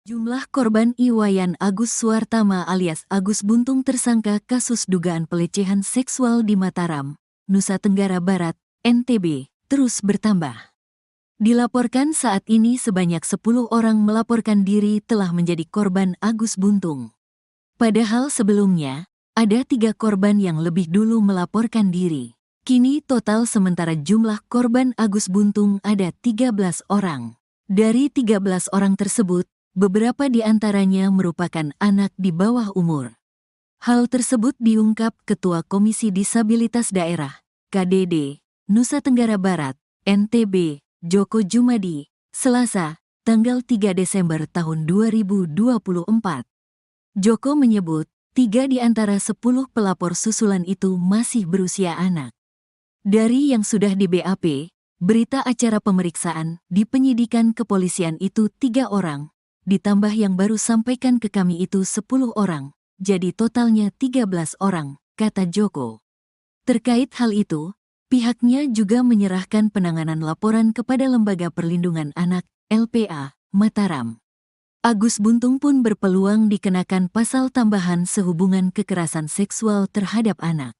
Jumlah korban Iwayan Agus Suartama alias Agus Buntung tersangka kasus dugaan pelecehan seksual di Mataram, Nusa Tenggara Barat, NTB, terus bertambah. Dilaporkan saat ini sebanyak 10 orang melaporkan diri telah menjadi korban Agus Buntung. Padahal sebelumnya, ada 3 korban yang lebih dulu melaporkan diri. Kini total sementara jumlah korban Agus Buntung ada 13 orang. Dari 13 orang tersebut, beberapa di antaranya merupakan anak di bawah umur. Hal tersebut diungkap Ketua Komisi Disabilitas Daerah, KDD, Nusa Tenggara Barat, NTB, Joko Jumadi, Selasa, tanggal 3 Desember tahun 2024. Joko menyebut, 3 di antara 10 pelapor susulan itu masih berusia anak. Dari yang sudah di BAP, berita acara pemeriksaan di penyidikan kepolisian itu 3 orang, ditambah yang baru sampaikan ke kami itu 10 orang, jadi totalnya 13 orang, kata Joko. Terkait hal itu, pihaknya juga menyerahkan penanganan laporan kepada Lembaga Perlindungan Anak, LPA, Mataram. Agus Buntung pun berpeluang dikenakan pasal tambahan sehubungan kekerasan seksual terhadap anak.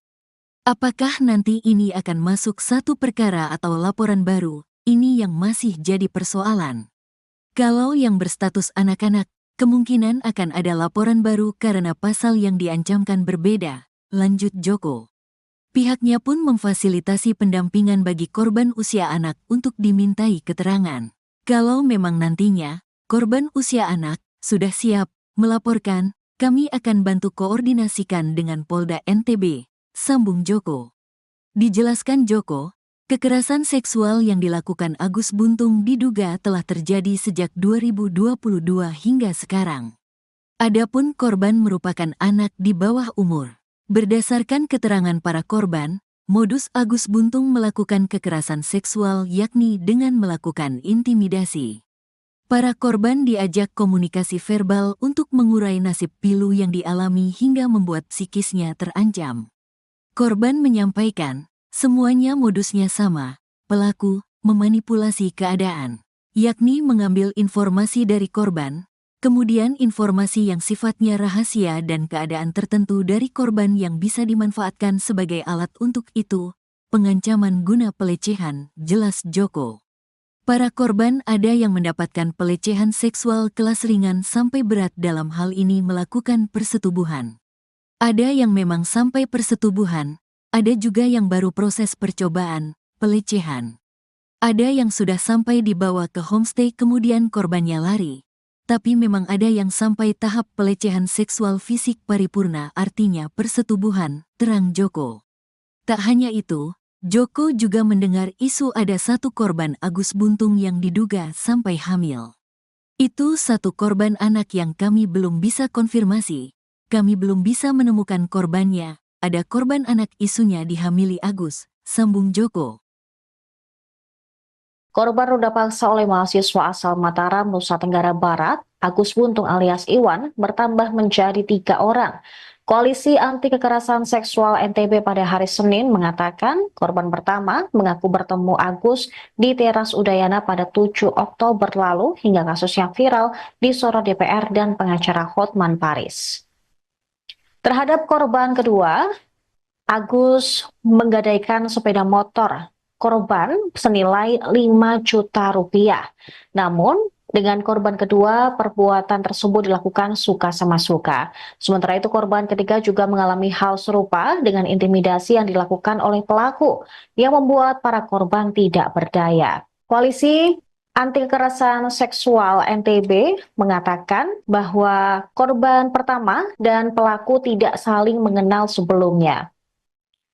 Apakah nanti ini akan masuk satu perkara atau laporan baru, ini yang masih jadi persoalan. Kalau yang berstatus anak-anak, kemungkinan akan ada laporan baru karena pasal yang diancamkan berbeda, lanjut Joko. Pihaknya pun memfasilitasi pendampingan bagi korban usia anak untuk dimintai keterangan. Kalau memang nantinya, korban usia anak sudah siap melaporkan, kami akan bantu koordinasikan dengan Polda NTB, sambung Joko. Dijelaskan Joko, kekerasan seksual yang dilakukan Agus Buntung diduga telah terjadi sejak 2022 hingga sekarang. Adapun korban merupakan anak di bawah umur. Berdasarkan keterangan para korban, modus Agus Buntung melakukan kekerasan seksual yakni dengan melakukan intimidasi. Para korban diajak komunikasi verbal untuk mengurai nasib pilu yang dialami hingga membuat psikisnya terancam. Korban menyampaikan, semuanya modusnya sama, pelaku memanipulasi keadaan, yakni mengambil informasi dari korban, kemudian informasi yang sifatnya rahasia dan keadaan tertentu dari korban yang bisa dimanfaatkan sebagai alat untuk itu, pengancaman guna pelecehan, jelas Joko. Para korban ada yang mendapatkan pelecehan seksual kelas ringan sampai berat dalam hal ini melakukan persetubuhan. Ada yang memang sampai persetubuhan, ada juga yang baru proses percobaan, pelecehan. Ada yang sudah sampai dibawa ke homestay kemudian korbannya lari. Tapi memang ada yang sampai tahap pelecehan seksual fisik paripurna artinya persetubuhan, terang Joko. Tak hanya itu, Joko juga mendengar isu ada satu korban Agus Buntung yang diduga sampai hamil. Itu satu korban anak yang kami belum bisa konfirmasi. Kami belum bisa menemukan korbannya, ada korban anak isunya dihamili Agus, sambung Joko. Korban ruda paksa oleh mahasiswa asal Mataram, Nusa Tenggara Barat, Agus Buntung alias Iwan, bertambah menjadi 3 orang. Koalisi Anti Kekerasan Seksual NTB pada hari Senin mengatakan korban pertama mengaku bertemu Agus di teras Udayana pada 7 Oktober lalu hingga kasusnya viral disorot DPR dan pengacara Hotman Paris. Terhadap korban kedua, Agus menggadaikan sepeda motor korban senilai 5 juta rupiah. Namun, dengan korban kedua, perbuatan tersebut dilakukan suka sama suka. Sementara itu, korban ketiga juga mengalami hal serupa dengan intimidasi yang dilakukan oleh pelaku yang membuat para korban tidak berdaya. Koalisi Anti Kekerasan Seksual NTB mengatakan bahwa korban pertama dan pelaku tidak saling mengenal sebelumnya.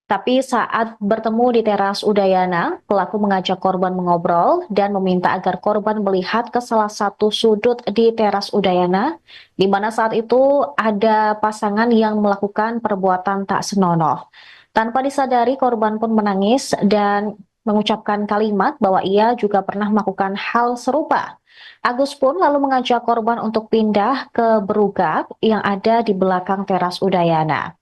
Tapi saat bertemu di teras Udayana, pelaku mengajak korban mengobrol dan meminta agar korban melihat ke salah satu sudut di teras Udayana, di mana saat itu ada pasangan yang melakukan perbuatan tak senonoh. Tanpa disadari, korban pun menangis dan mengucapkan kalimat bahwa ia juga pernah melakukan hal serupa. Agus pun lalu mengajak korban untuk pindah ke berugak yang ada di belakang teras Udayana.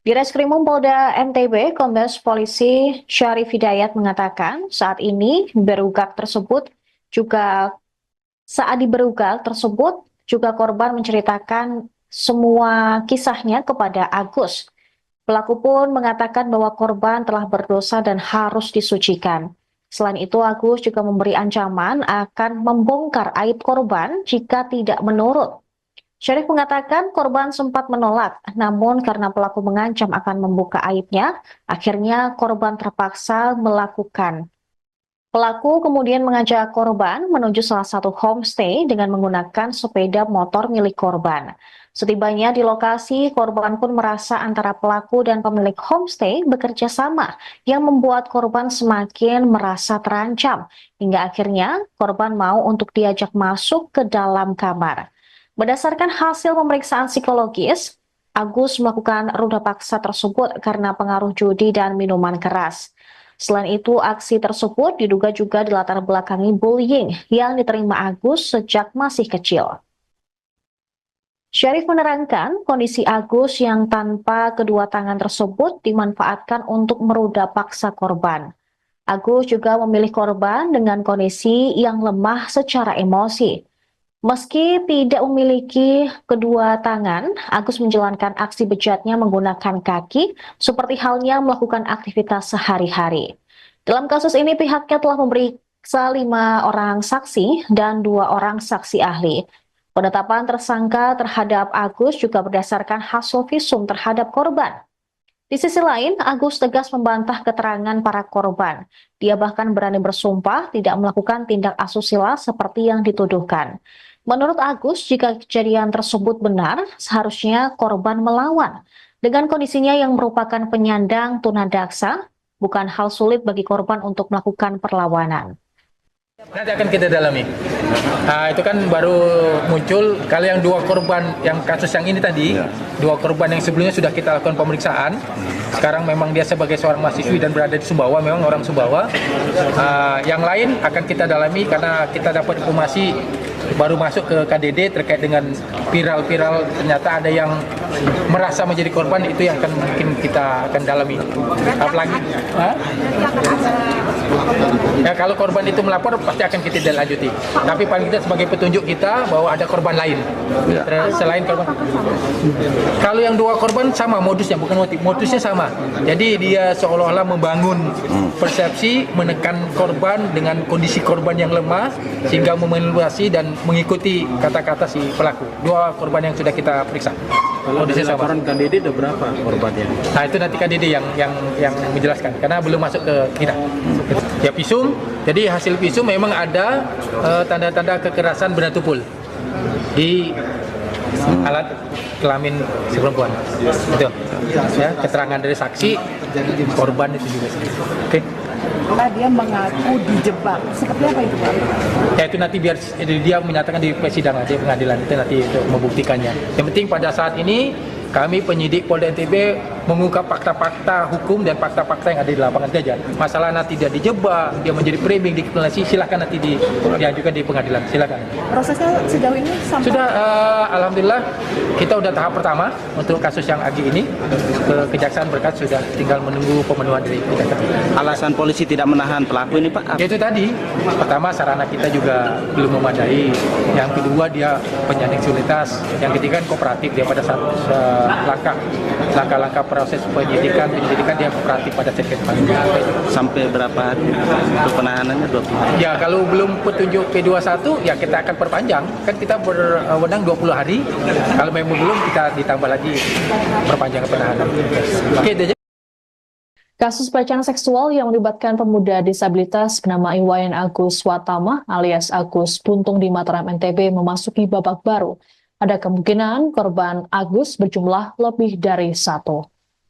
Di Reskrimum Polda NTB, Kombes Polisi Syarif Hidayat mengatakan saat ini berugak tersebut juga Saat diberugal tersebut, juga korban menceritakan semua kisahnya kepada Agus. Pelaku pun mengatakan bahwa korban telah berdosa dan harus disucikan. Selain itu, Agus juga memberi ancaman akan membongkar aib korban jika tidak menurut. Syarif mengatakan korban sempat menolak, namun karena pelaku mengancam akan membuka aibnya, akhirnya korban terpaksa melakukan. Pelaku kemudian mengajak korban menuju salah satu homestay dengan menggunakan sepeda motor milik korban. Setibanya di lokasi, korban pun merasa antara pelaku dan pemilik homestay bekerja sama yang membuat korban semakin merasa terancam. Hingga akhirnya korban mau untuk diajak masuk ke dalam kamar. Berdasarkan hasil pemeriksaan psikologis, Agus melakukan ruda paksa tersebut karena pengaruh judi dan minuman keras. Selain itu, aksi tersebut diduga juga dilatar belakangi bullying yang diterima Agus sejak masih kecil. Syarif menerangkan kondisi Agus yang tanpa kedua tangan tersebut dimanfaatkan untuk meruda paksa korban. Agus juga memilih korban dengan kondisi yang lemah secara emosi. Meski tidak memiliki kedua tangan, Agus menjalankan aksi bejatnya menggunakan kaki, seperti halnya melakukan aktivitas sehari-hari. Dalam kasus ini, pihaknya telah memeriksa 5 orang saksi dan 2 orang saksi ahli. Penetapan tersangka terhadap Agus juga berdasarkan hasil visum terhadap korban. Di sisi lain, Agus tegas membantah keterangan para korban. Dia bahkan berani bersumpah tidak melakukan tindak asusila seperti yang dituduhkan. Menurut Agus, jika kejadian tersebut benar, seharusnya korban melawan. Dengan kondisinya yang merupakan penyandang tunadaksa, bukan hal sulit bagi korban untuk melakukan perlawanan. Nanti akan kita dalami. Nah, itu kan baru muncul. Kalau yang 2 korban, yang kasus yang ini tadi, 2 korban yang sebelumnya sudah kita lakukan pemeriksaan. Sekarang memang dia sebagai seorang mahasiswi dan berada di Sumbawa, memang orang Sumbawa. Yang lain akan kita dalami karena kita dapat informasi baru masuk ke KDD terkait dengan viral-viral, ternyata ada yang merasa menjadi korban, itu yang akan mungkin kita akan dalami. Apalagi ya, kalau korban itu melapor pasti akan kita lanjuti. Tapi paling tidak sebagai petunjuk kita bahwa ada korban lain selain korban. Kalau yang 2 korban sama modusnya, bukan motif, modusnya sama. Jadi dia seolah-olah membangun persepsi, menekan korban dengan kondisi korban yang lemah sehingga memanipulasi dan mengikuti kata-kata si pelaku. 2 korban yang sudah kita periksa. Kalau dari laporan KDD ada berapa korbannya? Nah, itu nanti KDD yang menjelaskan karena belum masuk ke kita. Ya, visum. Jadi hasil visum memang ada tanda-tanda kekerasan benda tumpul di alat kelamin si perempuan. Itu. Ya, keterangan dari saksi korban itu juga. Oke. Dia mengaku dijebak. Seperti apa itu, Pak? Ya, itu nanti biar dia menyatakan di persidangan, di pengadilan itu nanti untuk membuktikannya. Yang penting pada saat ini kami penyidik Polda NTB mengungkap fakta-fakta hukum dan fakta-fakta yang ada di lapangan saja. Masalah nanti dia dijebak, dia menjadi framing, dikriminalisasi, silakan nanti diajukan di pengadilan, silakan. Prosesnya sejauh ini sampai sudah, alhamdulillah kita udah tahap pertama untuk kasus yang Agi ini ke Kejaksaan berkas, sudah tinggal menunggu pemenuhan dari Kejaksaan. Alasan polisi tidak menahan pelaku ini, Pak? Itu tadi, pertama sarana kita juga belum memadai, yang kedua dia penyandang disabilitas, yang ketiga kooperatif dia pada saat langkah-langkah proses penyidikan dia kooperatif pada saat itu. Sampai berapa hari untuk penahanannya? 20 hari? Ya, kalau belum petunjuk P21 ya kita akan perpanjang, kan kita berwenang 20 hari. Kalau memang belum, kita ditambah lagi perpanjangan penahanan. Oke, Kasus pelecehan seksual yang melibatkan pemuda disabilitas bernama Iwayan Agus Watama alias Agus Buntung di Mataram NTB memasuki babak baru. Ada kemungkinan korban Agus berjumlah lebih dari 1.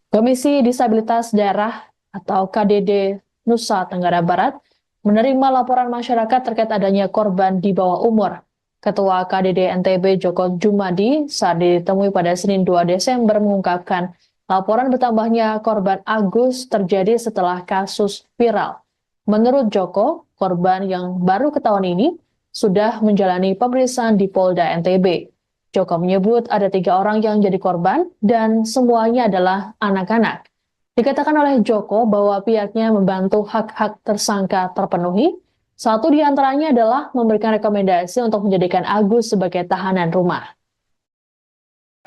Komisi Disabilitas Daerah atau KDD Nusa Tenggara Barat menerima laporan masyarakat terkait adanya korban di bawah umur. Ketua KDD NTB Joko Jumadi saat ditemui pada Senin 2 Desember mengungkapkan laporan bertambahnya korban Agus terjadi setelah kasus viral. Menurut Joko, korban yang baru ketahuan ini sudah menjalani pemeriksaan di Polda NTB. Joko menyebut ada 3 orang yang jadi korban dan semuanya adalah anak-anak. Dikatakan oleh Joko bahwa pihaknya membantu hak-hak tersangka terpenuhi Satu di antaranya adalah memberikan rekomendasi untuk menjadikan Agus sebagai tahanan rumah.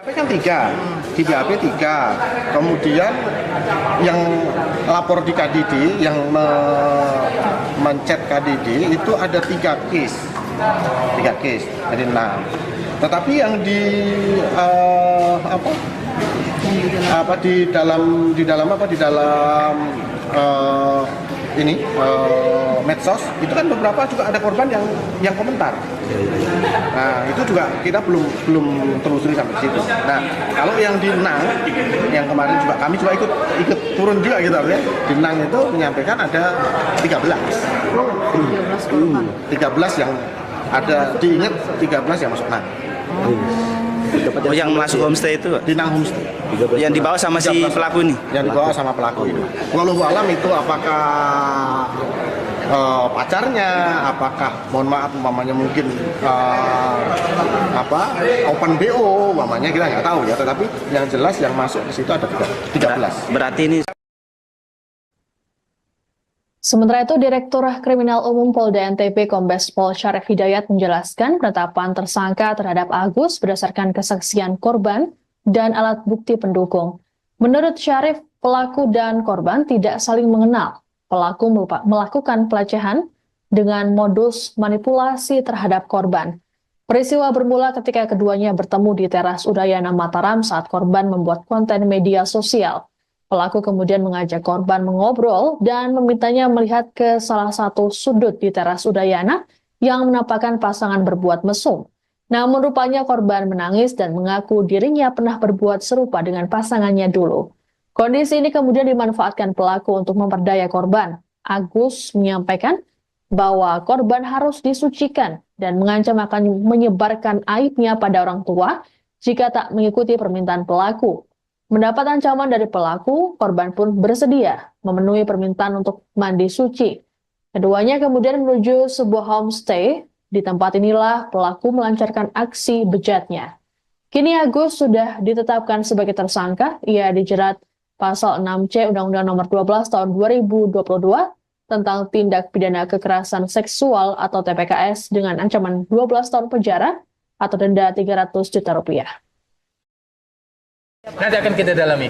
Kan tiga, di BAP tiga. Kemudian yang lapor di KDD, yang mencet KDD itu ada 3 case, jadi 6. Tetapi yang di medsos itu kan beberapa juga ada korban yang komentar. Nah itu juga kita belum telusuri sampai situ. Nah kalau yang di Nang yang kemarin juga kami juga ikut turun juga gitu ya. Di Nang itu menyampaikan ada 13 yang ada, diingat 13 yang masuk Nang. Oh, yang masuk homestay itu di Nang homestay. Yang dibawa sama si pelaku ini? Yang dibawa sama pelaku itu. Wallahu alam itu apakah pacarnya, apakah mohon maaf umpamanya mungkin open BO umpamanya, kita nggak tahu ya. Tetapi yang jelas yang masuk ke situ ada 13. Berarti ini. Sementara itu, Direktur Kriminal Umum Polda NTB Kombes Pol Syarif Hidayat menjelaskan penetapan tersangka terhadap Agus berdasarkan kesaksian korban dan alat bukti pendukung. Menurut Syarif, pelaku dan korban tidak saling mengenal. Pelaku melakukan pelecehan dengan modus manipulasi terhadap korban. Peristiwa bermula ketika keduanya bertemu di teras Udayana Mataram saat korban membuat konten media sosial. Pelaku kemudian mengajak korban mengobrol dan memintanya melihat ke salah satu sudut di teras Udayana yang menampakkan pasangan berbuat mesum. Namun rupanya korban menangis dan mengaku dirinya pernah berbuat serupa dengan pasangannya dulu. Kondisi ini kemudian dimanfaatkan pelaku untuk memperdaya korban. Agus menyampaikan bahwa korban harus disucikan dan mengancam akan menyebarkan aibnya pada orang tua jika tak mengikuti permintaan pelaku. Mendapat ancaman dari pelaku, korban pun bersedia memenuhi permintaan untuk mandi suci. Keduanya kemudian menuju sebuah homestay. Di tempat inilah pelaku melancarkan aksi bejatnya. Kini Agus sudah ditetapkan sebagai tersangka. Ia dijerat pasal 6C Undang-Undang Nomor 12 Tahun 2022 tentang tindak pidana kekerasan seksual atau TPKS dengan ancaman 12 tahun penjara atau denda 300 juta rupiah. Nanti akan kita dalami.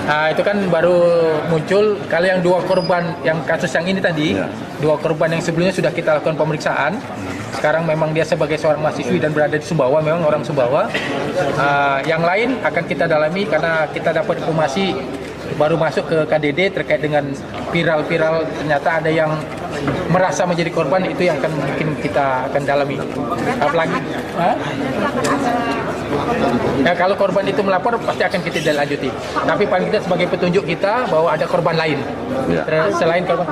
Nah, itu kan baru muncul kalau yang 2 korban yang kasus yang ini tadi, 2 korban yang sebelumnya sudah kita lakukan pemeriksaan. Sekarang memang dia sebagai seorang mahasiswi dan berada di Sumbawa, memang orang Sumbawa. Yang lain akan kita dalami karena kita dapat informasi baru masuk ke KDD terkait dengan viral ternyata ada yang merasa menjadi korban, itu yang akan mungkin kita akan dalami. Apalagi ya, kalau korban itu melapor pasti akan kita lanjuti. Tapi paling kita sebagai petunjuk kita bahwa ada korban lain selain korban.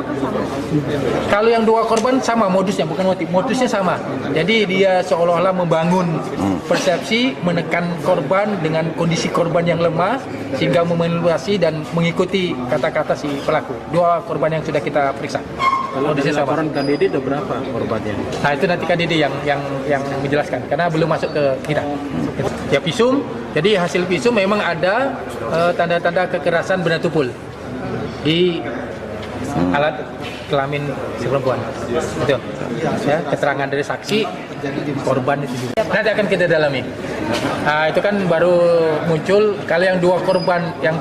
Kalau yang 2 korban sama modusnya, bukan modusnya sama. Jadi dia seolah-olah membangun persepsi, menekan korban dengan kondisi korban yang lemah sehingga memanipulasi dan mengikuti kata-kata si pelaku. 2 korban yang sudah kita periksa. Kalau di laporan KDD ada berapa korbannya? Nah itu nanti KDD yang menjelaskan karena belum masuk ke kita. Ya visum, jadi hasil visum memang ada tanda-tanda kekerasan benda tumpul di alat kelamin si perempuan. Itu ya, keterangan dari saksi korban itu juga. Nanti akan kita dalami. Nah itu kan baru muncul kalau yang 2 korban yang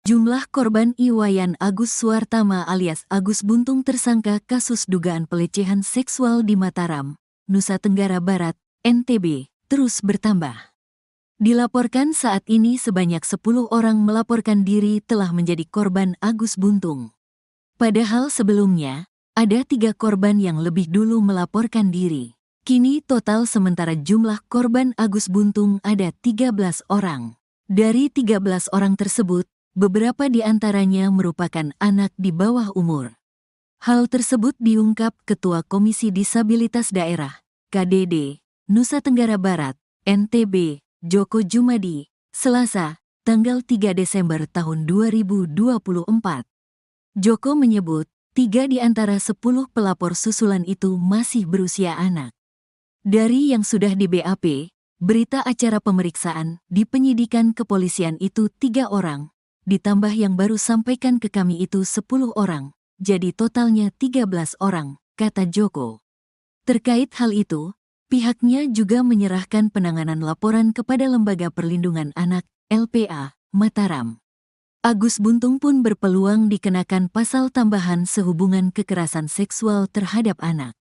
Jumlah korban Iwayan Agus Suartama alias Agus Buntung tersangka kasus dugaan pelecehan seksual di Mataram, Nusa Tenggara Barat, NTB, terus bertambah. Dilaporkan saat ini sebanyak 10 orang melaporkan diri telah menjadi korban Agus Buntung. Padahal sebelumnya, ada 3 korban yang lebih dulu melaporkan diri. Kini total sementara jumlah korban Agus Buntung ada 13 orang. Dari 13 orang tersebut, beberapa di antaranya merupakan anak di bawah umur. Hal tersebut diungkap Ketua Komisi Disabilitas Daerah, KDD, Nusa Tenggara Barat, NTB, Joko Jumadi, Selasa, tanggal 3 Desember tahun 2024. Joko menyebut, 3 di antara 10 pelapor susulan itu masih berusia anak. Dari yang sudah di BAP, berita acara pemeriksaan di penyidikan kepolisian itu 3 orang, ditambah yang baru sampaikan ke kami itu 10 orang, jadi totalnya 13 orang. kata Joko. Terkait hal itu, pihaknya juga menyerahkan penanganan laporan kepada Lembaga Perlindungan Anak, LPA, Mataram. Agus Buntung pun berpeluang dikenakan pasal tambahan sehubungan kekerasan seksual terhadap anak.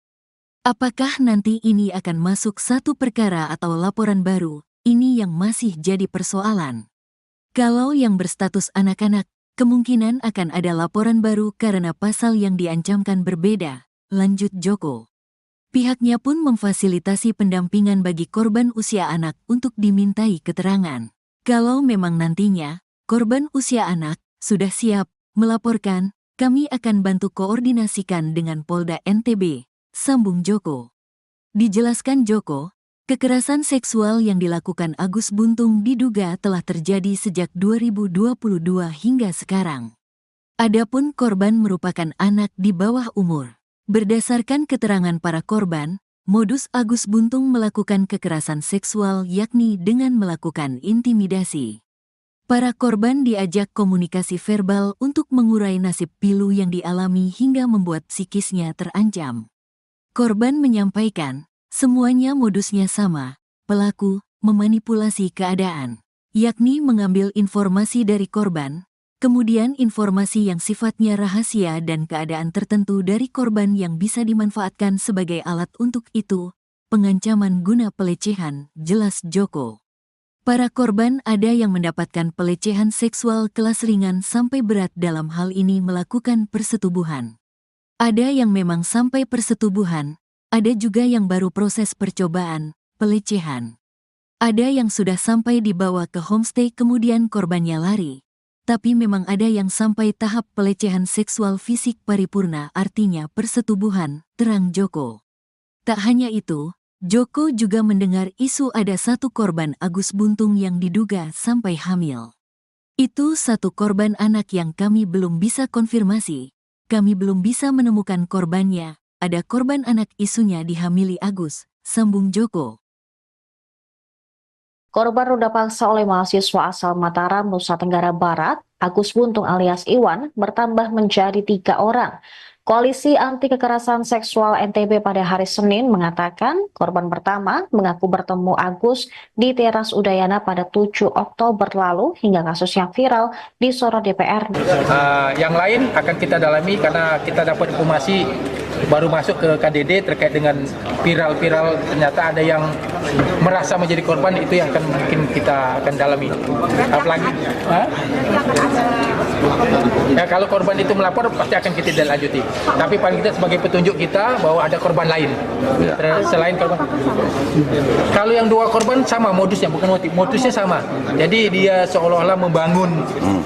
Apakah nanti ini akan masuk satu perkara atau laporan baru? Ini yang masih jadi persoalan. Kalau yang berstatus anak-anak, kemungkinan akan ada laporan baru karena pasal yang diancamkan berbeda, lanjut Joko. Pihaknya pun memfasilitasi pendampingan bagi korban usia anak untuk dimintai keterangan. Kalau memang nantinya, korban usia anak sudah siap melaporkan, kami akan bantu koordinasikan dengan Polda NTB, sambung Joko. Dijelaskan Joko, kekerasan seksual yang dilakukan Agus Buntung diduga telah terjadi sejak 2022 hingga sekarang. Adapun korban merupakan anak di bawah umur. Berdasarkan keterangan para korban, modus Agus Buntung melakukan kekerasan seksual yakni dengan melakukan intimidasi. Para korban diajak komunikasi verbal untuk mengurai nasib pilu yang dialami hingga membuat psikisnya terancam. Korban menyampaikan, semuanya modusnya sama, pelaku memanipulasi keadaan, yakni mengambil informasi dari korban, kemudian informasi yang sifatnya rahasia dan keadaan tertentu dari korban yang bisa dimanfaatkan sebagai alat untuk itu, pengancaman guna pelecehan, jelas Joko. Para korban ada yang mendapatkan pelecehan seksual kelas ringan sampai berat dalam hal ini melakukan persetubuhan. Ada yang memang sampai persetubuhan, ada juga yang baru proses percobaan, pelecehan. Ada yang sudah sampai dibawa ke homestay kemudian korbannya lari. Tapi memang ada yang sampai tahap pelecehan seksual fisik paripurna artinya persetubuhan, terang Joko. Tak hanya itu, Joko juga mendengar isu ada satu korban Agus Buntung yang diduga sampai hamil. Itu satu korban anak yang kami belum bisa konfirmasi. Kami belum bisa menemukan korbannya, ada korban anak isunya dihamili Agus, sambung Joko. Korban ruda paksa oleh mahasiswa asal Mataram, Nusa Tenggara Barat, Agus Buntung alias Iwan, bertambah menjadi 3 orang. Koalisi Anti Kekerasan Seksual NTB pada hari Senin mengatakan korban pertama mengaku bertemu Agus di teras Udayana pada 7 Oktober lalu hingga kasus yang viral disorot DPR. Yang lain akan kita dalami karena kita dapat informasi baru masuk ke KDD terkait dengan viral-viral, ternyata ada yang merasa menjadi korban, itu yang akan mungkin kita akan dalami. Apalagi ya, kalau korban itu melapor pasti akan kita lanjuti. Tapi paling kita sebagai petunjuk kita bahwa ada korban lain selain korban. Kalau yang 2 korban sama modusnya, bukan motif, modusnya sama. Jadi dia seolah-olah membangun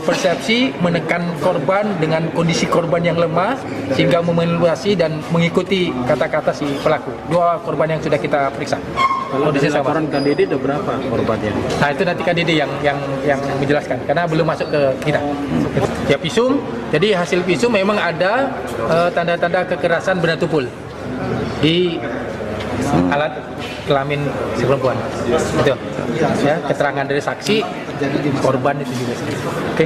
persepsi, menekan korban dengan kondisi korban yang lemah sehingga memanipulasi dan mengikuti kata-kata si pelaku. 2 korban yang sudah kita periksa. Kalau dari laporan KDD ada berapa korbannya? Nah itu nanti KDD yang menjelaskan karena belum masuk ke kita. Ya visum, jadi hasil visum memang ada tanda-tanda kekerasan benda tumpul di alat kelamin si perempuan. Itu. Ya, keterangan dari saksi korban itu juga. Oke.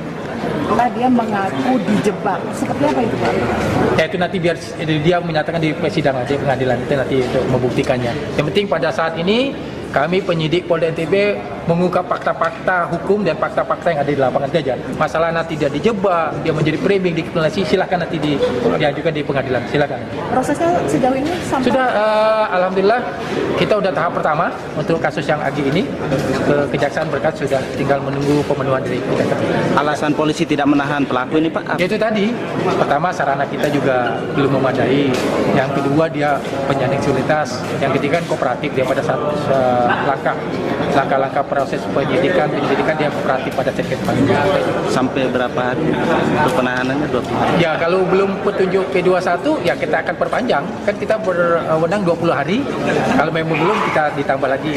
Dia mengaku dijebak. Seperti apa itu, Pak? Ya itu nanti biar dia menyatakan di persidangan, di pengadilan itu nanti untuk membuktikannya. Yang penting pada saat ini kami penyidik Polda NTB mengungkap fakta-fakta hukum dan fakta-fakta yang ada di lapangan saja. Masalah nanti dia dijebak, dia menjadi framing, dikriminalisasi, silakan nanti diajukan di pengadilan, silakan. Prosesnya sejauh ini sampai sudah, alhamdulillah kita udah tahap pertama untuk kasus yang Agi ini ke Kejaksaan berkas sudah tinggal menunggu pemenuhan dari Kejaksaan. Alasan polisi tidak menahan pelaku ini, Pak? Itu tadi, pertama sarana kita juga belum memadai, yang kedua dia penyandang disabilitas, yang ketiga kooperatif dia pada saat langkah-langkah proses penyidikan dia kooperatif pada set Sampai berapa hari untuk penahanannya? 20 hari? Ya kalau belum petunjuk P21 ya kita akan perpanjang, kan kita berwenang 20 hari, kalau memang belum kita ditambah lagi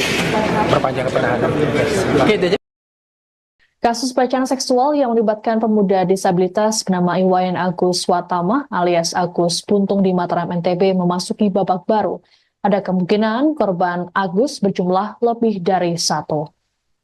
perpanjang penahanan. Oke, Kasus pelecehan seksual yang melibatkan pemuda disabilitas bernama Iwayan Agus Watama alias Agus Buntung di Mataram NTB memasuki babak baru. Ada kemungkinan korban Agus berjumlah lebih dari 1.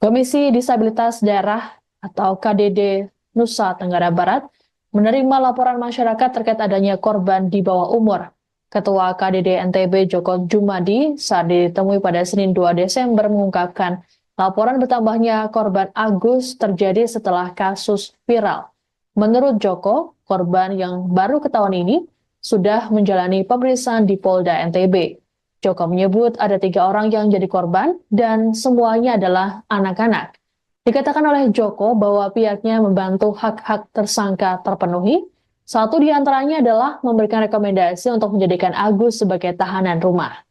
Komisi Disabilitas Daerah atau KDD Nusa Tenggara Barat menerima laporan masyarakat terkait adanya korban di bawah umur. Ketua KDD NTB Joko Jumadi saat ditemui pada Senin 2 Desember mengungkapkan laporan bertambahnya korban Agus terjadi setelah kasus viral. Menurut Joko, korban yang baru ketahuan ini sudah menjalani pemeriksaan di Polda NTB. Joko menyebut ada 3 orang yang jadi korban dan semuanya adalah anak-anak. Dikatakan oleh Joko bahwa pihaknya membantu hak-hak tersangka terpenuhi. Satu di antaranya adalah memberikan rekomendasi untuk menjadikan Agus sebagai tahanan rumah.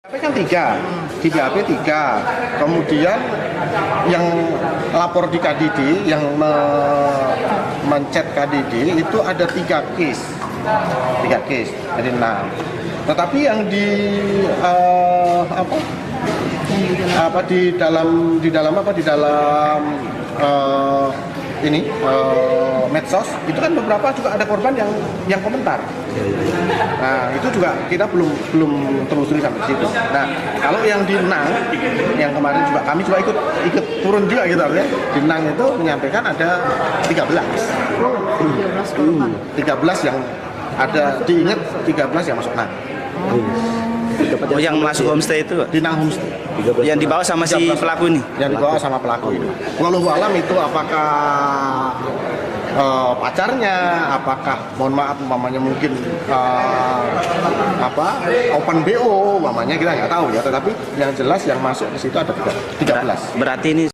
BAP kan 3, di BAP 3. Kemudian yang lapor di KDD, yang mencet KDD itu ada 3 case. 3 case, jadi 6. Tetapi yang di medsos itu kan beberapa juga ada korban yang komentar. Nah itu juga kita belum telusuri sampai situ. Nah kalau yang di Nang, yang kemarin juga kami juga ikut turun juga gitu ya. Di Nang itu menyampaikan ada 13 yang ada, diingat 13 yang masuk Nang. Oh, yang masuk homestay itu di Nang homestay. Yang dibawa sama si pelaku ini? Yang dibawa sama pelaku ini. Wallahu alam itu apakah pacarnya, apakah mohon maaf umpamanya mungkin open BO umpamanya, kita nggak tahu ya, tetapi yang jelas yang masuk ke situ ada 13. Berarti ini.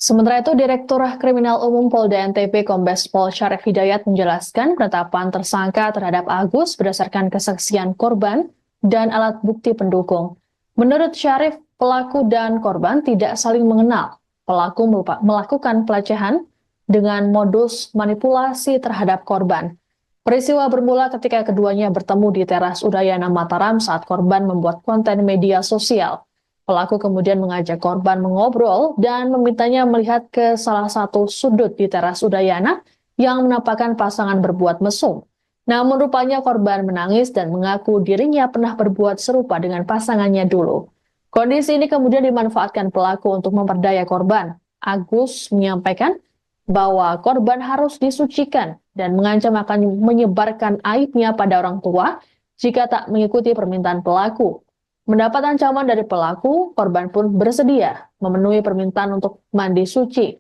Sementara itu, Direktur Kriminal Umum Polda NTB Kombes Pol Syarif Hidayat menjelaskan penetapan tersangka terhadap Agus berdasarkan kesaksian korban dan alat bukti pendukung. Menurut Syarif, pelaku dan korban tidak saling mengenal. Pelaku melakukan pelecehan dengan modus manipulasi terhadap korban. Peristiwa bermula ketika keduanya bertemu di teras Udayana Mataram saat korban membuat konten media sosial. Pelaku kemudian mengajak korban mengobrol dan memintanya melihat ke salah satu sudut di teras Udayana yang menampakkan pasangan berbuat mesum. Namun rupanya korban menangis dan mengaku dirinya pernah berbuat serupa dengan pasangannya dulu. Kondisi ini kemudian dimanfaatkan pelaku untuk memperdaya korban. Agus menyampaikan bahwa korban harus disucikan dan mengancam akan menyebarkan aibnya pada orang tua jika tak mengikuti permintaan pelaku. Mendapat ancaman dari pelaku, korban pun bersedia memenuhi permintaan untuk mandi suci.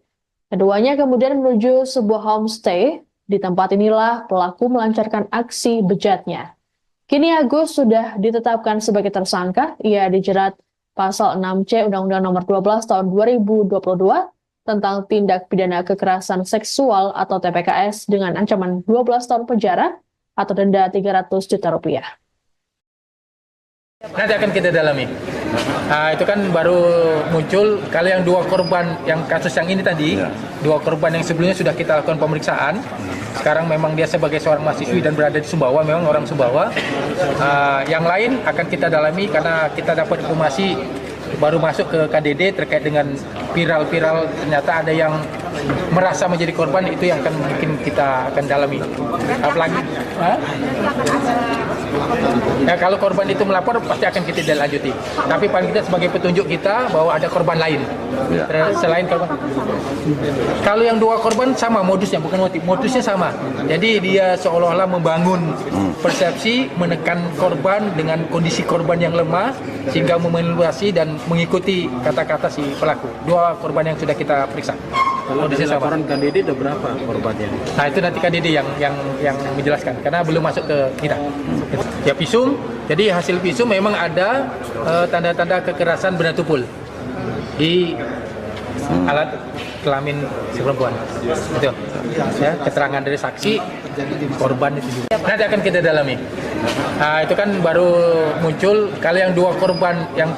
Keduanya kemudian menuju sebuah homestay. Di tempat inilah pelaku melancarkan aksi bejatnya. Kini Agus sudah ditetapkan sebagai tersangka. Ia dijerat pasal 6C Undang-Undang Nomor 12 Tahun 2022 tentang tindak pidana kekerasan seksual atau TPKS dengan ancaman 12 tahun penjara atau denda 300 juta rupiah. Nanti akan kita dalami. Itu kan baru muncul. Kalau yang 2 korban yang kasus yang ini tadi, 2 korban yang sebelumnya sudah kita lakukan pemeriksaan. Sekarang memang dia sebagai seorang mahasiswi dan berada di Sumbawa, memang orang Sumbawa. Yang lain akan kita dalami karena kita dapat informasi baru masuk ke KDD terkait dengan viral-viral, ternyata ada yang merasa menjadi korban, itu yang akan mungkin kita akan dalami. Apalagi ya, kalau korban itu melapor pasti akan kita lanjuti. Tapi paling tidak sebagai petunjuk kita bahwa ada korban lain selain korban. Kalau yang 2 korban sama modusnya, bukan motif, modusnya sama. Jadi dia seolah-olah membangun persepsi, menekan korban dengan kondisi korban yang lemah sehingga memanipulasi dan mengikuti kata-kata si pelaku. 2 korban yang sudah kita periksa. Kalau dari laporan KDD ada berapa korbannya? Nah itu nanti KDD yang menjelaskan karena belum masuk ke kita. Ya visum, jadi hasil visum memang ada tanda-tanda kekerasan benda tumpul di alat kelamin si perempuan. Itu ya, keterangan dari saksi korban itu juga. Nanti akan kita dalami. Itu kan baru muncul. Kalau yang 2 korban yang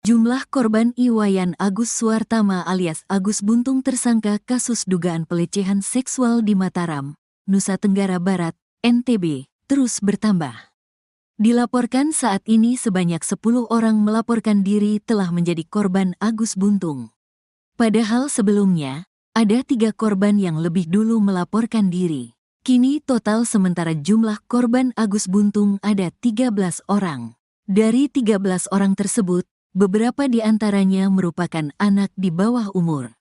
Jumlah korban Iwayan Agus Suartama alias Agus Buntung tersangka kasus dugaan pelecehan seksual di Mataram, Nusa Tenggara Barat, NTB, terus bertambah. Dilaporkan saat ini sebanyak 10 orang melaporkan diri telah menjadi korban Agus Buntung. Padahal sebelumnya, ada 3 korban yang lebih dulu melaporkan diri. Kini total sementara jumlah korban Agus Buntung ada 13 orang. Dari 13 orang tersebut, beberapa di antaranya merupakan anak di bawah umur.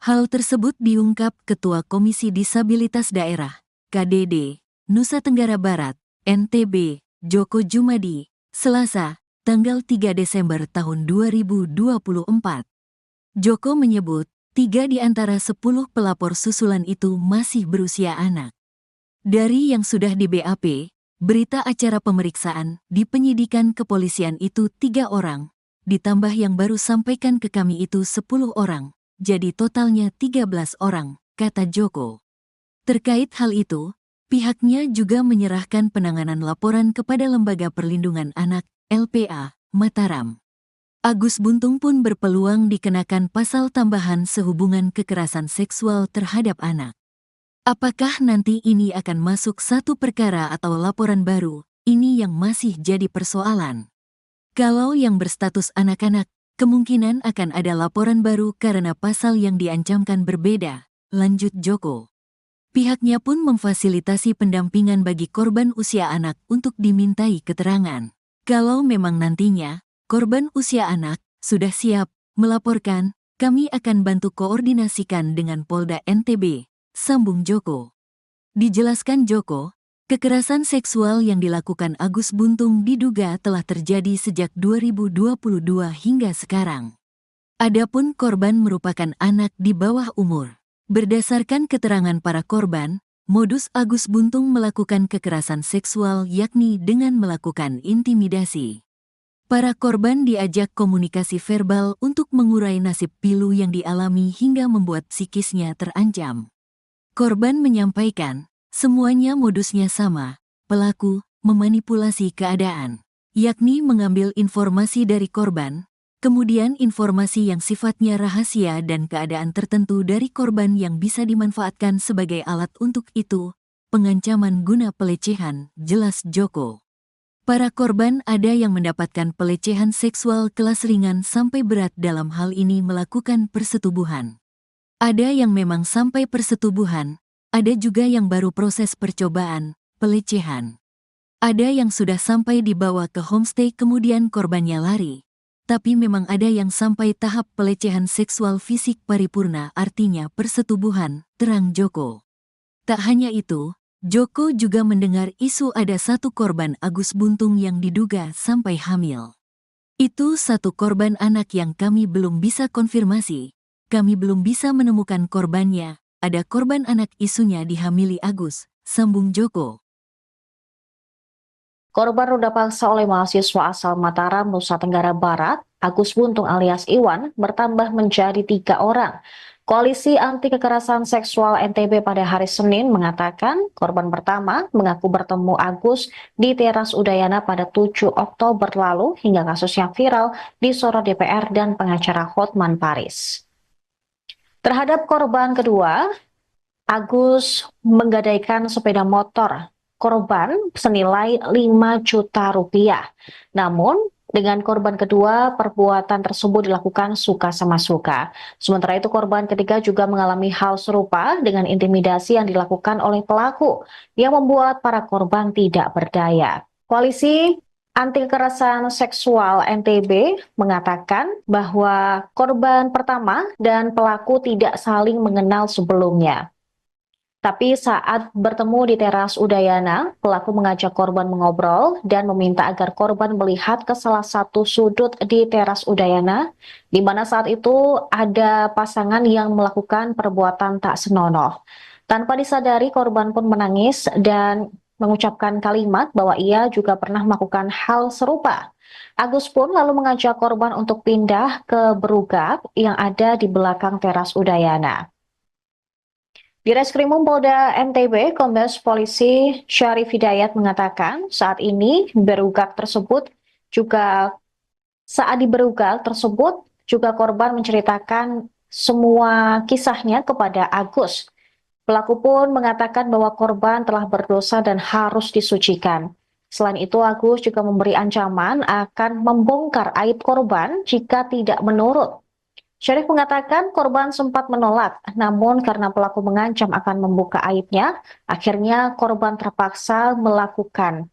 Hal tersebut diungkap Ketua Komisi Disabilitas Daerah, KDD, Nusa Tenggara Barat, NTB, Joko Jumadi, Selasa, tanggal 3 Desember tahun 2024. Joko menyebut, 3 di antara 10 pelapor susulan itu masih berusia anak. Dari yang sudah di BAP, berita acara pemeriksaan di penyidikan kepolisian itu 3 orang, ditambah yang baru sampaikan ke kami itu 10 orang, jadi totalnya 13 orang, kata Joko. Terkait hal itu, pihaknya juga menyerahkan penanganan laporan kepada Lembaga Perlindungan Anak, LPA, Mataram. Agus Buntung pun berpeluang dikenakan pasal tambahan sehubungan kekerasan seksual terhadap anak. Apakah nanti ini akan masuk satu perkara atau laporan baru? Ini yang masih jadi persoalan. Kalau yang berstatus anak-anak, kemungkinan akan ada laporan baru karena pasal yang diancamkan berbeda, lanjut Joko. Pihaknya pun memfasilitasi pendampingan bagi korban usia anak untuk dimintai keterangan. Kalau memang nantinya, korban usia anak sudah siap melaporkan, kami akan bantu koordinasikan dengan Polda NTB, sambung Joko. Dijelaskan Joko, kekerasan seksual yang dilakukan Agus Buntung diduga telah terjadi sejak 2022 hingga sekarang. Adapun korban merupakan anak di bawah umur. Berdasarkan keterangan para korban, modus Agus Buntung melakukan kekerasan seksual yakni dengan melakukan intimidasi. Para korban diajak komunikasi verbal untuk mengurai nasib pilu yang dialami hingga membuat psikisnya terancam. Korban menyampaikan, semuanya modusnya sama, pelaku memanipulasi keadaan, yakni mengambil informasi dari korban, kemudian informasi yang sifatnya rahasia dan keadaan tertentu dari korban yang bisa dimanfaatkan sebagai alat untuk itu, pengancaman guna pelecehan, jelas Joko. Para korban ada yang mendapatkan pelecehan seksual kelas ringan sampai berat dalam hal ini melakukan persetubuhan. Ada yang memang sampai persetubuhan, ada juga yang baru proses percobaan, pelecehan. Ada yang sudah sampai dibawa ke homestay kemudian korbannya lari. Tapi memang ada yang sampai tahap pelecehan seksual fisik paripurna artinya persetubuhan, terang Joko. Tak hanya itu, Joko juga mendengar isu ada satu korban Agus Buntung yang diduga sampai hamil. Itu satu korban anak yang kami belum bisa konfirmasi. Kami belum bisa menemukan korbannya, ada korban anak isunya dihamili Agus, sambung Joko. Korban ruda paksa oleh mahasiswa asal Mataram, Nusa Tenggara Barat, Agus Buntung alias Iwan, bertambah menjadi 3 orang. Koalisi Anti Kekerasan Seksual NTB pada hari Senin mengatakan korban pertama mengaku bertemu Agus di teras Udayana pada 7 Oktober lalu hingga kasusnya viral disorot DPR dan pengacara Hotman Paris. Terhadap korban kedua, Agus menggadaikan sepeda motor korban senilai 5 juta rupiah. Namun, dengan korban kedua, perbuatan tersebut dilakukan suka sama suka. Sementara itu, korban ketiga juga mengalami hal serupa dengan intimidasi yang dilakukan oleh pelaku, yang membuat para korban tidak berdaya. Koalisi Anti Kekerasan Seksual NTB mengatakan bahwa korban pertama dan pelaku tidak saling mengenal sebelumnya. Tapi saat bertemu di teras Udayana, pelaku mengajak korban mengobrol dan meminta agar korban melihat ke salah satu sudut di teras Udayana, di mana saat itu ada pasangan yang melakukan perbuatan tak senonoh. Tanpa disadari, korban pun menangis dan mengucapkan kalimat bahwa ia juga pernah melakukan hal serupa. Agus pun lalu mengajak korban untuk pindah ke berugak yang ada di belakang teras Udayana. Di Reskrimum Polda NTB, Kombes Polisi Syarif Hidayat mengatakan saat ini saat di berugak tersebut juga korban menceritakan semua kisahnya kepada Agus. Pelaku pun mengatakan bahwa korban telah berdosa dan harus disucikan. Selain itu, Agus juga memberi ancaman akan membongkar aib korban jika tidak menurut. Syarif mengatakan korban sempat menolak, namun karena pelaku mengancam akan membuka aibnya, akhirnya korban terpaksa melakukan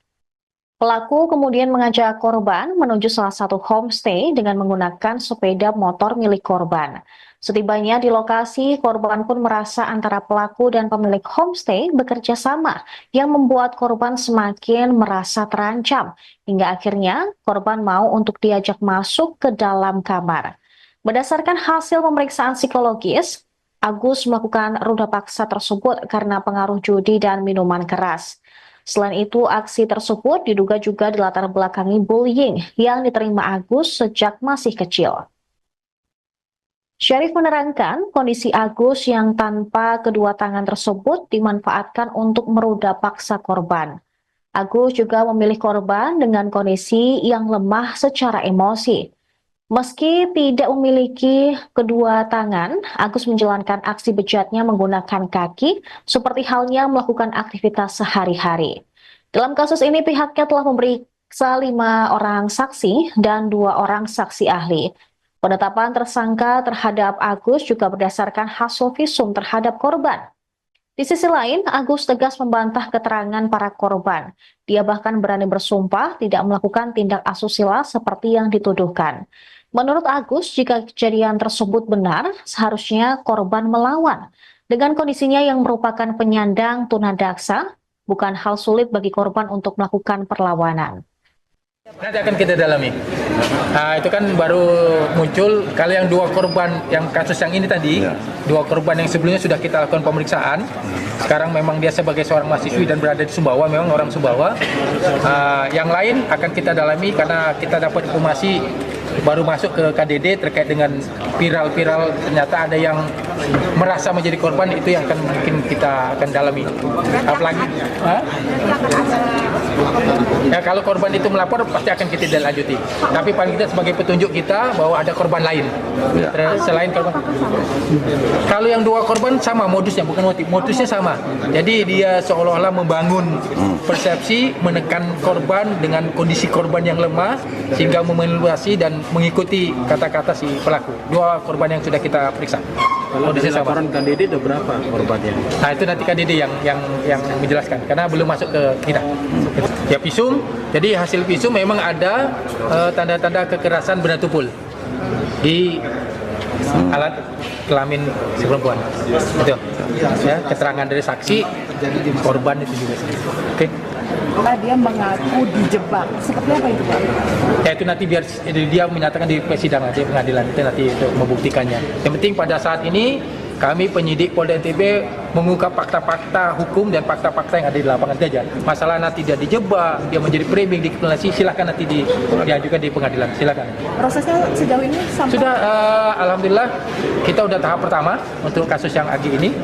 Pelaku kemudian mengajak korban menuju salah satu homestay dengan menggunakan sepeda motor milik korban. Setibanya di lokasi, korban pun merasa antara pelaku dan pemilik homestay bekerja sama yang membuat korban semakin merasa terancam. Hingga akhirnya korban mau untuk diajak masuk ke dalam kamar. Berdasarkan hasil pemeriksaan psikologis, Agus melakukan ruda paksa tersebut karena pengaruh judi dan minuman keras. Selain itu, aksi tersebut diduga juga dilatar belakangi bullying yang diterima Agus sejak masih kecil. Syarif menerangkan kondisi Agus yang tanpa kedua tangan tersebut dimanfaatkan untuk meruda paksa korban. Agus juga memilih korban dengan kondisi yang lemah secara emosi. Meski tidak memiliki kedua tangan, Agus menjalankan aksi bejatnya menggunakan kaki, seperti halnya melakukan aktivitas sehari-hari. Dalam kasus ini, pihaknya telah memeriksa 5 orang saksi dan 2 orang saksi ahli. Penetapan tersangka terhadap Agus juga berdasarkan hasil visum terhadap korban. Di sisi lain, Agus tegas membantah keterangan para korban. Dia bahkan berani bersumpah tidak melakukan tindak asusila seperti yang dituduhkan. Menurut Agus, jika kejadian tersebut benar, seharusnya korban melawan. Dengan kondisinya yang merupakan penyandang tunadaksa, bukan hal sulit bagi korban untuk melakukan perlawanan. Nanti akan kita dalami. Itu kan baru muncul kalau yang 2 korban yang kasus yang ini tadi, 2 korban yang sebelumnya sudah kita lakukan pemeriksaan. Sekarang memang dia sebagai seorang mahasiswi dan berada di Sumbawa, memang orang Sumbawa. Yang lain akan kita dalami karena kita dapat informasi baru masuk ke KDD terkait dengan viral ternyata ada yang merasa menjadi korban, itu yang akan mungkin kita akan dalami. Apalagi ya kalau korban itu melapor pasti akan kita lanjuti. Tapi paling kita sebagai petunjuk kita bahwa ada korban lain selain korban. Kalau yang 2 korban sama modusnya, bukan modusnya sama. Jadi dia seolah-olah membangun persepsi, menekan korban dengan kondisi korban yang lemah sehingga memanipulasi dan mengikuti kata-kata si pelaku. 2 korban yang sudah kita periksa. Kalau dari laporan KDD ada berapa korbannya? Nah itu nanti KDD yang menjelaskan karena belum masuk ke kita. Ya visum, jadi hasil visum memang ada tanda-tanda kekerasan benda tumpul di alat kelamin si perempuan. Itu. Ya, keterangan dari saksi, korban itu juga. Oke. Dia mengaku dijebak. Seperti apa itu, Pak? Ya itu nanti biar dia menyatakan di persidangan, di pengadilan itu nanti untuk membuktikannya. Yang penting pada saat ini kami penyidik Polda NTB mengungkap fakta-fakta hukum dan fakta-fakta yang ada di lapangan saja. Masalah nanti dia dijebak, dia menjadi framing, dikriminalisasi, silakan nanti diajukan di pengadilan, silakan. Prosesnya sejauh ini sampai sudah alhamdulillah kita udah tahap pertama untuk kasus yang Agi ini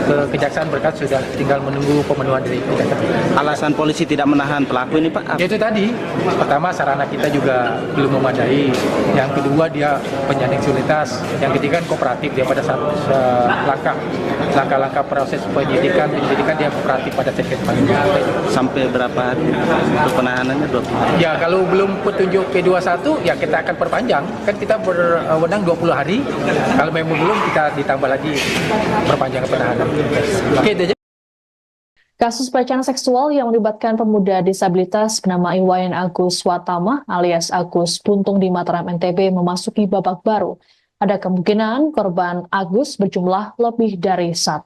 ke Kejaksaan berkas sudah tinggal menunggu pemenuhan dari Kejaksaan. Alasan polisi tidak menahan pelaku ini, Pak? Itu tadi, pertama sarana kita juga belum memadai, yang kedua dia penyandang disabilitas, yang ketiga kooperatif dia pada saat langkah-langkah proses penyidikan dia kooperatif pada sekret panggil. Sampai berapa hari untuk penahanannya? 20 hari? Ya kalau belum petunjuk P21 ya kita akan perpanjang, kan kita berwenang 20 hari, kalau memang belum kita ditambah lagi perpanjangan penahanan. Oke, itu aja. Kasus pelecehan seksual yang melibatkan pemuda disabilitas bernama Iwayan Agus Watama alias Agus Buntung di Mataram NTB memasuki babak baru. Ada kemungkinan korban Agus berjumlah lebih dari 1.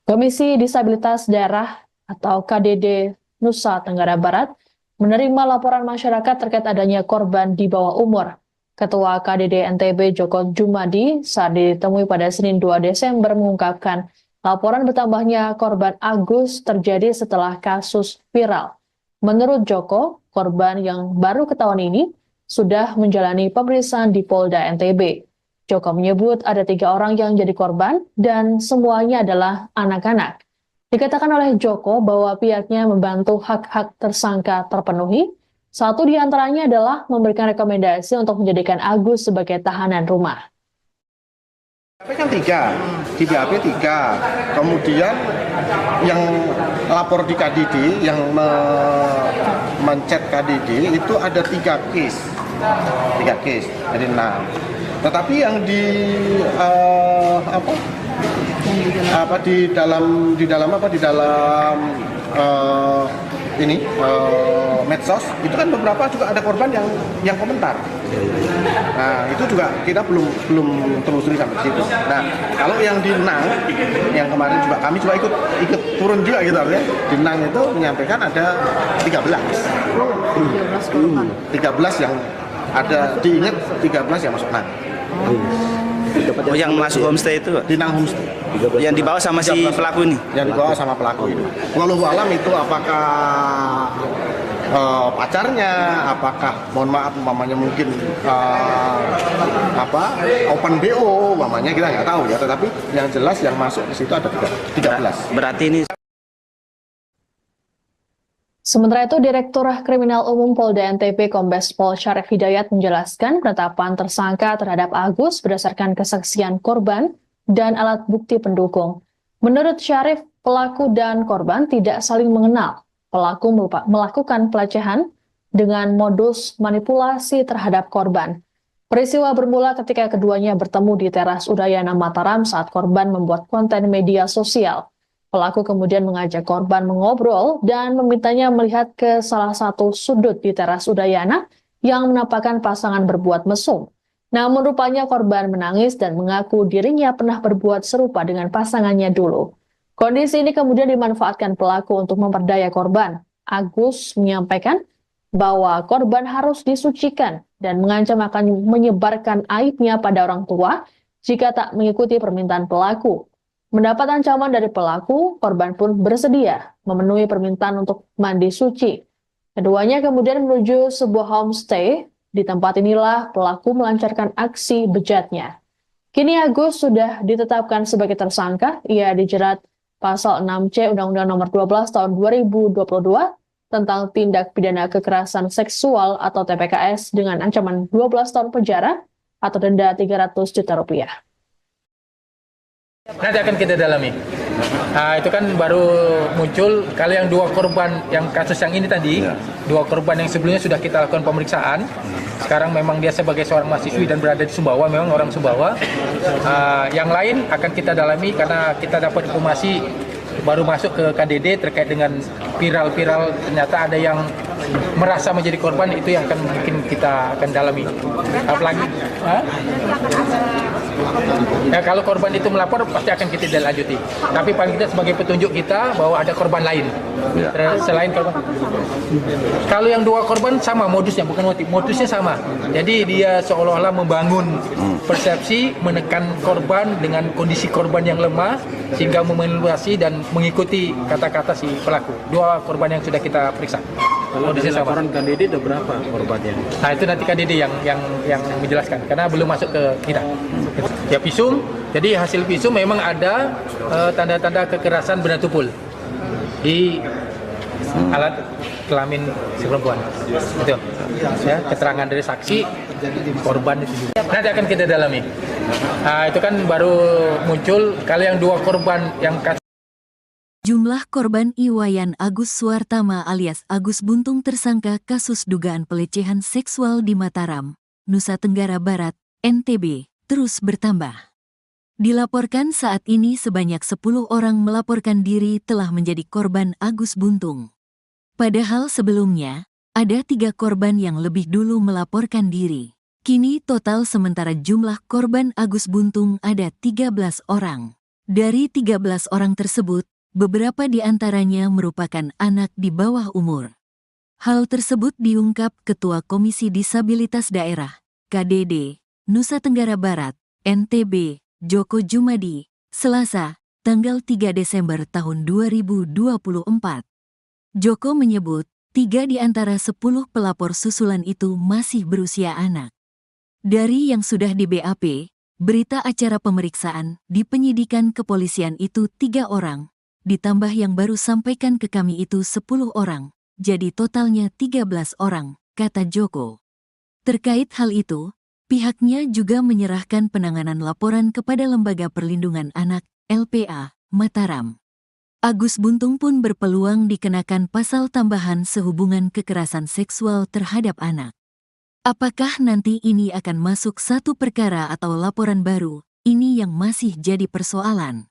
Komisi Disabilitas Daerah atau KDD Nusa Tenggara Barat menerima laporan masyarakat terkait adanya korban di bawah umur. Ketua KDD NTB Joko Jumadi saat ditemui pada Senin 2 Desember mengungkapkan laporan bertambahnya korban Agus terjadi setelah kasus viral. Menurut Joko, korban yang baru ketahuan ini sudah menjalani pemeriksaan di Polda NTB. Joko menyebut ada 3 orang yang jadi korban dan semuanya adalah anak-anak. Dikatakan oleh Joko bahwa pihaknya membantu hak-hak tersangka terpenuhi. Satu di antaranya adalah memberikan rekomendasi untuk menjadikan Agus sebagai tahanan rumah. BAP kan 3, di BAP 3. Kemudian yang lapor di KDD, yang mencet KDD itu ada 3 case. 3 case dari 6. Tetapi yang di dalam ini medsos itu kan beberapa juga ada korban yang komentar. Nah itu juga kita belum telusuri sampai situ. Nah kalau yang di Nang yang kemarin juga kami juga ikut turun juga gitu artinya di Nang itu menyampaikan ada 13 korban. 13 yang ada diingat 13 yang masuk Nang. Oh, yang masuk homestay itu di Nang homestay. Yang dibawa sama si pelaku ini? Yang dibawa sama pelaku ini. Wallahu alam itu apakah pacarnya, apakah mohon maaf umpamanya mungkin open BO umpamanya kita nggak tahu ya, tetapi yang jelas yang masuk di situ ada 13. Berarti ini. Sementara itu, Direktur Kriminal Umum Polda NTB Kombes Pol Syarif Hidayat menjelaskan penetapan tersangka terhadap Agus berdasarkan kesaksian korban dan alat bukti pendukung. Menurut Syarif, pelaku dan korban tidak saling mengenal. Pelaku melakukan pelecehan dengan modus manipulasi terhadap korban. Peristiwa bermula ketika keduanya bertemu di teras Udayana Mataram saat korban membuat konten media sosial. Pelaku kemudian mengajak korban mengobrol dan memintanya melihat ke salah satu sudut di teras Udayana yang menampakkan pasangan berbuat mesum. Namun rupanya korban menangis dan mengaku dirinya pernah berbuat serupa dengan pasangannya dulu. Kondisi ini kemudian dimanfaatkan pelaku untuk memperdaya korban. Agus menyampaikan bahwa korban harus disucikan dan mengancam akan menyebarkan aibnya pada orang tua jika tak mengikuti permintaan pelaku. Mendapat ancaman dari pelaku, korban pun bersedia memenuhi permintaan untuk mandi suci. Keduanya kemudian menuju sebuah homestay. Di tempat inilah pelaku melancarkan aksi bejatnya. Kini Agus sudah ditetapkan sebagai tersangka. Ia dijerat pasal 6C Undang-Undang Nomor 12 Tahun 2022 tentang tindak pidana kekerasan seksual atau TPKS dengan ancaman 12 tahun penjara atau denda 300 juta rupiah. Nanti akan kita dalami. Nah, itu kan baru muncul kalau yang dua korban yang kasus yang ini tadi, dua korban yang sebelumnya sudah kita lakukan pemeriksaan. Sekarang memang dia sebagai seorang mahasiswi dan berada di Sumbawa, memang orang Sumbawa. Yang lain akan kita dalami karena kita dapat informasi baru masuk ke KDD terkait dengan viral-viral ternyata ada yang merasa menjadi korban, itu yang akan mungkin kita akan dalami. Apalagi ya, kalau korban itu melapor pasti akan kita lanjuti. Tapi paling tidak sebagai petunjuk kita bahwa ada korban lain selain korban. Kalau yang dua korban sama modusnya, bukan motif, modusnya sama. Jadi dia seolah-olah membangun persepsi, menekan korban dengan kondisi korban yang lemah sehingga memanipulasi dan mengikuti kata-kata si pelaku. Dua korban yang sudah kita periksa. Kalau dari laporan KDD ada berapa korbannya? Nah itu nanti KDD yang menjelaskan karena belum masuk ke kita. Ya visum, jadi hasil visum memang ada tanda-tanda kekerasan benda tumpul di alat kelamin si perempuan. Itu ya, keterangan dari saksi korban itu juga. Nanti akan kita dalami. Nah, itu kan baru muncul kalau yang dua korban yang Jumlah korban Iwayan Agus Suartama alias Agus Buntung tersangka kasus dugaan pelecehan seksual di Mataram, Nusa Tenggara Barat, NTB, terus bertambah. Dilaporkan saat ini sebanyak 10 orang melaporkan diri telah menjadi korban Agus Buntung. Padahal sebelumnya, ada 3 korban yang lebih dulu melaporkan diri. Kini total sementara jumlah korban Agus Buntung ada 13 orang. Dari 13 orang tersebut, beberapa di antaranya merupakan anak di bawah umur. Hal tersebut diungkap Ketua Komisi Disabilitas Daerah, KDD, Nusa Tenggara Barat, NTB, Joko Jumadi, Selasa, tanggal 3 Desember tahun 2024. Joko menyebut, 3 di antara 10 pelapor susulan itu masih berusia anak. Dari yang sudah di BAP, berita acara pemeriksaan di penyidikan kepolisian itu 3 orang, ditambah yang baru sampaikan ke kami itu 10 orang, jadi totalnya 13 orang, kata Joko. Terkait hal itu, pihaknya juga menyerahkan penanganan laporan kepada Lembaga Perlindungan Anak, LPA, Mataram. Agus Buntung pun berpeluang dikenakan pasal tambahan sehubungan kekerasan seksual terhadap anak. Apakah nanti ini akan masuk satu perkara atau laporan baru, ini yang masih jadi persoalan.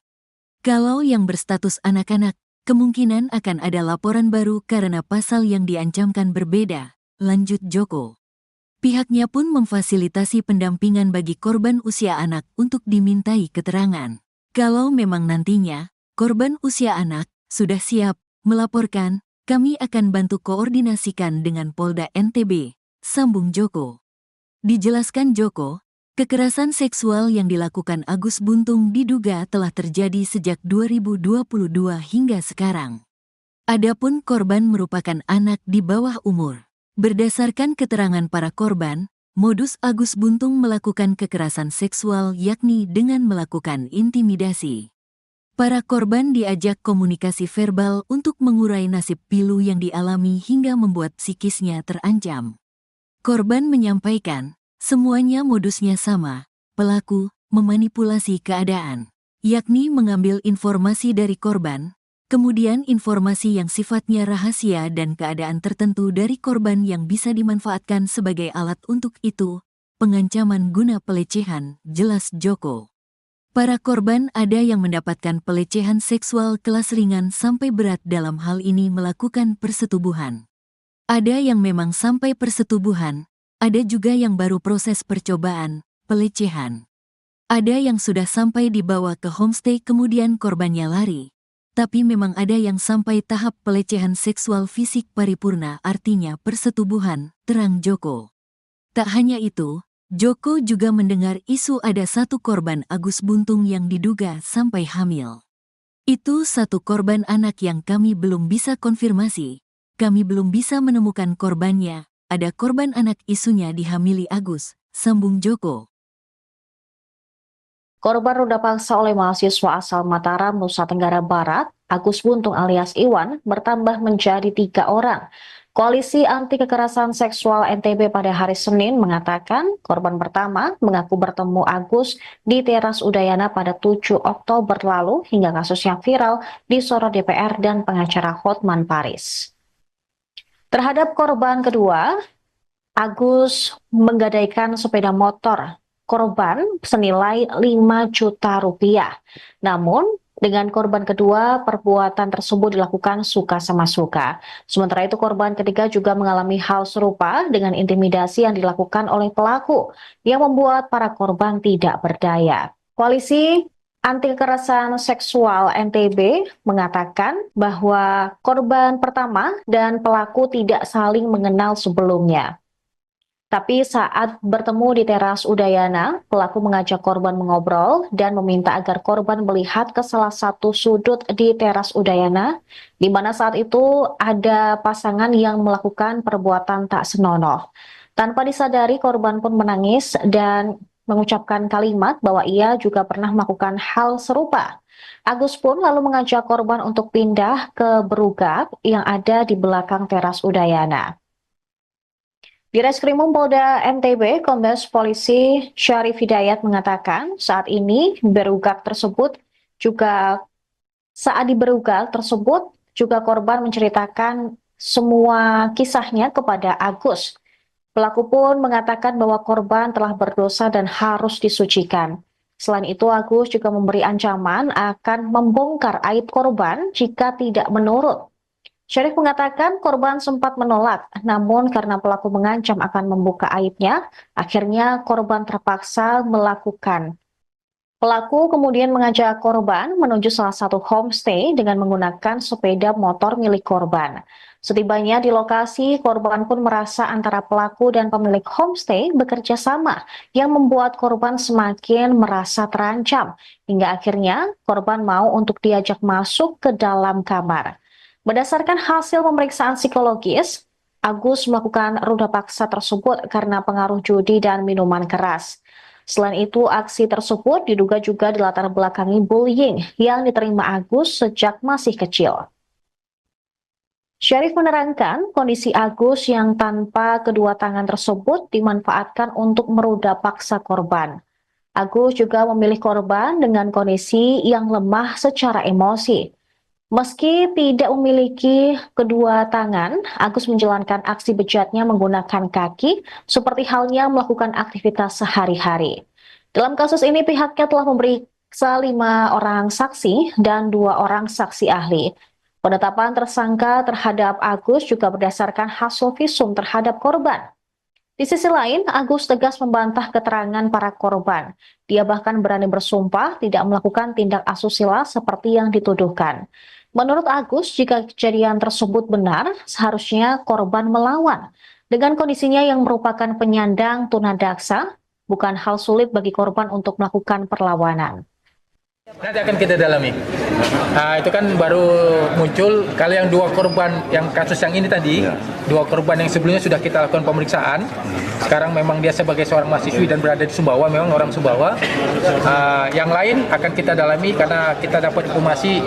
Kalau yang berstatus anak-anak, Kemungkinan akan ada laporan baru karena pasal yang diancamkan berbeda, lanjut Joko. Pihaknya pun memfasilitasi pendampingan bagi korban usia anak untuk dimintai keterangan. Kalau memang nantinya, korban usia anak sudah siap melaporkan, kami akan bantu koordinasikan dengan Polda NTB, sambung Joko. Dijelaskan Joko, kekerasan seksual yang dilakukan Agus Buntung diduga telah terjadi sejak 2022 hingga sekarang. Adapun korban merupakan anak di bawah umur. Berdasarkan keterangan para korban, modus Agus Buntung melakukan kekerasan seksual yakni dengan melakukan intimidasi. Para korban diajak komunikasi verbal untuk mengurai nasib pilu yang dialami hingga membuat psikisnya terancam. Korban menyampaikan, semuanya modusnya sama, pelaku memanipulasi keadaan, yakni mengambil informasi dari korban, kemudian informasi yang sifatnya rahasia dan keadaan tertentu dari korban yang bisa dimanfaatkan sebagai alat untuk itu, pengancaman guna pelecehan, jelas Joko. Para korban ada yang mendapatkan pelecehan seksual kelas ringan sampai berat dalam hal ini melakukan persetubuhan. Ada yang memang sampai persetubuhan, ada juga yang baru proses percobaan, pelecehan. Ada yang sudah sampai dibawa ke homestay kemudian korbannya lari. Tapi memang ada yang sampai tahap pelecehan seksual fisik paripurna artinya persetubuhan, terang Joko. Tak hanya itu, Joko juga mendengar isu ada satu korban Agus Buntung yang diduga sampai hamil. Itu satu korban anak yang kami belum bisa konfirmasi. Kami belum bisa menemukan korbannya. Ada korban anak isunya dihamili Agus, sambung Joko. Korban ruda paksa oleh mahasiswa asal Mataram, Nusa Tenggara Barat, Agus Buntung alias Iwan, bertambah menjadi 3 orang. Koalisi Anti Kekerasan Seksual NTB pada hari Senin mengatakan korban pertama mengaku bertemu Agus di teras Udayana pada 7 Oktober lalu hingga kasus yang viral disorot DPR dan pengacara Hotman Paris. Terhadap korban kedua, Agus menggadaikan sepeda motor korban senilai 5 juta rupiah. Namun, dengan korban kedua, perbuatan tersebut dilakukan suka sama suka. Sementara itu, korban ketiga juga mengalami hal serupa dengan intimidasi yang dilakukan oleh pelaku yang membuat para korban tidak berdaya. Koalisi Anti Kekerasan Seksual NTB mengatakan bahwa korban pertama dan pelaku tidak saling mengenal sebelumnya. Tapi saat bertemu di teras Udayana, pelaku mengajak korban mengobrol dan meminta agar korban melihat ke salah satu sudut di teras Udayana, di mana saat itu ada pasangan yang melakukan perbuatan tak senonoh. Tanpa disadari, korban pun menangis dan mengucapkan kalimat bahwa ia juga pernah melakukan hal serupa. Agus pun lalu mengajak korban untuk pindah ke berugak yang ada di belakang teras Udayana. Di Reskrimum Polda NTB, Kombes Polisi Syarif Hidayat mengatakan saat ini berugak tersebut juga korban menceritakan semua kisahnya kepada Agus. Pelaku pun mengatakan bahwa korban telah berdosa dan harus disucikan. Selain itu, Agus juga memberi ancaman akan membongkar aib korban jika tidak menurut. Syarif mengatakan korban sempat menolak, namun karena pelaku mengancam akan membuka aibnya, akhirnya korban terpaksa melakukan. Pelaku kemudian mengajak korban menuju salah satu homestay dengan menggunakan sepeda motor milik korban. Setibanya di lokasi, korban pun merasa antara pelaku dan pemilik homestay bekerja sama yang membuat korban semakin merasa terancam, hingga akhirnya korban mau untuk diajak masuk ke dalam kamar. Berdasarkan hasil pemeriksaan psikologis, Agus melakukan ruda paksa tersebut karena pengaruh judi dan minuman keras. Selain itu, aksi tersebut diduga juga dilatar belakangi bullying yang diterima Agus sejak masih kecil. Syarif menerangkan kondisi Agus yang tanpa kedua tangan tersebut dimanfaatkan untuk meruda paksa korban. Agus juga memilih korban dengan kondisi yang lemah secara emosi. Meski tidak memiliki kedua tangan, Agus menjalankan aksi bejatnya menggunakan kaki, seperti halnya melakukan aktivitas sehari-hari. Dalam kasus ini, pihaknya telah memeriksa 5 orang saksi dan 2 orang saksi ahli. Penetapan tersangka terhadap Agus juga berdasarkan hasil visum terhadap korban. Di sisi lain, Agus tegas membantah keterangan para korban. Dia bahkan berani bersumpah tidak melakukan tindak asusila seperti yang dituduhkan. Menurut Agus, jika kejadian tersebut benar, seharusnya korban melawan. Dengan kondisinya yang merupakan penyandang tunadaksa, bukan hal sulit bagi korban untuk melakukan perlawanan. Nanti akan kita dalami. Itu kan baru muncul. Kalau yang dua korban, yang kasus yang ini tadi, dua korban yang sebelumnya sudah kita lakukan pemeriksaan. Sekarang memang dia sebagai seorang mahasiswi dan berada di Sumbawa, memang orang Sumbawa. Yang lain akan kita dalami karena kita dapat informasi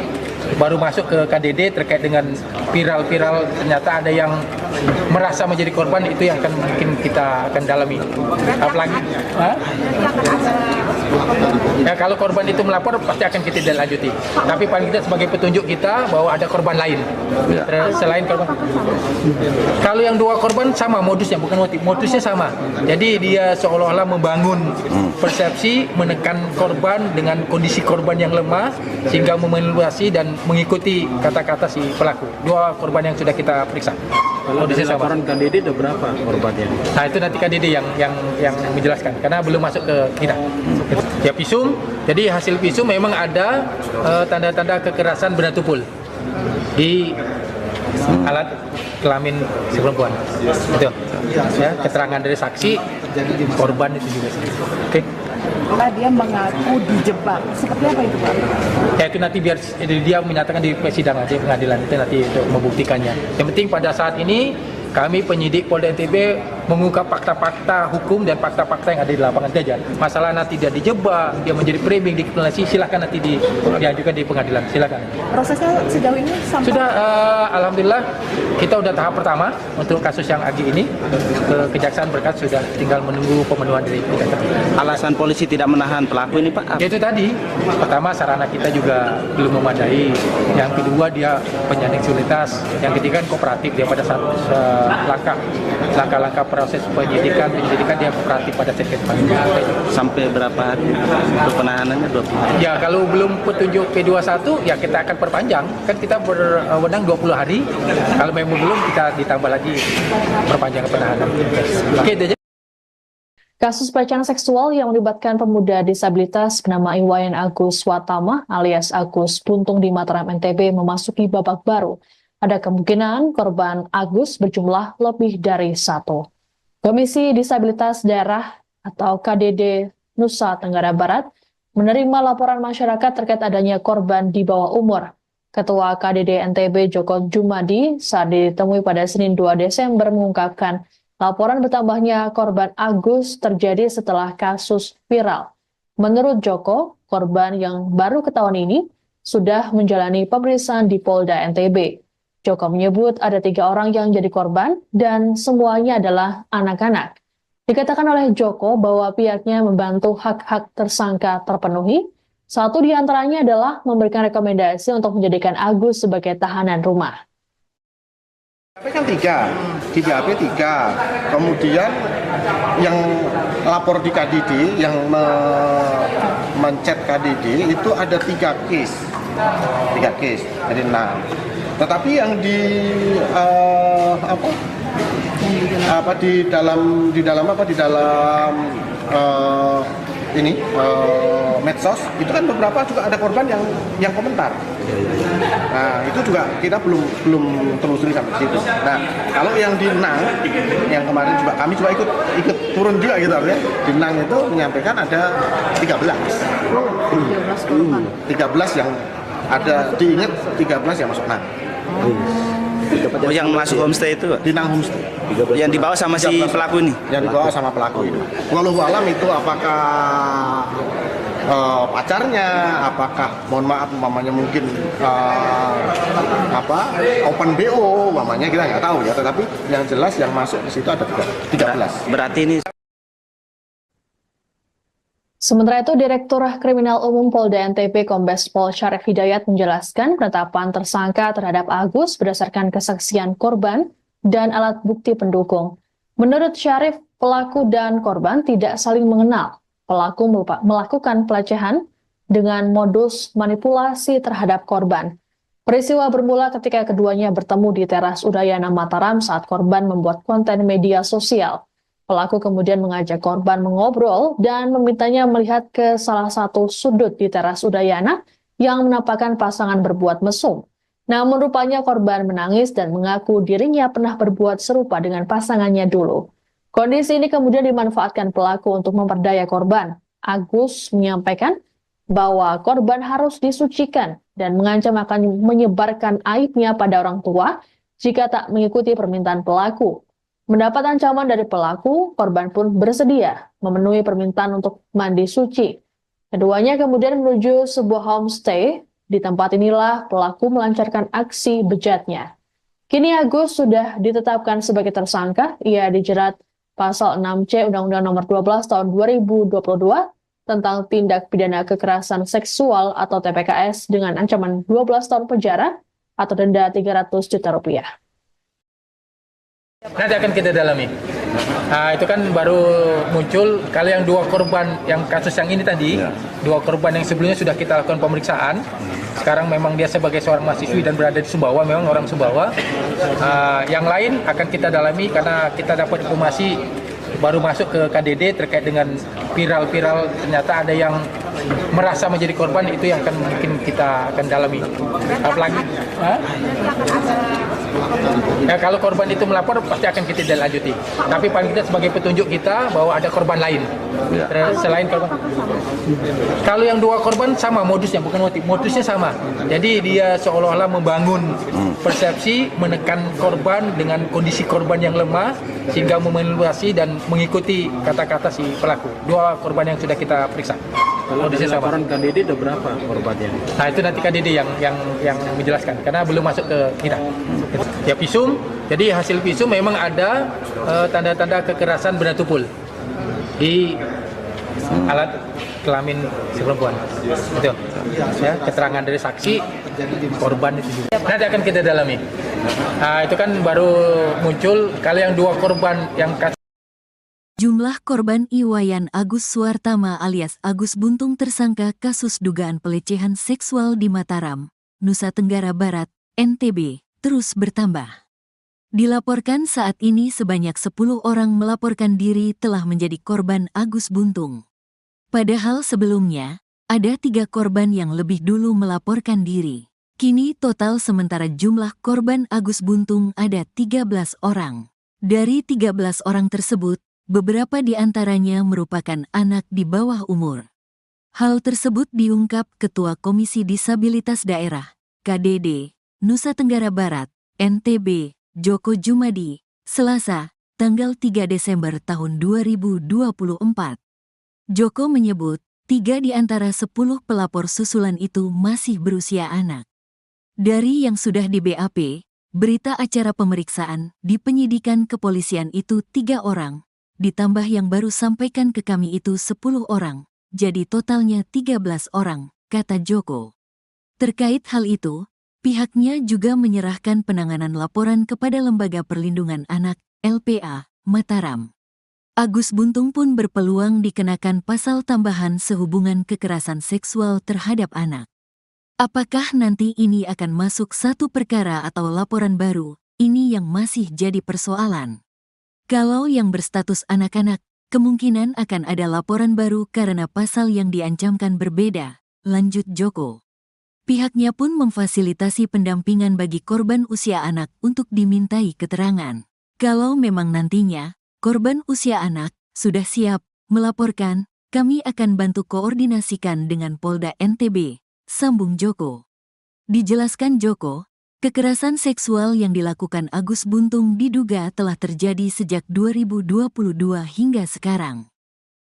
baru masuk ke KDD terkait dengan viral-viral, ternyata ada yang merasa menjadi korban, itu yang akan mungkin kita akan dalami. Apalagi ya, kalau korban itu melapor pasti akan kita lanjuti. Tapi paling tidak sebagai petunjuk kita bahwa ada korban lain selain korban. Kalau yang dua korban sama modusnya, bukan modusnya sama. Jadi dia seolah-olah membangun persepsi, menekan korban dengan kondisi korban yang lemah sehingga memanipulasi dan mengikuti kata-kata si pelaku. Dua korban yang sudah kita periksa. Kalau dari laporan KDD ada berapa korbannya? Nah, itu nanti KDD yang menjelaskan karena belum masuk ke kita. Ya, visum. Jadi hasil visum memang ada tanda-tanda kekerasan benda tumpul di alat kelamin si perempuan. Itu. Ya, keterangan dari saksi korban itu juga. Oke. Dia mengaku dijebak. Seperti apa itu, Pak? Ya, itu nanti biar dia menyatakan di persidangan di pengadilan itu nanti untuk membuktikannya. Yang penting pada saat ini kami penyidik Polda NTB mengungkap fakta-fakta hukum dan fakta-fakta yang ada di lapangan saja. Masalah nanti dia dijebak, dia menjadi framing, dikriminalisasi, silakan nanti diajukan di pengadilan, silakan. Prosesnya sejauh ini sampai sudah, alhamdulillah kita udah tahap pertama untuk kasus yang Agi ini ke Kejaksaan berkas sudah tinggal menunggu pemenuhan dari Kejaksaan. Alasan polisi tidak menahan pelaku ini, Pak? Itu tadi, pertama sarana kita juga belum memadai, yang kedua dia penyandang disabilitas, yang ketiga kan kooperatif dia pada saat langkah-langkah proses penyidikan dia kooperatif pada saat Sampai berapa hari untuk penahanannya? 20 hari? Ya, kalau belum petunjuk P21 ya kita akan perpanjang, kan kita berwenang 20 hari, kalau memang belum kita ditambah lagi perpanjangan penahanan. Oke, Kasus pelecehan seksual yang melibatkan pemuda disabilitas bernama Iwayan Agus Watama alias Agus Buntung di Mataram NTB memasuki babak baru. Ada kemungkinan korban Agus berjumlah lebih dari satu. Komisi Disabilitas Daerah atau KDD Nusa Tenggara Barat menerima laporan masyarakat terkait adanya korban di bawah umur. Ketua KDD NTB Joko Jumadi saat ditemui pada Senin 2 Desember mengungkapkan laporan bertambahnya korban Agus terjadi setelah kasus viral. Menurut Joko, korban yang baru ketahuan ini sudah menjalani pemeriksaan di Polda NTB. Joko menyebut ada 3 orang yang jadi korban dan semuanya adalah anak-anak. Dikatakan oleh Joko bahwa pihaknya membantu hak-hak tersangka terpenuhi. Satu di antaranya adalah memberikan rekomendasi untuk menjadikan Agus sebagai tahanan rumah. Kan 3, di BAP 3, kemudian yang lapor di KDD, yang mencet KDD itu ada 3 case, jadi 6. Tetapi yang di dalam medsos itu kan beberapa juga ada korban yang komentar. Nah, itu juga kita belum telusuri sampai situ. Nah, kalau yang di Nang, yang kemarin juga kami juga ikut turun juga gitu artinya. Di Nang itu menyampaikan ada 13 yang ada, diingat 13 yang masuk Nang. Oh, yang masuk homestay itu? Di Nang homestay. Yang dibawa sama si pelaku ini? Yang dibawa sama pelaku itu. Wallahu alam itu apakah pacarnya, apakah mohon maaf umpamanya mungkin open BO umpamanya, kita nggak tahu ya, tetapi yang jelas yang masuk di situ ada 13. Berarti ini. Sementara itu, Direktur Kriminal Umum Polda NTB Kombes Pol Syarif Hidayat menjelaskan penetapan tersangka terhadap Agus berdasarkan kesaksian korban dan alat bukti pendukung. Menurut Syarif, pelaku dan korban tidak saling mengenal. Pelaku melakukan pelecehan dengan modus manipulasi terhadap korban. Peristiwa bermula ketika keduanya bertemu di teras Udayana Mataram saat korban membuat konten media sosial. Pelaku kemudian mengajak korban mengobrol dan memintanya melihat ke salah satu sudut di teras Udayana yang menampakkan pasangan berbuat mesum. Namun rupanya korban menangis dan mengaku dirinya pernah berbuat serupa dengan pasangannya dulu. Kondisi ini kemudian dimanfaatkan pelaku untuk memperdaya korban. Agus menyampaikan bahwa korban harus disucikan dan mengancam akan menyebarkan aibnya pada orang tua jika tak mengikuti permintaan pelaku. Mendapat ancaman dari pelaku, korban pun bersedia memenuhi permintaan untuk mandi suci. Keduanya kemudian menuju sebuah homestay. Di tempat inilah pelaku melancarkan aksi bejatnya. Kini Agus sudah ditetapkan sebagai tersangka. Ia dijerat pasal 6C Undang-Undang Nomor 12 Tahun 2022 tentang tindak pidana kekerasan seksual atau TPKS dengan ancaman 12 tahun penjara atau denda 300 juta rupiah. Nanti akan kita dalami. Itu kan baru muncul. Kalau yang dua korban, yang kasus yang ini tadi, dua korban yang sebelumnya sudah kita lakukan pemeriksaan. Sekarang memang dia sebagai seorang mahasiswi dan berada di Sumbawa, memang orang Sumbawa. Yang lain akan kita dalami karena kita dapat informasi baru masuk ke KDD terkait dengan viral-viral, ternyata ada yang merasa menjadi korban, itu yang akan mungkin kita akan dalami. Apalagi ya, kalau korban itu melapor pasti akan kita lanjuti. Tapi paling tidak sebagai petunjuk kita bahwa ada korban lain selain korban. Kalau yang dua korban sama modusnya, bukan motif, modusnya sama. Jadi dia seolah-olah membangun persepsi, menekan korban dengan kondisi korban yang lemah sehingga memanipulasi dan mengikuti kata-kata si pelaku. Dua korban yang sudah kita periksa. Kalau dari laporan KDD ada berapa korbannya? Nah itu nanti KDD yang menjelaskan karena belum masuk ke kita. Ya visum, jadi hasil visum memang ada tanda-tanda kekerasan benda tumpul di alat kelamin si perempuan. Betul. Ya, keterangan dari saksi korban itu juga. Nanti akan kita dalami. Itu kan baru muncul. Kalau yang dua korban yang Jumlah korban Iwayan Agus Suartama alias Agus Buntung tersangka kasus dugaan pelecehan seksual di Mataram, Nusa Tenggara Barat, NTB, terus bertambah. Dilaporkan saat ini sebanyak 10 orang melaporkan diri telah menjadi korban Agus Buntung. Padahal sebelumnya, ada 3 korban yang lebih dulu melaporkan diri. Kini total sementara jumlah korban Agus Buntung ada 13 orang. Dari 13 orang tersebut, beberapa di antaranya merupakan anak di bawah umur. Hal tersebut diungkap Ketua Komisi Disabilitas Daerah, KDD, Nusa Tenggara Barat, NTB, Joko Jumadi, Selasa, tanggal 3 Desember tahun 2024. Joko menyebut, 3 di antara 10 pelapor susulan itu masih berusia anak. Dari yang sudah di BAP, berita acara pemeriksaan di penyidikan kepolisian itu 3 orang, ditambah yang baru sampaikan ke kami itu 10 orang, jadi totalnya 13 orang, kata Joko. Terkait hal itu, pihaknya juga menyerahkan penanganan laporan kepada Lembaga Perlindungan Anak, LPA, Mataram. Agus Buntung pun berpeluang dikenakan pasal tambahan sehubungan kekerasan seksual terhadap anak. Apakah nanti ini akan masuk satu perkara atau laporan baru, ini yang masih jadi persoalan. Kalau yang berstatus anak-anak, kemungkinan akan ada laporan baru karena pasal yang diancamkan berbeda, lanjut Joko. Pihaknya pun memfasilitasi pendampingan bagi korban usia anak untuk dimintai keterangan. Kalau memang nantinya, korban usia anak sudah siap melaporkan, kami akan bantu koordinasikan dengan Polda NTB, sambung Joko. Dijelaskan Joko, kekerasan seksual yang dilakukan Agus Buntung diduga telah terjadi sejak 2022 hingga sekarang.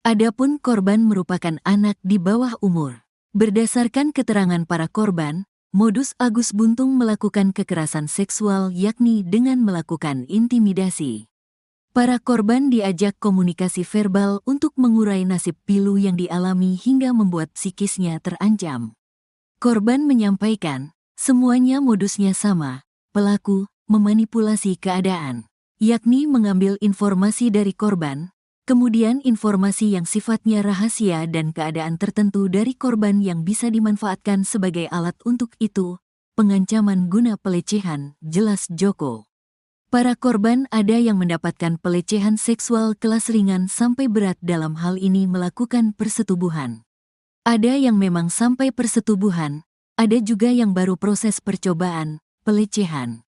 Adapun korban merupakan anak di bawah umur. Berdasarkan keterangan para korban, modus Agus Buntung melakukan kekerasan seksual yakni dengan melakukan intimidasi. Para korban diajak komunikasi verbal untuk mengurai nasib pilu yang dialami hingga membuat psikisnya terancam. Korban menyampaikan, semuanya modusnya sama, pelaku memanipulasi keadaan, yakni mengambil informasi dari korban, kemudian informasi yang sifatnya rahasia dan keadaan tertentu dari korban yang bisa dimanfaatkan sebagai alat untuk itu, pengancaman guna pelecehan, jelas Joko. Para korban ada yang mendapatkan pelecehan seksual kelas ringan sampai berat, dalam hal ini melakukan persetubuhan. Ada yang memang sampai persetubuhan, ada juga yang baru proses percobaan, pelecehan.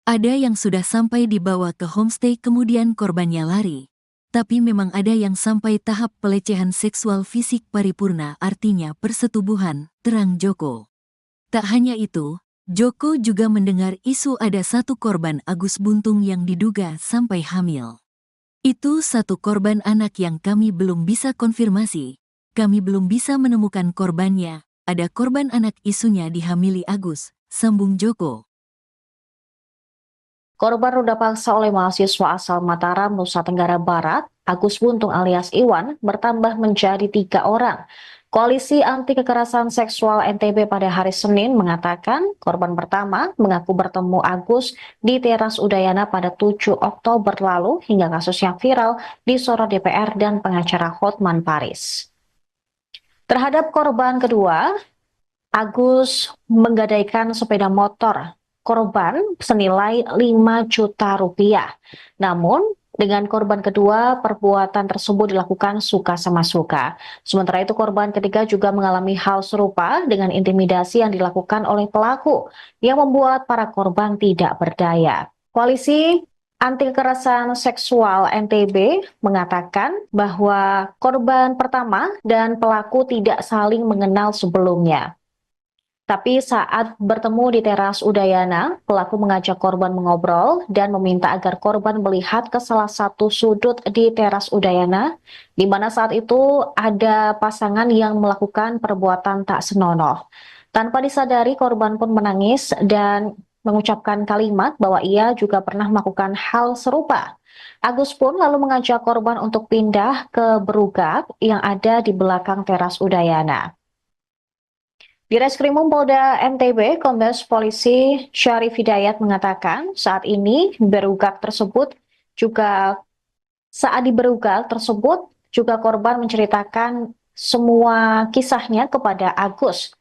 Ada yang sudah sampai dibawa ke homestay kemudian korbannya lari. Tapi memang ada yang sampai tahap pelecehan seksual fisik paripurna, artinya persetubuhan, terang Joko. Tak hanya itu, Joko juga mendengar isu ada satu korban Agus Buntung yang diduga sampai hamil. Itu satu korban anak yang kami belum bisa konfirmasi. Kami belum bisa menemukan korbannya. Ada korban anak isunya dihamili Agus, sambung Joko. Korban ruda paksa oleh mahasiswa asal Mataram, Nusa Tenggara Barat, Agus Buntung alias Iwan, bertambah menjadi 3 orang. Koalisi Anti Kekerasan Seksual NTB pada hari Senin mengatakan korban pertama mengaku bertemu Agus di teras Udayana pada 7 Oktober lalu hingga kasus yang viral disorot DPR dan pengacara Hotman Paris. Terhadap korban kedua, Agus menggadaikan sepeda motor korban senilai 5 juta rupiah. Namun, dengan korban kedua, perbuatan tersebut dilakukan suka sama suka. Sementara itu, korban ketiga juga mengalami hal serupa dengan intimidasi yang dilakukan oleh pelaku yang membuat para korban tidak berdaya. Koalisi Anti Kekerasan Seksual NTB mengatakan bahwa korban pertama dan pelaku tidak saling mengenal sebelumnya. Tapi saat bertemu di teras Udayana, pelaku mengajak korban mengobrol dan meminta agar korban melihat ke salah satu sudut di teras Udayana, di mana saat itu ada pasangan yang melakukan perbuatan tak senonoh. Tanpa disadari, korban pun menangis dan mengucapkan kalimat bahwa ia juga pernah melakukan hal serupa. Agus pun lalu mengajak korban untuk pindah ke berugak yang ada di belakang teras Udayana. Di Reskrimum Polda NTB, Kombes Polisi Syarif Hidayat mengatakan saat ini saat di berugak tersebut juga korban menceritakan semua kisahnya kepada Agus.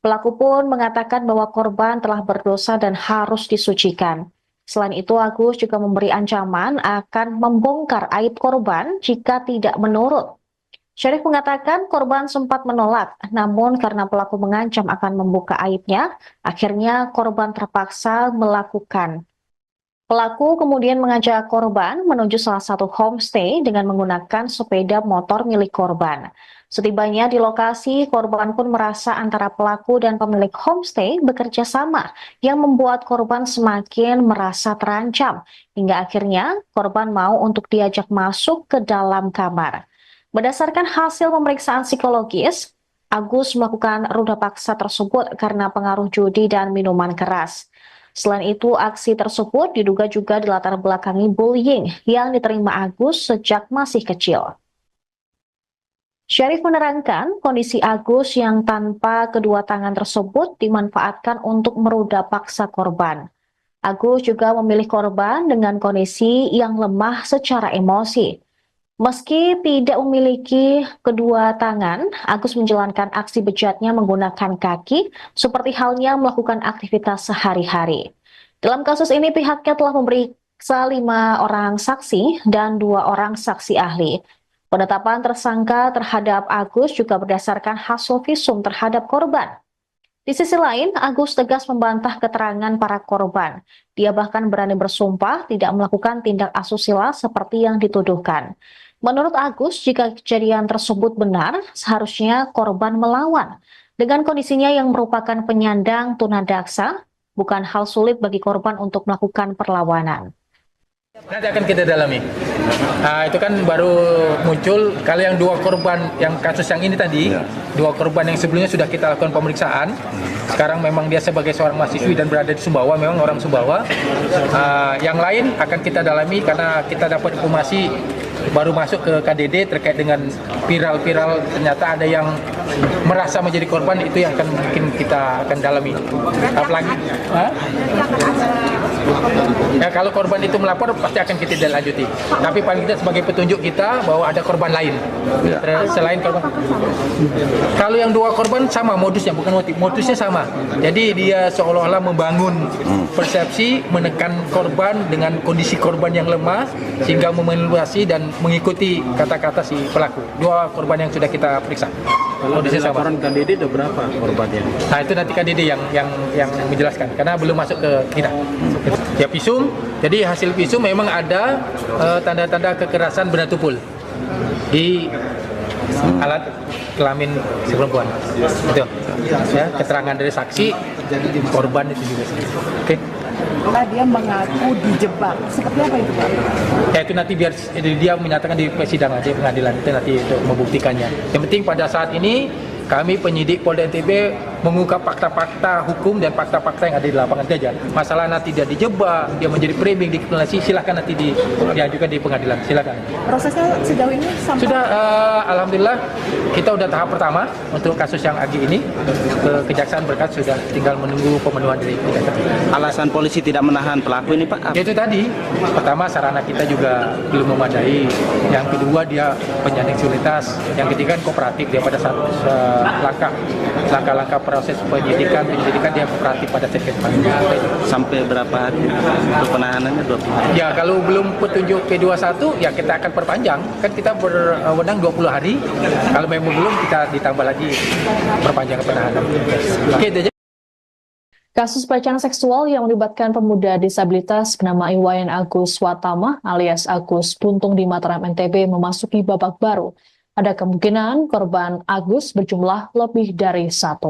Pelaku pun mengatakan bahwa korban telah berdosa dan harus disucikan. Selain itu, Agus juga memberi ancaman akan membongkar aib korban jika tidak menurut. Syarif mengatakan korban sempat menolak, namun karena pelaku mengancam akan membuka aibnya, akhirnya korban terpaksa melakukan. Pelaku kemudian mengajak korban menuju salah satu homestay dengan menggunakan sepeda motor milik korban. Setibanya di lokasi, korban pun merasa antara pelaku dan pemilik homestay bekerja sama yang membuat korban semakin merasa terancam, hingga akhirnya korban mau untuk diajak masuk ke dalam kamar. Berdasarkan hasil pemeriksaan psikologis, Agus melakukan ruda paksa tersebut karena pengaruh judi dan minuman keras. Selain itu, aksi tersebut diduga juga dilatar belakangi bullying yang diterima Agus sejak masih kecil. Syarif menerangkan kondisi Agus yang tanpa kedua tangan tersebut dimanfaatkan untuk meruda paksa korban. Agus juga memilih korban dengan kondisi yang lemah secara emosi. Meski tidak memiliki kedua tangan, Agus menjalankan aksi bejatnya menggunakan kaki, seperti halnya melakukan aktivitas sehari-hari. Dalam kasus ini, pihaknya telah memeriksa 5 orang saksi dan 2 orang saksi ahli. Penetapan tersangka terhadap Agus juga berdasarkan hasil visum terhadap korban. Di sisi lain, Agus tegas membantah keterangan para korban. Dia bahkan berani bersumpah tidak melakukan tindak asusila seperti yang dituduhkan. Menurut Agus, jika kejadian tersebut benar, seharusnya korban melawan. Dengan kondisinya yang merupakan penyandang tunadaksa, bukan hal sulit bagi korban untuk melakukan perlawanan. Nanti akan kita dalami. Itu kan baru muncul, kalau yang 2 korban, yang kasus yang ini tadi, 2 korban yang sebelumnya sudah kita lakukan pemeriksaan. Sekarang memang dia sebagai seorang mahasiswi dan berada di Sumbawa, memang orang Sumbawa. Yang lain akan kita dalami karena kita dapat informasi baru masuk ke KDD terkait dengan viral-viral, ternyata ada yang merasa menjadi korban, itu yang akan mungkin kita akan dalami. Apalagi Ya, kalau korban itu melapor pasti akan kita tindak lanjuti. Tapi paling tidak sebagai petunjuk kita bahwa ada korban lain selain korban. Kalau yang dua korban sama modusnya, bukan modusnya sama. Jadi dia seolah-olah membangun persepsi, menekan korban dengan kondisi korban yang lemah sehingga memanipulasi dan mengikuti kata-kata si pelaku. Dua korban yang sudah kita periksa. Kalau dari laporan KDD ada berapa korbannya? Nah itu nanti KDD yang menjelaskan karena belum masuk ke kita. Ya visum, jadi hasil visum memang ada tanda-tanda kekerasan benda tumpul di alat kelamin si perempuan. Itu. Ya, keterangan dari saksi korban itu juga. Oke. Dia mengaku dijebak. Seperti apa itu, Pak? Ya itu nanti biar dia menyatakan di persidangan di pengadilan itu nanti untuk membuktikannya. Yang penting pada saat ini kami penyidik Polda NTB mengungkap fakta-fakta hukum dan fakta-fakta yang ada di lapangan saja. Masalah nanti dia dijebak, dia menjadi framing, dikriminalisasi, silakan nanti diajukan di pengadilan. Silakan. Prosesnya sejauh ini sampai Sudah, alhamdulillah kita udah tahap pertama untuk kasus yang Agi ini. Kejaksaan berkas sudah tinggal menunggu pemenuhan dari kejaksaan. Alasan polisi tidak menahan pelaku ini, Pak? Itu tadi, pertama sarana kita juga belum memadai. Yang kedua dia penyandang disabilitas. Yang ketiga kooperatif dia pada saat langkah-langkah proses penyidikan dia kooperatif pada saat Sampai berapa hari untuk penahanannya? 20 hari? Ya kalau belum petunjuk P21 ya kita akan perpanjang. Kan kita berwenang 20 hari. Kalau memang belum kita ditambah lagi perpanjangan penahanan. Oke, itu aja. Kasus pelecehan seksual yang melibatkan pemuda disabilitas bernama Iwayan Agus Watama alias Agus Buntung di Mataram NTB memasuki babak baru. Ada kemungkinan korban Agus berjumlah lebih dari 1.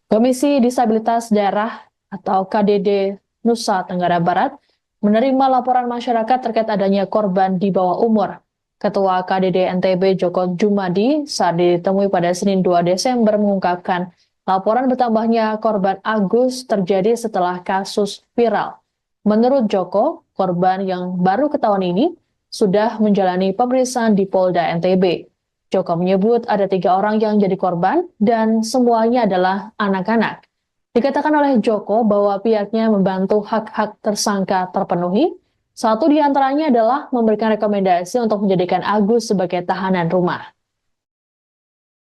Komisi Disabilitas Daerah atau KDD Nusa Tenggara Barat menerima laporan masyarakat terkait adanya korban di bawah umur. Ketua KDD NTB Joko Jumadi saat ditemui pada Senin 2 Desember mengungkapkan laporan bertambahnya korban Agus terjadi setelah kasus viral. Menurut Joko, korban yang baru ketahuan ini sudah menjalani pemeriksaan di Polda NTB. Joko menyebut ada 3 orang yang jadi korban dan semuanya adalah anak-anak. Dikatakan oleh Joko bahwa pihaknya membantu hak-hak tersangka terpenuhi. Satu di antaranya adalah memberikan rekomendasi untuk menjadikan Agus sebagai tahanan rumah.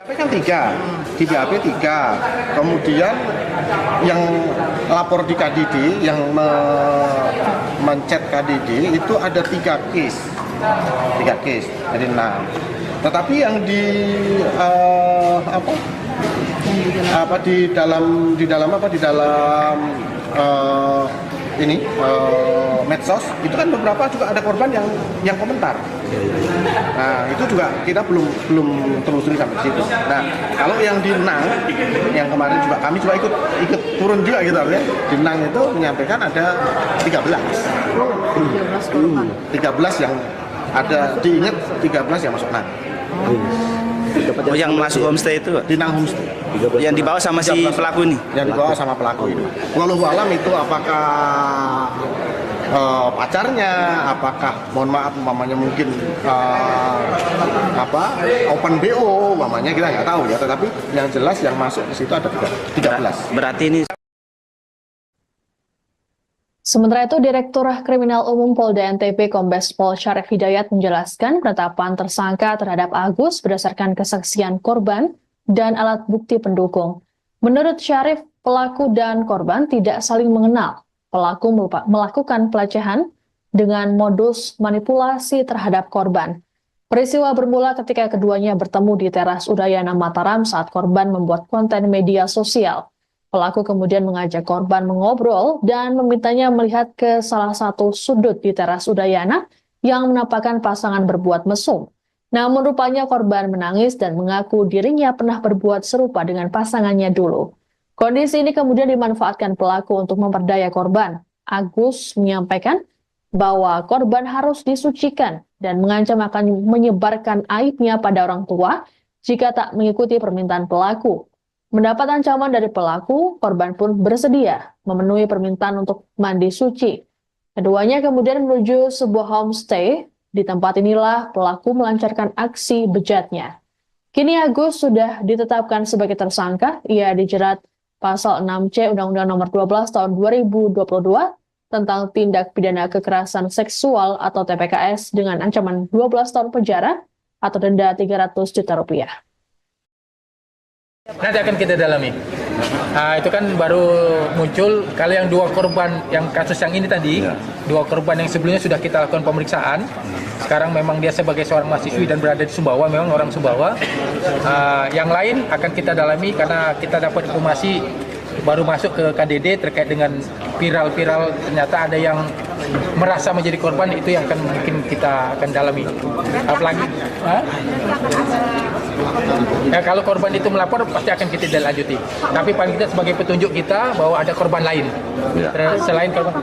Kan 3, di BAP 3. Kemudian yang lapor di KDD, yang mencet KDD itu ada 3 case. 3 case, jadi 6. Tetapi yang di dalam medsos itu kan beberapa juga ada korban yang komentar. Nah itu juga kita belum telusuri sampai situ. Nah kalau yang di Nang yang kemarin juga kami juga ikut turun juga gitu ya. Di Nang itu menyampaikan ada 13 yang ada diingat 13 yang masuk Nang. Oh, yang masuk homestay itu? Di Nang homestay. Yang dibawa sama si pelaku ini? Yang dibawa sama pelaku ini. Wallahu alam itu apakah pacarnya, apakah mohon maaf umpamanya mungkin open BO umpamanya kita nggak tahu ya, tetapi yang jelas yang masuk ke situ ada 13. Berarti ini. Sementara itu, Direktur Kriminal Umum Polda NTB Kombes Pol Syarif Hidayat menjelaskan penetapan tersangka terhadap Agus berdasarkan kesaksian korban dan alat bukti pendukung. Menurut Syarif, pelaku dan korban tidak saling mengenal. Pelaku melakukan pelecehan dengan modus manipulasi terhadap korban. Peristiwa bermula ketika keduanya bertemu di teras Udayana Mataram saat korban membuat konten media sosial. Pelaku kemudian mengajak korban mengobrol dan memintanya melihat ke salah satu sudut di teras Udayana yang menampakkan pasangan berbuat mesum. Namun rupanya korban menangis dan mengaku dirinya pernah berbuat serupa dengan pasangannya dulu. Kondisi ini kemudian dimanfaatkan pelaku untuk memperdaya korban. Agus menyampaikan bahwa korban harus disucikan dan mengancam akan menyebarkan aibnya pada orang tua jika tak mengikuti permintaan pelaku. Mendapat ancaman dari pelaku, korban pun bersedia memenuhi permintaan untuk mandi suci. Keduanya kemudian menuju sebuah homestay. Di tempat inilah pelaku melancarkan aksi bejatnya. Kini Agus sudah ditetapkan sebagai tersangka. Ia dijerat pasal 6C Undang-Undang Nomor 12 Tahun 2022 tentang tindak pidana kekerasan seksual atau TPKS dengan ancaman 12 tahun penjara atau denda 300 juta rupiah. Nanti akan kita dalami. Itu kan baru muncul. Kalau yang dua korban yang kasus yang ini tadi, dua korban yang sebelumnya sudah kita lakukan pemeriksaan. Sekarang memang dia sebagai seorang mahasiswi dan berada di Sumbawa, memang orang Sumbawa. Yang lain akan kita dalami karena kita dapat informasi baru masuk ke KDD terkait dengan viral-viral, ternyata ada yang merasa menjadi korban, itu yang akan mungkin kita akan dalami. Apalagi ya, kalau korban itu melapor pasti akan kita lanjuti. Tapi paling kita sebagai petunjuk kita bahwa ada korban lain selain korban.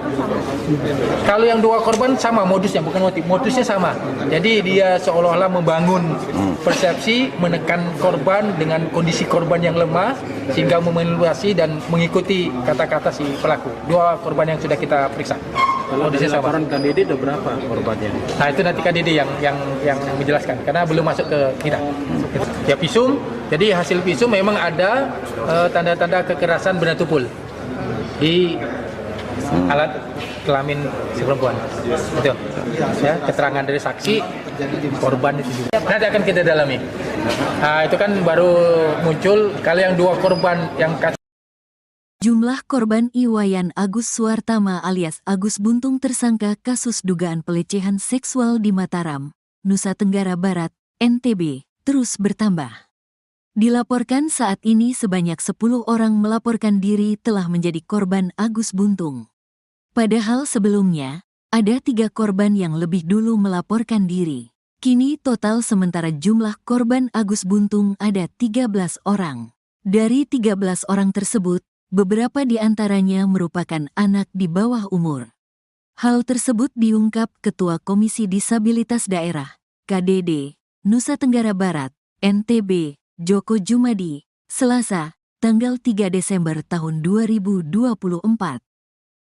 Kalau yang dua korban sama modusnya, bukan motif, modusnya sama. Jadi dia seolah-olah membangun persepsi, menekan korban dengan kondisi korban yang lemah sehingga memanipulasi dan mengikuti kata-kata si pelaku. Dua korban yang sudah kita periksa. Kalau dari laporan KDD ada berapa korbannya? Nah, itu nanti KDD yang menjelaskan karena belum masuk ke kita. Ya, visum. Jadi hasil visum memang ada tanda-tanda kekerasan benda tumpul di alat kelamin si perempuan. Betul. Ya, keterangan dari saksi korban itu juga. Nanti akan kita dalami. Itu kan baru muncul. Kalau yang dua korban yang Jumlah korban Iwayan Agus Suartama alias Agus Buntung tersangka kasus dugaan pelecehan seksual di Mataram, Nusa Tenggara Barat, NTB, terus bertambah. Dilaporkan saat ini sebanyak 10 orang melaporkan diri telah menjadi korban Agus Buntung. Padahal sebelumnya, ada 3 korban yang lebih dulu melaporkan diri. Kini total sementara jumlah korban Agus Buntung ada 13 orang. Dari 13 orang tersebut, beberapa di antaranya merupakan anak di bawah umur. Hal tersebut diungkap Ketua Komisi Disabilitas Daerah, KDD, Nusa Tenggara Barat, NTB, Joko Jumadi, Selasa, tanggal 3 Desember tahun 2024.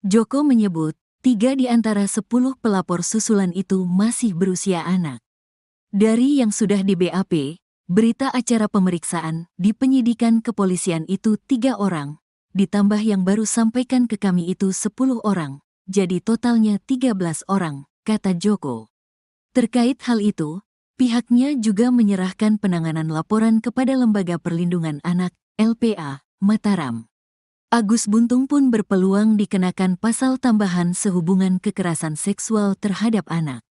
Joko menyebut, 3 di antara 10 pelapor susulan itu masih berusia anak. Dari yang sudah di BAP, berita acara pemeriksaan di penyidikan kepolisian itu 3 orang, ditambah yang baru sampaikan ke kami itu 10 orang, jadi totalnya 13 orang, kata Joko. Terkait hal itu, pihaknya juga menyerahkan penanganan laporan kepada Lembaga Perlindungan Anak, LPA, Mataram. Agus Buntung pun berpeluang dikenakan pasal tambahan sehubungan kekerasan seksual terhadap anak.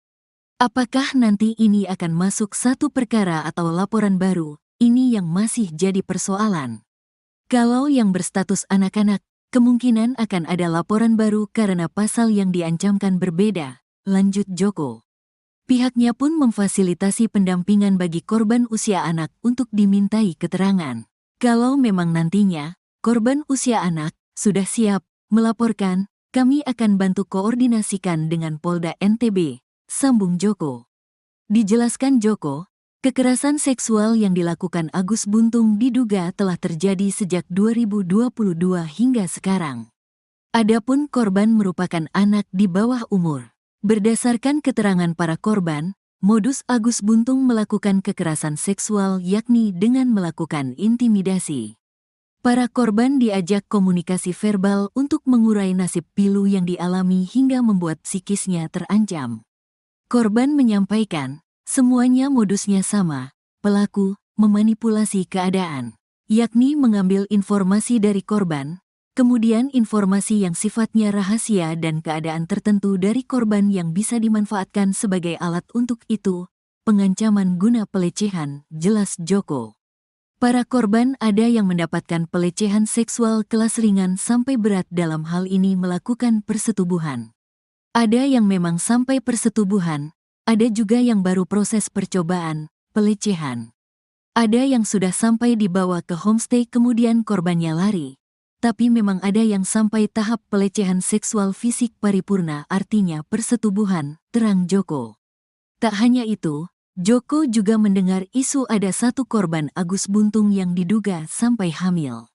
Apakah nanti ini akan masuk satu perkara atau laporan baru, ini yang masih jadi persoalan. Kalau yang berstatus anak-anak, kemungkinan akan ada laporan baru karena pasal yang diancamkan berbeda, lanjut Joko. Pihaknya pun memfasilitasi pendampingan bagi korban usia anak untuk dimintai keterangan. Kalau memang nantinya, korban usia anak sudah siap melaporkan, kami akan bantu koordinasikan dengan Polda NTB, sambung Joko. Dijelaskan Joko, kekerasan seksual yang dilakukan Agus Buntung diduga telah terjadi sejak 2022 hingga sekarang. Adapun korban merupakan anak di bawah umur. Berdasarkan keterangan para korban, modus Agus Buntung melakukan kekerasan seksual yakni dengan melakukan intimidasi. Para korban diajak komunikasi verbal untuk mengurai nasib pilu yang dialami hingga membuat psikisnya terancam. Korban menyampaikan, semuanya modusnya sama, pelaku memanipulasi keadaan, yakni mengambil informasi dari korban, kemudian informasi yang sifatnya rahasia dan keadaan tertentu dari korban yang bisa dimanfaatkan sebagai alat untuk itu, pengancaman guna pelecehan, jelas Joko. Para korban ada yang mendapatkan pelecehan seksual kelas ringan sampai berat dalam hal ini melakukan persetubuhan. Ada yang memang sampai persetubuhan, ada juga yang baru proses percobaan, pelecehan. Ada yang sudah sampai dibawa ke homestay kemudian korbannya lari. Tapi memang ada yang sampai tahap pelecehan seksual fisik paripurna artinya persetubuhan, terang Joko. Tak hanya itu, Joko juga mendengar isu ada satu korban Agus Buntung yang diduga sampai hamil.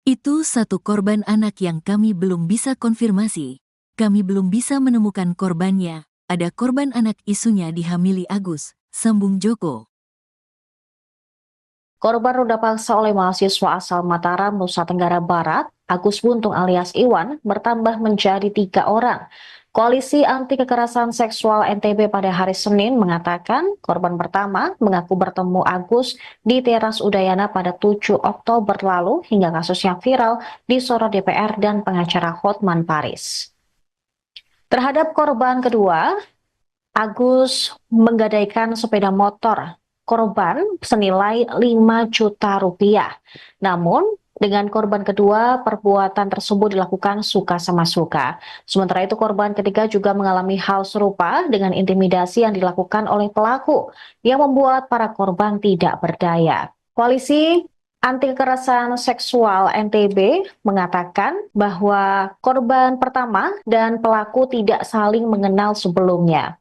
Itu satu korban anak yang kami belum bisa konfirmasi. Kami belum bisa menemukan korbannya. Ada korban anak isunya dihamili Agus, sambung Joko. Korban ruda paksa oleh mahasiswa asal Mataram, Nusa Tenggara Barat, Agus Buntung alias Iwan, bertambah menjadi 3 orang. Koalisi Anti Kekerasan Seksual NTB pada hari Senin mengatakan korban pertama mengaku bertemu Agus di teras Udayana pada 7 Oktober lalu hingga kasusnya viral disorot DPR dan pengacara Hotman Paris. Terhadap korban kedua, Agus menggadaikan sepeda motor korban senilai 5 juta rupiah. Namun, dengan korban kedua, perbuatan tersebut dilakukan suka sama suka. Sementara itu, korban ketiga juga mengalami hal serupa dengan intimidasi yang dilakukan oleh pelaku, yang membuat para korban tidak berdaya. Koalisi Anti Kekerasan Seksual NTB mengatakan bahwa korban pertama dan pelaku tidak saling mengenal sebelumnya.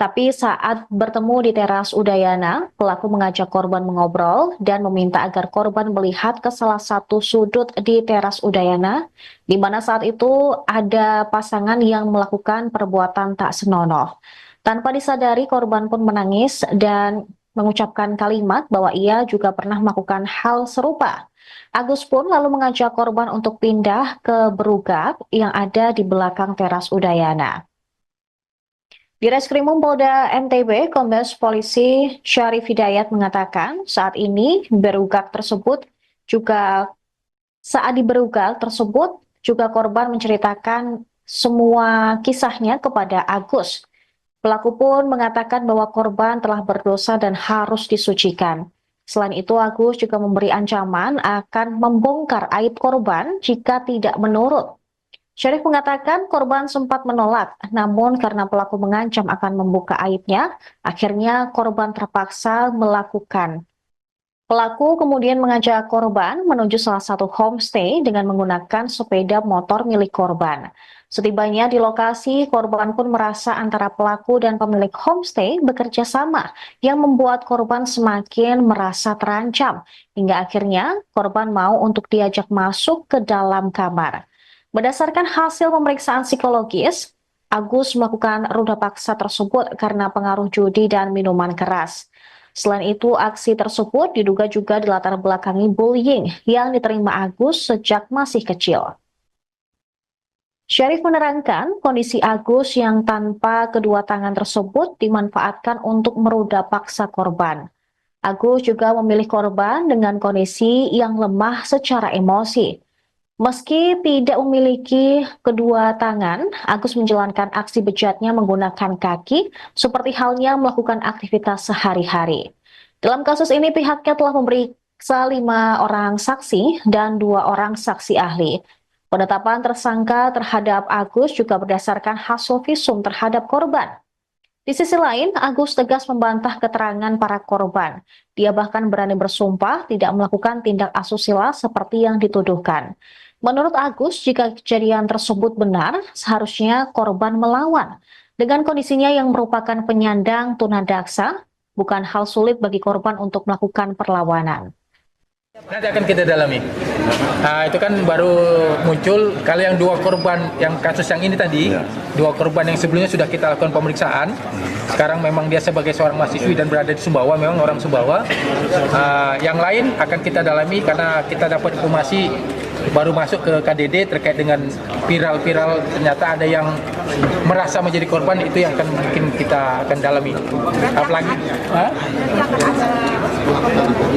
Tapi saat bertemu di teras Udayana, pelaku mengajak korban mengobrol dan meminta agar korban melihat ke salah satu sudut di teras Udayana, di mana saat itu ada pasangan yang melakukan perbuatan tak senonoh. Tanpa disadari, korban pun menangis dan mengucapkan kalimat bahwa ia juga pernah melakukan hal serupa. Agus pun lalu mengajak korban untuk pindah ke berugak yang ada di belakang teras Udayana. Di Reskrimum Polda NTB, Kombes Polisi Syarif Hidayat mengatakan saat ini saat di berugak tersebut juga korban menceritakan semua kisahnya kepada Agus. Pelaku pun mengatakan bahwa korban telah berdosa dan harus disucikan. Selain itu, Agus juga memberi ancaman akan membongkar aib korban jika tidak menurut. Syarif mengatakan korban sempat menolak, namun karena pelaku mengancam akan membuka aibnya, akhirnya korban terpaksa melakukan. Pelaku kemudian mengajak korban menuju salah satu homestay dengan menggunakan sepeda motor milik korban. Setibanya di lokasi, korban pun merasa antara pelaku dan pemilik homestay bekerja sama, yang membuat korban semakin merasa terancam, hingga akhirnya korban mau untuk diajak masuk ke dalam kamar. Berdasarkan hasil pemeriksaan psikologis, Agus melakukan ruda paksa tersebut karena pengaruh judi dan minuman keras. Selain itu, aksi tersebut diduga juga dilatar belakangi bullying yang diterima Agus sejak masih kecil. Syarif menerangkan kondisi Agus yang tanpa kedua tangan tersebut dimanfaatkan untuk meruda paksa korban. Agus juga memilih korban dengan kondisi yang lemah secara emosi. Meski tidak memiliki kedua tangan, Agus menjalankan aksi bejatnya menggunakan kaki, seperti halnya melakukan aktivitas sehari-hari. Dalam kasus ini, pihaknya telah memeriksa 5 orang saksi dan 2 orang saksi ahli. Penetapan tersangka terhadap Agus juga berdasarkan hasil visum terhadap korban. Di sisi lain, Agus tegas membantah keterangan para korban. Dia bahkan berani bersumpah tidak melakukan tindak asusila seperti yang dituduhkan. Menurut Agus, jika kejadian tersebut benar, seharusnya korban melawan. Dengan kondisinya yang merupakan penyandang tunadaksa, bukan hal sulit bagi korban untuk melakukan perlawanan. Nanti akan kita dalami. Itu kan baru muncul kalau yang 2 korban yang kasus yang ini tadi, 2 korban yang sebelumnya sudah kita lakukan pemeriksaan. Sekarang memang dia sebagai seorang mahasiswi dan berada di Sumbawa, memang orang Sumbawa. Yang lain akan kita dalami karena kita dapat informasi baru masuk ke KDD terkait dengan viral ternyata ada yang merasa menjadi korban, itu yang akan mungkin kita akan dalami. Apalagi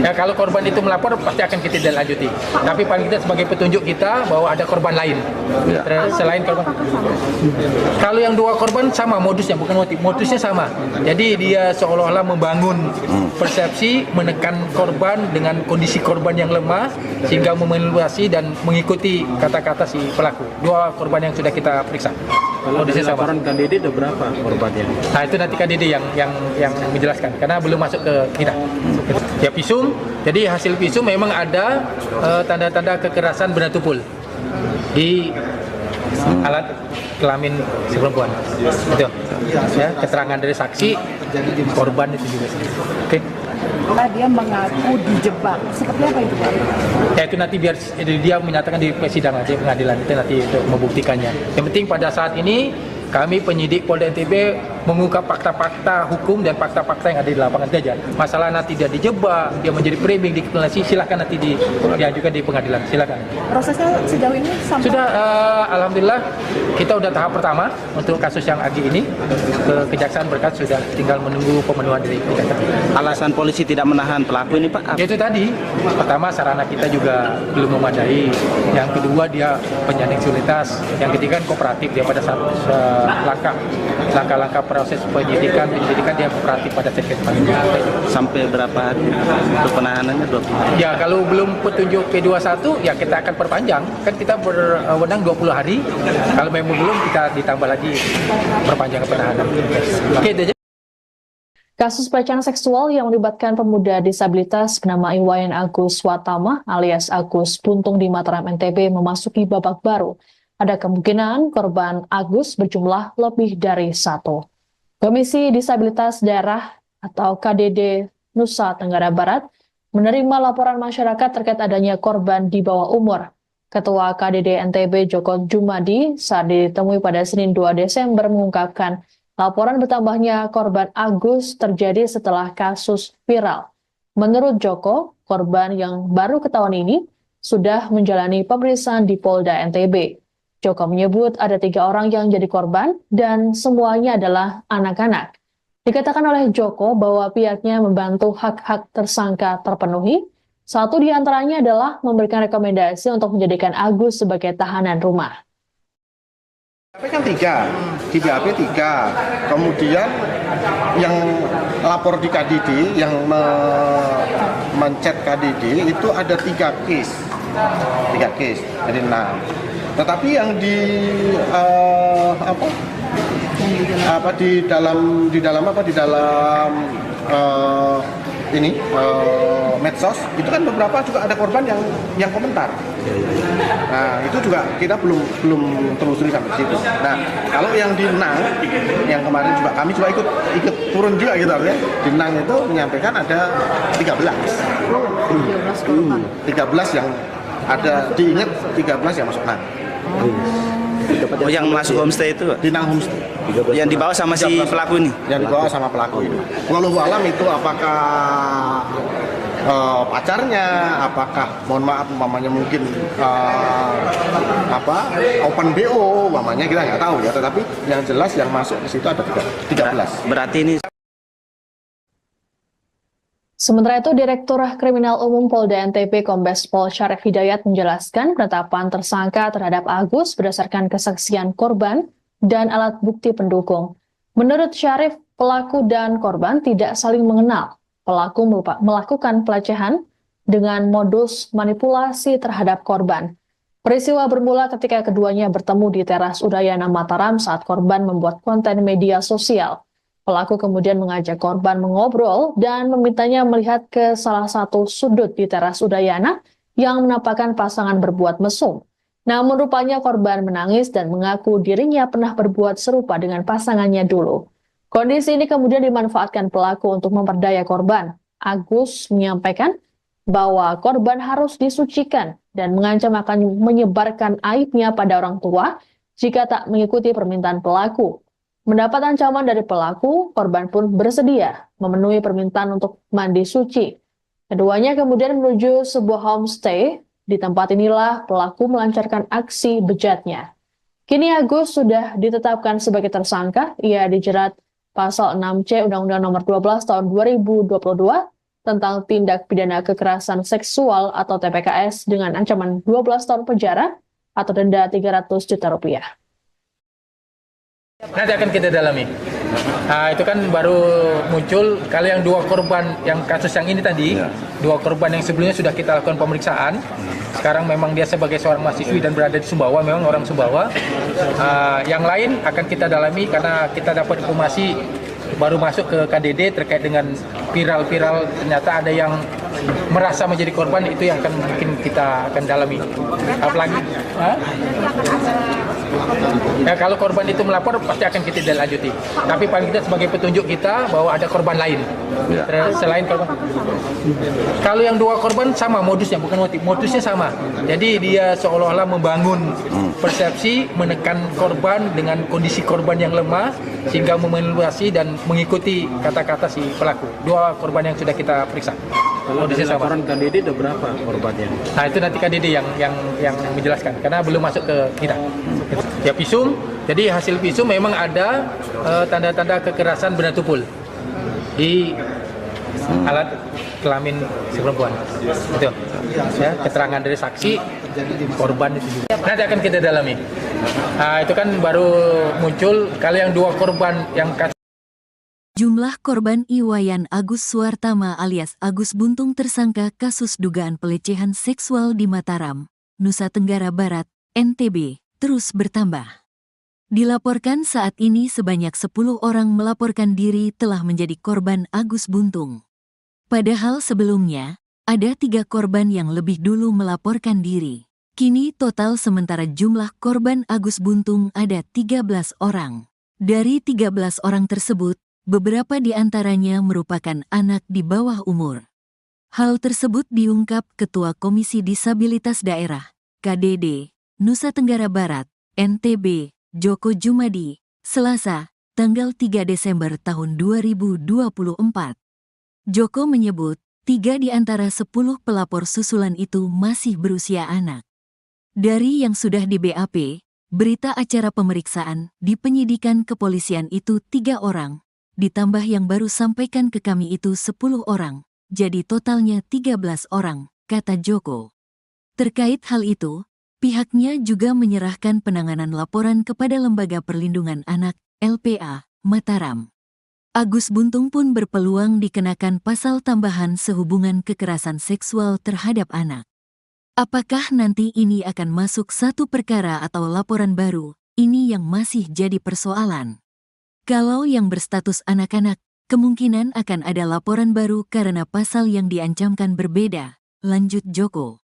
ya kalau korban itu melapor pasti akan kita lanjuti. Tapi paling tidak sebagai petunjuk kita bahwa ada korban lain selain korban. Kalau yang 2 korban sama modusnya, bukan modusnya sama. Jadi dia seolah-olah membangun persepsi, menekan korban dengan kondisi korban yang lemah sehingga memanipulasi dan mengikuti kata-kata si pelaku. 2 korban yang sudah kita periksa. Kalau di laporan KDD ada berapa korbannya? Itu nanti KDD yang menjelaskan karena belum masuk ke kita. Ya visum. Jadi hasil visum memang ada tanda-tanda kekerasan benda tumpul di alat kelamin si perempuan. Itu. Ya, keterangan dari saksi korban itu juga. Oke. Dia mengaku dijebak. Seperti apa itu, Pak? Ya itu nanti biar dia menyatakan di persidangan, di pengadilan itu nanti untuk membuktikannya. Yang penting pada saat ini kami penyidik Polda NTB mengungkap fakta-fakta hukum dan fakta-fakta yang ada di lapangan saja. Masalah nanti dia dijebak, dia menjadi framing, dikriminalisasi, silakan nanti diajukan di pengadilan, silakan. Prosesnya sejauh ini sampai Sudah, alhamdulillah kita udah tahap pertama untuk kasus yang Agi ini ke Kejaksaan berkas sudah tinggal menunggu pemenuhan dari Kejaksaan. Alasan polisi tidak menahan pelaku ini, Pak? Itu tadi, pertama sarana kita juga belum memadai, yang kedua dia penyandang disabilitas, yang ketiga kooperatif, dia pada saat langkah-langkah proses penyidikan dia kooperatif pada sekret panjang. Sampai berapa hari untuk penahanannya? 20 hari? Ya kalau belum petunjuk P21 ya kita akan perpanjang, kan kita berwenang 20 hari, kalau memang belum kita ditambah lagi perpanjang penahanan. Oke, itu aja. Kasus pelecehan seksual yang melibatkan pemuda disabilitas bernama Iwayan Agus Watama alias Agus Buntung di Mataram, NTB memasuki babak baru. Ada kemungkinan korban Agus berjumlah lebih dari 1. Komisi Disabilitas Daerah atau KDD Nusa Tenggara Barat menerima laporan masyarakat terkait adanya korban di bawah umur. Ketua KDD NTB Joko Jumadi saat ditemui pada Senin 2 Desember mengungkapkan laporan bertambahnya korban Agus terjadi setelah kasus viral. Menurut Joko, korban yang baru ketahuan ini sudah menjalani pemeriksaan di Polda NTB. Joko menyebut ada 3 orang yang jadi korban dan semuanya adalah anak-anak. Dikatakan oleh Joko bahwa pihaknya membantu hak-hak tersangka terpenuhi. Satu di antaranya adalah memberikan rekomendasi untuk menjadikan Agus sebagai tahanan rumah. BAP kan 3, di BAP 3. Kemudian yang lapor di KDD, yang mencet KDD itu ada 3 case, jadi 6. Tetapi yang di dalam medsos itu kan beberapa juga ada korban yang komentar. Nah itu juga kita belum telusuri sampai situ. Nah kalau yang di Nang yang kemarin juga kami juga ikut turun juga gitu ya. Di Nang itu menyampaikan ada 13 yang ada diingat 13 yang masuk Nang. Oh, yang masuk homestay itu, Pak? Di Nang homestay. Yang dibawa sama si pelaku ini? Yang dibawa sama pelaku ini. Wallahu alam itu apakah pacarnya, apakah mohon maaf umpamanya mungkin open BO umpamanya kita nggak tahu ya, tetapi yang jelas yang masuk ke situ ada 13. Berarti ini. Sementara itu, Direktur Kriminal Umum Polda NTB Kombes Pol Syarif Hidayat menjelaskan penetapan tersangka terhadap Agus berdasarkan kesaksian korban dan alat bukti pendukung. Menurut Syarif, pelaku dan korban tidak saling mengenal. Pelaku melakukan pelecehan dengan modus manipulasi terhadap korban. Peristiwa bermula ketika keduanya bertemu di teras Udayana Mataram saat korban membuat konten media sosial. Pelaku kemudian mengajak korban mengobrol dan memintanya melihat ke salah satu sudut di teras Udayana yang menampakkan pasangan berbuat mesum. Namun rupanya korban menangis dan mengaku dirinya pernah berbuat serupa dengan pasangannya dulu. Kondisi ini kemudian dimanfaatkan pelaku untuk memperdaya korban. Agus menyampaikan bahwa korban harus disucikan dan mengancam akan menyebarkan aibnya pada orang tua jika tak mengikuti permintaan pelaku. Mendapat ancaman dari pelaku, korban pun bersedia memenuhi permintaan untuk mandi suci. Keduanya kemudian menuju sebuah homestay. Di tempat inilah pelaku melancarkan aksi bejatnya. Kini Agus sudah ditetapkan sebagai tersangka. Ia dijerat pasal 6C Undang-Undang Nomor 12 Tahun 2022 tentang tindak pidana kekerasan seksual atau TPKS dengan ancaman 12 tahun penjara atau denda 300 juta rupiah. Nanti akan kita dalami. Itu kan baru muncul kalau yang 2 korban yang kasus yang ini tadi, 2 korban yang sebelumnya sudah kita lakukan pemeriksaan. Sekarang memang dia sebagai seorang mahasiswi dan berada di Sumbawa, memang orang Sumbawa. Yang lain akan kita dalami karena kita dapat informasi baru masuk ke KDD terkait dengan viral-viral, ternyata ada yang merasa menjadi korban, itu yang akan mungkin kita akan dalami. Apalagi ya, kalau korban itu melapor pasti akan kita lanjuti. Tapi paling tidak sebagai petunjuk kita bahwa ada korban lain selain korban. Kalau yang 2 korban sama modusnya, bukan motif, modusnya sama. Jadi dia seolah-olah membangun persepsi, menekan korban dengan kondisi korban yang lemah sehingga memanipulasi dan mengikuti kata-kata si pelaku. 2 korban yang sudah kita periksa. Kalau dari laporan Kak Dede ada berapa korbannya? Nah, itu nanti Kak Dede yang menjelaskan karena belum masuk ke kita. Ya, visum. Jadi hasil visum memang ada tanda-tanda kekerasan benda tumpul di alat kelamin si perempuan. Itu. Ya, keterangan dari saksi korban itu juga. Nanti akan kita dalami. Itu kan baru muncul. Kalau yang 2 korban yang Jumlah korban Iwayan Agus Suartama alias Agus Buntung tersangka kasus dugaan pelecehan seksual di Mataram, Nusa Tenggara Barat, NTB, terus bertambah. Dilaporkan saat ini sebanyak 10 orang melaporkan diri telah menjadi korban Agus Buntung. Padahal sebelumnya, ada 3 korban yang lebih dulu melaporkan diri. Kini total sementara jumlah korban Agus Buntung ada 13 orang. Dari 13 orang tersebut, beberapa di antaranya merupakan anak di bawah umur. Hal tersebut diungkap Ketua Komisi Disabilitas Daerah, KDD, Nusa Tenggara Barat, NTB, Joko Jumadi, Selasa, tanggal 3 Desember tahun 2024. Joko menyebut, 3 di antara 10 pelapor susulan itu masih berusia anak. Dari yang sudah di BAP, berita acara pemeriksaan di penyidikan kepolisian itu 3 orang, ditambah yang baru sampaikan ke kami itu 10 orang, jadi totalnya 13 orang, kata Joko. Terkait hal itu, pihaknya juga menyerahkan penanganan laporan kepada Lembaga Perlindungan Anak, LPA, Mataram. Agus Buntung pun berpeluang dikenakan pasal tambahan sehubungan kekerasan seksual terhadap anak. Apakah nanti ini akan masuk satu perkara atau laporan baru, ini yang masih jadi persoalan. Kalau yang berstatus anak-anak, kemungkinan akan ada laporan baru karena pasal yang diancamkan berbeda, lanjut Joko.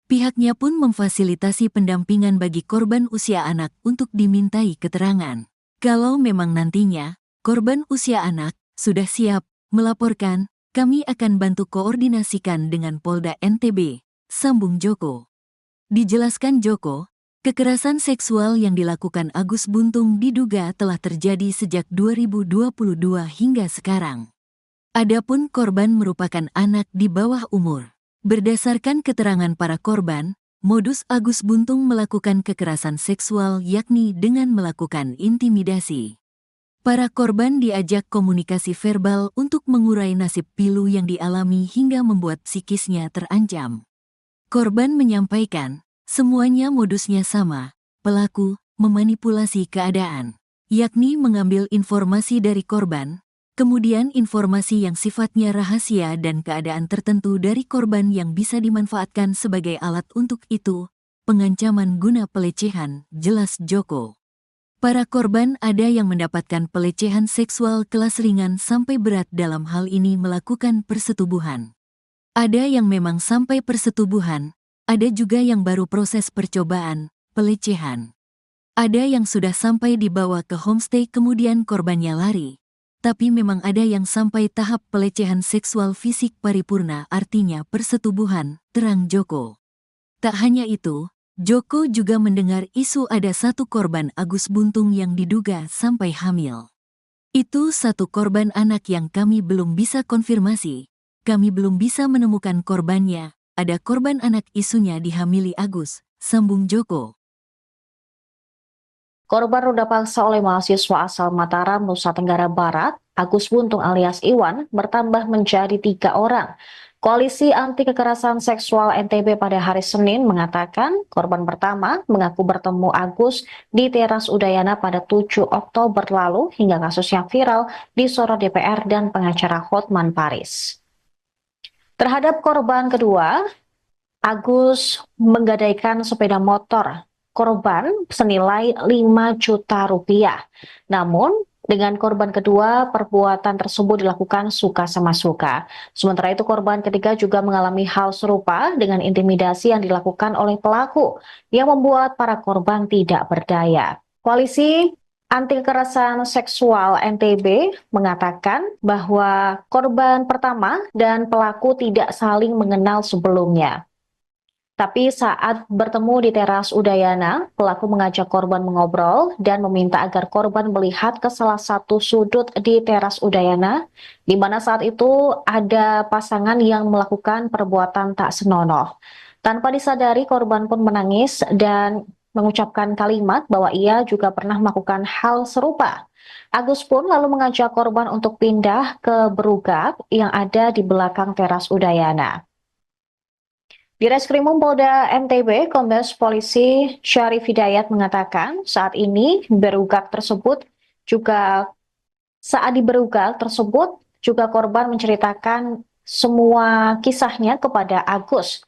Pihaknya pun memfasilitasi pendampingan bagi korban usia anak untuk dimintai keterangan. Kalau memang nantinya, korban usia anak sudah siap melaporkan, kami akan bantu koordinasikan dengan Polda NTB, sambung Joko. Dijelaskan Joko, kekerasan seksual yang dilakukan Agus Buntung diduga telah terjadi sejak 2022 hingga sekarang. Adapun korban merupakan anak di bawah umur. Berdasarkan keterangan para korban, modus Agus Buntung melakukan kekerasan seksual yakni dengan melakukan intimidasi. Para korban diajak komunikasi verbal untuk mengurai nasib pilu yang dialami hingga membuat psikisnya terancam. Korban menyampaikan, semuanya modusnya sama, pelaku memanipulasi keadaan, yakni mengambil informasi dari korban, kemudian informasi yang sifatnya rahasia dan keadaan tertentu dari korban yang bisa dimanfaatkan sebagai alat untuk itu, pengancaman guna pelecehan, jelas Joko. Para korban ada yang mendapatkan pelecehan seksual kelas ringan sampai berat dalam hal ini melakukan persetubuhan. Ada yang memang sampai persetubuhan, ada juga yang baru proses percobaan, pelecehan. Ada yang sudah sampai dibawa ke homestay kemudian korbannya lari. Tapi memang ada yang sampai tahap pelecehan seksual fisik paripurna artinya persetubuhan, terang Joko. Tak hanya itu, Joko juga mendengar isu ada 1 korban Agus Buntung yang diduga sampai hamil. Itu 1 korban anak yang kami belum bisa konfirmasi. Kami belum bisa menemukan korbannya. Ada korban anak isunya dihamili Agus, sambung Joko. Korban ruda paksa oleh mahasiswa asal Mataram, Nusa Tenggara Barat, Agus Buntung alias Iwan, bertambah menjadi 3 orang. Koalisi Anti Kekerasan Seksual NTB pada hari Senin mengatakan korban pertama mengaku bertemu Agus di teras Udayana pada 7 Oktober lalu hingga kasus yang viral disorot DPR dan pengacara Hotman Paris. Terhadap korban kedua, Agus menggadaikan sepeda motor korban senilai 5 juta rupiah. Namun, Dengan korban kedua, perbuatan tersebut dilakukan suka sama suka. Sementara itu korban ketiga juga mengalami hal serupa dengan intimidasi yang dilakukan oleh pelaku yang membuat para korban tidak berdaya. Koalisi Anti Kekerasan Seksual NTB mengatakan bahwa korban pertama dan pelaku tidak saling mengenal sebelumnya. Tapi saat bertemu di teras Udayana, pelaku mengajak korban mengobrol dan meminta agar korban melihat ke salah satu sudut di teras Udayana, di mana saat itu ada pasangan yang melakukan perbuatan tak senonoh. Tanpa disadari, korban pun menangis dan mengucapkan kalimat bahwa ia juga pernah melakukan hal serupa. Agus pun lalu mengajak korban untuk pindah ke berugap yang ada di belakang teras Udayana. Di Reskrimum Polda NTB, Kombes Polisi Syarif Hidayat mengatakan saat ini saat di berugak tersebut juga korban menceritakan semua kisahnya kepada Agus.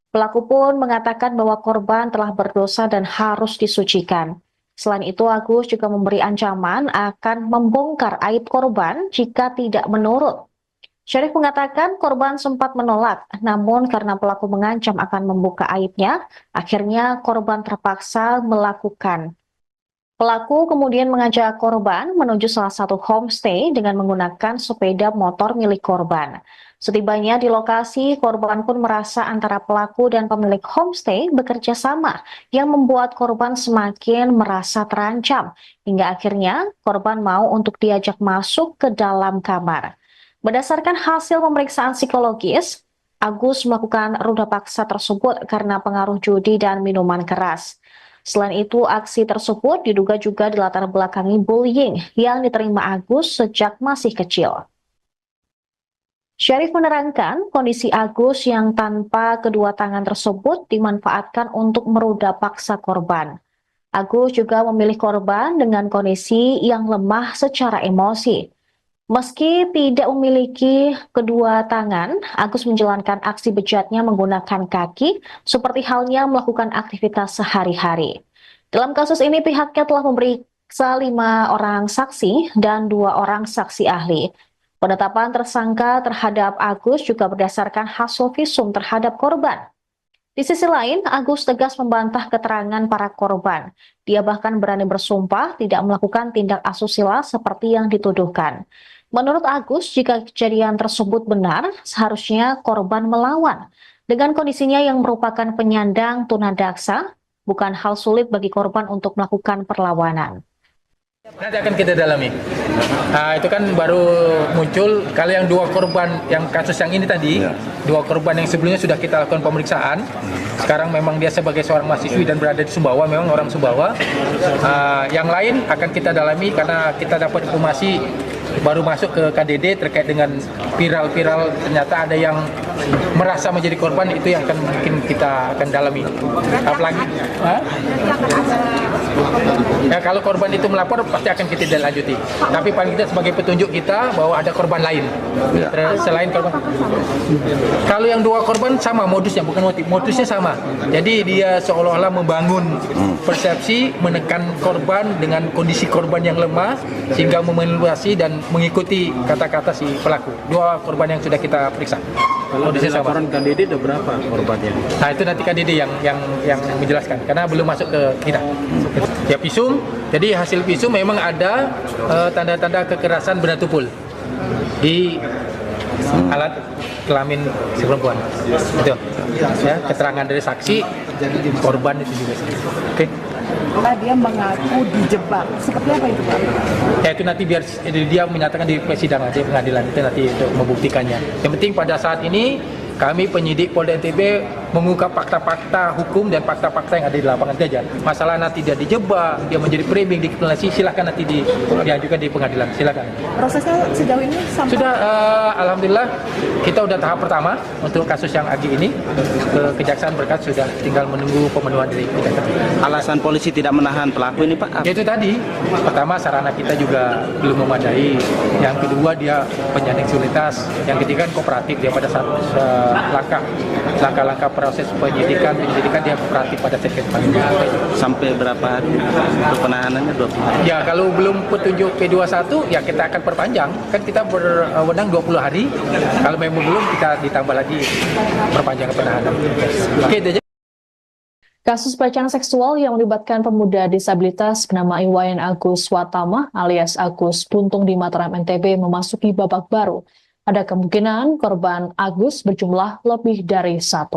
Pelaku pun mengatakan bahwa korban telah berdosa dan harus disucikan. Selain itu, Agus juga memberi ancaman akan membongkar aib korban jika tidak menurut. Syarif mengatakan korban sempat menolak, namun karena pelaku mengancam akan membuka aibnya, akhirnya korban terpaksa melakukan. Pelaku kemudian mengajak korban menuju salah satu homestay dengan menggunakan sepeda motor milik korban. Setibanya di lokasi, korban pun merasa antara pelaku dan pemilik homestay bekerja sama yang membuat korban semakin merasa terancam, hingga akhirnya korban mau untuk diajak masuk ke dalam kamar. Berdasarkan hasil pemeriksaan psikologis, Agus melakukan ruda paksa tersebut karena pengaruh judi dan minuman keras. Selain itu, aksi tersebut diduga juga dilatar belakangi bullying yang diterima Agus sejak masih kecil. Syarif menerangkan kondisi Agus yang tanpa kedua tangan tersebut dimanfaatkan untuk meruda paksa korban. Agus juga memilih korban dengan kondisi yang lemah secara emosi. Meski tidak memiliki kedua tangan, Agus menjalankan aksi bejatnya menggunakan kaki, seperti halnya melakukan aktivitas sehari-hari. Dalam kasus ini, pihaknya telah memeriksa 5 orang saksi dan 2 orang saksi ahli. Penetapan tersangka terhadap Agus juga berdasarkan hasil visum terhadap korban. Di sisi lain, Agus tegas membantah keterangan para korban. Dia bahkan berani bersumpah tidak melakukan tindak asusila seperti yang dituduhkan. Menurut Agus, jika kejadian tersebut benar, seharusnya korban melawan. Dengan kondisinya yang merupakan penyandang tunadaksa, bukan hal sulit bagi korban untuk melakukan perlawanan. Nanti akan kita dalami. Itu kan baru muncul kalau yang 2 korban yang kasus yang ini tadi, 2 korban yang sebelumnya sudah kita lakukan pemeriksaan. Sekarang memang dia sebagai seorang mahasiswi dan berada di Sumbawa, memang orang Sumbawa. Yang lain akan kita dalami karena kita dapat informasi baru masuk ke KDD terkait dengan viral ternyata ada yang merasa menjadi korban, itu yang akan mungkin kita akan dalami. Apalagi ya, kalau korban itu melapor pasti akan kita lanjuti. Tapi paling tidak sebagai petunjuk kita bahwa ada korban lain selain korban. Kalau yang 2 korban sama modusnya, bukan modusnya sama. Jadi dia seolah-olah membangun persepsi, menekan korban dengan kondisi korban yang lemah sehingga memanipulasi dan mengikuti kata-kata si pelaku. 2 korban yang sudah kita periksa. Kalau di laporan KDD ada berapa korbannya? Nah, itu nanti KDD yang menjelaskan karena belum masuk ke kita. Ya, visum. Jadi hasil visum memang ada tanda-tanda kekerasan benda tumpul di alat kelamin si perempuan. Itu. Ya, keterangan dari saksi korban itu juga. Oke. Dia mengaku dijebak. Seperti apa itu, Pak? Ya, itu nanti biar dia menyatakan di persidangan, di pengadilan itu nanti untuk membuktikannya. Yang penting pada saat ini kami penyidik Polda NTB mengungkap fakta-fakta hukum dan fakta-fakta yang ada di lapangan saja. Masalah nanti dia dijebak, dia menjadi framing, dikriminalisasi, silakan nanti diajukan di pengadilan, silakan. Prosesnya sejauh ini sampai sudah, alhamdulillah kita udah tahap pertama untuk kasus yang Agi ini ke Kejaksaan berkas sudah tinggal menunggu pemenuhan dari Kejaksaan. Alasan polisi tidak menahan pelaku ini, Pak? Itu tadi, pertama sarana kita juga belum memadai, yang kedua dia penyandang disabilitas, yang ketiga kan kooperatif dia pada saat langkah-langkah proses penyelidikan dia kooperatif pada saat kita panggil. Sampai berapa hari untuk penahanannya? 20 hari? Ya, kalau belum petunjuk P21 ya kita akan perpanjang. Kan kita berwenang 20 hari. Kalau memang belum, kita ditambah lagi perpanjangan penahanan. Oke, itu aja. Kasus pelecehan seksual yang melibatkan pemuda disabilitas bernama Iwayan Agus Watama alias Agus Buntung di Mataram, NTB memasuki babak baru. Ada kemungkinan korban Agus berjumlah lebih dari 1.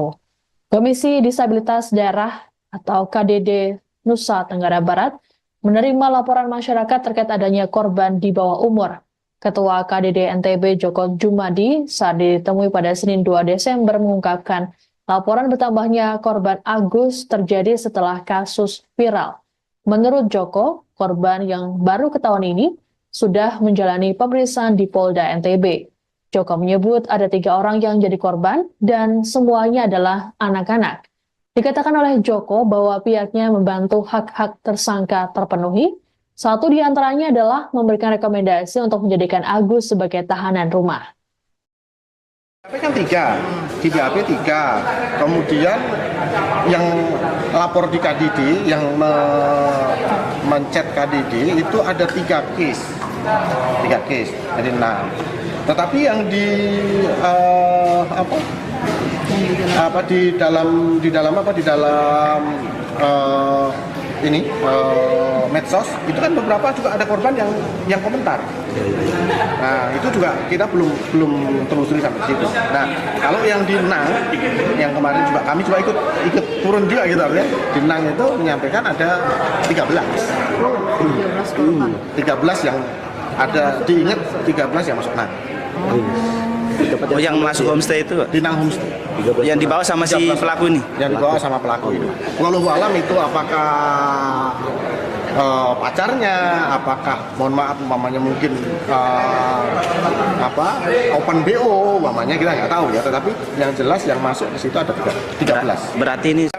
Komisi Disabilitas Daerah atau KDD Nusa Tenggara Barat menerima laporan masyarakat terkait adanya korban di bawah umur. Ketua KDD NTB Joko Jumadi saat ditemui pada Senin 2 Desember mengungkapkan laporan bertambahnya korban Agus terjadi setelah kasus viral. Menurut Joko, korban yang baru ketahuan ini sudah menjalani pemeriksaan di Polda NTB. Joko menyebut ada 3 orang yang jadi korban dan semuanya adalah anak-anak. Dikatakan oleh Joko bahwa pihaknya membantu hak-hak tersangka terpenuhi. Satu di antaranya adalah memberikan rekomendasi untuk menjadikan Agus sebagai tahanan rumah. Kan 3, di BAP 3, kemudian yang lapor di KDD, yang mencet KDD itu ada 3 case, jadi 6. Tetapi yang di dalam medsos itu kan beberapa juga ada korban yang komentar. Nah, itu juga kita belum telusuri sampai situ. Nah, kalau yang di Nang, yang kemarin juga kami juga ikut turun juga gitu ya. Di Nang itu menyampaikan ada 13 yang ada, diingat 13 yang masuk Nang. Oh, yang masuk homestay itu? Di Nang homestay. Yang dibawa sama si pelaku ini? Yang dibawa sama pelaku ini. Wallahu alam itu apakah pacarnya, apakah mohon maaf umpamanya mungkin open BO umpamanya, kita nggak tahu ya, tetapi yang jelas yang masuk di situ ada 13. Berarti ini.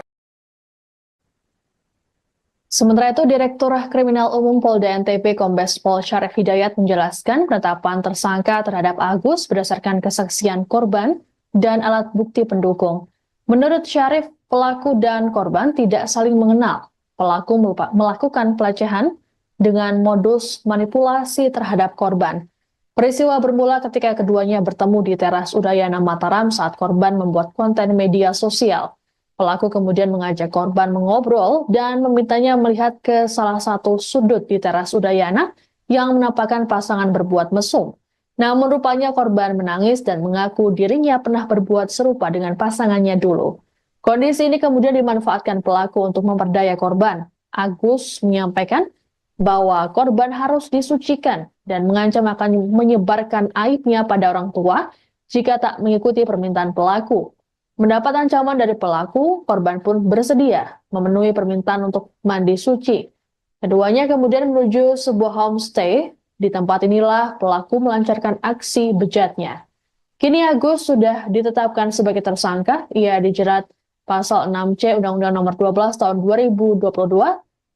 Sementara itu, Direktur Kriminal Umum Polda NTB Kombes Pol Syarif Hidayat menjelaskan penetapan tersangka terhadap Agus berdasarkan kesaksian korban dan alat bukti pendukung. Menurut Syarif, pelaku dan korban tidak saling mengenal. Pelaku melakukan pelecehan dengan modus manipulasi terhadap korban. Peristiwa bermula ketika keduanya bertemu di teras Udayana Mataram saat korban membuat konten media sosial. Pelaku kemudian mengajak korban mengobrol dan memintanya melihat ke salah satu sudut di teras Udayana yang menampakkan pasangan berbuat mesum. Namun rupanya korban menangis dan mengaku dirinya pernah berbuat serupa dengan pasangannya dulu. Kondisi ini kemudian dimanfaatkan pelaku untuk memperdaya korban. Agus menyampaikan bahwa korban harus disucikan dan mengancam akan menyebarkan aibnya pada orang tua jika tak mengikuti permintaan pelaku. Mendapat ancaman dari pelaku, korban pun bersedia memenuhi permintaan untuk mandi suci. Keduanya kemudian menuju sebuah homestay. Di tempat inilah pelaku melancarkan aksi bejatnya. Kini Agus sudah ditetapkan sebagai tersangka. Ia dijerat pasal 6C Undang-Undang Nomor 12 Tahun 2022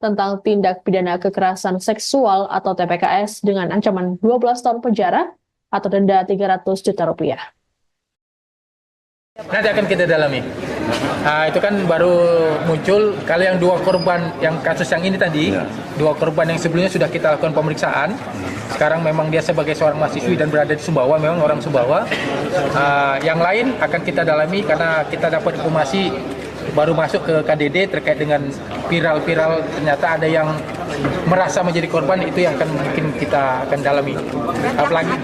tentang tindak pidana kekerasan seksual atau TPKS dengan ancaman 12 tahun penjara atau denda 300 juta rupiah. Nanti akan kita dalami. Itu kan baru muncul. Kalau yang 2 korban, yang kasus yang ini tadi, 2 korban yang sebelumnya sudah kita lakukan pemeriksaan. Sekarang memang dia sebagai seorang mahasiswi dan berada di Sumbawa, memang orang Sumbawa. Yang lain akan kita dalami karena kita dapat informasi baru masuk ke KDD terkait dengan viral-viral, ternyata ada yang merasa menjadi korban, itu yang akan mungkin kita akan dalami. Apalagi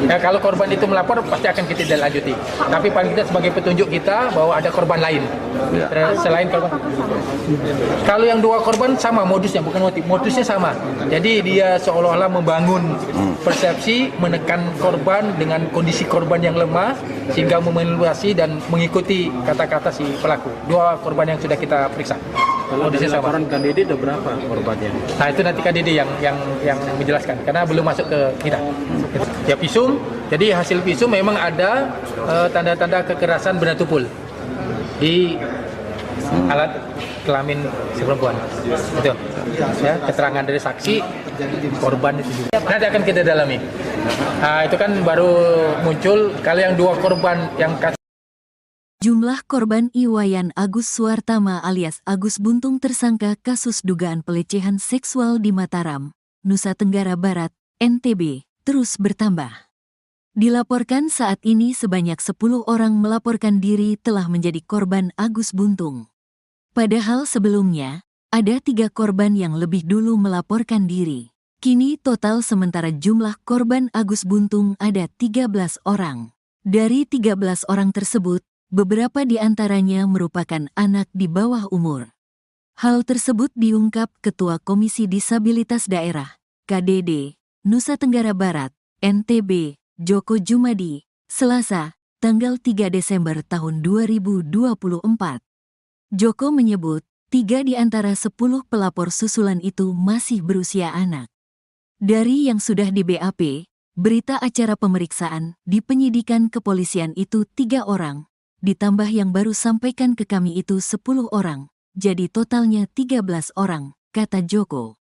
ya, kalau korban itu melapor pasti akan kita lanjuti. Tapi paling tidak sebagai petunjuk kita bahwa ada korban lain selain korban. Kalau yang 2 korban sama modusnya, bukan motif, modusnya sama. Jadi dia seolah-olah membangun persepsi, menekan korban dengan kondisi korban yang lemah sehingga memanipulasi dan mengikuti kata-kata si pelaku. 2 korban yang sudah kita periksa. Kalau dari laporan KDD ada berapa korbannya? Nah, itu nanti KDD yang menjelaskan karena belum masuk ke kita. Ya, visum. Jadi hasil visum memang ada tanda-tanda kekerasan benda tumpul di alat kelamin si perempuan. Itu. Ya, keterangan dari saksi korban itu juga. Nanti akan kita dalami. Itu kan baru muncul. Kalau yang 2 korban yang Jumlah korban Iwayan Agus Suartama alias Agus Buntung tersangka kasus dugaan pelecehan seksual di Mataram, Nusa Tenggara Barat, NTB, terus bertambah. Dilaporkan saat ini sebanyak 10 orang melaporkan diri telah menjadi korban Agus Buntung. Padahal sebelumnya, ada 3 korban yang lebih dulu melaporkan diri. Kini total sementara jumlah korban Agus Buntung ada 13 orang. Dari 13 orang tersebut, beberapa di antaranya merupakan anak di bawah umur. Hal tersebut diungkap Ketua Komisi Disabilitas Daerah, KDD, Nusa Tenggara Barat, NTB, Joko Jumadi, Selasa, tanggal 3 Desember tahun 2024. Joko menyebut, 3 di antara 10 pelapor susulan itu masih berusia anak. Dari yang sudah di BAP, berita acara pemeriksaan di penyidikan kepolisian itu 3 orang, ditambah yang baru sampaikan ke kami itu 10 orang, jadi totalnya 13 orang, kata Joko.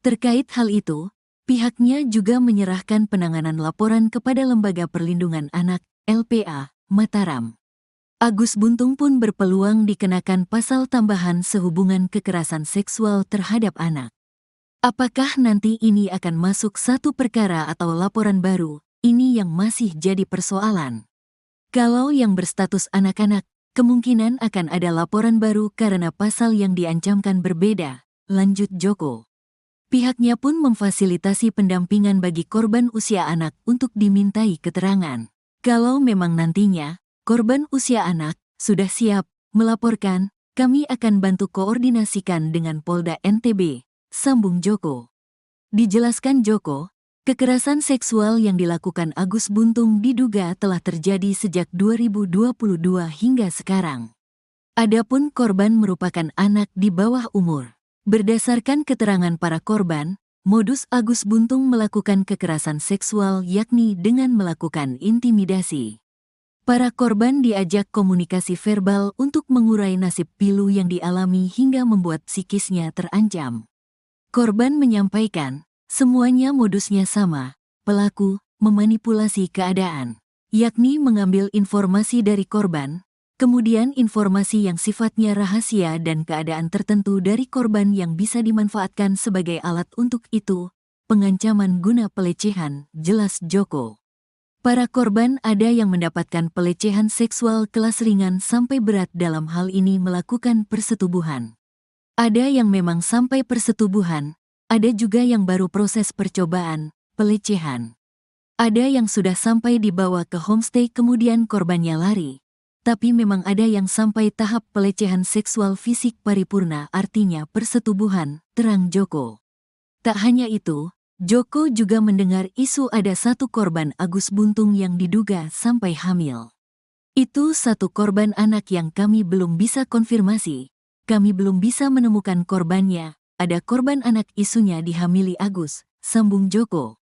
Terkait hal itu, pihaknya juga menyerahkan penanganan laporan kepada Lembaga Perlindungan Anak, LPA, Mataram. Agus Buntung pun berpeluang dikenakan pasal tambahan sehubungan kekerasan seksual terhadap anak. Apakah nanti ini akan masuk satu perkara atau laporan baru, ini yang masih jadi persoalan. Kalau yang berstatus anak-anak, kemungkinan akan ada laporan baru karena pasal yang diancamkan berbeda, lanjut Joko. Pihaknya pun memfasilitasi pendampingan bagi korban usia anak untuk dimintai keterangan. Kalau memang nantinya, korban usia anak sudah siap melaporkan, kami akan bantu koordinasikan dengan Polda NTB, sambung Joko. Dijelaskan Joko, kekerasan seksual yang dilakukan Agus Buntung diduga telah terjadi sejak 2022 hingga sekarang. Adapun korban merupakan anak di bawah umur. Berdasarkan keterangan para korban, modus Agus Buntung melakukan kekerasan seksual yakni dengan melakukan intimidasi. Para korban diajak komunikasi verbal untuk mengurai nasib pilu yang dialami hingga membuat psikisnya terancam. Korban menyampaikan, semuanya modusnya sama, pelaku memanipulasi keadaan, yakni mengambil informasi dari korban, kemudian informasi yang sifatnya rahasia dan keadaan tertentu dari korban yang bisa dimanfaatkan sebagai alat untuk itu, pengancaman guna pelecehan, jelas Joko. Para korban ada yang mendapatkan pelecehan seksual kelas ringan sampai berat dalam hal ini melakukan persetubuhan. Ada yang memang sampai persetubuhan, ada juga yang baru proses percobaan, pelecehan. Ada yang sudah sampai dibawa ke homestay kemudian korbannya lari. Tapi memang ada yang sampai tahap pelecehan seksual fisik paripurna artinya persetubuhan, terang Joko. Tak hanya itu, Joko juga mendengar isu ada satu korban Agus Buntung yang diduga sampai hamil. Itu satu korban anak yang kami belum bisa konfirmasi. Kami belum bisa menemukan korbannya, ada korban anak isunya dihamili Agus, sambung Joko.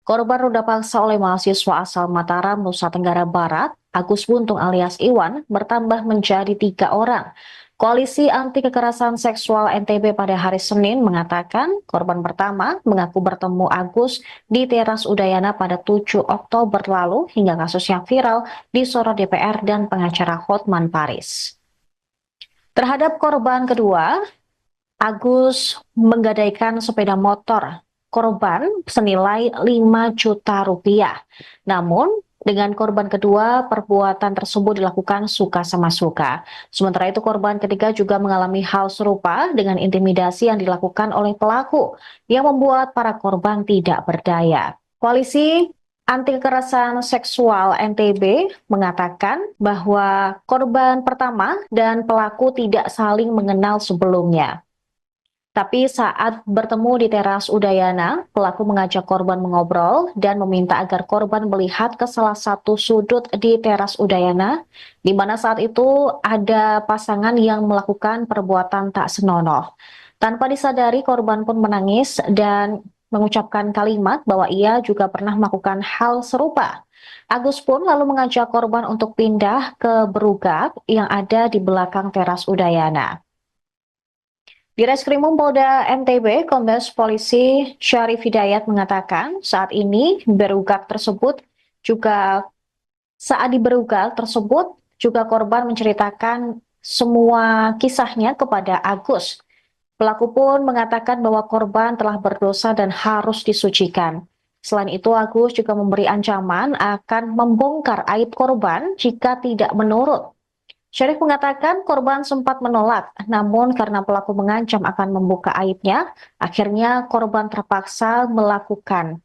Korban ruda paksa oleh mahasiswa asal Mataram, Nusa Tenggara Barat, Agus Buntung alias Iwan, bertambah menjadi 3 orang. Koalisi Anti Kekerasan Seksual NTB pada hari Senin mengatakan korban pertama mengaku bertemu Agus di teras Udayana pada 7 Oktober lalu hingga kasusnya viral disorot DPR dan pengacara Hotman Paris. Terhadap korban kedua, Agus menggadaikan sepeda motor korban senilai 5 juta rupiah. Namun, dengan korban kedua, perbuatan tersebut dilakukan suka sama suka. Sementara itu, korban ketiga juga mengalami hal serupa dengan intimidasi yang dilakukan oleh pelaku yang membuat para korban tidak berdaya. Koalisi Anti Kekerasan Seksual NTB mengatakan bahwa korban pertama dan pelaku tidak saling mengenal sebelumnya. Tapi saat bertemu di teras Udayana, pelaku mengajak korban mengobrol dan meminta agar korban melihat ke salah satu sudut di teras Udayana, di mana saat itu ada pasangan yang melakukan perbuatan tak senonoh. Tanpa disadari, korban pun menangis dan mengucapkan kalimat bahwa ia juga pernah melakukan hal serupa. Agus pun lalu mengajak korban untuk pindah ke berugak yang ada di belakang teras Udayana. Di Reskrimum Polda NTB, Kombes Polisi Syarif Hidayat mengatakan saat ini berugak tersebut juga Saat diberugal tersebut, juga korban menceritakan semua kisahnya kepada Agus. Pelaku pun mengatakan bahwa korban telah berdosa dan harus disucikan. Selain itu, Agus juga memberi ancaman akan membongkar aib korban jika tidak menurut. Syarif mengatakan korban sempat menolak, namun karena pelaku mengancam akan membuka aibnya, akhirnya korban terpaksa melakukan.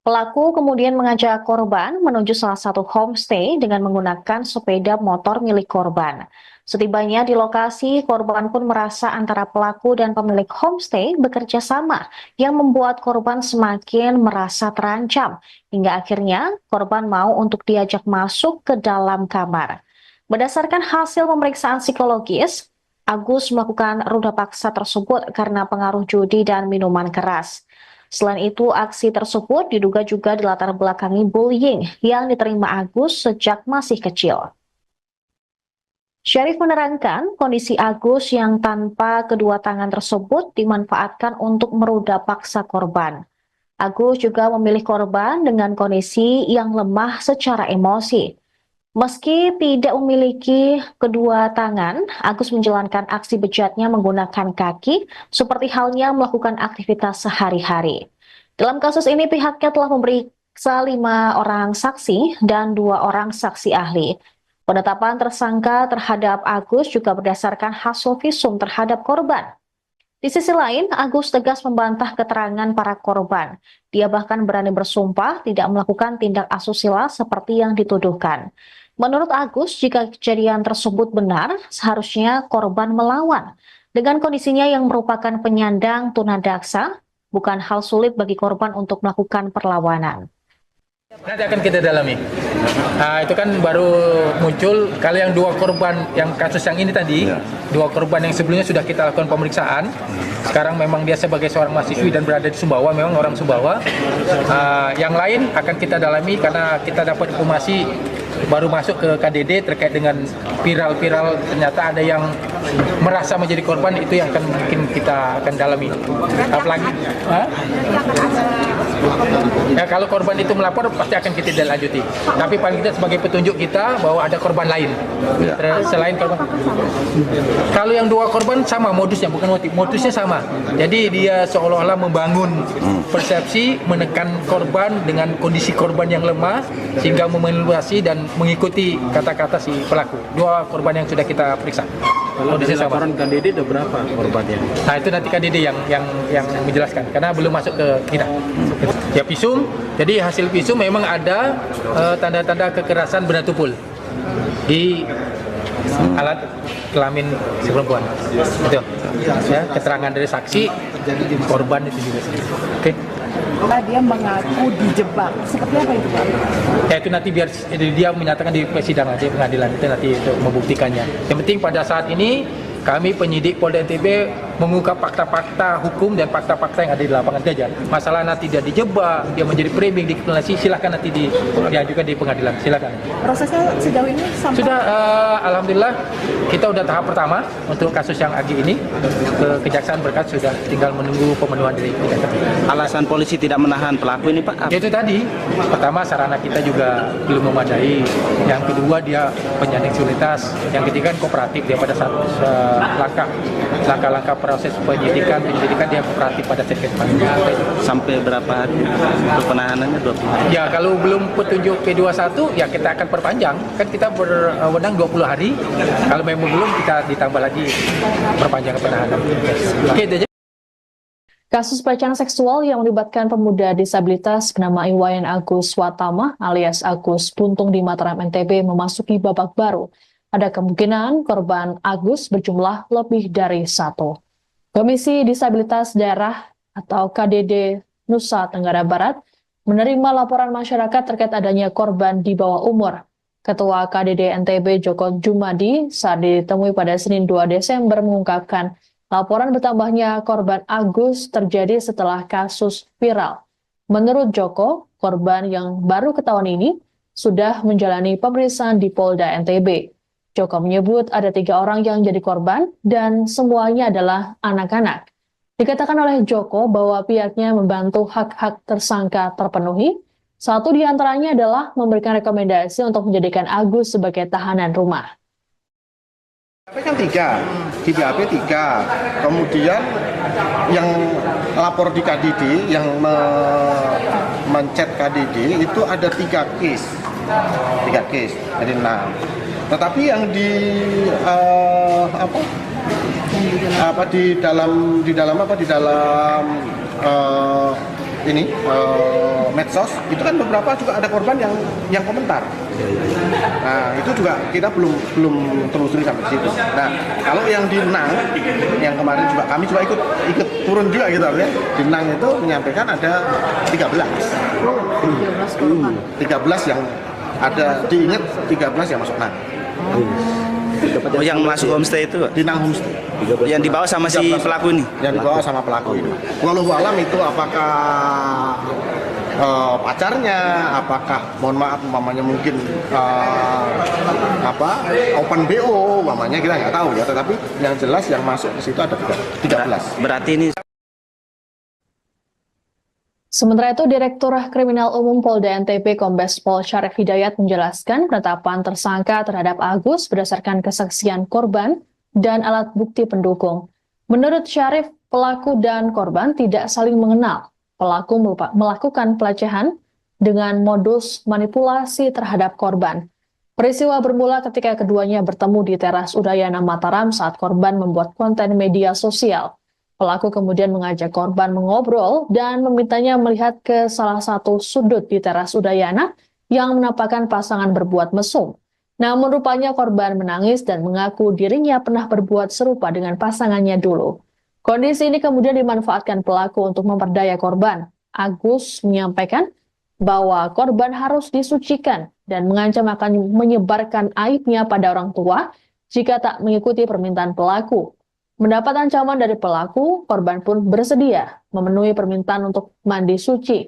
Pelaku kemudian mengajak korban menuju salah satu homestay dengan menggunakan sepeda motor milik korban. Setibanya di lokasi, korban pun merasa antara pelaku dan pemilik homestay bekerja sama yang membuat korban semakin merasa terancam. Hingga akhirnya korban mau untuk diajak masuk ke dalam kamar. Berdasarkan hasil pemeriksaan psikologis, Agus melakukan ruda paksa tersebut karena pengaruh judi dan minuman keras. Selain itu, aksi tersebut diduga juga dilatar belakangi bullying yang diterima Agus sejak masih kecil. Syarif menerangkan kondisi Agus yang tanpa kedua tangan tersebut dimanfaatkan untuk meruda paksa korban. Agus juga memilih korban dengan kondisi yang lemah secara emosi. Meski tidak memiliki kedua tangan, Agus menjalankan aksi bejatnya menggunakan kaki, seperti halnya melakukan aktivitas sehari-hari. Dalam kasus ini, pihaknya telah memeriksa 5 orang saksi dan 2 orang saksi ahli. Penetapan tersangka terhadap Agus juga berdasarkan hasil visum terhadap korban. Di sisi lain, Agus tegas membantah keterangan para korban. Dia bahkan berani bersumpah tidak melakukan tindak asusila seperti yang dituduhkan. Menurut Agus, jika kejadian tersebut benar, seharusnya korban melawan. Dengan kondisinya yang merupakan penyandang tunadaksa, bukan hal sulit bagi korban untuk melakukan perlawanan. Nanti akan kita dalami. Itu kan baru muncul. Kalau yang 2 korban, yang kasus yang ini tadi, 2 korban yang sebelumnya sudah kita lakukan pemeriksaan. Sekarang memang dia sebagai seorang mahasiswi dan berada di Sumbawa, memang orang Sumbawa. Yang lain akan kita dalami karena kita dapat informasi baru masuk ke KDD terkait dengan viral-viral, ternyata ada yang merasa menjadi korban, itu yang akan mungkin kita akan dalami. Apalagi ya, kalau korban itu melapor pasti akan kita lanjuti. Tapi paling tidak sebagai petunjuk kita bahwa ada korban lain selain korban. Kalau yang 2 korban sama modusnya, bukan modusnya sama. Jadi dia seolah-olah membangun persepsi, menekan korban dengan kondisi korban yang lemah sehingga memanipulasi dan mengikuti kata-kata si pelaku. 2 korban yang sudah kita periksa. Kalau dari laporan KDD ada berapa korbannya? Nah, itu nanti KDD yang menjelaskan karena belum masuk ke kita. Ya, visum. Jadi hasil visum memang ada tanda-tanda kekerasan benda tumpul di alat kelamin si perempuan. Itu. Ya, keterangan dari saksi korban itu juga. Oke. Dia mengaku dijebak. Seperti apa itu, Pak? Ya, itu nanti biar dia menyatakan di persidangan, di pengadilan itu nanti untuk membuktikannya. Yang penting pada saat ini kami penyidik Polda NTB mengungkap fakta-fakta hukum dan fakta-fakta yang ada di lapangan saja. Masalah nanti dia dijebak, dia menjadi framing, dikriminalisasi, silakan nanti diajukan di pengadilan, silakan. Prosesnya sejauh ini sampai sudah, alhamdulillah kita udah tahap pertama untuk kasus yang Agi ini ke Kejaksaan berkas, sudah tinggal menunggu pemenuhan dari Kejaksaan. Alasan polisi tidak menahan pelaku ini, Pak? Itu tadi, pertama sarana kita juga belum memadai, yang kedua dia penyandang disabilitas, yang ketiga kooperatif, dia pada saat langkah-langkah proses penyidikan dia kooperatif pada saat pemanggilan. Sampai berapa hari untuk penahanannya? 20 hari? Ya, kalau belum petunjuk P21 ya kita akan perpanjang, kan kita berwenang 20 hari, kalau memang belum kita ditambah lagi perpanjangan penahanan. Oke, Kasus pelecehan seksual yang melibatkan pemuda disabilitas bernama Iwayan Agus Watama alias Agus Buntung di Mataram NTB memasuki babak baru. Ada kemungkinan korban Agus berjumlah lebih dari 1. Komisi Disabilitas Daerah atau KDD Nusa Tenggara Barat menerima laporan masyarakat terkait adanya korban di bawah umur. Ketua KDD NTB Joko Jumadi saat ditemui pada Senin 2 Desember mengungkapkan laporan bertambahnya korban Agus terjadi setelah kasus viral. Menurut Joko, korban yang baru ketahuan ini sudah menjalani pemeriksaan di Polda NTB. Joko menyebut ada 3 orang yang jadi korban dan semuanya adalah anak-anak. Dikatakan oleh Joko bahwa pihaknya membantu hak-hak tersangka terpenuhi, Satu di antaranya adalah memberikan rekomendasi untuk menjadikan Agus sebagai tahanan rumah. Kan di BAP 3, kemudian yang lapor di KDD, yang mencet KDD itu ada 3 case, jadi 6. Tetapi yang di dalam medsos itu kan beberapa juga ada korban yang komentar. Nah, itu juga kita belum telusuri sampai situ. Nah, kalau yang di Nang, yang kemarin juga kami juga ikut turun juga gitu ya. Di Nang itu menyampaikan ada 13 yang ada, diingat 13 yang masuk Nang. Oh, yang masuk homestay itu? Di Nang homestay. Yang dibawa sama si pelaku ini? Yang dibawa sama pelaku ini. Wallahu alam itu apakah pacarnya, apakah mohon maaf umpamanya mungkin open BO umpamanya, kita nggak tahu ya, tetapi yang jelas yang masuk ke situ ada 13. Berarti ini. Sementara itu, Direktur Kriminal Umum Polda NTB Kombes Pol Syarif Hidayat menjelaskan penetapan tersangka terhadap Agus berdasarkan kesaksian korban dan alat bukti pendukung. Menurut Syarif, pelaku dan korban tidak saling mengenal. Pelaku melakukan pelecehan dengan modus manipulasi terhadap korban. Peristiwa bermula ketika keduanya bertemu di teras Udayana Mataram saat korban membuat konten media sosial. Pelaku kemudian mengajak korban mengobrol dan memintanya melihat ke salah satu sudut di teras Udayana yang menampakkan pasangan berbuat mesum. Namun rupanya korban menangis dan mengaku dirinya pernah berbuat serupa dengan pasangannya dulu. Kondisi ini kemudian dimanfaatkan pelaku untuk memperdaya korban. Agus menyampaikan bahwa korban harus disucikan dan mengancam akan menyebarkan aibnya pada orang tua jika tak mengikuti permintaan pelaku. Mendapat ancaman dari pelaku, korban pun bersedia memenuhi permintaan untuk mandi suci.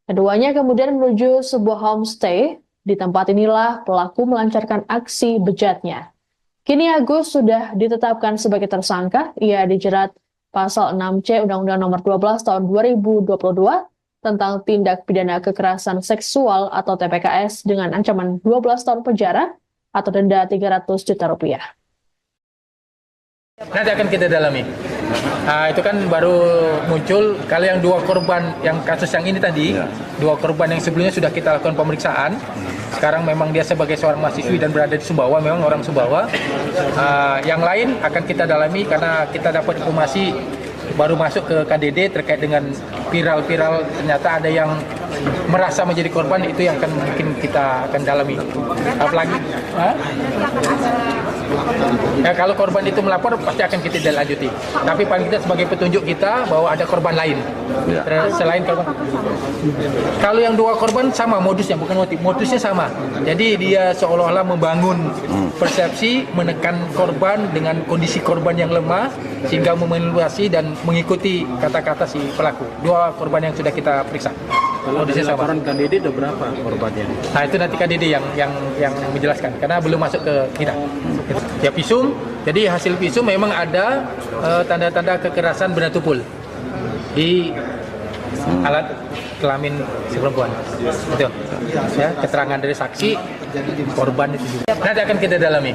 Keduanya kemudian menuju sebuah homestay. Di tempat inilah pelaku melancarkan aksi bejatnya. Kini Agus sudah ditetapkan sebagai tersangka. Ia dijerat pasal 6C Undang-Undang Nomor 12 Tahun 2022 tentang tindak pidana kekerasan seksual atau TPKS dengan ancaman 12 tahun penjara atau denda 300 juta rupiah. Nanti akan kita dalami. Itu kan baru muncul. Kalau yang 2 korban yang kasus yang ini tadi, 2 korban yang sebelumnya sudah kita lakukan pemeriksaan. Sekarang memang dia sebagai seorang mahasiswi dan berada di Sumbawa, memang orang Sumbawa. Yang lain akan kita dalami karena kita dapat informasi baru masuk ke KDD terkait dengan viral ternyata ada yang merasa menjadi korban, itu yang akan mungkin kita akan dalami. Apalagi ya, kalau korban itu melapor pasti akan kita lanjuti. Tapi paling kita sebagai petunjuk kita bahwa ada korban lain selain korban. Kalau yang 2 korban sama modusnya, bukan modusnya sama. Jadi dia seolah-olah membangun persepsi, menekan korban dengan kondisi korban yang lemah sehingga memanipulasi dan mengikuti kata-kata si pelaku. 2 korban yang sudah kita periksa. Kalau dari laporan KDD ada berapa korbannya? Nah, itu nanti KDD yang menjelaskan karena belum masuk ke kita. Ya, visum. Jadi hasil visum memang ada tanda-tanda kekerasan benda tumpul di alat kelamin si perempuan. Itu. Ya, keterangan dari saksi korban itu juga. Nanti akan kita dalami.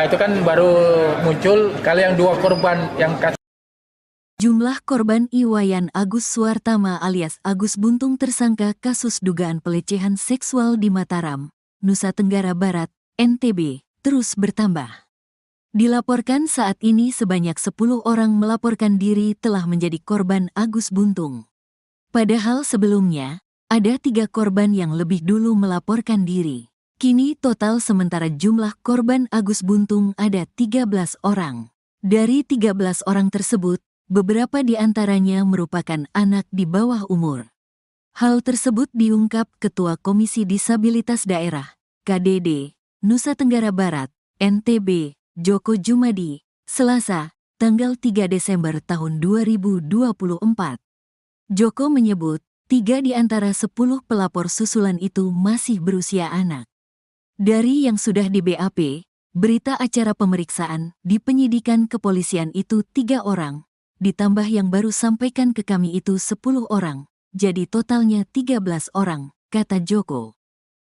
Itu kan baru muncul. Kalau yang 2 korban yang Jumlah korban Iwayan Agus Suartama alias Agus Buntung tersangka kasus dugaan pelecehan seksual di Mataram, Nusa Tenggara Barat, NTB, terus bertambah. Dilaporkan saat ini sebanyak 10 orang melaporkan diri telah menjadi korban Agus Buntung. Padahal sebelumnya, ada 3 korban yang lebih dulu melaporkan diri. Kini total sementara jumlah korban Agus Buntung ada 13 orang. Dari 13 orang tersebut, beberapa di antaranya merupakan anak di bawah umur. Hal tersebut diungkap Ketua Komisi Disabilitas Daerah, KDD, Nusa Tenggara Barat, NTB, Joko Jumadi, Selasa, tanggal 3 Desember tahun 2024. Joko menyebut, 3 di antara 10 pelapor susulan itu masih berusia anak. Dari yang sudah di BAP, berita acara pemeriksaan di penyidikan kepolisian itu 3 orang, ditambah yang baru sampaikan ke kami itu 10 orang, jadi totalnya 13 orang. kata Joko.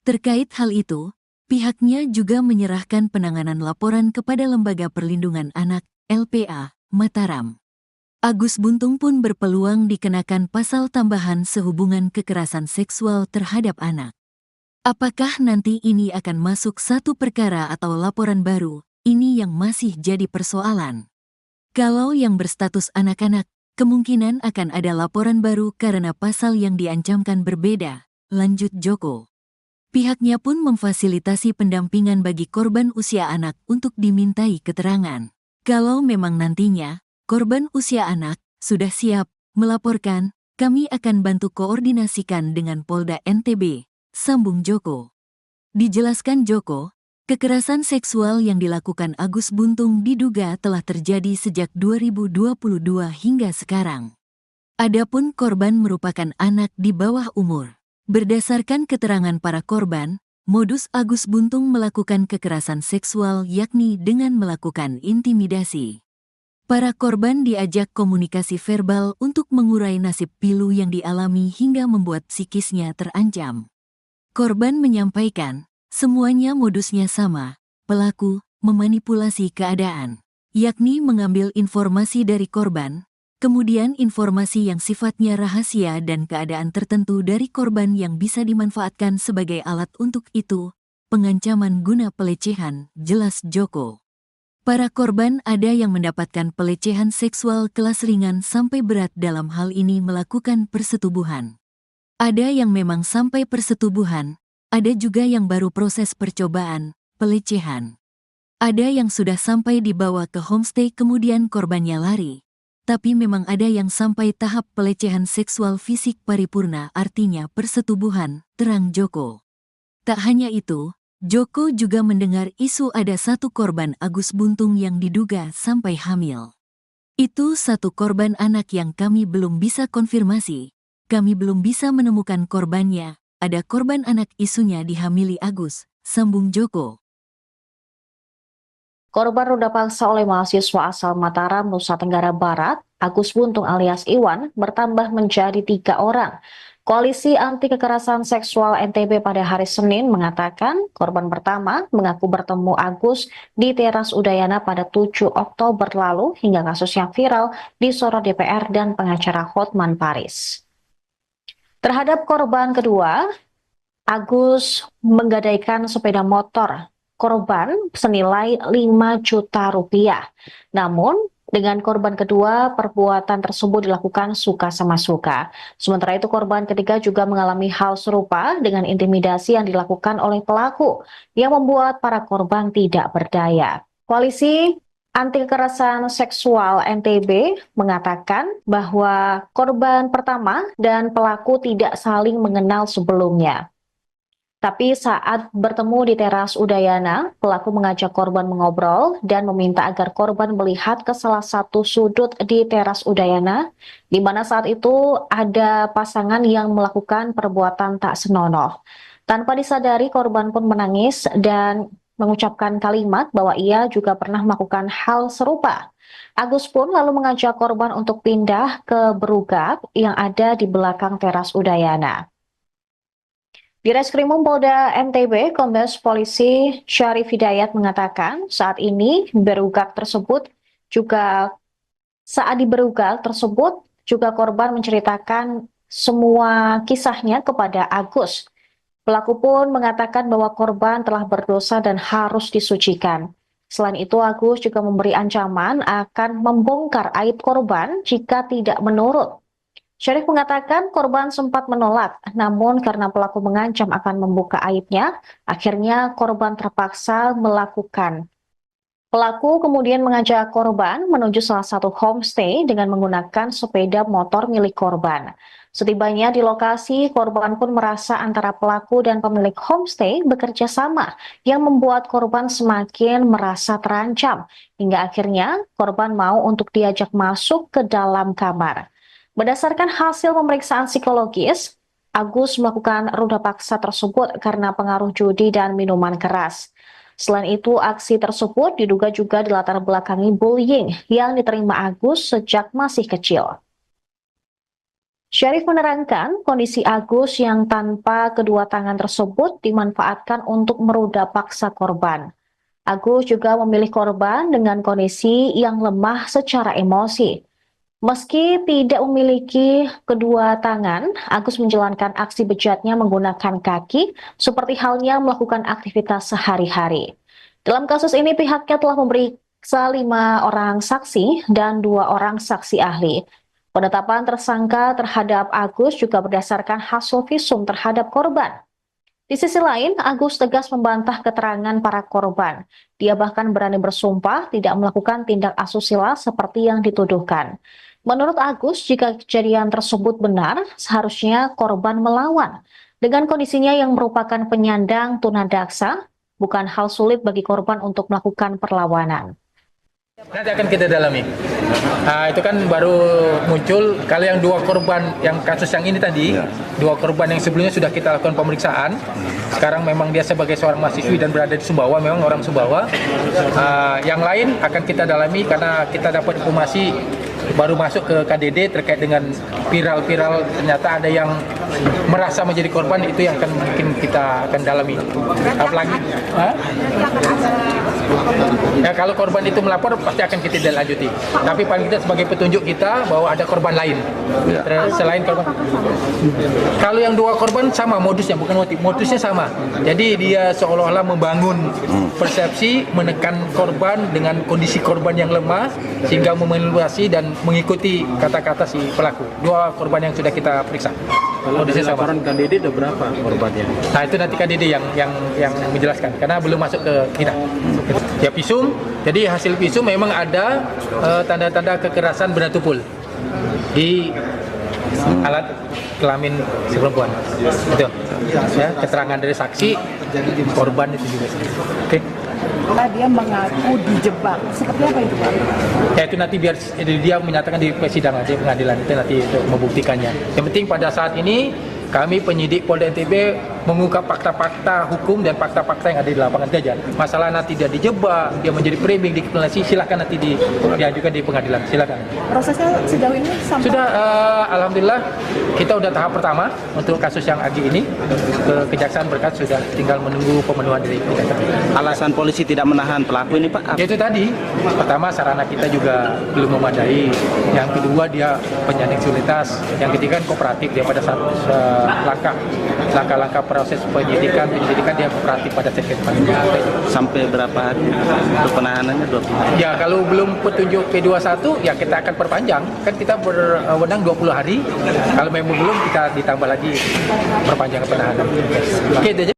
Terkait hal itu, pihaknya juga menyerahkan penanganan laporan kepada Lembaga Perlindungan Anak, LPA, Mataram. Agus Buntung pun berpeluang dikenakan pasal tambahan sehubungan kekerasan seksual terhadap anak. Apakah nanti ini akan masuk satu perkara atau laporan baru? Ini yang masih jadi persoalan. Kalau yang berstatus anak-anak, kemungkinan akan ada laporan baru karena pasal yang diancamkan berbeda, lanjut Joko. Pihaknya pun memfasilitasi pendampingan bagi korban usia anak untuk dimintai keterangan. Kalau memang nantinya, korban usia anak sudah siap melaporkan, kami akan bantu koordinasikan dengan Polda NTB, sambung Joko. Dijelaskan Joko, kekerasan seksual yang dilakukan Agus Buntung diduga telah terjadi sejak 2022 hingga sekarang. Adapun korban merupakan anak di bawah umur. Berdasarkan keterangan para korban, modus Agus Buntung melakukan kekerasan seksual yakni dengan melakukan intimidasi. Para korban diajak komunikasi verbal untuk mengurai nasib pilu yang dialami hingga membuat psikisnya terancam. Korban menyampaikan, semuanya modusnya sama, pelaku memanipulasi keadaan, yakni mengambil informasi dari korban, kemudian informasi yang sifatnya rahasia dan keadaan tertentu dari korban yang bisa dimanfaatkan sebagai alat untuk itu, pengancaman guna pelecehan, jelas Joko. Para korban ada yang mendapatkan pelecehan seksual kelas ringan sampai berat dalam hal ini melakukan persetubuhan. Ada yang memang sampai persetubuhan, ada juga yang baru proses percobaan, pelecehan. Ada yang sudah sampai dibawa ke homestay kemudian korbannya lari. Tapi memang ada yang sampai tahap pelecehan seksual fisik paripurna artinya persetubuhan, terang Joko. Tak hanya itu, Joko juga mendengar isu ada satu korban Agus Buntung yang diduga sampai hamil. Itu satu korban anak yang kami belum bisa konfirmasi. Kami belum bisa menemukan korbannya. Ada korban anak isunya dihamili Agus, sambung Joko. Korban ruda paksa oleh mahasiswa asal Mataram, Nusa Tenggara Barat, Agus Buntung alias Iwan, bertambah menjadi 3 orang. Koalisi Anti Kekerasan Seksual NTB pada hari Senin mengatakan korban pertama mengaku bertemu Agus di teras Udayana pada 7 Oktober lalu hingga kasusnya viral disorot DPR dan pengacara Hotman Paris. Terhadap korban kedua, Agus menggadaikan sepeda motor korban senilai 5 juta rupiah. Namun, dengan korban kedua, perbuatan tersebut dilakukan suka sama suka. Sementara itu, korban ketiga juga mengalami hal serupa dengan intimidasi yang dilakukan oleh pelaku, yang membuat para korban tidak berdaya. Koalisi Anti Kekerasan Seksual NTB mengatakan bahwa korban pertama dan pelaku tidak saling mengenal sebelumnya. Tapi saat bertemu di teras Udayana, pelaku mengajak korban mengobrol dan meminta agar korban melihat ke salah satu sudut di teras Udayana, di mana saat itu ada pasangan yang melakukan perbuatan tak senonoh. Tanpa disadari, korban pun menangis dan mengucapkan kalimat bahwa ia juga pernah melakukan hal serupa. Agus pun lalu mengajak korban untuk pindah ke berugak yang ada di belakang teras Udayana. Di Reskrimum Polda NTB, Kombes Polisi Syarif Hidayat mengatakan saat ini saat di berugak tersebut juga korban menceritakan semua kisahnya kepada Agus. Pelaku pun mengatakan bahwa korban telah berdosa dan harus disucikan. Selain itu, Agus juga memberi ancaman akan membongkar aib korban jika tidak menurut. Syarif mengatakan korban sempat menolak, namun karena pelaku mengancam akan membuka aibnya, akhirnya korban terpaksa melakukan. Pelaku kemudian mengajak korban menuju salah satu homestay dengan menggunakan sepeda motor milik korban. Setibanya di lokasi, korban pun merasa antara pelaku dan pemilik homestay bekerja sama, yang membuat korban semakin merasa terancam, hingga akhirnya korban mau untuk diajak masuk ke dalam kamar. Berdasarkan hasil pemeriksaan psikologis, Agus melakukan ruda paksa tersebut karena pengaruh judi dan minuman keras. Selain itu, aksi tersebut diduga juga dilatar belakangi bullying yang diterima Agus sejak masih kecil. Syarif menerangkan kondisi Agus yang tanpa kedua tangan tersebut dimanfaatkan untuk meruda paksa korban. Agus juga memilih korban dengan kondisi yang lemah secara emosi. Meski tidak memiliki kedua tangan, Agus menjalankan aksi bejatnya menggunakan kaki seperti halnya melakukan aktivitas sehari-hari. Dalam kasus ini pihaknya telah memeriksa 5 orang saksi dan 2 orang saksi ahli. Penetapan tersangka terhadap Agus juga berdasarkan hasil visum terhadap korban. Di sisi lain, Agus tegas membantah keterangan para korban. Dia bahkan berani bersumpah tidak melakukan tindak asusila seperti yang dituduhkan. Menurut Agus, jika kejadian tersebut benar, seharusnya korban melawan. Dengan kondisinya yang merupakan penyandang tunadaksa, bukan hal sulit bagi korban untuk melakukan perlawanan. Nanti akan kita dalami. Itu kan baru muncul. Kalau yang 2 korban yang kasus yang ini tadi, 2 korban yang sebelumnya sudah kita lakukan pemeriksaan. Sekarang memang dia sebagai seorang mahasiswi dan berada di Sumbawa, memang orang Sumbawa. Yang lain akan kita dalami karena kita dapat informasi baru masuk ke KDD terkait dengan viral ternyata ada yang merasa menjadi korban, itu yang akan mungkin kita akan dalami. Apalagi ya, kalau korban itu melapor pasti akan kita lanjuti. Tapi paling kita sebagai petunjuk kita bahwa ada korban lain selain korban. Kalau yang 2 korban sama modusnya, bukan motif, modusnya sama. Jadi dia seolah-olah membangun persepsi, menekan korban dengan kondisi korban yang lemah sehingga memanipulasi dan mengikuti kata-kata si pelaku. 2 korban yang sudah kita periksa. Kalau dari laporan KDD ada berapa korbannya? Nah, itu nanti KDD yang menjelaskan karena belum masuk ke kita. Ya, visum. Jadi hasil visum memang ada tanda-tanda kekerasan benda tumpul di alat kelamin si perempuan. Itu. Ya, keterangan dari saksi korban itu juga. Oke. Dia mengaku dijebak. Seperti apa itu, Pak? Ya, itu nanti biar dia menyatakan di persidangan, di pengadilan itu nanti untuk membuktikannya. Yang penting pada saat ini kami penyidik Polda NTB mengungkap fakta-fakta hukum dan fakta-fakta yang ada di lapangan saja. Masalah nanti dia dijebak, dia menjadi framing, dikriminalisasi, silakan nanti diajukan di pengadilan, silakan. Prosesnya sejauh ini sampai sudah, alhamdulillah kita udah tahap pertama untuk kasus yang Agi ini. Kejaksaan berkas sudah tinggal menunggu pemenuhan dari kejaksaan. Alasan polisi tidak menahan pelaku ini, Pak? Itu tadi, pertama sarana kita juga belum memadai. Yang kedua dia penyandang disabilitas. Yang ketiga kooperatif, dia pada saat langkah-langkah proses penyidikan dia kooperatif pada saat kita. Sampai berapa hari untuk penahanannya? 20 hari? Ya, kalau belum petunjuk P21 ya kita akan perpanjang. Kan kita berwenang 20 hari. Kalau memang belum kita ditambah lagi perpanjangan penahanan. Oke, itu aja.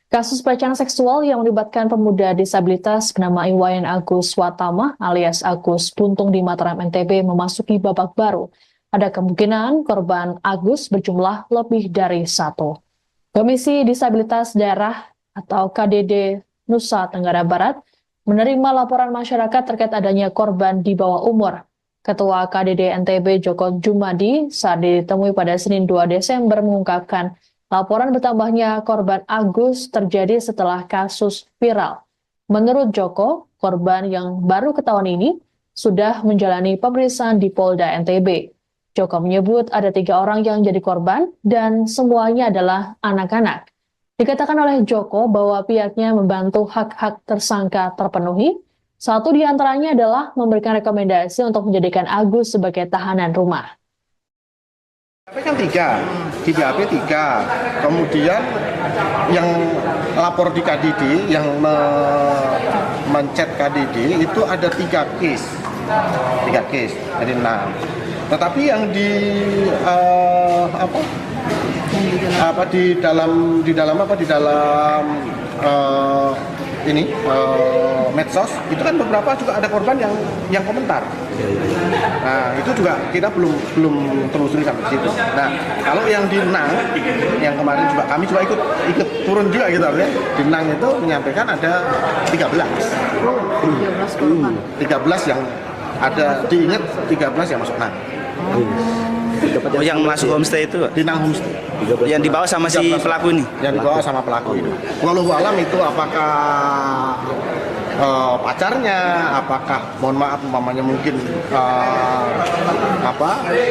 Kasus pelecehan seksual yang melibatkan pemuda disabilitas bernama Iwayan Agus Watama alias Agus Buntung di Mataram NTB memasuki babak baru. Ada kemungkinan korban Agus berjumlah lebih dari 1. Komisi Disabilitas Daerah atau KDD Nusa Tenggara Barat menerima laporan masyarakat terkait adanya korban di bawah umur. Ketua KDD NTB Joko Jumadi saat ditemui pada Senin 2 Desember mengungkapkan laporan bertambahnya korban Agus terjadi setelah kasus viral. Menurut Joko, korban yang baru ketahuan ini sudah menjalani pemeriksaan di Polda NTB. Joko menyebut ada 3 orang yang jadi korban dan semuanya adalah anak-anak. Dikatakan oleh Joko bahwa pihaknya membantu hak-hak tersangka terpenuhi. Satu di antaranya adalah memberikan rekomendasi untuk menjadikan Agus sebagai tahanan rumah. Kan 3, di BAP 3, kemudian yang lapor di KDD, yang mencet KDD itu ada 3 case, jadi 6. Tetapi yang di dalam medsos itu kan beberapa juga ada korban yang komentar. Nah, itu juga kita belum telusuri sampai situ. Nah, kalau yang di Nang, yang kemarin juga kami juga ikut turun juga gitu ya. Di Nang itu menyampaikan ada 13 yang ada, diingat 13 yang masuk Nang. Oh, yang masuk homestay itu? Di Nang homestay. Yang dibawa sama si pelaku ini? Yang dibawa sama pelaku itu. Walau alam itu apakah pacarnya, apakah mohon maaf umpamanya mungkin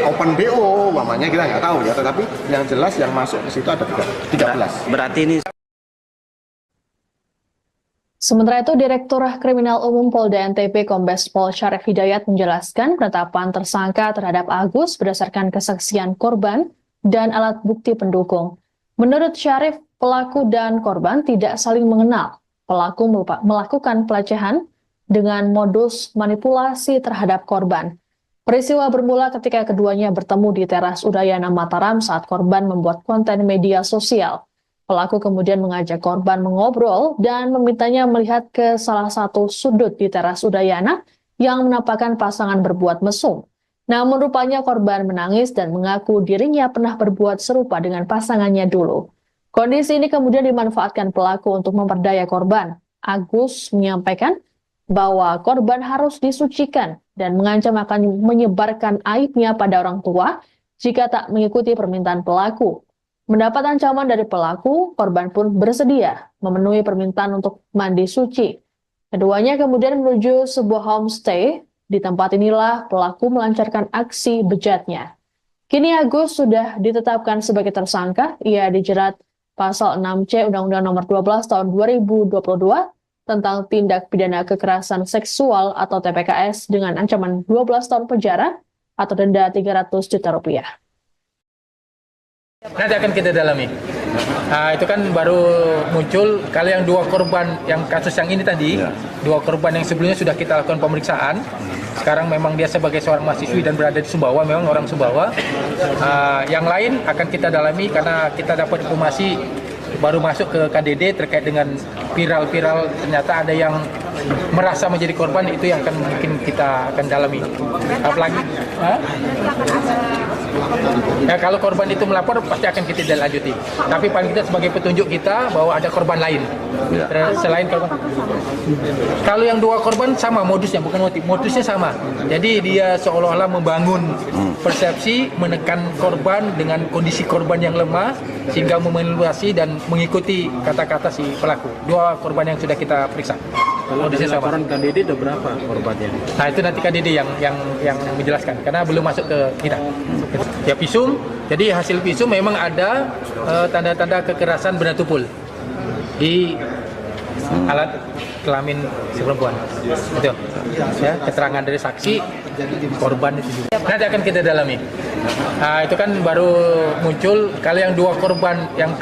open BO umpamanya, kita nggak tahu ya, tetapi yang jelas yang masuk ke situ ada 13. Berarti ini Sementara itu, Direktur Kriminal Umum Polda NTB Kombes Pol Syarif Hidayat menjelaskan penetapan tersangka terhadap Agus berdasarkan kesaksian korban dan alat bukti pendukung. Menurut Syarif, pelaku dan korban tidak saling mengenal. Pelaku melakukan pelecehan dengan modus manipulasi terhadap korban. Peristiwa bermula ketika keduanya bertemu di teras Udayana Mataram saat korban membuat konten media sosial. Pelaku kemudian mengajak korban mengobrol dan memintanya melihat ke salah satu sudut di teras Udayana yang menampakkan pasangan berbuat mesum. Namun rupanya korban menangis dan mengaku dirinya pernah berbuat serupa dengan pasangannya dulu. Kondisi ini kemudian dimanfaatkan pelaku untuk memperdaya korban. Agus menyampaikan bahwa korban harus disucikan dan mengancam akan menyebarkan aibnya pada orang tua jika tak mengikuti permintaan pelaku. Mendapat ancaman dari pelaku, korban pun bersedia memenuhi permintaan untuk mandi suci. Keduanya kemudian menuju sebuah homestay. Di tempat inilah pelaku melancarkan aksi bejatnya. Kini Agus sudah ditetapkan sebagai tersangka. Ia dijerat pasal 6C Undang-Undang Nomor 12 Tahun 2022 tentang tindak pidana kekerasan seksual atau TPKS dengan ancaman 12 tahun penjara atau denda 300 juta rupiah. Nanti akan kita dalami. Itu kan baru muncul kalau yang dua korban yang kasus yang ini tadi, dua korban yang sebelumnya sudah kita lakukan pemeriksaan. Sekarang memang dia sebagai seorang mahasiswi dan berada di Sumbawa, memang orang Sumbawa. Yang lain akan kita dalami karena kita dapat informasi baru masuk ke KDD terkait dengan viral-viral, ternyata ada yang merasa menjadi korban, itu yang akan mungkin kita akan dalami. Apalagi ya, kalau korban itu melapor pasti akan kita lanjuti. Tapi paling tidak sebagai petunjuk kita bahwa ada korban lain selain korban. Kalau yang dua korban sama modusnya, bukan motif, modusnya sama. Jadi dia seolah-olah membangun persepsi, menekan korban dengan kondisi korban yang lemah sehingga memanipulasi dan mengikuti kata-kata si pelaku. Dua korban yang sudah kita periksa. Kalau dari laporan KDD ada berapa korbannya? Nah itu nanti KDD yang menjelaskan karena belum masuk ke kita. Ya visum, jadi hasil visum memang ada tanda-tanda kekerasan benda tumpul di alat kelamin si perempuan. Itu ya, keterangan dari saksi korban itu juga. Nanti akan kita dalami. Itu kan baru muncul kalau yang dua korban yang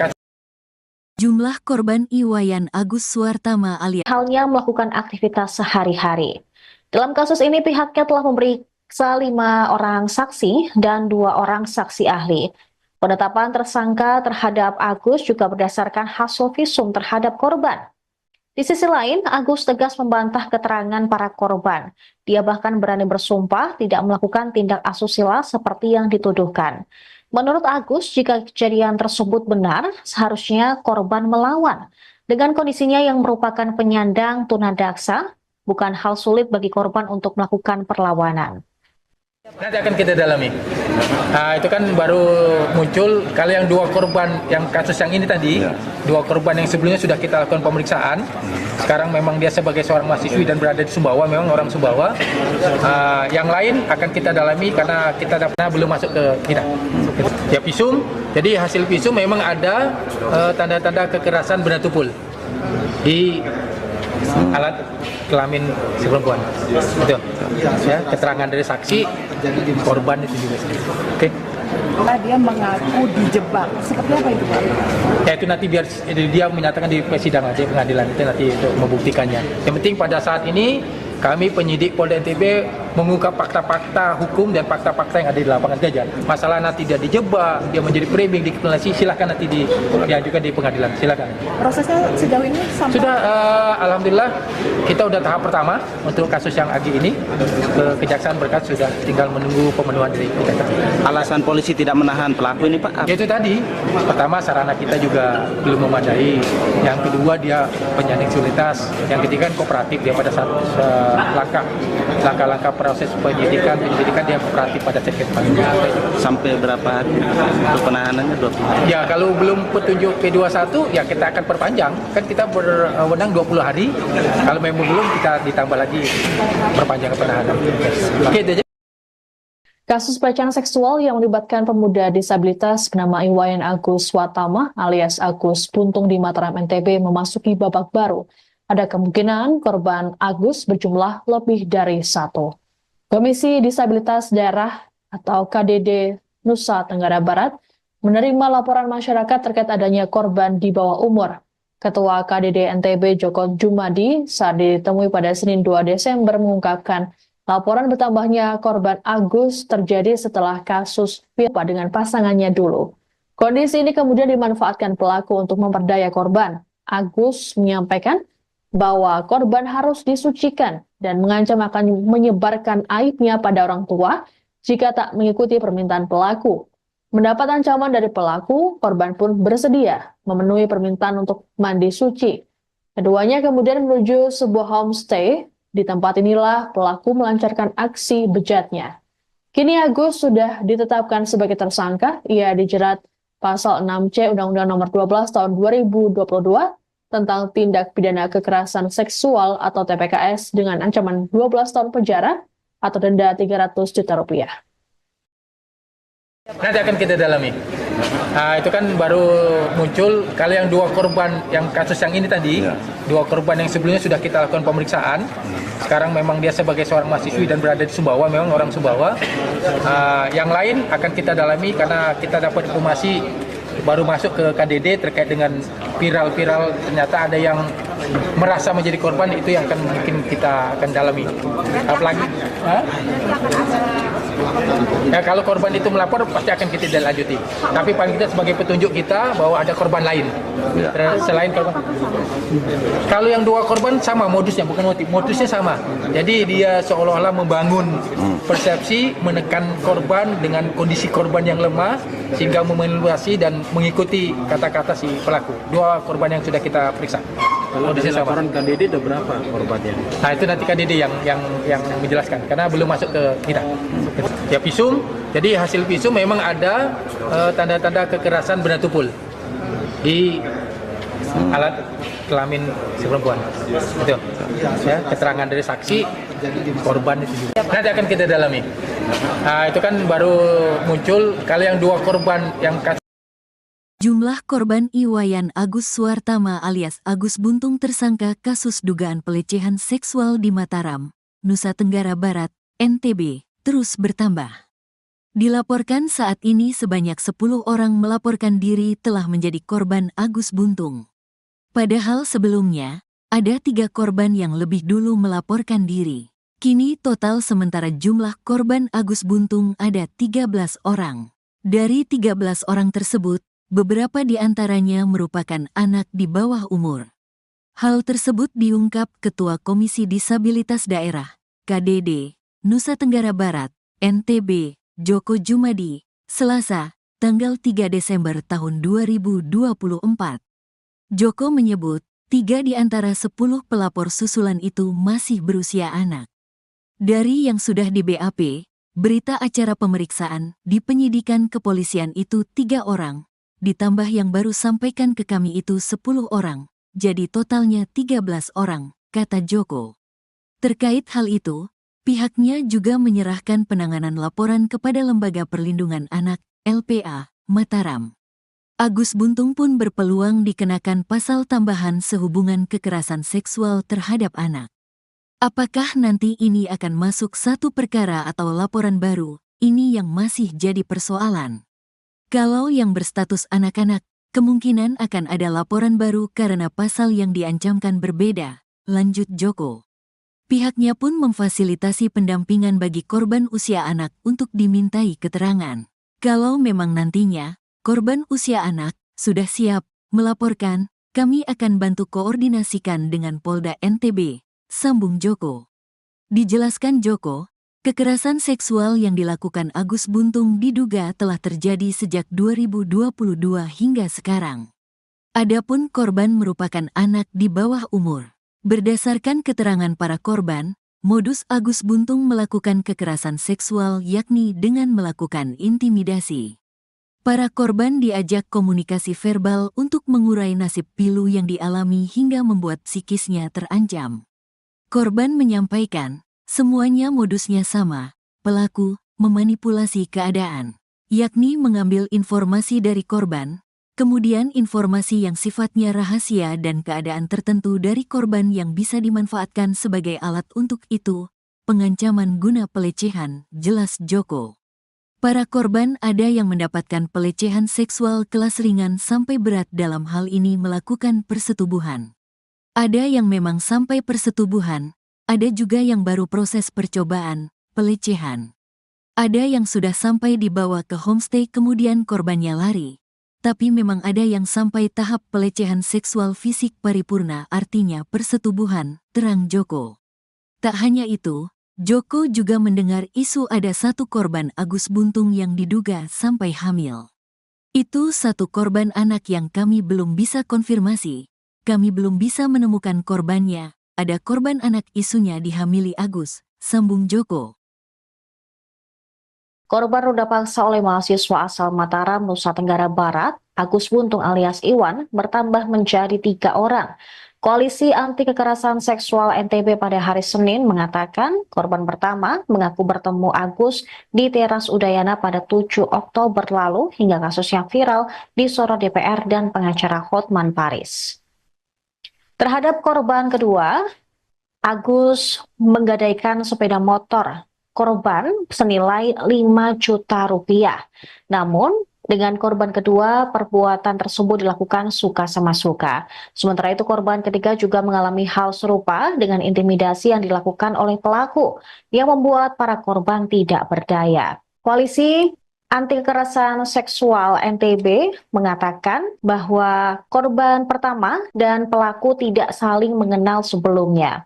Jumlah korban Iwayan Agus Suartama alias halnya melakukan aktivitas sehari-hari. Dalam kasus ini pihaknya telah memeriksa 5 orang saksi dan 2 orang saksi ahli. Penetapan tersangka terhadap Agus juga berdasarkan hasil visum terhadap korban. Di sisi lain, Agus tegas membantah keterangan para korban. Dia bahkan berani bersumpah tidak melakukan tindak asusila seperti yang dituduhkan. Menurut Agus, jika kejadian tersebut benar, seharusnya korban melawan. Dengan kondisinya yang merupakan penyandang tunadaksa, bukan hal sulit bagi korban untuk melakukan perlawanan. Nanti akan kita dalami. Itu kan baru muncul kalau yang dua korban yang kasus yang ini tadi, dua korban yang sebelumnya sudah kita lakukan pemeriksaan. Sekarang memang dia sebagai seorang mahasiswi dan berada di Sumbawa, memang orang Sumbawa. Yang lain akan kita dalami karena kita belum masuk ke kita. Ya visum, jadi hasil visum memang ada tanda-tanda kekerasan benda tumpul di alat kelamin si perempuan. Itu ya, keterangan dari saksi korban itu juga. Oke. Dia mengaku dijebak. Seperti apa itu, Pak? Ya itu nanti biar dia menyatakan di persidangan, di pengadilan itu nanti untuk membuktikannya. Yang penting pada saat ini kami penyidik Polda NTB mengungkap fakta-fakta hukum dan fakta-fakta yang ada di lapangan saja. Masalah nanti dia dijebak, dia menjadi framing, dikriminalisasi, silakan nanti diajukan di pengadilan, silakan. Prosesnya sejauh ini sampai sudah, alhamdulillah kita udah tahap pertama untuk kasus yang Agi ini. Kejaksaan berkas sudah tinggal menunggu pemenuhan dari kita. Alasan polisi tidak menahan pelaku ini, Pak? Itu tadi, pertama sarana kita juga belum memadai. Yang kedua dia penyandang disabilitas. Yang ketiga kan kooperatif dia pada saat langkah-langkah proses penyelidikan dia kooperatif pada sekret panggilan. Sampai berapa hari untuk penahanannya? 20 hari? Ya, kalau belum petunjuk P21 ya kita akan perpanjang. Kan kita berwenang 20 hari. Kalau memang belum kita ditambah lagi perpanjangan penahanan. Oke, itu aja. Kasus pelecehan seksual yang melibatkan pemuda disabilitas bernama Iwayan Agus Watama alias Agus Buntung di Mataram, NTB memasuki babak baru. Ada kemungkinan korban Agus berjumlah lebih dari 1. Komisi Disabilitas Daerah atau KDD Nusa Tenggara Barat menerima laporan masyarakat terkait adanya korban di bawah umur. Ketua KDD NTB Joko Jumadi saat ditemui pada Senin 2 Desember mengungkapkan laporan bertambahnya korban Agus terjadi setelah kasus pipa dengan pasangannya dulu. Kondisi ini kemudian dimanfaatkan pelaku untuk memperdaya korban. Agus menyampaikan bahwa korban harus disucikan dan mengancam akan menyebarkan aibnya pada orang tua jika tak mengikuti permintaan pelaku. Mendapat ancaman dari pelaku, korban pun bersedia memenuhi permintaan untuk mandi suci. Keduanya kemudian menuju sebuah homestay. Di tempat inilah pelaku melancarkan aksi bejatnya. Kini Agus sudah ditetapkan sebagai tersangka. Ia dijerat pasal 6C Undang-Undang Nomor 12 Tahun 2022 tentang tindak pidana kekerasan seksual atau TPKS dengan ancaman 12 tahun penjara atau denda 300 juta rupiah. Nanti akan kita dalami. Itu kan baru muncul. Kalau yang 2 korban yang kasus yang ini tadi, 2 korban yang sebelumnya sudah kita lakukan pemeriksaan. Sekarang memang dia sebagai seorang mahasiswi dan berada di Sumbawa, memang orang Sumbawa. Yang lain akan kita dalami karena kita dapat informasi baru masuk ke KDD terkait dengan viral ternyata ada yang merasa menjadi korban, itu yang akan mungkin kita akan dalami. Apalagi ya, kalau korban itu melapor pasti akan kita lanjuti. Tapi paling tidak sebagai petunjuk kita bahwa ada korban lain selain korban. Kalau yang 2 korban sama modusnya, bukan modusnya sama. Jadi dia seolah-olah membangun persepsi, menekan korban dengan kondisi korban yang lemah sehingga memanipulasi dan mengikuti kata-kata si pelaku. 2 korban yang sudah kita periksa. Kalau dari laporan KDD ada berapa korbannya? Nah, itu nanti KDD yang menjelaskan karena belum masuk ke kita. Ya, visum. Jadi hasil visum memang ada tanda-tanda kekerasan benda tumpul di alat kelamin si perempuan. Itu. Ya, keterangan dari saksi korban itu juga. Nanti akan kita dalami. Itu kan baru muncul. Kalau yang 2 korban yang Jumlah korban Iwayan Agus Suartama alias Agus Buntung tersangka kasus dugaan pelecehan seksual di Mataram, Nusa Tenggara Barat, NTB, terus bertambah. Dilaporkan saat ini sebanyak 10 orang melaporkan diri telah menjadi korban Agus Buntung. Padahal sebelumnya, ada 3 korban yang lebih dulu melaporkan diri. Kini total sementara jumlah korban Agus Buntung ada 13 orang. Dari 13 orang tersebut, beberapa di antaranya merupakan anak di bawah umur. Hal tersebut diungkap Ketua Komisi Disabilitas Daerah, KDD, Nusa Tenggara Barat, NTB, Joko Jumadi, Selasa, tanggal 3 Desember tahun 2024. Joko menyebut, 3 di antara 10 pelapor susulan itu masih berusia anak. Dari yang sudah di BAP, berita acara pemeriksaan di penyidikan kepolisian itu 3 orang, ditambah yang baru sampaikan ke kami itu 10 orang, jadi totalnya 13 orang, kata Joko. Terkait hal itu, pihaknya juga menyerahkan penanganan laporan kepada Lembaga Perlindungan Anak, LPA, Mataram. Agus Buntung pun berpeluang dikenakan pasal tambahan sehubungan kekerasan seksual terhadap anak. Apakah nanti ini akan masuk satu perkara atau laporan baru, ini yang masih jadi persoalan. Kalau yang berstatus anak-anak, kemungkinan akan ada laporan baru karena pasal yang diancamkan berbeda, lanjut Joko. Pihaknya pun memfasilitasi pendampingan bagi korban usia anak untuk dimintai keterangan. Kalau memang nantinya, korban usia anak sudah siap melaporkan, kami akan bantu koordinasikan dengan Polda NTB, sambung Joko. Dijelaskan Joko, kekerasan seksual yang dilakukan Agus Buntung diduga telah terjadi sejak 2022 hingga sekarang. Adapun korban merupakan anak di bawah umur. Berdasarkan keterangan para korban, Modus Agus Buntung melakukan kekerasan seksual yakni dengan melakukan intimidasi. Para korban diajak komunikasi verbal untuk mengurai nasib pilu yang dialami hingga membuat psikisnya terancam. Korban menyampaikan, semuanya modusnya sama, pelaku memanipulasi keadaan, yakni mengambil informasi dari korban, kemudian informasi yang sifatnya rahasia dan keadaan tertentu dari korban yang bisa dimanfaatkan sebagai alat untuk itu, pengancaman guna pelecehan, jelas Joko. Para korban ada yang mendapatkan pelecehan seksual kelas ringan sampai berat, dalam hal ini melakukan persetubuhan. Ada yang memang sampai persetubuhan, ada juga yang baru proses percobaan, pelecehan. Ada yang sudah sampai dibawa ke homestay kemudian korbannya lari. Tapi memang ada yang sampai tahap pelecehan seksual fisik paripurna, artinya persetubuhan, terang Joko. Tak hanya itu, Joko juga mendengar isu ada satu korban Agus Buntung yang diduga sampai hamil. Itu satu korban anak yang kami belum bisa konfirmasi. Kami belum bisa menemukan korbannya. Ada korban anak isunya dihamili Agus, sambung Joko. Korban ruda paksa oleh mahasiswa asal Mataram, Nusa Tenggara Barat, Agus Buntung alias Iwan, bertambah menjadi 3 orang. Koalisi Anti Kekerasan Seksual NTB pada hari Senin mengatakan korban pertama mengaku bertemu Agus di teras Udayana pada 7 Oktober lalu hingga kasus yang viral disorot DPR dan pengacara Hotman Paris. Terhadap korban kedua, Agus menggadaikan sepeda motor korban senilai 5 juta rupiah. Namun, dengan korban kedua, perbuatan tersebut dilakukan suka sama suka. Sementara itu, korban ketiga juga mengalami hal serupa dengan intimidasi yang dilakukan oleh pelaku yang membuat para korban tidak berdaya. Koalisi Anti Kekerasan Seksual NTB mengatakan bahwa korban pertama dan pelaku tidak saling mengenal sebelumnya.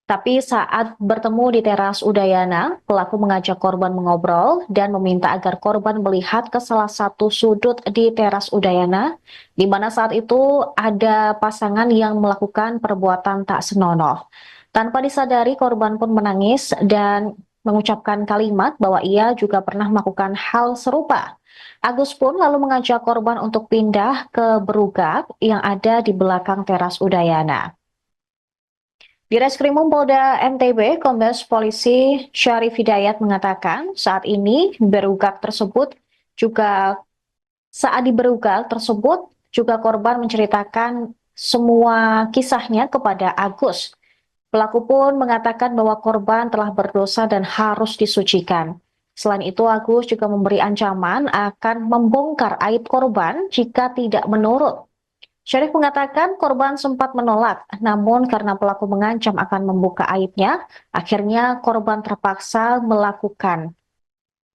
Tapi saat bertemu di teras Udayana, pelaku mengajak korban mengobrol dan meminta agar korban melihat ke salah satu sudut di teras Udayana, di mana saat itu ada pasangan yang melakukan perbuatan tak senonoh. Tanpa disadari, korban pun menangis dan mengucapkan kalimat bahwa ia juga pernah melakukan hal serupa. Agus pun lalu mengajak korban untuk pindah ke berugak yang ada di belakang teras Udayana. Di Reskrimum Polda NTB, Kombes Polisi Syarif Hidayat mengatakan saat ini berugak tersebut juga korban menceritakan semua kisahnya kepada Agus. Pelaku pun mengatakan bahwa korban telah berdosa dan harus disucikan. Selain itu, Agus juga memberi ancaman akan membongkar aib korban jika tidak menurut. Syarif mengatakan korban sempat menolak, namun karena pelaku mengancam akan membuka aibnya, akhirnya korban terpaksa melakukan.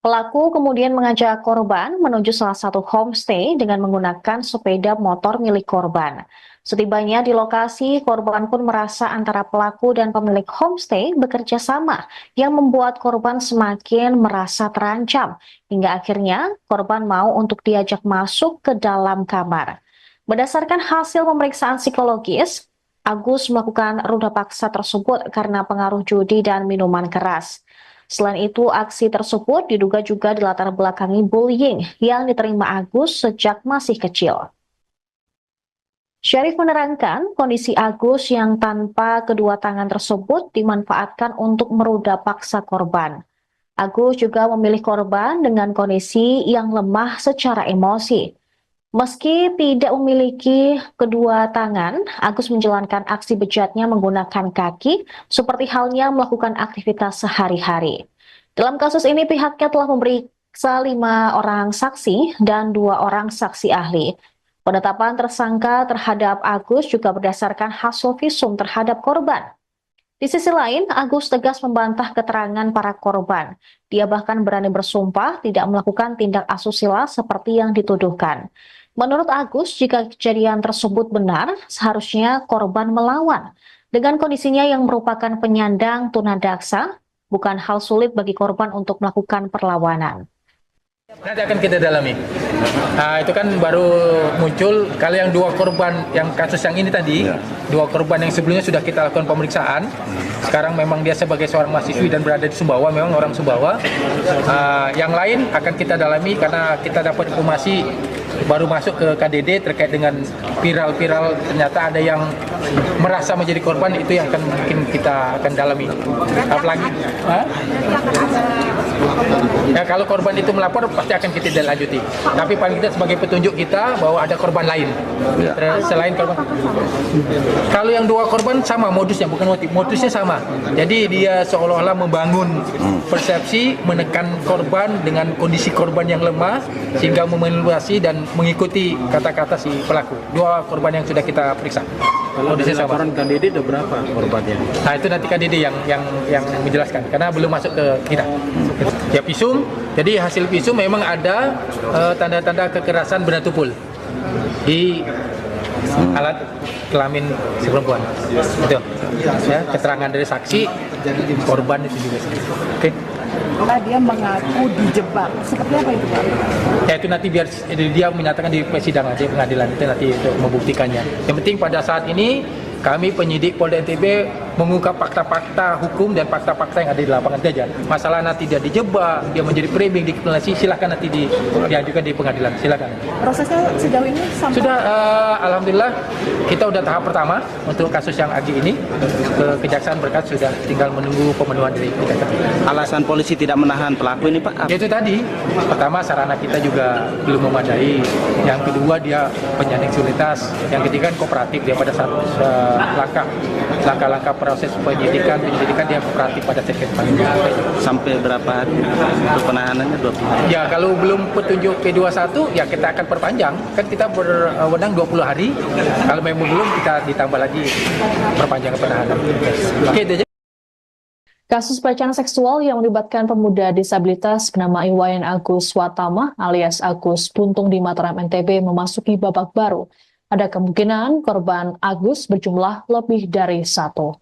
Pelaku kemudian mengajak korban menuju salah satu homestay dengan menggunakan sepeda motor milik korban. Setibanya di lokasi, korban pun merasa antara pelaku dan pemilik homestay bekerja sama, yang membuat korban semakin merasa terancam, hingga akhirnya korban mau untuk diajak masuk ke dalam kamar. Berdasarkan hasil pemeriksaan psikologis, Agus melakukan ruda paksa tersebut karena pengaruh judi dan minuman keras. Selain itu, aksi tersebut diduga juga dilatar belakangi bullying yang diterima Agus sejak masih kecil. Syarif menerangkan kondisi Agus yang tanpa kedua tangan tersebut dimanfaatkan untuk meruda paksa korban. Agus juga memilih korban dengan kondisi yang lemah secara emosi. Meski tidak memiliki kedua tangan, Agus menjalankan aksi bejatnya menggunakan kaki, seperti halnya melakukan aktivitas sehari-hari. Dalam kasus ini, pihaknya telah memeriksa 5 orang saksi dan 2 orang saksi ahli. Penetapan tersangka terhadap Agus juga berdasarkan hasil visum terhadap korban. Di sisi lain, Agus tegas membantah keterangan para korban. Dia bahkan berani bersumpah tidak melakukan tindak asusila seperti yang dituduhkan. Menurut Agus, jika kejadian tersebut benar, seharusnya korban melawan. Dengan kondisinya yang merupakan penyandang tunadaksa, bukan hal sulit bagi korban untuk melakukan perlawanan. Nanti akan kita dalami. Itu kan baru muncul. Kalau yang dua korban, yang kasus yang ini tadi, dua korban yang sebelumnya sudah kita lakukan pemeriksaan. Sekarang memang dia sebagai seorang mahasiswi dan berada di Sumbawa, memang orang Sumbawa. Yang lain akan kita dalami karena kita dapat informasi baru masuk ke KDD terkait dengan viral-viral, ternyata ada yang merasa menjadi korban, itu yang akan mungkin kita akan dalami. Apalagi ya, kalau korban itu melapor pasti akan kita lanjuti. Tapi paling tidak sebagai petunjuk kita bahwa ada korban lain selain korban. Kalau yang dua korban sama modusnya, bukan motif, modusnya sama. Jadi dia seolah-olah membangun persepsi, menekan korban dengan kondisi korban yang lemah sehingga memanipulasi dan mengikuti kata-kata si pelaku. Dua korban yang sudah kita periksa. Kalau dari laporan KDD ada berapa korbannya? Nah, itu nanti KDD yang menjelaskan karena belum masuk ke kita. Ya, visum. Jadi hasil visum memang ada tanda-tanda kekerasan benda tumpul di alat kelamin si perempuan. Itu. Ya, keterangan dari saksi, korban itu juga. Oke. Dia mengaku dijebak. Seperti apa itu, Pak? Ya, itu nanti biar dia menyatakan di persidangan, di pengadilan itu nanti untuk membuktikannya. Yang penting pada saat ini kami penyidik Polda NTB mengungkap fakta-fakta hukum dan fakta-fakta yang ada di lapangan saja. Masalah nanti dia dijebak, dia menjadi framing, dikriminalisasi, silakan nanti diajukan di pengadilan, silakan. Prosesnya sejauh ini sampai sudah, alhamdulillah kita udah tahap pertama untuk kasus yang Agi ini ke Kejaksaan berkas, sudah tinggal menunggu pemenuhan dari Kejaksaan. Alasan polisi tidak menahan pelaku ini, Pak? Itu tadi, pertama sarana kita juga belum memadai, yang kedua dia penyandang disabilitas, yang ketiga kooperatif dia pada saat langkah-langkah proses penyidikan dia kooperatif pada saat Sampai berapa hari untuk penahanannya? 20 hari? Ya, kalau belum petunjuk P21 ya kita akan perpanjang, kan kita berwenang 20 hari, kalau memang belum kita ditambah lagi perpanjangan penahanan. Oke, Kasus pelecehan seksual yang melibatkan pemuda disabilitas bernama Iwayan Agus Watama alias Agus Buntung di Mataram NTB memasuki babak baru. Ada kemungkinan korban Agus berjumlah lebih dari satu.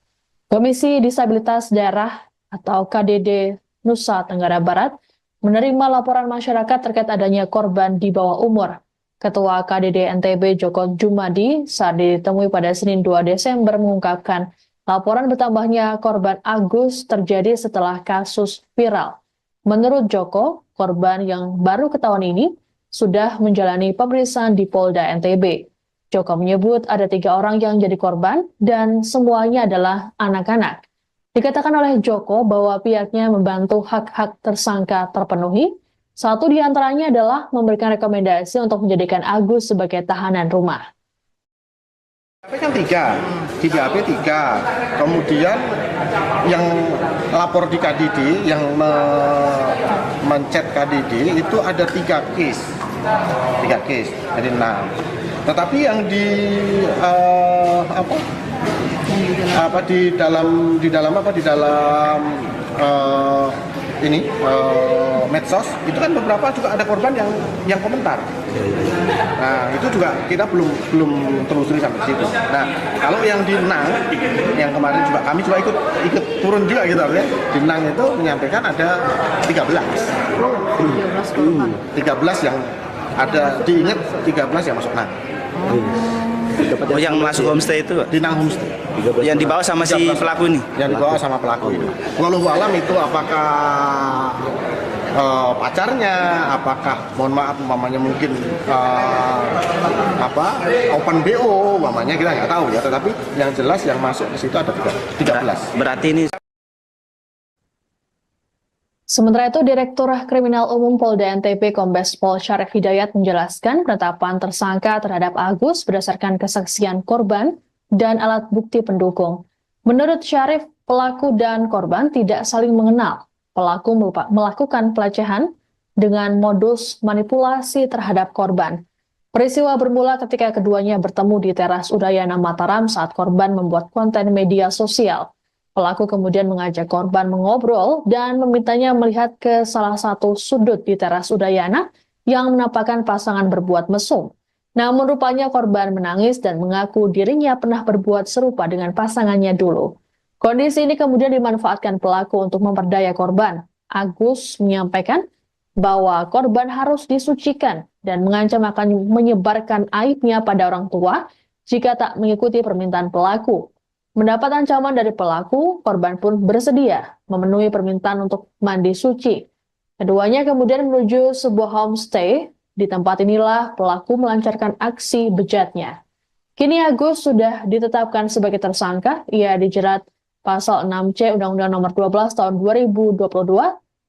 Komisi Disabilitas Daerah atau KDD Nusa Tenggara Barat menerima laporan masyarakat terkait adanya korban di bawah umur. Ketua KDD NTB Joko Jumadi saat ditemui pada Senin 2 Desember mengungkapkan laporan bertambahnya korban Agus terjadi setelah kasus viral. Menurut Joko, korban yang baru ketahuan ini sudah menjalani pemeriksaan di Polda NTB. Joko menyebut ada 3 orang yang jadi korban dan semuanya adalah anak-anak. Dikatakan oleh Joko bahwa pihaknya membantu hak-hak tersangka terpenuhi. Satu di antaranya adalah memberikan rekomendasi untuk menjadikan Agus sebagai tahanan rumah. Kan 3, di BAP 3. Kemudian yang lapor di KDD, yang mencet KDD itu ada 3 case. 3 case, jadi 6. Tetapi yang di dalam medsos itu kan beberapa juga ada korban yang komentar. Nah, itu juga kita belum telusuri sampai situ. Nah, kalau yang di Nang, yang kemarin juga kami juga ikut turun juga gitu ya. Di Nang itu menyampaikan ada 13 yang ada, diingat 13 yang masuk Nang. Oh, yang masuk homestay itu, Pak? Di Nang homestay. Yang dibawa sama si pelaku ini? Yang dibawa sama pelaku ini. Wallahu alam itu apakah pacarnya, apakah mohon maaf umpamanya mungkin open BO umpamanya, kita nggak tahu ya, tetapi yang jelas yang masuk ke situ ada 13. Berarti ini. Sementara itu, Direktur Kriminal Umum Polda NTB Kombes Pol Syarif Hidayat menjelaskan penetapan tersangka terhadap Agus berdasarkan kesaksian korban dan alat bukti pendukung. Menurut Syarif, pelaku dan korban tidak saling mengenal. Pelaku melakukan pelecehan dengan modus manipulasi terhadap korban. Peristiwa bermula ketika keduanya bertemu di teras Udayana Mataram saat korban membuat konten media sosial. Pelaku kemudian mengajak korban mengobrol dan memintanya melihat ke salah satu sudut di teras Udayana yang menampakkan pasangan berbuat mesum. Namun rupanya korban menangis dan mengaku dirinya pernah berbuat serupa dengan pasangannya dulu. Kondisi ini kemudian dimanfaatkan pelaku untuk memperdaya korban. Agus menyampaikan bahwa korban harus disucikan dan mengancam akan menyebarkan aibnya pada orang tua jika tak mengikuti permintaan pelaku. Mendapat ancaman dari pelaku, korban pun bersedia memenuhi permintaan untuk mandi suci. Keduanya kemudian menuju sebuah homestay. Di tempat inilah pelaku melancarkan aksi bejatnya. Kini Agus sudah ditetapkan sebagai tersangka. Ia dijerat pasal 6C Undang-Undang Nomor 12 Tahun 2022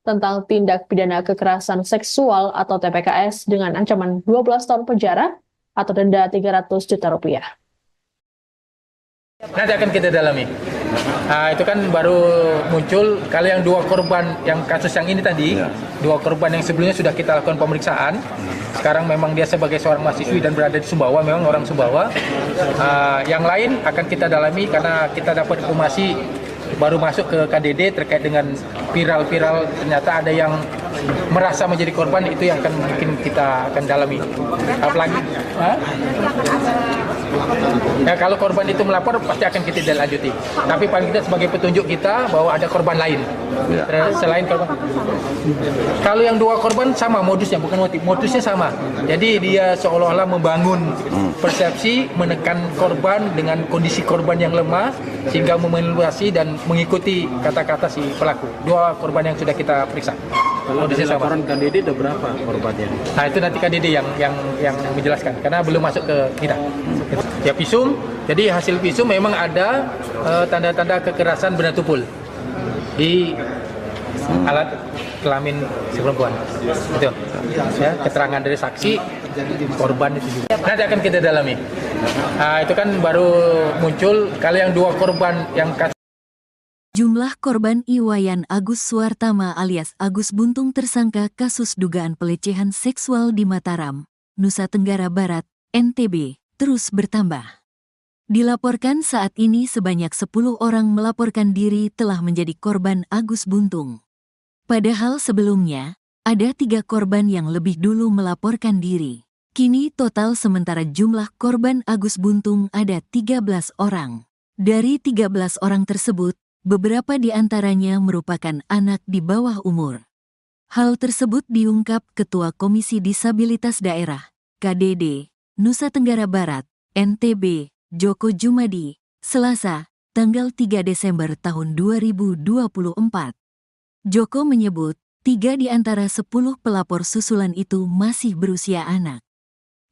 tentang tindak pidana kekerasan seksual atau TPKS dengan ancaman 12 tahun penjara atau denda 300 juta rupiah. Nanti akan kita dalami. Itu kan baru muncul, kalau yang dua korban yang kasus yang ini tadi, dua korban yang sebelumnya sudah kita lakukan pemeriksaan. Sekarang memang dia sebagai seorang mahasiswi dan berada di Sumbawa, memang orang Sumbawa. Yang lain akan kita dalami karena kita dapat informasi baru masuk ke KDD terkait dengan viral-viral, ternyata ada yang merasa menjadi korban, itu yang akan mungkin kita akan dalami. Apalagi ya, kalau korban itu melapor pasti akan kita lanjuti. Tapi paling tidak sebagai petunjuk kita bahwa ada korban lain selain korban. Kalau yang dua korban sama modusnya, bukan motif, modusnya sama. Jadi dia seolah-olah membangun persepsi, menekan korban dengan kondisi korban yang lemah sehingga memanipulasi dan mengikuti kata-kata si pelaku. Dua korban yang sudah kita periksa. Kalau dari laporan KDD ada berapa korbannya? Nah, itu nanti KDD yang menjelaskan karena belum masuk ke kita. Ya, visum. Jadi hasil visum memang ada tanda-tanda kekerasan benda tumpul di alat kelamin si perempuan. Betul. Ya, keterangan dari saksi korban itu juga. Nanti akan kita dalami. Itu kan baru muncul, kalau yang dua korban yang Jumlah korban Iwayan Agus Suartama alias Agus Buntung tersangka kasus dugaan pelecehan seksual di Mataram, Nusa Tenggara Barat, NTB, terus bertambah. Dilaporkan saat ini sebanyak 10 orang melaporkan diri telah menjadi korban Agus Buntung. Padahal sebelumnya, ada 3 korban yang lebih dulu melaporkan diri. Kini total sementara jumlah korban Agus Buntung ada 13 orang. Dari 13 orang tersebut, beberapa di antaranya merupakan anak di bawah umur. Hal tersebut diungkap Ketua Komisi Disabilitas Daerah, KDD, Nusa Tenggara Barat, NTB, Joko Jumadi, Selasa, tanggal 3 Desember tahun 2024. Joko menyebut, 3 di antara 10 pelapor susulan itu masih berusia anak.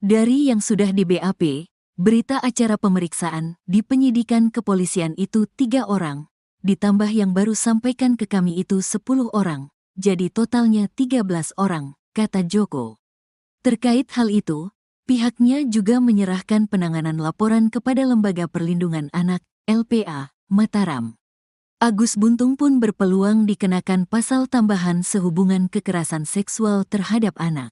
Dari yang sudah di BAP, berita acara pemeriksaan di penyidikan kepolisian itu 3 orang, ditambah yang baru sampaikan ke kami itu 10 orang, jadi totalnya 13 orang, kata Joko. Terkait hal itu, pihaknya juga menyerahkan penanganan laporan kepada Lembaga Perlindungan Anak, LPA, Mataram. Agus Buntung pun berpeluang dikenakan pasal tambahan sehubungan kekerasan seksual terhadap anak.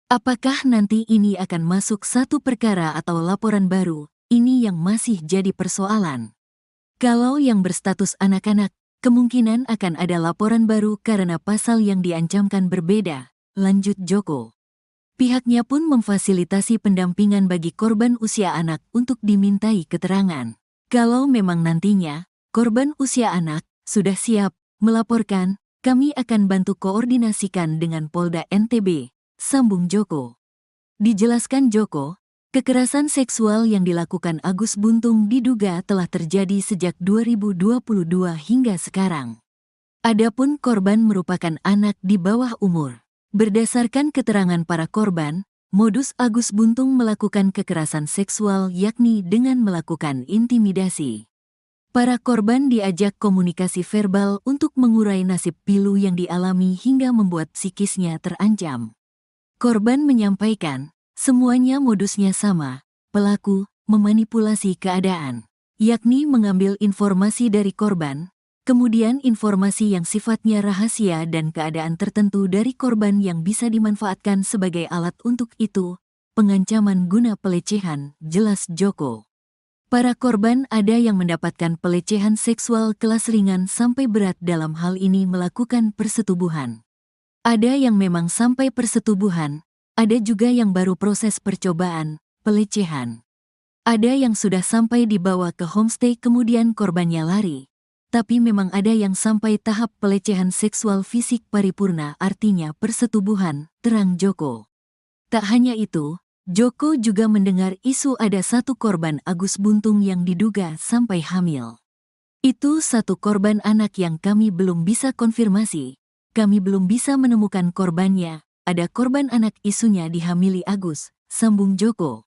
Apakah nanti ini akan masuk satu perkara atau laporan baru, ini yang masih jadi persoalan. Kalau yang berstatus anak-anak, kemungkinan akan ada laporan baru karena pasal yang diancamkan berbeda, lanjut Joko. Pihaknya pun memfasilitasi pendampingan bagi korban usia anak untuk dimintai keterangan. Kalau memang nantinya, korban usia anak sudah siap melaporkan, kami akan bantu koordinasikan dengan Polda NTB, sambung Joko. Dijelaskan Joko, kekerasan seksual yang dilakukan Agus Buntung diduga telah terjadi sejak 2022 hingga sekarang. Adapun korban merupakan anak di bawah umur. Berdasarkan keterangan para korban, modus Agus Buntung melakukan kekerasan seksual yakni dengan melakukan intimidasi. Para korban diajak komunikasi verbal untuk mengurai nasib pilu yang dialami hingga membuat psikisnya terancam. Korban menyampaikan, semuanya modusnya sama, pelaku memanipulasi keadaan, yakni mengambil informasi dari korban, kemudian informasi yang sifatnya rahasia dan keadaan tertentu dari korban yang bisa dimanfaatkan sebagai alat untuk itu, pengancaman guna pelecehan, jelas Joko. Para korban ada yang mendapatkan pelecehan seksual kelas ringan sampai berat dalam hal ini melakukan persetubuhan. Ada yang memang sampai persetubuhan, ada juga yang baru proses percobaan, pelecehan. Ada yang sudah sampai dibawa ke homestay kemudian korbannya lari. Tapi memang ada yang sampai tahap pelecehan seksual fisik paripurna, artinya persetubuhan, terang Joko. Tak hanya itu, Joko juga mendengar isu ada satu korban Agus Buntung yang diduga sampai hamil. Itu satu korban anak yang kami belum bisa konfirmasi. Kami belum bisa menemukan korbannya. Ada korban anak isunya dihamili Agus, sambung Joko.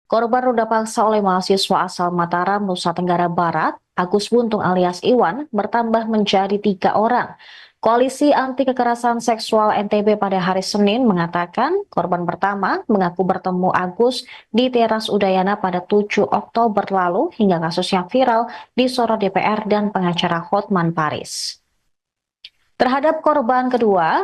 Korban ruda paksa oleh mahasiswa asal Mataram, Nusa Tenggara Barat, Agus Buntung alias Iwan, bertambah menjadi 3 orang. Koalisi Anti Kekerasan Seksual NTB pada hari Senin mengatakan korban pertama mengaku bertemu Agus di teras Udayana pada 7 Oktober lalu hingga kasus yang viral disorot DPR dan pengacara Hotman Paris. Terhadap korban kedua,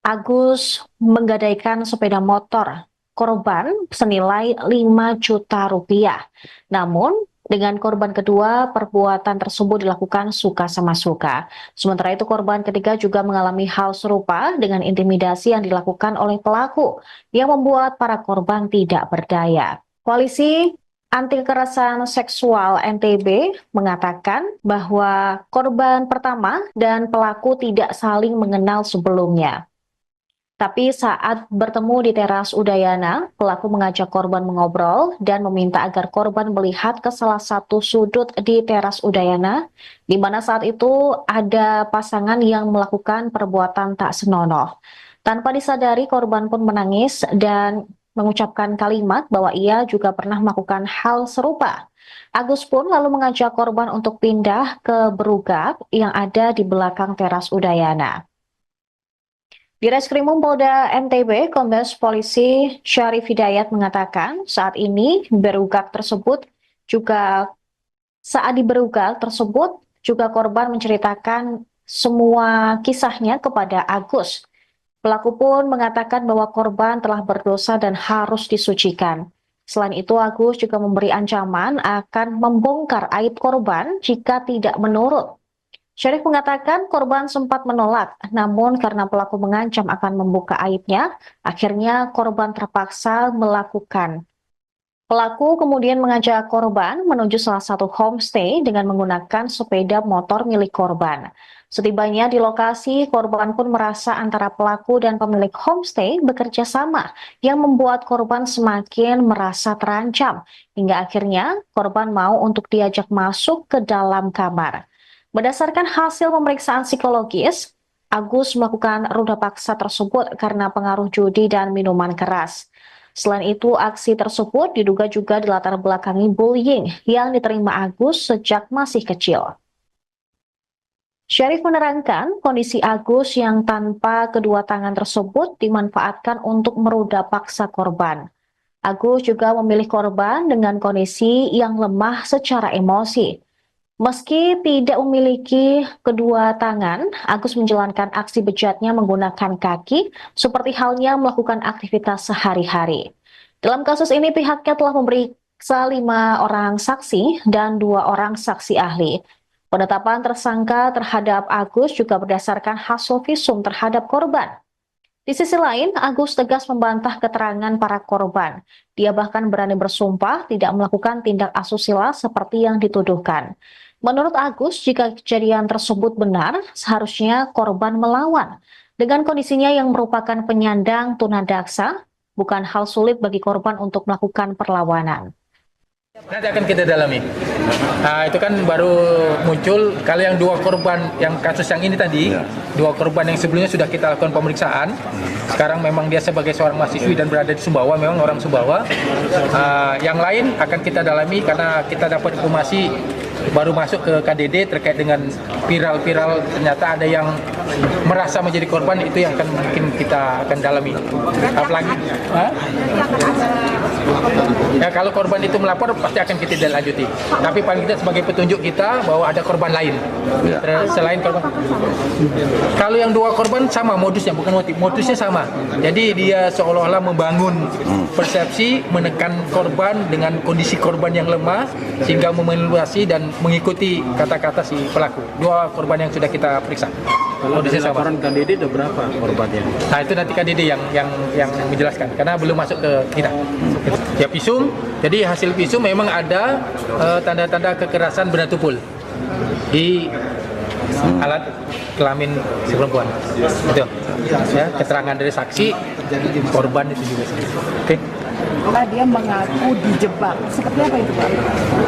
Agus menggadaikan sepeda motor korban senilai 5 juta rupiah. Namun, dengan korban kedua, perbuatan tersebut dilakukan suka sama suka. Sementara itu, korban ketiga juga mengalami hal serupa dengan intimidasi yang dilakukan oleh pelaku yang membuat para korban tidak berdaya. Koalisi Anti Kekerasan Seksual NTB mengatakan bahwa korban pertama dan pelaku tidak saling mengenal sebelumnya. Tapi saat bertemu di teras Udayana, pelaku mengajak korban mengobrol dan meminta agar korban melihat ke salah satu sudut di teras Udayana, di mana saat itu ada pasangan yang melakukan perbuatan tak senonoh. Tanpa disadari, korban pun menangis dan mengucapkan kalimat bahwa ia juga pernah melakukan hal serupa. Agus pun lalu mengajak korban untuk pindah ke berugak yang ada di belakang teras Udayana. Di Reskrimum Polda NTB, Kombes Polisi Syarif Hidayat mengatakan saat ini berugak tersebut juga korban menceritakan semua kisahnya kepada Agus. Pelaku pun mengatakan bahwa korban telah berdosa dan harus disucikan. Selain itu, Agus juga memberi ancaman akan membongkar aib korban jika tidak menurut. Syarif mengatakan korban sempat menolak, namun karena pelaku mengancam akan membuka aibnya, akhirnya korban terpaksa melakukan. Pelaku kemudian mengajak korban menuju salah satu homestay dengan menggunakan sepeda motor milik korban. Setibanya di lokasi, korban pun merasa antara pelaku dan pemilik homestay bekerja sama, yang membuat korban semakin merasa terancam, hingga akhirnya korban mau untuk diajak masuk ke dalam kamar. Berdasarkan hasil pemeriksaan psikologis, Agus melakukan ruda paksa tersebut karena pengaruh judi dan minuman keras. Selain itu, aksi tersebut diduga juga dilatar belakangi bullying yang diterima Agus sejak masih kecil. Syarif menerangkan kondisi Agus yang tanpa kedua tangan tersebut dimanfaatkan untuk meruda paksa korban. Agus juga memilih korban dengan kondisi yang lemah secara emosi. Meski tidak memiliki kedua tangan, Agus menjalankan aksi bejatnya menggunakan kaki, seperti halnya melakukan aktivitas sehari-hari. Dalam kasus ini, pihaknya telah memeriksa 5 orang saksi dan 2 orang saksi ahli. Penetapan tersangka terhadap Agus juga berdasarkan hasil visum terhadap korban. Di sisi lain, Agus tegas membantah keterangan para korban. Dia bahkan berani bersumpah tidak melakukan tindak asusila seperti yang dituduhkan. Menurut Agus, jika kejadian tersebut benar, seharusnya korban melawan. Dengan kondisinya yang merupakan penyandang tunadaksa, bukan hal sulit bagi korban untuk melakukan perlawanan. Nanti akan kita dalami. Itu kan baru muncul. Kalau yang 2 korban, yang kasus yang ini tadi, 2 korban yang sebelumnya sudah kita lakukan pemeriksaan. Sekarang memang dia sebagai seorang mahasiswi dan berada di Sumbawa, memang orang Sumbawa. Yang lain akan kita dalami karena kita dapat informasi baru masuk ke KDD terkait dengan viral-viral, ternyata ada yang merasa menjadi korban, itu yang akan mungkin kita akan dalami. Apalagi ya, kalau korban itu melapor pasti akan kita lanjuti. Tapi paling tidak sebagai petunjuk kita bahwa ada korban lain selain korban. Kalau yang 2 korban sama modusnya, bukan motif, modusnya sama. Jadi dia seolah-olah membangun persepsi, menekan korban dengan kondisi korban yang lemah sehingga memanipulasi dan mengikuti kata-kata si pelaku. 2 korban yang sudah kita periksa. Kalau dari laporan KDD ada berapa korbannya? Nah, itu nanti KDD yang menjelaskan karena belum masuk ke kita. Ya visum, jadi hasil visum memang ada tanda-tanda kekerasan benda tumpul di alat kelamin si perempuan. Itu ya, keterangan dari saksi korban itu juga. Oke. Dia mengaku dijebak. Seperti apa itu, Pak?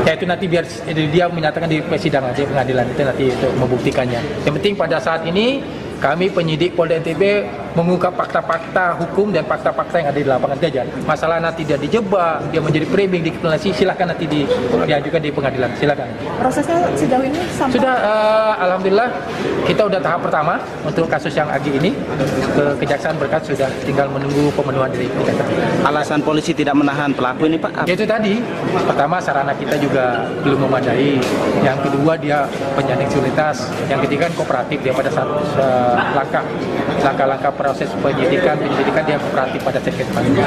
Ya itu nanti biar dia menyatakan di persidangan, di pengadilan itu nanti untuk membuktikannya. Yang penting pada saat ini kami penyidik Polda NTB mengungkap fakta-fakta hukum dan fakta-fakta yang ada di lapangan saja. Masalah nanti dia dijebak, dia menjadi framing, dikriminalisasi, silakan nanti diajukan di pengadilan, silakan. Prosesnya sejauh ini sampai... Sudah, alhamdulillah kita udah tahap pertama untuk kasus yang Agi ini ke Kejaksaan berkas sudah tinggal menunggu pemenuhan dari Kejaksaan. Alasan polisi tidak menahan pelaku ini, Pak? Itu tadi, pertama sarana kita juga belum memadai, yang kedua dia penyandang disabilitas, yang ketiga kooperatif dia pada saat langkah-langkah proses penyidikan dia kooperatif pada saat kita panggil.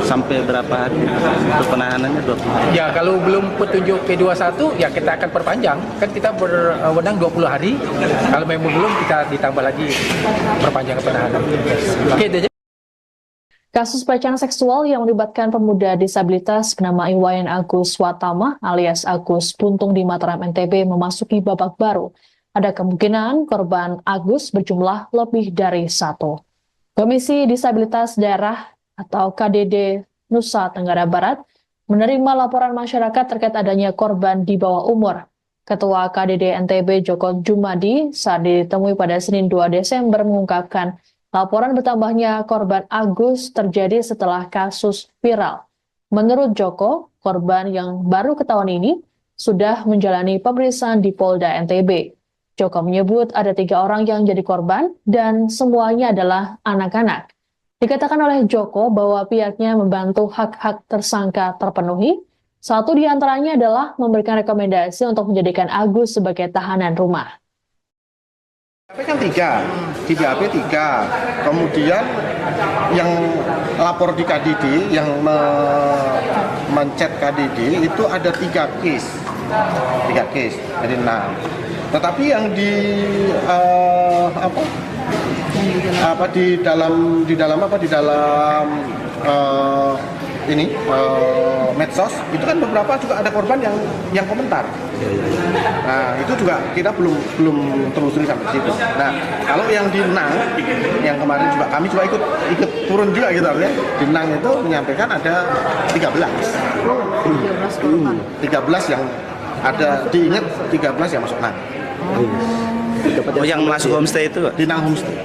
Sampai berapa hari untuk penahanannya? 20 hari? Ya kalau belum petunjuk P21 ya kita akan perpanjang, kan kita berwenang 20 hari, kalau memang belum kita ditambah lagi perpanjangan penahanan. Oke, Kasus pelecehan seksual yang melibatkan pemuda disabilitas bernama Iwayan Agus Watama alias Agus Buntung di Mataram NTB memasuki babak baru. Ada kemungkinan korban Agus berjumlah lebih dari 1. Komisi Disabilitas Daerah atau KDD Nusa Tenggara Barat menerima laporan masyarakat terkait adanya korban di bawah umur. Ketua KDD NTB Joko Jumadi saat ditemui pada Senin 2 Desember mengungkapkan laporan bertambahnya korban Agus terjadi setelah kasus viral. Menurut Joko, korban yang baru ketahuan ini sudah menjalani pemeriksaan di Polda NTB. Joko menyebut ada 3 orang yang jadi korban dan semuanya adalah anak-anak. Dikatakan oleh Joko bahwa pihaknya membantu hak-hak tersangka terpenuhi. Satu di antaranya adalah memberikan rekomendasi untuk menjadikan Agus sebagai tahanan rumah. BAP kan 3, di BAP 3. Kemudian yang lapor di KDD, yang mencet KDD itu ada 3 case. 3 case, jadi 6. Tetapi yang di medsos itu kan beberapa juga ada korban yang komentar. Nah itu juga kita belum telusuri sampai situ. Nah kalau yang di Nang yang kemarin juga kami juga ikut turun juga gitu ya. Di Nang itu menyampaikan ada 13 yang ada diingat 13 yang masuk Nang. Oh, yang masuk homestay itu? Di Nang homestay.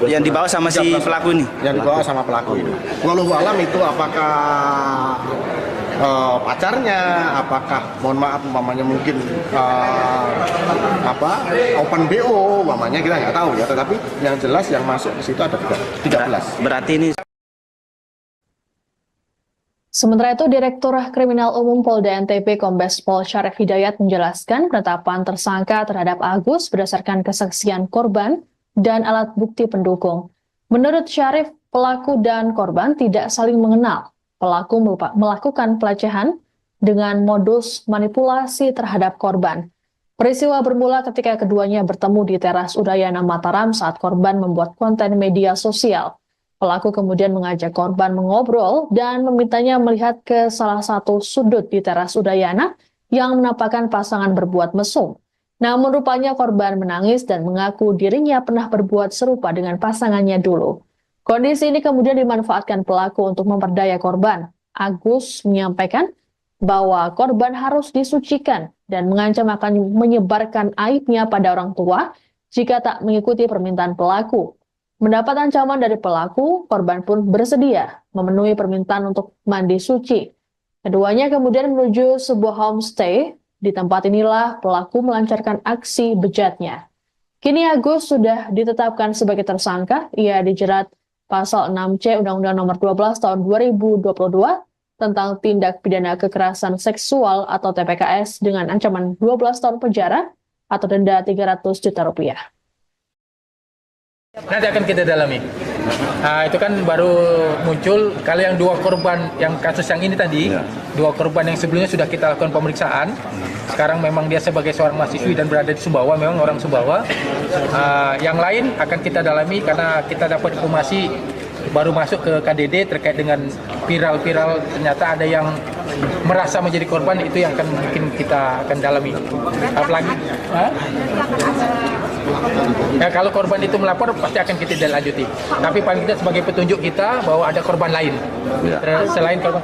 Yang dibawa sama si pelaku ini? Yang dibawa sama pelaku ini. Wallahu alam itu apakah pacarnya, apakah mohon maaf umpamanya mungkin open BO umpamanya kita nggak tahu ya, tetapi yang jelas yang masuk ke situ ada 13. Berarti ini. Sementara itu, Direktur Kriminal Umum Polda NTB Kombes Pol Syarif Hidayat menjelaskan penetapan tersangka terhadap Agus berdasarkan kesaksian korban dan alat bukti pendukung. Menurut Syarif, pelaku dan korban tidak saling mengenal. Pelaku melakukan pelecehan dengan modus manipulasi terhadap korban. Peristiwa bermula ketika keduanya bertemu di teras Udayana Mataram saat korban membuat konten media sosial. Pelaku kemudian mengajak korban mengobrol dan memintanya melihat ke salah satu sudut di teras Udayana yang menampakkan pasangan berbuat mesum. Namun rupanya korban menangis dan mengaku dirinya pernah berbuat serupa dengan pasangannya dulu. Kondisi ini kemudian dimanfaatkan pelaku untuk memperdaya korban. Agus menyampaikan bahwa korban harus disucikan dan mengancam akan menyebarkan aibnya pada orang tua jika tak mengikuti permintaan pelaku. Mendapat ancaman dari pelaku, korban pun bersedia memenuhi permintaan untuk mandi suci. Keduanya kemudian menuju sebuah homestay. Di tempat inilah pelaku melancarkan aksi bejatnya. Kini Agus sudah ditetapkan sebagai tersangka. Ia dijerat pasal 6C Undang-Undang Nomor 12 Tahun 2022 tentang tindak pidana kekerasan seksual atau TPKS dengan ancaman 12 tahun penjara atau denda 300 juta rupiah. Nanti akan kita dalami. Itu kan baru muncul kalau yang 2 korban yang kasus yang ini tadi, 2 korban yang sebelumnya sudah kita lakukan pemeriksaan. Sekarang memang dia sebagai seorang mahasiswi dan berada di Sumbawa, memang orang Sumbawa. Yang lain akan kita dalami karena kita dapat informasi baru masuk ke KDD terkait dengan viral-viral ternyata ada yang merasa menjadi korban, itu yang akan mungkin kita akan dalami. Apalagi ya, kalau korban itu melapor pasti akan kita lanjuti. Tapi paling tidak sebagai petunjuk kita bahwa ada korban lain selain korban.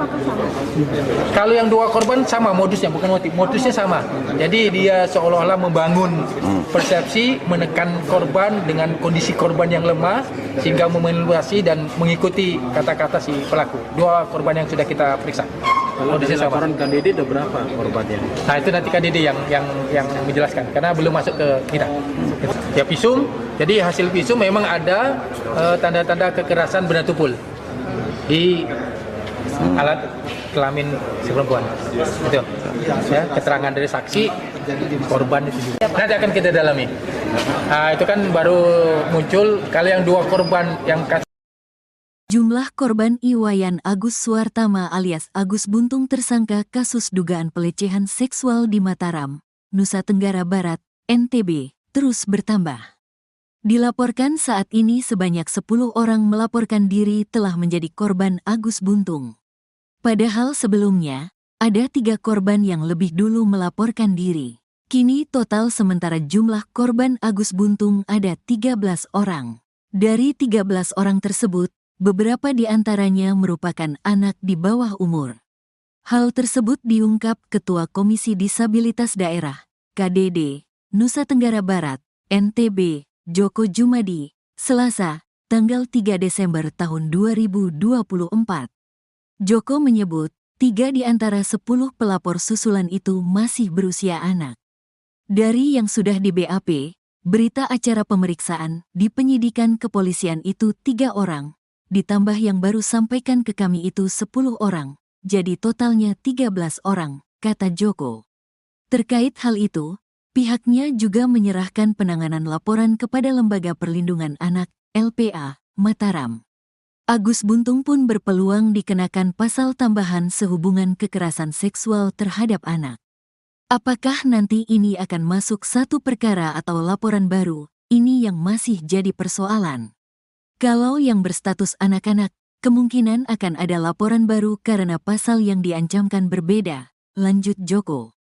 Kalau yang dua korban sama modusnya, bukan modusnya sama. Jadi dia seolah-olah membangun persepsi, menekan korban dengan kondisi korban yang lemah sehingga memanipulasi dan mengikuti kata-kata si pelaku. Dua korban yang sudah kita periksa. Kalau dari laporan KDD ada berapa korbannya? Nah itu nanti KDD yang menjelaskan karena belum masuk ke kita. Ya visum, jadi hasil visum memang ada tanda-tanda kekerasan benda tumpul di alat kelamin si perempuan. Itu ya, keterangan dari saksi korban itu juga. Nanti akan kita dalami. Nah, itu kan baru muncul kalau yang dua korban yang Jumlah korban Iwayan Agus Suartama alias Agus Buntung tersangka kasus dugaan pelecehan seksual di Mataram, Nusa Tenggara Barat, NTB, terus bertambah. Dilaporkan saat ini sebanyak 10 orang melaporkan diri telah menjadi korban Agus Buntung. Padahal sebelumnya, ada 3 korban yang lebih dulu melaporkan diri. Kini total sementara jumlah korban Agus Buntung ada 13 orang. Dari 13 orang tersebut, beberapa di antaranya merupakan anak di bawah umur. Hal tersebut diungkap Ketua Komisi Disabilitas Daerah, KDD, Nusa Tenggara Barat, NTB, Joko Jumadi, Selasa, tanggal 3 Desember tahun 2024. Joko menyebut, 3 di antara 10 pelapor susulan itu masih berusia anak. Dari yang sudah di BAP, berita acara pemeriksaan di penyidikan kepolisian itu 3 orang, ditambah yang baru sampaikan ke kami itu 10 orang, jadi totalnya 13 orang, kata Joko. Terkait hal itu, pihaknya juga menyerahkan penanganan laporan kepada Lembaga Perlindungan Anak, LPA, Mataram. Agus Buntung pun berpeluang dikenakan pasal tambahan sehubungan kekerasan seksual terhadap anak. Apakah nanti ini akan masuk satu perkara atau laporan baru, ini yang masih jadi persoalan. Kalau yang berstatus anak-anak, kemungkinan akan ada laporan baru karena pasal yang diancamkan berbeda, lanjut Joko.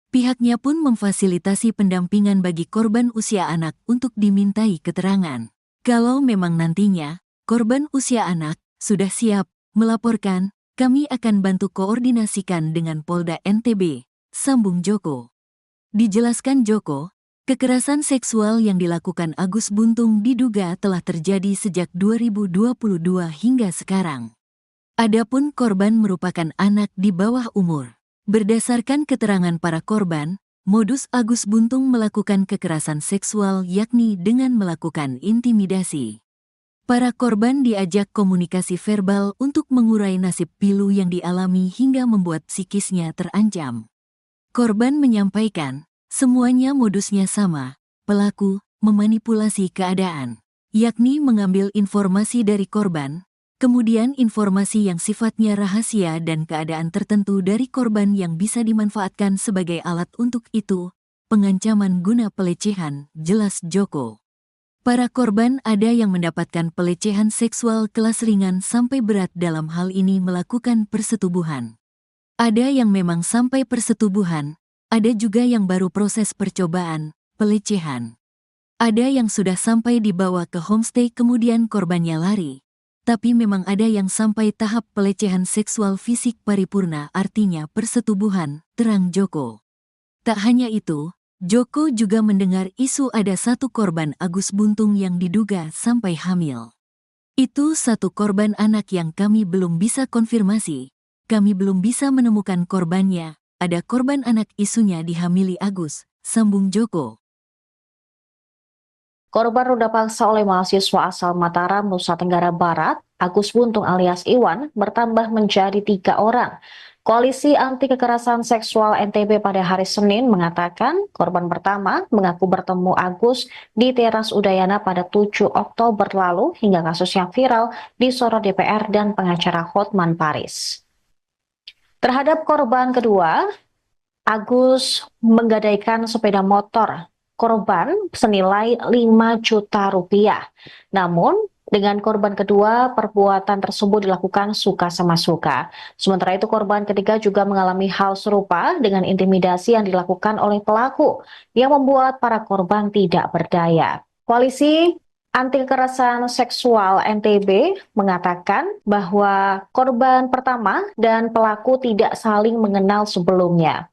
Pihaknya pun memfasilitasi pendampingan bagi korban usia anak untuk dimintai keterangan. Kalau memang nantinya, korban usia anak sudah siap melaporkan, kami akan bantu koordinasikan dengan Polda NTB, sambung Joko. Dijelaskan Joko, kekerasan seksual yang dilakukan Agus Buntung diduga telah terjadi sejak 2022 hingga sekarang. Adapun korban merupakan anak di bawah umur. Berdasarkan keterangan para korban, modus Agus Buntung melakukan kekerasan seksual yakni dengan melakukan intimidasi. Para korban diajak komunikasi verbal untuk mengurai nasib pilu yang dialami hingga membuat psikisnya terancam. Korban menyampaikan, semuanya modusnya sama, pelaku memanipulasi keadaan, yakni mengambil informasi dari korban, kemudian informasi yang sifatnya rahasia dan keadaan tertentu dari korban yang bisa dimanfaatkan sebagai alat untuk itu, pengancaman guna pelecehan, jelas Joko. Para korban ada yang mendapatkan pelecehan seksual kelas ringan sampai berat dalam hal ini melakukan persetubuhan. Ada yang memang sampai persetubuhan, ada juga yang baru proses percobaan, pelecehan. Ada yang sudah sampai dibawa ke homestay kemudian korbannya lari. Tapi memang ada yang sampai tahap pelecehan seksual fisik paripurna artinya persetubuhan, terang Joko. Tak hanya itu, Joko juga mendengar isu ada satu korban Agus Buntung yang diduga sampai hamil. Itu satu korban anak yang kami belum bisa konfirmasi. Kami belum bisa menemukan korbannya. Ada korban anak isunya dihamili Agus, sambung Joko. Korban ruda paksa oleh mahasiswa asal Mataram, Nusa Tenggara Barat, Agus Buntung alias Iwan, bertambah menjadi 3 orang. Koalisi Anti Kekerasan Seksual NTB pada hari Senin mengatakan korban pertama mengaku bertemu Agus di teras Udayana pada 7 Oktober lalu hingga kasusnya viral disorot DPR dan pengacara Hotman Paris. Terhadap korban kedua, Agus menggadaikan sepeda motor korban senilai 5 juta rupiah. Namun, Dengan korban kedua, perbuatan tersebut dilakukan suka sama suka. Sementara itu korban ketiga juga mengalami hal serupa dengan intimidasi yang dilakukan oleh pelaku yang membuat para korban tidak berdaya. Koalisi Anti Kekerasan Seksual NTB mengatakan bahwa korban pertama dan pelaku tidak saling mengenal sebelumnya.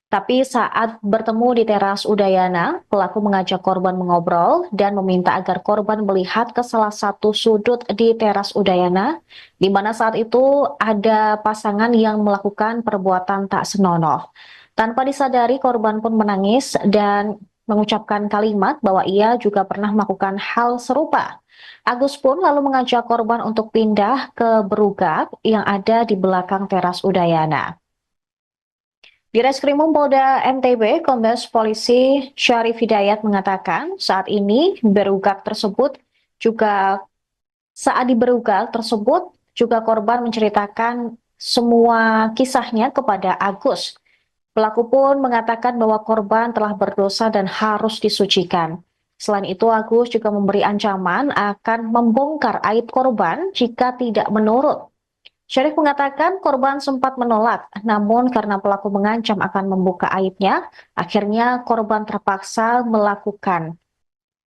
Tapi saat bertemu di teras Udayana, pelaku mengajak korban mengobrol dan meminta agar korban melihat ke salah satu sudut di teras Udayana, di mana saat itu ada pasangan yang melakukan perbuatan tak senonoh. Tanpa disadari, korban pun menangis dan mengucapkan kalimat bahwa ia juga pernah melakukan hal serupa. Agus pun lalu mengajak korban untuk pindah ke berugak yang ada di belakang teras Udayana. Di Reskrimum Polda NTB, Kombes Polisi Syarif Hidayat mengatakan saat ini saat di berugak tersebut juga korban menceritakan semua kisahnya kepada Agus. Pelaku pun mengatakan bahwa korban telah berdosa dan harus disucikan. Selain itu, Agus juga memberi ancaman akan membongkar aib korban jika tidak menurut. Syarif mengatakan korban sempat menolak, namun karena pelaku mengancam akan membuka aibnya, akhirnya korban terpaksa melakukan.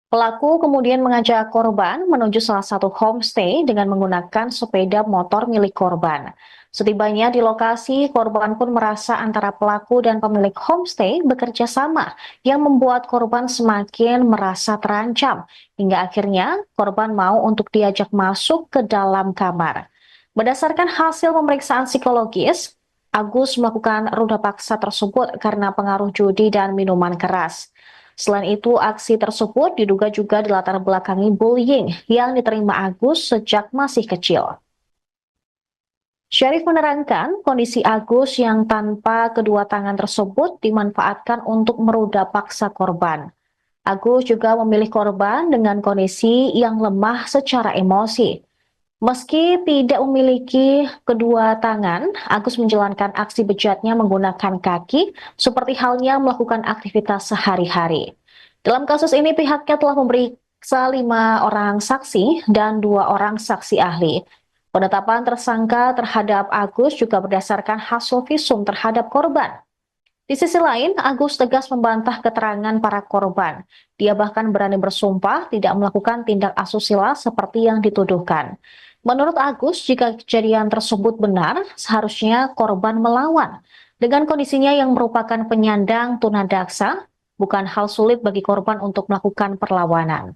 Pelaku kemudian mengajak korban menuju salah satu homestay dengan menggunakan sepeda motor milik korban. Setibanya di lokasi, korban pun merasa antara pelaku dan pemilik homestay bekerja sama yang membuat korban semakin merasa terancam, hingga akhirnya korban mau untuk diajak masuk ke dalam kamar. Berdasarkan hasil pemeriksaan psikologis, Agus melakukan ruda paksa tersebut karena pengaruh judi dan minuman keras. Selain itu, aksi tersebut diduga juga dilatar belakangi bullying yang diterima Agus sejak masih kecil. Syarif menerangkan kondisi Agus yang tanpa kedua tangan tersebut dimanfaatkan untuk meruda paksa korban. Agus juga memilih korban dengan kondisi yang lemah secara emosi. Meski tidak memiliki kedua tangan, Agus menjalankan aksi bejatnya menggunakan kaki, seperti halnya melakukan aktivitas sehari-hari. Dalam kasus ini, pihaknya telah memeriksa 5 orang saksi dan 2 orang saksi ahli. Penetapan tersangka terhadap Agus juga berdasarkan hasil visum terhadap korban. Di sisi lain, Agus tegas membantah keterangan para korban. Dia bahkan berani bersumpah tidak melakukan tindak asusila seperti yang dituduhkan. Menurut Agus, jika kejadian tersebut benar, seharusnya korban melawan. Dengan kondisinya yang merupakan penyandang tunadaksa, bukan hal sulit bagi korban untuk melakukan perlawanan.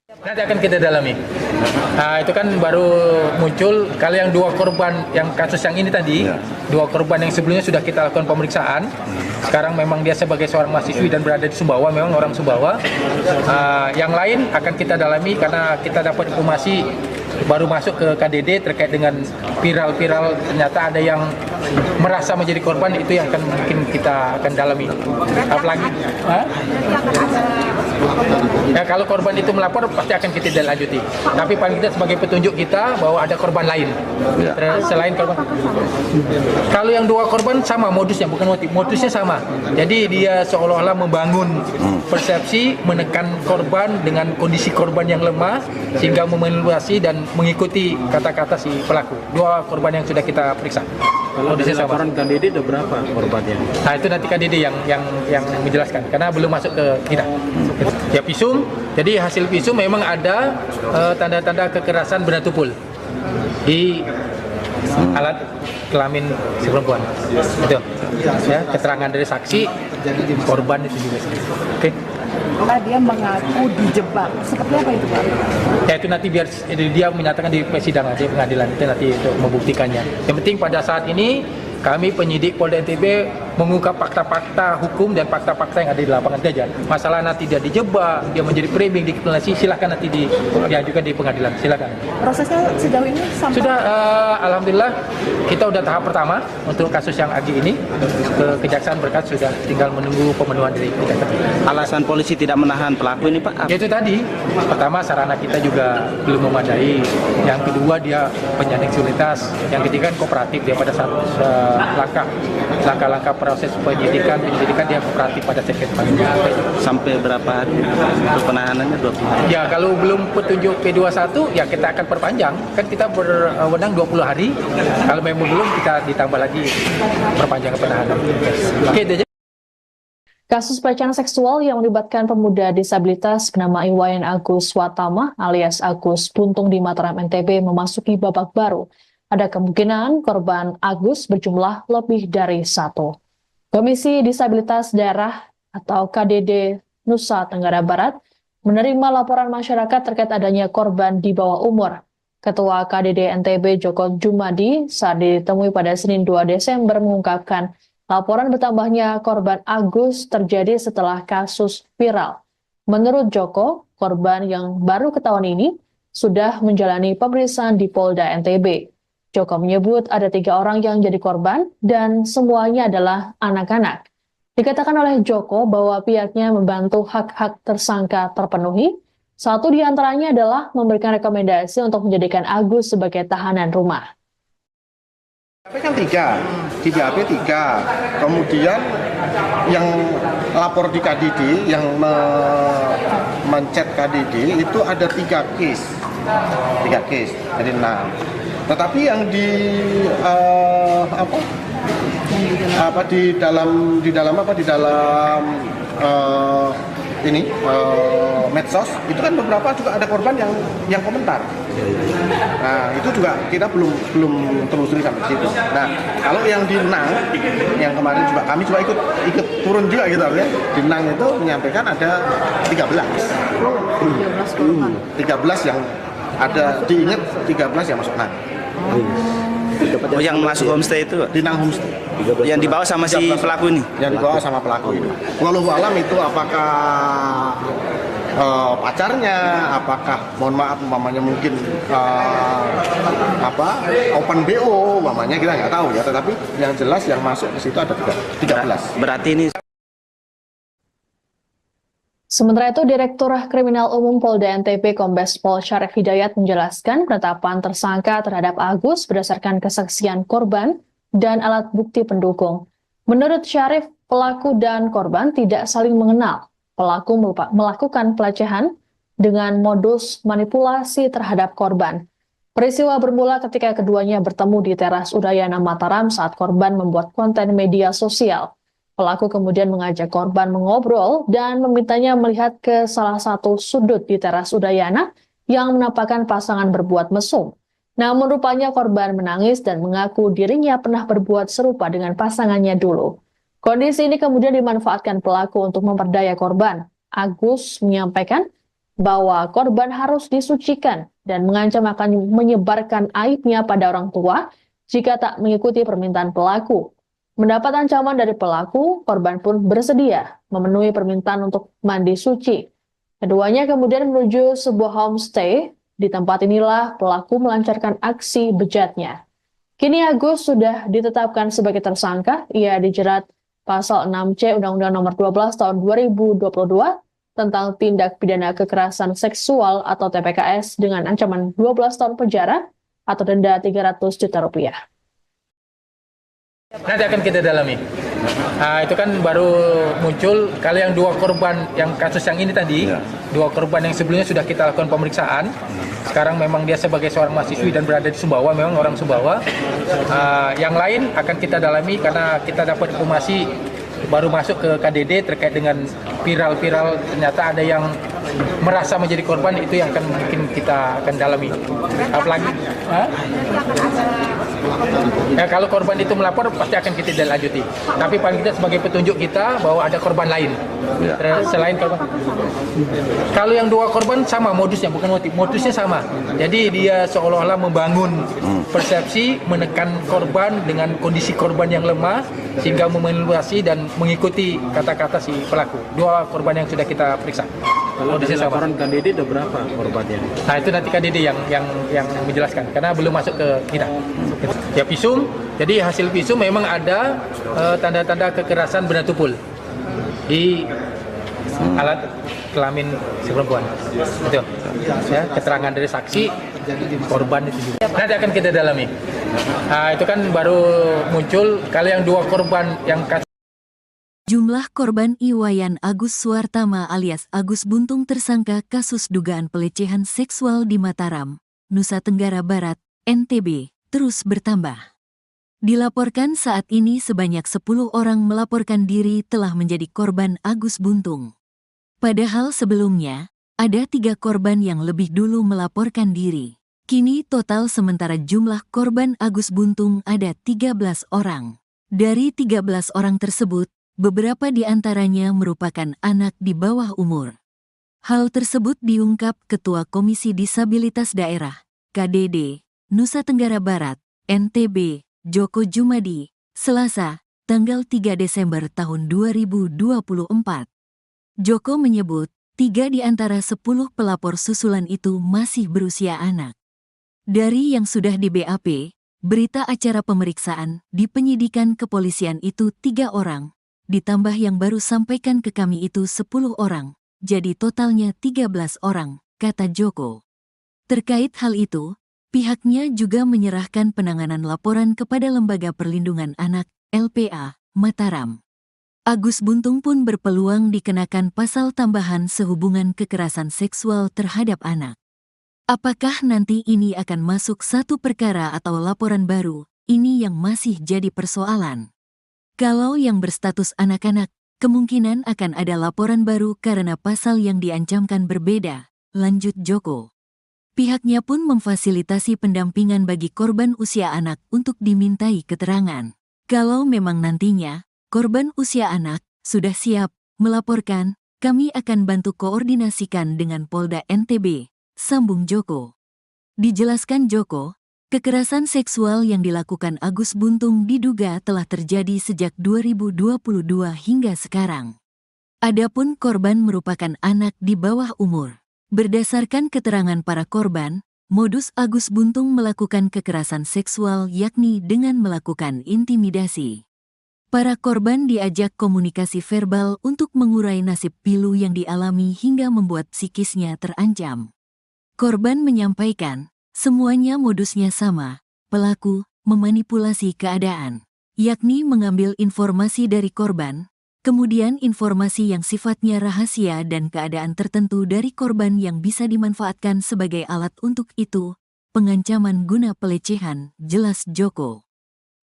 Nanti akan kita dalami. Itu kan baru muncul. Kalau yang 2 korban, yang kasus yang ini tadi, 2 korban yang sebelumnya sudah kita lakukan pemeriksaan. Sekarang memang dia sebagai seorang mahasiswi dan berada di Sumbawa, memang orang Sumbawa. Yang lain akan kita dalami karena kita dapat informasi baru masuk ke KDD terkait dengan viral ternyata ada yang merasa menjadi korban, itu yang akan mungkin kita akan dalami. Apalagi ya, kalau korban itu melapor pasti akan kita lanjuti. Tapi paling kita sebagai petunjuk kita bahwa ada korban lain selain korban. Kalau yang 2 korban sama modusnya, bukan motif, modusnya sama. Jadi dia seolah-olah membangun persepsi, menekan korban dengan kondisi korban yang lemah sehingga memanipulasi dan mengikuti kata-kata si pelaku. 2 korban yang sudah kita periksa. Kalau dari laporan KDD ada berapa korbannya? Nah, itu nanti KDD yang menjelaskan karena belum masuk ke kita. Ya, visum. Jadi hasil visum memang ada tanda-tanda kekerasan benda tumpul di alat kelamin si perempuan. Itu. Ya, keterangan dari saksi korban itu juga. Oke. Karena dia mengaku dijebak. Seperti apa itu, Pak? Ya, itu nanti biar dia menyatakan di persidangan, di pengadilan itu nanti untuk membuktikannya. Yang penting pada saat ini kami penyidik Polda NTB mengungkap fakta-fakta hukum dan fakta-fakta yang ada di lapangan saja. Masalah nanti dia dijebak, dia menjadi framing, dikriminalisasi, silakan nanti diajukan di pengadilan, silakan. Prosesnya sejauh ini sampai sudah, alhamdulillah kita udah tahap pertama untuk kasus yang Agi ini ke Kejaksaan berkas sudah tinggal menunggu pemenuhan dari Kejaksaan. Alasan polisi tidak menahan pelaku ini, Pak? Itu tadi, pertama sarana kita juga belum memadai, yang kedua dia penyandang disabilitas, yang ketiga kan kooperatif dia pada saat langkah-langkah proses penyelidikan dia kooperatif pada sengketa kami. Sampai berapa hari untuk penahanannya? 20 hari. Ya, kalau belum petunjuk P21 ya kita akan perpanjang. Kan kita berwenang 20 hari. Kalau memang belum, kita ditambah lagi perpanjangan penahanan. Oke, itu aja. Kasus pelecehan seksual yang melibatkan pemuda disabilitas bernama Iwayan Agus Watama alias Agus Buntung di Mataram, NTB memasuki babak baru. Ada kemungkinan korban Agus berjumlah lebih dari 1. Komisi Disabilitas Daerah atau KDD Nusa Tenggara Barat menerima laporan masyarakat terkait adanya korban di bawah umur. Ketua KDD NTB Joko Jumadi saat ditemui pada Senin 2 Desember mengungkapkan laporan bertambahnya korban Agus terjadi setelah kasus viral. Menurut Joko, korban yang baru ketahuan ini sudah menjalani pemeriksaan di Polda NTB. Joko menyebut ada 3 orang yang jadi korban dan semuanya adalah anak-anak. Dikatakan oleh Joko bahwa pihaknya membantu hak-hak tersangka terpenuhi. Satu di antaranya adalah memberikan rekomendasi untuk menjadikan Agus sebagai tahanan rumah. BAP kan 3, di BAP 3. Kemudian yang lapor di KDD, yang mencet KDD itu ada 3 case. 3 case, jadi 6. Tetapi yang di dalam medsos itu kan beberapa juga ada korban yang komentar. Nah, itu juga kita belum telusuri sampai situ. Nah, kalau yang di Nang, yang kemarin juga kami juga ikut turun juga gitu ya. Di Nang itu menyampaikan ada 13 yang ada, diingat 13 yang masuk Nang. Oh, yang masuk homestay itu? Di Nang homestay. Yang dibawa sama si pelaku ini? Yang dibawa sama pelaku ini. Wallahu alam itu apakah pacarnya, apakah mohon maaf umpamanya mungkin open BO umpamanya, kita nggak tahu ya, tetapi yang jelas yang masuk ke situ ada 13. Berarti ini. Sementara itu, Direktur Kriminal Umum Polda NTB Kombes Pol Syarif Hidayat menjelaskan penetapan tersangka terhadap Agus berdasarkan kesaksian korban dan alat bukti pendukung. Menurut Syarif, pelaku dan korban tidak saling mengenal. Pelaku melakukan pelecehan dengan modus manipulasi terhadap korban. Peristiwa bermula ketika keduanya bertemu di teras Udayana Mataram saat korban membuat konten media sosial. Pelaku kemudian mengajak korban mengobrol dan memintanya melihat ke salah satu sudut di teras Udayana yang menampakkan pasangan berbuat mesum. Namun rupanya korban menangis dan mengaku dirinya pernah berbuat serupa dengan pasangannya dulu. Kondisi ini kemudian dimanfaatkan pelaku untuk memperdaya korban. Agus menyampaikan bahwa korban harus disucikan dan mengancam akan menyebarkan aibnya pada orang tua jika tak mengikuti permintaan pelaku. Mendapat ancaman dari pelaku, korban pun bersedia memenuhi permintaan untuk mandi suci. Keduanya kemudian menuju sebuah homestay. Di tempat inilah pelaku melancarkan aksi bejatnya. Kini Agus sudah ditetapkan sebagai tersangka. Ia dijerat pasal 6C Undang-Undang Nomor 12 Tahun 2022 tentang tindak pidana kekerasan seksual atau TPKS dengan ancaman 12 tahun penjara atau denda 300 juta rupiah. Nanti akan kita dalami. Itu kan baru muncul. Kalau yang 2 korban yang kasus yang ini tadi, 2 korban yang sebelumnya sudah kita lakukan pemeriksaan. Sekarang memang dia sebagai seorang mahasiswi dan berada di Sumbawa, memang orang Sumbawa. Yang lain akan kita dalami karena kita dapat informasi baru masuk ke KDD terkait dengan viral ternyata ada yang merasa menjadi korban, itu yang akan mungkin kita akan dalami. Apalagi ya, kalau korban itu melapor pasti akan kita lanjuti. Tapi paling tidak sebagai petunjuk kita bahwa ada korban lain selain korban. Kalau yang 2 korban sama modusnya, bukan modusnya sama. Jadi dia seolah-olah membangun persepsi, menekan korban dengan kondisi korban yang lemah sehingga memanipulasi dan mengikuti kata-kata si pelaku. 2 korban yang sudah kita periksa. Kalau dari laporan KDD ada berapa korbannya? Nah, itu nanti KDD yang menjelaskan karena belum masuk ke kita. Ya, visum. Jadi hasil visum memang ada tanda-tanda kekerasan benda tumpul di alat kelamin si perempuan. Itu. Ya, keterangan dari saksi korban itu juga. Nanti akan kita dalami. Itu kan baru muncul. Kalau yang 2 korban yang Jumlah korban Iwayan Agus Suartama alias Agus Buntung tersangka kasus dugaan pelecehan seksual di Mataram, Nusa Tenggara Barat, NTB, terus bertambah. Dilaporkan saat ini sebanyak 10 orang melaporkan diri telah menjadi korban Agus Buntung. Padahal sebelumnya, ada 3 korban yang lebih dulu melaporkan diri. Kini total sementara jumlah korban Agus Buntung ada 13 orang. Dari 13 orang tersebut, beberapa di antaranya merupakan anak di bawah umur. Hal tersebut diungkap Ketua Komisi Disabilitas Daerah, KDD, Nusa Tenggara Barat, NTB, Joko Jumadi, Selasa, tanggal 3 Desember tahun 2024. Joko menyebut, 3 di antara 10 pelapor susulan itu masih berusia anak. Dari yang sudah di BAP, berita acara pemeriksaan di penyidikan kepolisian itu 3 orang, ditambah yang baru sampaikan ke kami itu 10 orang, jadi totalnya 13 orang, kata Joko. Terkait hal itu, pihaknya juga menyerahkan penanganan laporan kepada Lembaga Perlindungan Anak, LPA, Mataram. Agus Buntung pun berpeluang dikenakan pasal tambahan sehubungan kekerasan seksual terhadap anak. Apakah nanti ini akan masuk satu perkara atau laporan baru, ini yang masih jadi persoalan. Kalau yang berstatus anak-anak, kemungkinan akan ada laporan baru karena pasal yang diancamkan berbeda, lanjut Joko. Pihaknya pun memfasilitasi pendampingan bagi korban usia anak untuk dimintai keterangan. Kalau memang nantinya, korban usia anak sudah siap melaporkan, kami akan bantu koordinasikan dengan Polda NTB, sambung Joko. Dijelaskan Joko, kekerasan seksual yang dilakukan Agus Buntung diduga telah terjadi sejak 2022 hingga sekarang. Adapun korban merupakan anak di bawah umur. Berdasarkan keterangan para korban, modus Agus Buntung melakukan kekerasan seksual yakni dengan melakukan intimidasi. Para korban diajak komunikasi verbal untuk mengurai nasib pilu yang dialami hingga membuat psikisnya terancam. Korban menyampaikan, semuanya modusnya sama, pelaku memanipulasi keadaan, yakni mengambil informasi dari korban, kemudian informasi yang sifatnya rahasia dan keadaan tertentu dari korban yang bisa dimanfaatkan sebagai alat untuk itu, pengancaman guna pelecehan, jelas Joko.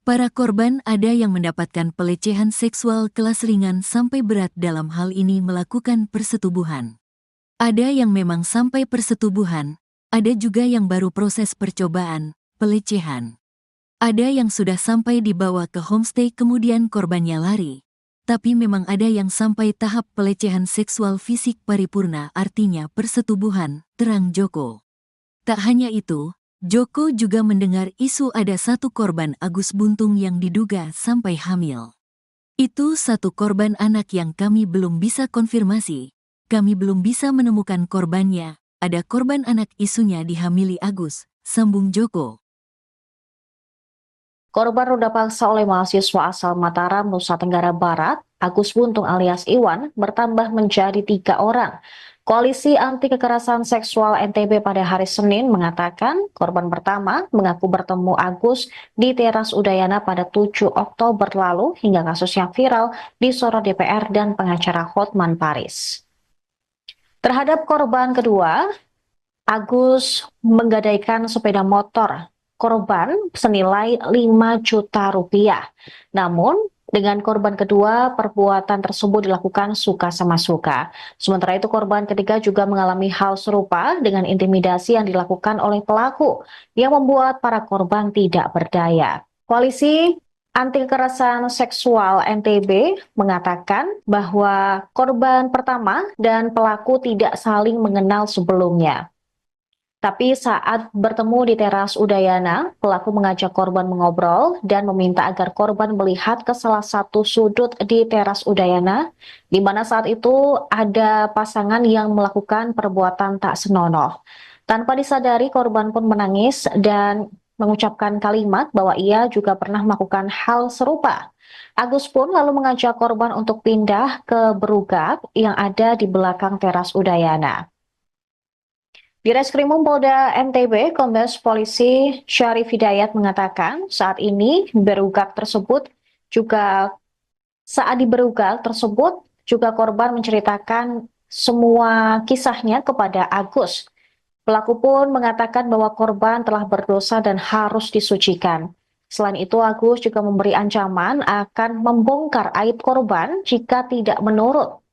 Para korban ada yang mendapatkan pelecehan seksual kelas ringan sampai berat dalam hal ini melakukan persetubuhan. Ada yang memang sampai persetubuhan, ada juga yang baru proses percobaan, pelecehan. Ada yang sudah sampai dibawa ke homestay kemudian korbannya lari. Tapi memang ada yang sampai tahap pelecehan seksual fisik paripurna artinya persetubuhan, terang Joko. Tak hanya itu, Joko juga mendengar isu ada 1 korban Agus Buntung yang diduga sampai hamil. Itu 1 korban anak yang kami belum bisa konfirmasi. Kami belum bisa menemukan korbannya. Ada korban anak isunya dihamili Agus, sambung Joko. Korban ruda paksa oleh mahasiswa asal Mataram, Nusa Tenggara Barat, Agus Buntung alias Iwan, bertambah menjadi 3 orang. Koalisi Anti Kekerasan Seksual NTB pada hari Senin mengatakan korban pertama mengaku bertemu Agus di teras Udayana pada 7 Oktober lalu hingga kasusnya viral disorot DPR dan pengacara Hotman Paris. Terhadap korban kedua, Agus menggadaikan sepeda motor korban senilai 5 juta rupiah. Namun, dengan korban kedua, perbuatan tersebut dilakukan suka sama suka. Sementara itu, korban ketiga juga mengalami hal serupa dengan intimidasi yang dilakukan oleh pelaku yang membuat para korban tidak berdaya. Koalisi Anti Kekerasan Seksual NTB mengatakan bahwa korban pertama dan pelaku tidak saling mengenal sebelumnya. Tapi saat bertemu di teras Udayana, pelaku mengajak korban mengobrol dan meminta agar korban melihat ke salah satu sudut di teras Udayana, di mana saat itu ada pasangan yang melakukan perbuatan tak senonoh. Tanpa disadari, korban pun menangis dan mengucapkan kalimat bahwa ia juga pernah melakukan hal serupa. Agus pun lalu mengajak korban untuk pindah ke berugak yang ada di belakang teras Udayana. Di Reskrimum Polda NTB, Kombes Polisi Syarif Hidayat mengatakan saat ini berugak tersebut juga Saat di berugal tersebut, juga korban menceritakan semua kisahnya kepada Agus. Pelaku pun mengatakan bahwa korban telah berdosa dan harus disucikan. Selain itu, Agus juga memberi ancaman akan membongkar aib korban jika tidak menurut.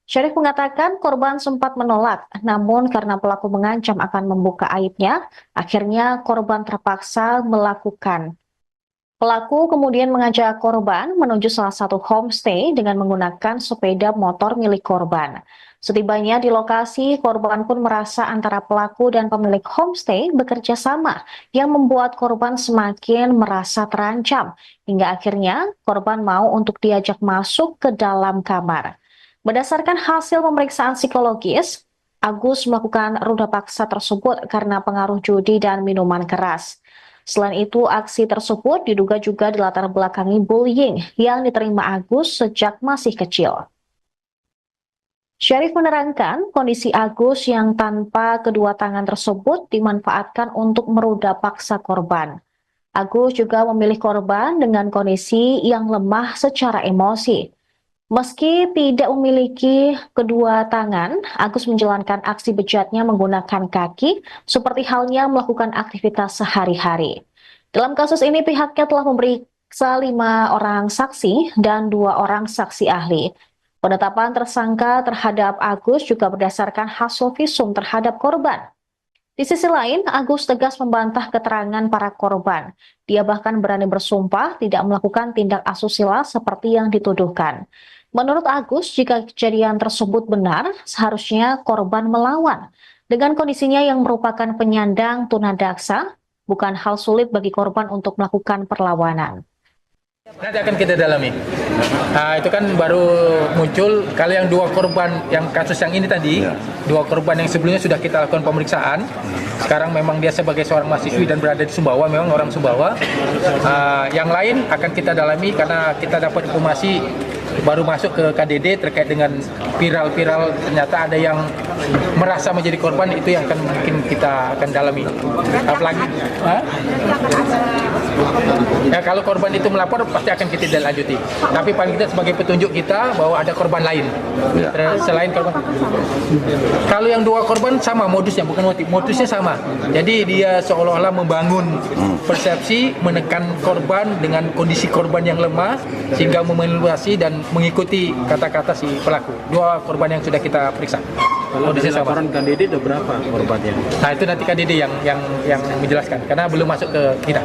Syarif mengatakan korban sempat menolak, namun karena pelaku mengancam akan membuka aibnya, akhirnya korban terpaksa melakukan. Pelaku kemudian mengajak korban menuju salah satu homestay dengan menggunakan sepeda motor milik korban. Setibanya di lokasi, korban pun merasa antara pelaku dan pemilik homestay bekerja sama yang membuat korban semakin merasa terancam. Hingga akhirnya korban mau untuk diajak masuk ke dalam kamar. Berdasarkan hasil pemeriksaan psikologis, Agus melakukan ruda paksa tersebut karena pengaruh judi dan minuman keras. Selain itu, aksi tersebut diduga juga dilatar belakangi bullying yang diterima Agus sejak masih kecil. Syarif menerangkan kondisi Agus yang tanpa kedua tangan tersebut dimanfaatkan untuk meruda paksa korban. Agus juga memilih korban dengan kondisi yang lemah secara emosi. Meski tidak memiliki kedua tangan, Agus menjalankan aksi bejatnya menggunakan kaki, seperti halnya melakukan aktivitas sehari-hari. Dalam kasus ini, pihaknya telah memeriksa 5 orang saksi dan 2 orang saksi ahli. Penetapan tersangka terhadap Agus juga berdasarkan hasil visum terhadap korban. Di sisi lain, Agus tegas membantah keterangan para korban. Dia bahkan berani bersumpah tidak melakukan tindak asusila seperti yang dituduhkan. Menurut Agus, jika kejadian tersebut benar, seharusnya korban melawan. Dengan kondisinya yang merupakan penyandang tunadaksa, bukan hal sulit bagi korban untuk melakukan perlawanan. Nanti akan kita dalami. Itu kan baru muncul kalau yang 2 korban yang kasus yang ini tadi, 2 korban yang sebelumnya sudah kita lakukan pemeriksaan. Sekarang memang dia sebagai seorang mahasiswi dan berada di Sumbawa, memang orang Sumbawa. Yang lain akan kita dalami karena kita dapat informasi baru masuk ke KDD terkait dengan viral-viral, ternyata ada yang merasa menjadi korban, itu yang akan mungkin kita akan dalami. Apalagi ya, kalau korban itu melapor pasti akan kita lanjuti. Tapi paling kita sebagai petunjuk kita bahwa ada korban lain selain korban. Kalau yang 2 korban sama modusnya, bukan modusnya sama. Jadi dia seolah-olah membangun persepsi, menekan korban dengan kondisi korban yang lemah sehingga memanipulasi dan mengikuti kata-kata si pelaku. 2 korban yang sudah kita periksa. Kalau dari laporan KDD ada berapa korbannya? Nah, itu nanti KDD yang menjelaskan karena belum masuk ke kita.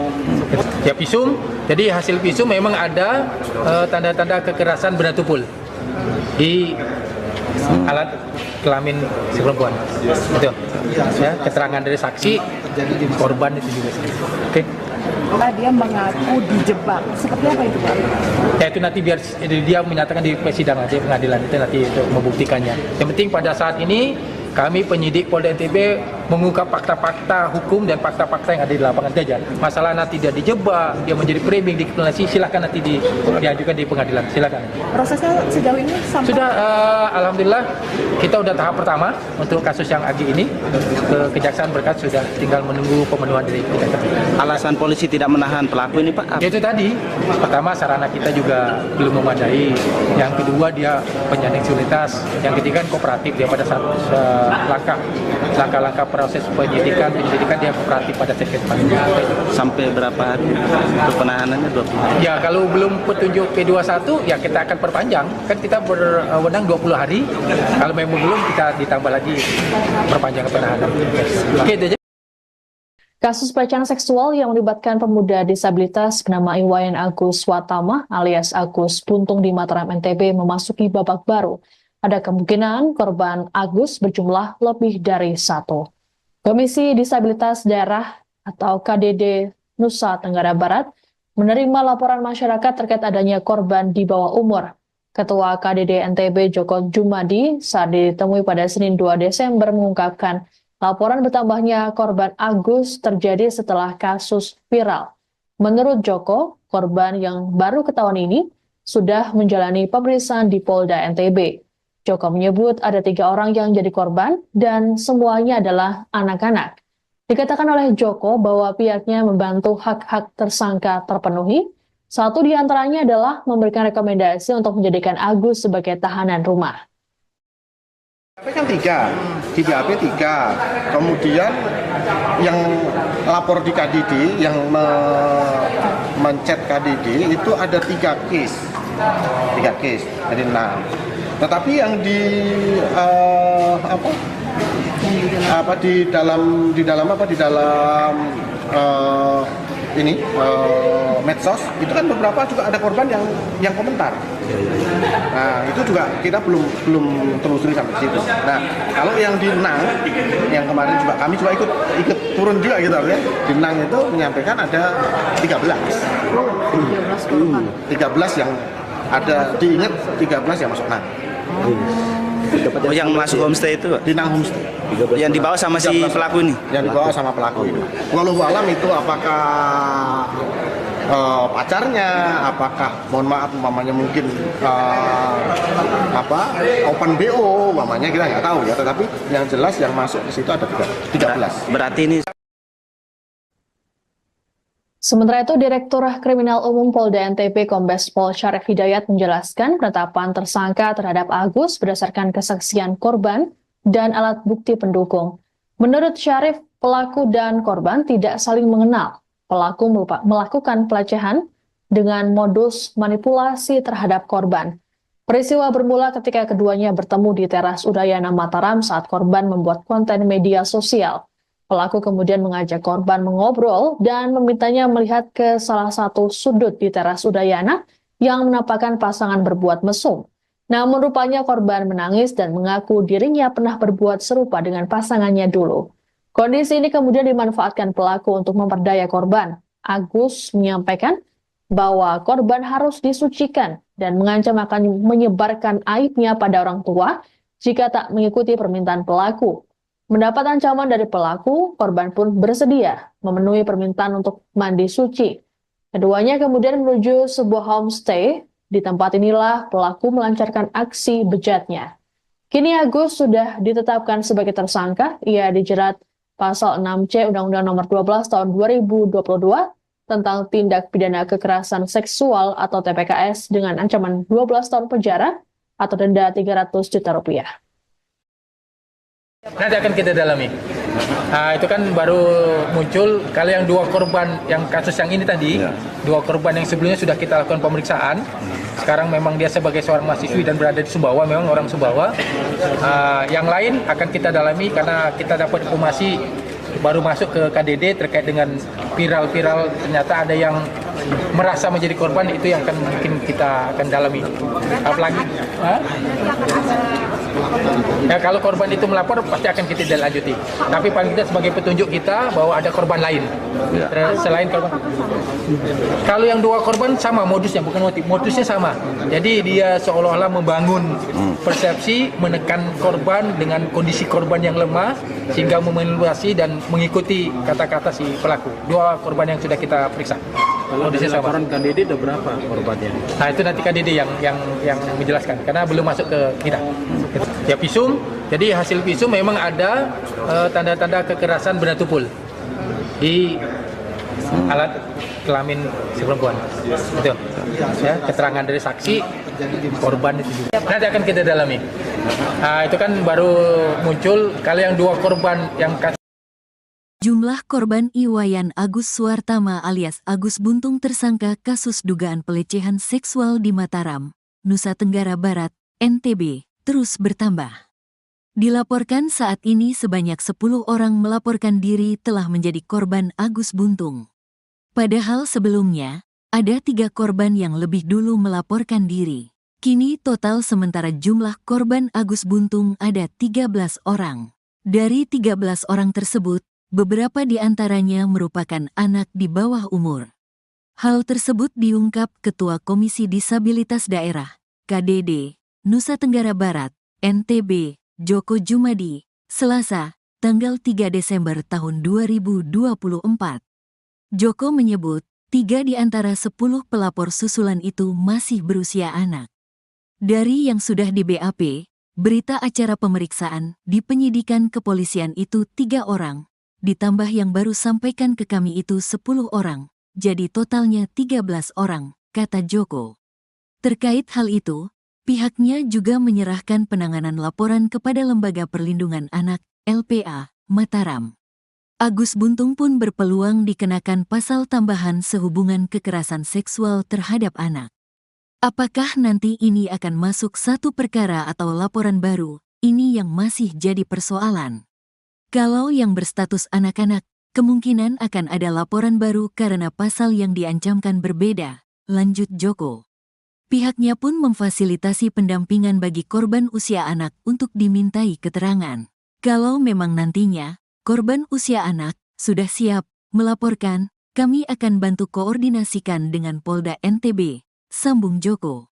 Ya, visum. Jadi hasil visum memang ada tanda-tanda kekerasan benda tumpul di alat kelamin si perempuan. Itu. Ya, keterangan dari saksi, korban itu juga. Oke. Dia mengaku dijebak. Seperti apa itu, Pak? Ya, itu nanti biar dia menyatakan di persidangan, di pengadilan itu nanti untuk membuktikannya. Yang penting pada saat ini kami penyidik Polda NTB mengungkap fakta-fakta hukum dan fakta-fakta yang ada di lapangan saja. Masalah nanti dia dijebak, dia menjadi framing, dikriminalisasi, silakan nanti diajukan di pengadilan. Silakan. Prosesnya sejauh ini sampai sudah, alhamdulillah kita udah tahap pertama untuk kasus yang Agi ini ke Kejaksaan berkas sudah tinggal menunggu pemenuhan dari Kejaksaan. Alasan polisi tidak menahan pelaku ini, Pak? Itu tadi, pertama sarana kita juga belum memadai, yang kedua dia penyandang disabilitas, yang ketiga kooperatif dia pada saat langkah-langkah proses penyidikan dia kooperatif pada sekret panjang. Sampai berapa hari untuk penahanannya? 20 hari? Ya, kalau belum petunjuk P21 ya kita akan perpanjang, kan kita berwenang 20 hari, kalau memang belum kita ditambah lagi perpanjangan penahanan. Oke, itu aja. Kasus pelecehan seksual yang melibatkan pemuda disabilitas bernama Iwayan Agus Watama alias Agus Buntung di Mataram NTB memasuki babak baru. Ada kemungkinan korban Agus berjumlah lebih dari 1. Komisi Disabilitas Daerah atau KDD Nusa Tenggara Barat menerima laporan masyarakat terkait adanya korban di bawah umur. Ketua KDD NTB Joko Jumadi saat ditemui pada Senin 2 Desember mengungkapkan laporan bertambahnya korban Agus terjadi setelah kasus viral. Menurut Joko, korban yang baru ketahuan ini sudah menjalani pemeriksaan di Polda NTB. Joko menyebut ada 3 orang yang jadi korban dan semuanya adalah anak-anak. Dikatakan oleh Joko bahwa pihaknya membantu hak-hak tersangka terpenuhi Satu di antaranya adalah memberikan rekomendasi untuk menjadikan Agus sebagai tahanan rumah. BAP kan 3, di BAP 3. Kemudian yang lapor di KDD, yang mencet KDD itu ada 3 case, jadi 6. Tetapi yang di dalam medsos itu kan beberapa juga ada korban yang komentar. Nah itu juga kita belum telusuri sampai situ. Nah kalau yang di Nang, yang kemarin juga kami juga ikut turun juga gitu ya. Di Nang itu menyampaikan ada 13 yang ada, diingat 13 yang masuk Nang. Oh, yang masuk homestay itu, Pak? Di Nang homestay. Yang dibawa sama si pelaku ini? Yang dibawa sama pelaku ini. Wallahu alam itu apakah pacarnya, apakah mohon maaf umpamanya mungkin open BO umpamanya, kita nggak tahu ya, tetapi yang jelas yang masuk ke situ ada 13. Berarti ini. Sementara itu, Direktur Kriminal Umum Polda NTB Kombes Pol Syarif Hidayat menjelaskan penetapan tersangka terhadap Agus berdasarkan kesaksian korban dan alat bukti pendukung. Menurut Syarif, pelaku dan korban tidak saling mengenal. Pelaku melakukan pelecehan dengan modus manipulasi terhadap korban. Peristiwa bermula ketika keduanya bertemu di teras Udayana Mataram saat korban membuat konten media sosial. Pelaku kemudian mengajak korban mengobrol dan memintanya melihat ke salah satu sudut di teras Udayana yang menampakkan pasangan berbuat mesum. Namun rupanya korban menangis dan mengaku dirinya pernah berbuat serupa dengan pasangannya dulu. Kondisi ini kemudian dimanfaatkan pelaku untuk memperdaya korban. Agus menyampaikan bahwa korban harus disucikan dan mengancam akan menyebarkan aibnya pada orang tua jika tak mengikuti permintaan pelaku. Mendapat ancaman dari pelaku, korban pun bersedia memenuhi permintaan untuk mandi suci. Keduanya kemudian menuju sebuah homestay. Di tempat inilah pelaku melancarkan aksi bejatnya. Kini Agus sudah ditetapkan sebagai tersangka. Ia dijerat pasal 6C Undang-Undang Nomor 12 Tahun 2022 tentang tindak pidana kekerasan seksual atau TPKS dengan ancaman 12 tahun penjara atau denda 300 juta rupiah. Nanti akan kita dalami. Nah, itu kan baru muncul. Kalau yang 2 korban yang kasus yang ini tadi, 2 korban yang sebelumnya sudah kita lakukan pemeriksaan. Sekarang memang dia sebagai seorang mahasiswi dan berada di Sumbawa, memang orang Sumbawa. Yang lain akan kita dalami karena kita dapat informasi baru masuk ke KDD terkait dengan viral ternyata ada yang merasa menjadi korban, itu yang akan mungkin kita akan dalami. Apalagi ya, kalau korban itu melapor pasti akan kita lanjuti. Tapi paling tidak sebagai petunjuk kita bahwa ada korban lain selain korban. Kalau yang 2 korban sama modusnya, bukan modusnya sama. Jadi dia seolah-olah membangun persepsi, menekan korban dengan kondisi korban yang lemah sehingga memanipulasi dan mengikuti kata-kata si pelaku. 2 korban yang sudah kita periksa. Kalau dari laporan KDD ada berapa korbannya? Nah itu nanti KDD yang menjelaskan karena belum masuk ke kita. Ya visum, jadi hasil visum memang ada tanda-tanda kekerasan benda tumpul di alat kelamin si perempuan. Itu ya, keterangan dari saksi korban itu juga. Nanti akan kita dalami. Nah itu kan baru muncul. Kalau yang 2 korban yang Jumlah korban Iwayan Agus Suartama alias Agus Buntung tersangka kasus dugaan pelecehan seksual di Mataram, Nusa Tenggara Barat, NTB, terus bertambah. Dilaporkan saat ini sebanyak 10 orang melaporkan diri telah menjadi korban Agus Buntung. Padahal sebelumnya, ada 3 korban yang lebih dulu melaporkan diri. Kini total sementara jumlah korban Agus Buntung ada 13 orang. Dari 13 orang tersebut, beberapa di antaranya merupakan anak di bawah umur. Hal tersebut diungkap Ketua Komisi Disabilitas Daerah, KDD, Nusa Tenggara Barat, NTB, Joko Jumadi, Selasa, tanggal 3 Desember tahun 2024. Joko menyebut, 3 di antara 10 pelapor susulan itu masih berusia anak. Dari yang sudah di BAP, berita acara pemeriksaan di penyidikan kepolisian itu 3 orang, ditambah yang baru sampaikan ke kami itu 10 orang, jadi totalnya 13 orang. kata Joko. Terkait hal itu, pihaknya juga menyerahkan penanganan laporan kepada Lembaga Perlindungan Anak, LPA, Mataram. Agus Buntung pun berpeluang dikenakan pasal tambahan sehubungan kekerasan seksual terhadap anak. Apakah nanti ini akan masuk satu perkara atau laporan baru? Ini yang masih jadi persoalan. Kalau yang berstatus anak-anak, kemungkinan akan ada laporan baru karena pasal yang diancamkan berbeda, lanjut Joko. Pihaknya pun memfasilitasi pendampingan bagi korban usia anak untuk dimintai keterangan. Kalau memang nantinya, korban usia anak sudah siap melaporkan, kami akan bantu koordinasikan dengan Polda NTB, sambung Joko.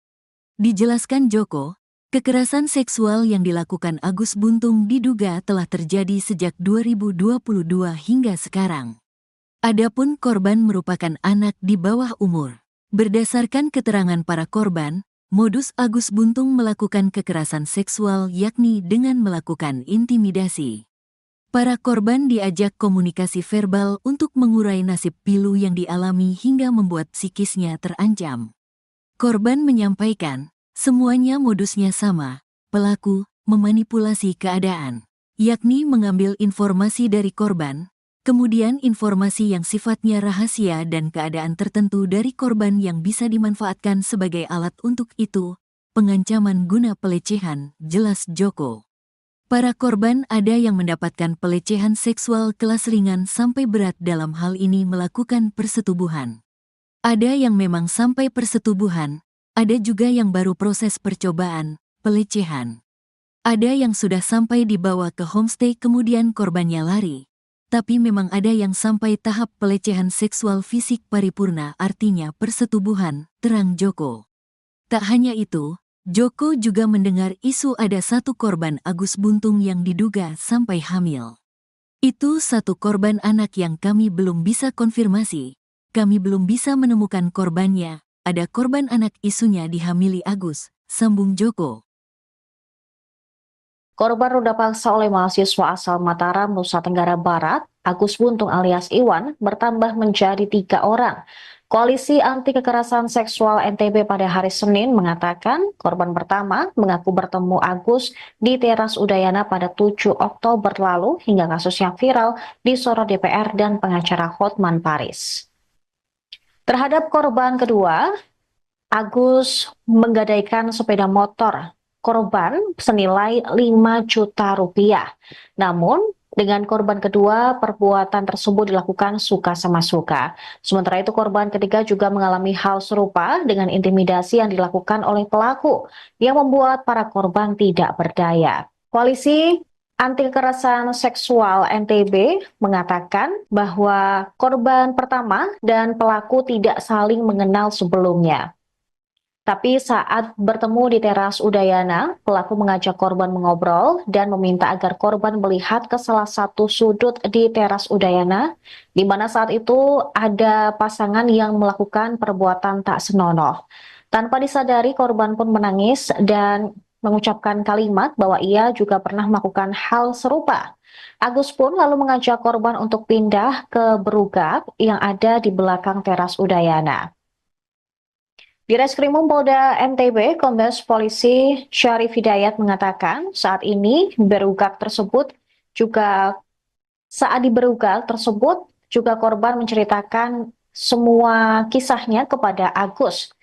Dijelaskan Joko, kekerasan seksual yang dilakukan Agus Buntung diduga telah terjadi sejak 2022 hingga sekarang. Adapun korban merupakan anak di bawah umur. Berdasarkan keterangan para korban, modus Agus Buntung melakukan kekerasan seksual yakni dengan melakukan intimidasi. Para korban diajak komunikasi verbal untuk mengurai nasib pilu yang dialami hingga membuat psikisnya terancam. Korban menyampaikan, semuanya modusnya sama, pelaku memanipulasi keadaan, yakni mengambil informasi dari korban, kemudian informasi yang sifatnya rahasia dan keadaan tertentu dari korban yang bisa dimanfaatkan sebagai alat untuk itu, pengancaman guna pelecehan, jelas Joko. Para korban ada yang mendapatkan pelecehan seksual kelas ringan sampai berat dalam hal ini melakukan persetubuhan. Ada yang memang sampai persetubuhan, ada juga yang baru proses percobaan, pelecehan. Ada yang sudah sampai dibawa ke homestay kemudian korbannya lari. Tapi memang ada yang sampai tahap pelecehan seksual fisik paripurna artinya persetubuhan, terang Joko. Tak hanya itu, Joko juga mendengar isu ada satu korban Agus Buntung yang diduga sampai hamil. Itu satu korban anak yang kami belum bisa konfirmasi. Kami belum bisa menemukan korbannya. Ada korban anak isunya dihamili Agus, sambung Joko. Korban ruda paksa oleh mahasiswa asal Mataram, Nusa Tenggara Barat, Agus Buntung alias Iwan, bertambah menjadi 3 orang. Koalisi Anti Kekerasan Seksual NTB pada hari Senin mengatakan korban pertama mengaku bertemu Agus di teras Udayana pada 7 Oktober lalu hingga kasus yang viral disorot DPR dan pengacara Hotman Paris. Terhadap korban kedua, Agus menggadaikan sepeda motor korban senilai 5 juta rupiah. Namun, dengan korban kedua, perbuatan tersebut dilakukan suka sama suka. Sementara itu, korban ketiga juga mengalami hal serupa dengan intimidasi yang dilakukan oleh pelaku yang membuat para korban tidak berdaya. Koalisi Anti Kekerasan Seksual NTB mengatakan bahwa korban pertama dan pelaku tidak saling mengenal sebelumnya. Tapi saat bertemu di teras Udayana, pelaku mengajak korban mengobrol dan meminta agar korban melihat ke salah satu sudut di teras Udayana, di mana saat itu ada pasangan yang melakukan perbuatan tak senonoh. Tanpa disadari, korban pun menangis dan mengucapkan kalimat bahwa ia juga pernah melakukan hal serupa. Agus pun lalu mengajak korban untuk pindah ke berugak yang ada di belakang teras Udayana. Di Reskrimum Polda NTB, Kombes Polisi Syarif Hidayat mengatakan saat ini berugak tersebut juga korban menceritakan semua kisahnya kepada Agus.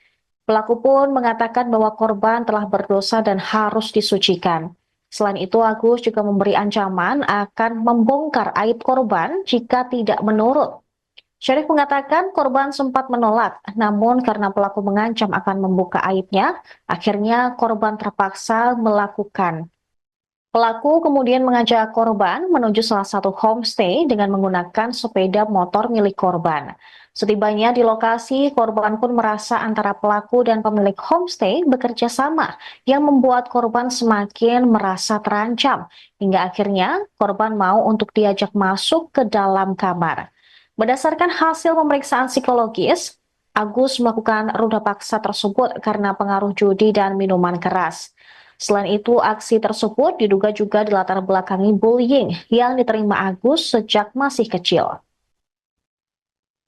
Pelaku pun mengatakan bahwa korban telah berdosa dan harus disucikan. Selain itu, Agus juga memberi ancaman akan membongkar aib korban jika tidak menurut. Syarif mengatakan korban sempat menolak, namun karena pelaku mengancam akan membuka aibnya, akhirnya korban terpaksa melakukan. Pelaku kemudian mengajak korban menuju salah satu homestay dengan menggunakan sepeda motor milik korban. Setibanya di lokasi, korban pun merasa antara pelaku dan pemilik homestay bekerja sama, yang membuat korban semakin merasa terancam, hingga akhirnya korban mau untuk diajak masuk ke dalam kamar. Berdasarkan hasil pemeriksaan psikologis, Agus melakukan ruda paksa tersebut karena pengaruh judi dan minuman keras. Selain itu, aksi tersebut diduga juga dilatar belakangi bullying yang diterima Agus sejak masih kecil.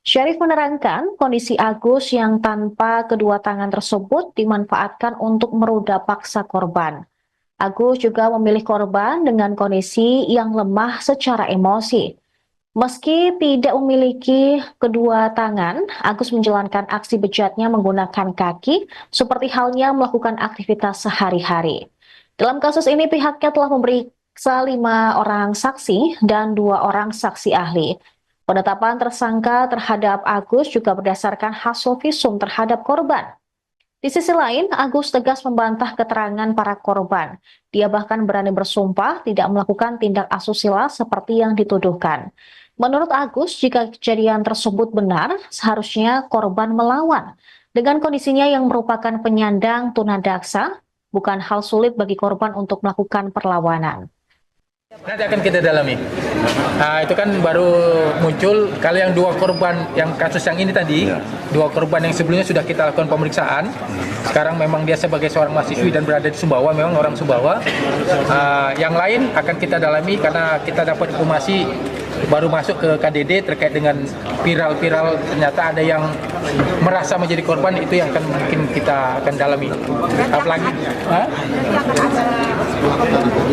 Syarif menerangkan kondisi Agus yang tanpa kedua tangan tersebut dimanfaatkan untuk meruda paksa korban. Agus juga memilih korban dengan kondisi yang lemah secara emosi. Meski tidak memiliki kedua tangan, Agus menjalankan aksi bejatnya menggunakan kaki seperti halnya melakukan aktivitas sehari-hari. Dalam kasus ini pihaknya telah memeriksa 5 orang saksi dan 2 orang saksi ahli. Penetapan tersangka terhadap Agus juga berdasarkan hasil visum terhadap korban. Di sisi lain, Agus tegas membantah keterangan para korban. Dia bahkan berani bersumpah tidak melakukan tindak asusila seperti yang dituduhkan. Menurut Agus, jika kejadian tersebut benar, seharusnya korban melawan. Dengan kondisinya yang merupakan penyandang tunadaksa, bukan hal sulit bagi korban untuk melakukan perlawanan. Nanti akan kita dalami. Itu kan baru muncul. Kalau yang 2 korban, yang kasus yang ini tadi, 2 korban yang sebelumnya sudah kita lakukan pemeriksaan. Sekarang memang dia sebagai seorang mahasiswi dan berada di Sumbawa, memang orang Sumbawa. Yang lain akan kita dalami karena kita dapat informasi baru masuk ke KDD terkait dengan viral ternyata ada yang merasa menjadi korban, itu yang akan mungkin kita akan dalami. Apalagi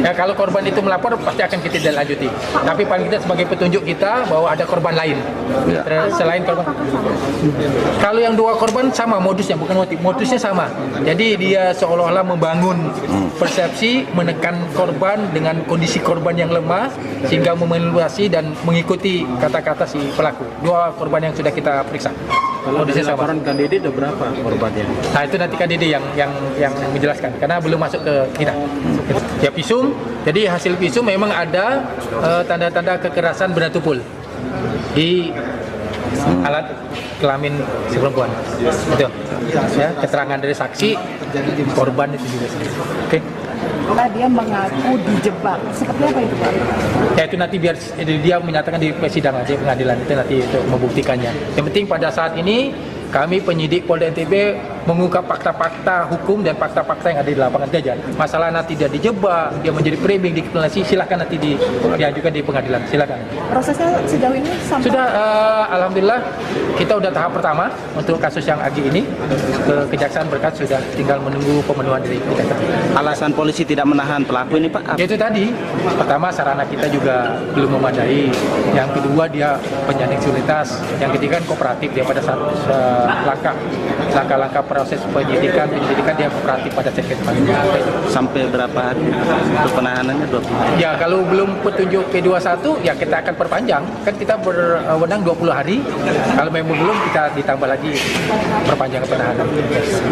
ya kalau korban itu melapor pasti akan kita lanjuti. Tapi paling tidak sebagai petunjuk kita bahwa ada korban lain selain korban. Kalau yang 2 korban sama modusnya, bukan motif, modusnya sama. Jadi dia seolah-olah membangun persepsi, menekan korban dengan kondisi korban yang lemah sehingga memanipulasi dan mengikuti kata-kata si pelaku. 2 korban yang sudah kita periksa. Kalau dari laporan KDD ada berapa korbannya? Nah itu nanti KDD yang menjelaskan karena belum masuk ke kita. Ya visum, jadi hasil visum memang ada tanda-tanda kekerasan benda tumpul di alat kelamin si perempuan. Itu ya, keterangan dari saksi korban itu juga. Oke. Dia mengaku dijebak. Seperti apa itu, Pak? Ya itu nanti biar dia menyatakan di persidangan, di pengadilan itu nanti untuk membuktikannya. Yang penting pada saat ini kami penyidik Polda NTB mengungkap fakta-fakta hukum dan fakta-fakta yang ada di lapangan saja. Masalah nanti dia dijebak, dia menjadi framing, dikriminalisasi, silakan nanti diajukan di pengadilan, silakan. Prosesnya sejauh ini sampai sudah, alhamdulillah kita udah tahap pertama untuk kasus yang Agi ini ke Kejaksaan berkas sudah tinggal menunggu pemenuhan dari Kejaksaan. Alasan polisi tidak menahan pelaku ini, Pak? Itu tadi, pertama sarana kita juga belum memadai, yang kedua dia penyandang disabilitas, yang ketiga kooperatif dia pada saat langkah-langkah proses penyidikan dia kooperatif pada saat kita panggil. Sampai berapa hari untuk penahanannya? 20 hari? Ya kalau belum petunjuk P21 ya kita akan perpanjang, kan kita berwenang 20 hari, kalau memang belum kita ditambah lagi perpanjangan penahanan.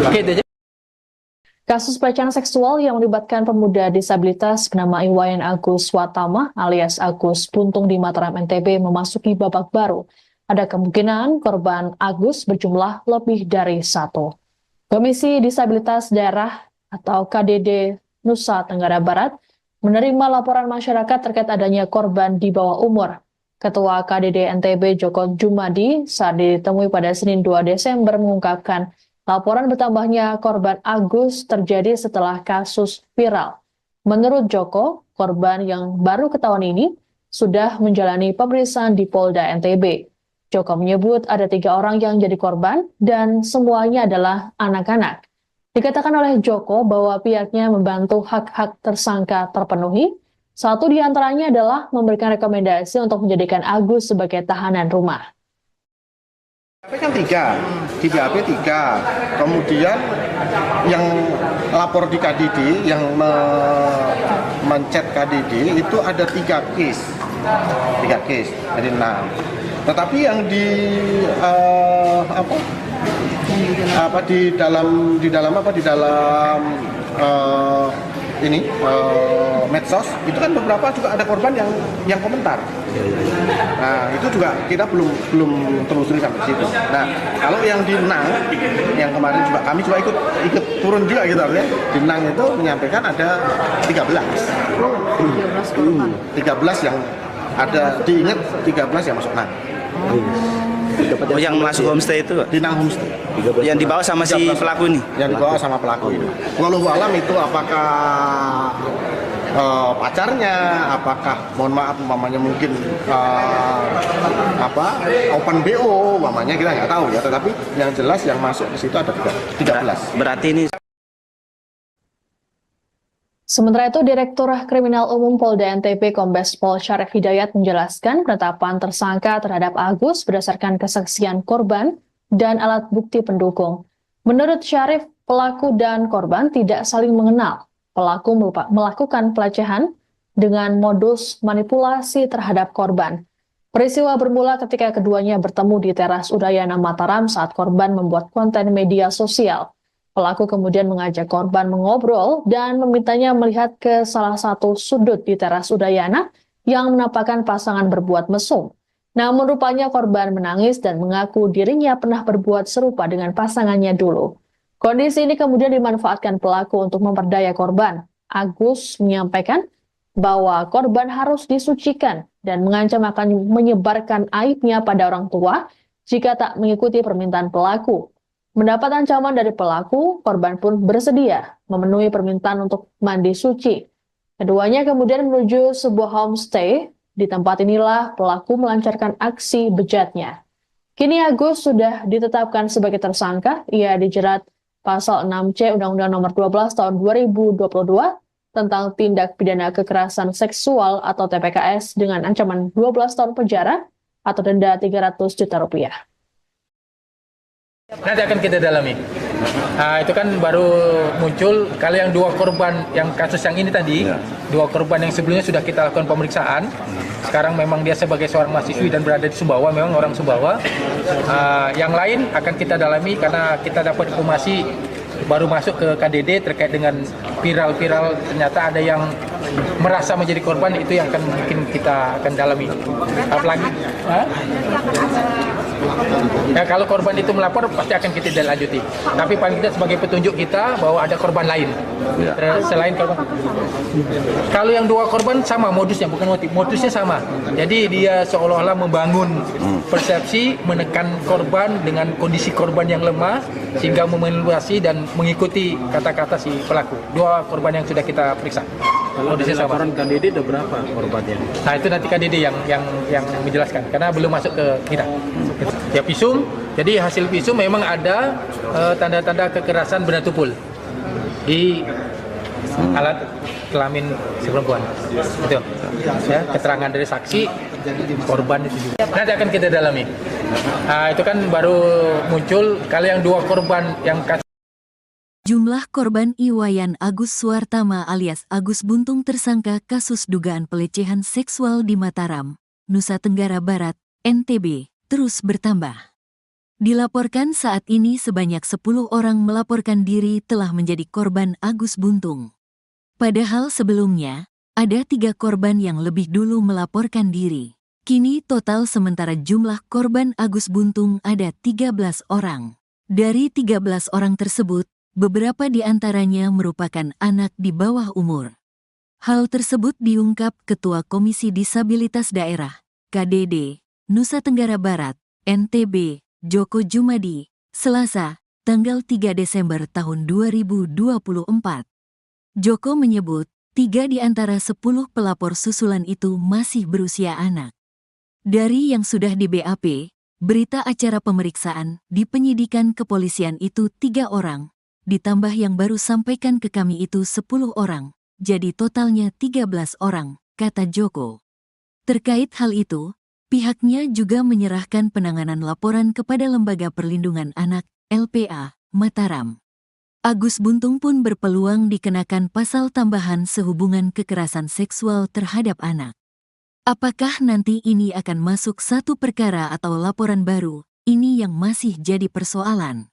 Oke, Kasus pelecehan seksual yang melibatkan pemuda disabilitas bernama Iwayan Agus Watama alias Agus Buntung di Mataram NTB memasuki babak baru. Ada kemungkinan korban Agus berjumlah lebih dari 1. Komisi Disabilitas Daerah atau KDD Nusa Tenggara Barat menerima laporan masyarakat terkait adanya korban di bawah umur. Ketua KDD NTB Joko Jumadi saat ditemui pada Senin 2 Desember mengungkapkan laporan bertambahnya korban Agus terjadi setelah kasus viral. Menurut Joko, korban yang baru ketahuan ini sudah menjalani pemeriksaan di Polda NTB. Joko menyebut ada 3 orang yang jadi korban dan semuanya adalah anak-anak. Dikatakan oleh Joko bahwa pihaknya membantu hak-hak tersangka terpenuhi. Satu di antaranya adalah memberikan rekomendasi untuk menjadikan Agus sebagai tahanan rumah. BAP kan 3, di BAP 3. Kemudian yang lapor di KDD, yang mencet KDD itu ada 3 case. 3 case, jadi 6. Tetapi yang di dalam medsos itu kan beberapa juga ada korban yang komentar. Nah itu juga kita belum telusuri sampai situ. Nah kalau yang di Nang yang kemarin juga kami juga ikut turun juga gitu artinya di Nang itu menyampaikan ada 13 yang ada diingat 13 yang masuk Nang. Oh, yang masuk homestay itu? Di Nang homestay. Yang dibawa sama si pelaku ini? Yang dibawa sama pelaku ini. Walau alam itu apakah pacarnya, apakah mohon maaf umpamanya mungkin open BO umpamanya, kita nggak tahu ya, tetapi yang jelas yang masuk ke situ ada 13. Berarti ini Sementara itu, Direktur Kriminal Umum Polda NTB Kombes Pol Syarif Hidayat menjelaskan penetapan tersangka terhadap Agus berdasarkan kesaksian korban dan alat bukti pendukung. Menurut Syarif, pelaku dan korban tidak saling mengenal. Pelaku melakukan pelecehan dengan modus manipulasi terhadap korban. Peristiwa bermula ketika keduanya bertemu di teras Udayana Mataram saat korban membuat konten media sosial. Pelaku kemudian mengajak korban mengobrol dan memintanya melihat ke salah satu sudut di teras Udayana yang menampakkan pasangan berbuat mesum. Namun rupanya korban menangis dan mengaku dirinya pernah berbuat serupa dengan pasangannya dulu. Kondisi ini kemudian dimanfaatkan pelaku untuk memperdaya korban. Agus menyampaikan bahwa korban harus disucikan dan mengancam akan menyebarkan aibnya pada orang tua jika tak mengikuti permintaan pelaku. Mendapat ancaman dari pelaku, korban pun bersedia memenuhi permintaan untuk mandi suci. Keduanya kemudian menuju sebuah homestay. Di tempat inilah pelaku melancarkan aksi bejatnya. Kini Agus sudah ditetapkan sebagai tersangka. Ia dijerat pasal 6C Undang-Undang Nomor 12 Tahun 2022 tentang tindak pidana kekerasan seksual atau TPKS dengan ancaman 12 tahun penjara atau denda 300 juta rupiah. Nanti akan kita dalami. Itu kan baru muncul. Kalau yang dua korban, yang kasus yang ini tadi, dua korban yang sebelumnya sudah kita lakukan pemeriksaan. Sekarang memang dia sebagai seorang mahasiswi dan berada di Sumbawa, memang orang Sumbawa. Yang lain akan kita dalami karena kita dapat informasi baru masuk ke KDD terkait dengan viral-viral, ternyata ada yang merasa menjadi korban, itu yang akan mungkin kita akan dalami. Apalagi ya, kalau korban itu melapor pasti akan kita lanjuti. Tapi paling tidak sebagai petunjuk kita bahwa ada korban lain selain korban. Kalau yang dua korban sama modusnya, bukan modusnya sama. Jadi dia seolah-olah membangun persepsi, menekan korban dengan kondisi korban yang lemah sehingga memanipulasi dan mengikuti kata-kata si pelaku. Dua korban yang sudah kita periksa. Kalau dari laporan KDD ada berapa korbannya? Nah itu nanti KDD yang menjelaskan karena belum masuk ke kita. Ya visum, jadi hasil visum memang ada tanda-tanda kekerasan benda tumpul di alat kelamin si perempuan. Betul. Ya, keterangan dari saksi korban itu juga. Nanti akan kita dalami. Itu kan baru muncul. Kalau yang dua korban yang Jumlah korban Iwayan Agus Suartama alias Agus Buntung tersangka kasus dugaan pelecehan seksual di Mataram, Nusa Tenggara Barat, NTB, terus bertambah. Dilaporkan saat ini sebanyak 10 orang melaporkan diri telah menjadi korban Agus Buntung. Padahal sebelumnya, ada 3 korban yang lebih dulu melaporkan diri. Kini total sementara jumlah korban Agus Buntung ada 13 orang. Dari 13 orang tersebut, beberapa di antaranya merupakan anak di bawah umur. Hal tersebut diungkap Ketua Komisi Disabilitas Daerah, KDD, Nusa Tenggara Barat, NTB, Joko Jumadi, Selasa, tanggal 3 Desember tahun 2024. Joko menyebut, 3 di antara 10 pelapor susulan itu masih berusia anak. Dari yang sudah di BAP, berita acara pemeriksaan di penyidikan kepolisian itu 3 orang, ditambah yang baru sampaikan ke kami itu 10 orang, jadi totalnya 13 orang, kata Joko. Terkait hal itu, pihaknya juga menyerahkan penanganan laporan kepada Lembaga Perlindungan Anak, LPA, Mataram. Agus Buntung pun berpeluang dikenakan pasal tambahan sehubungan kekerasan seksual terhadap anak. Apakah nanti ini akan masuk satu perkara atau laporan baru, ini yang masih jadi persoalan.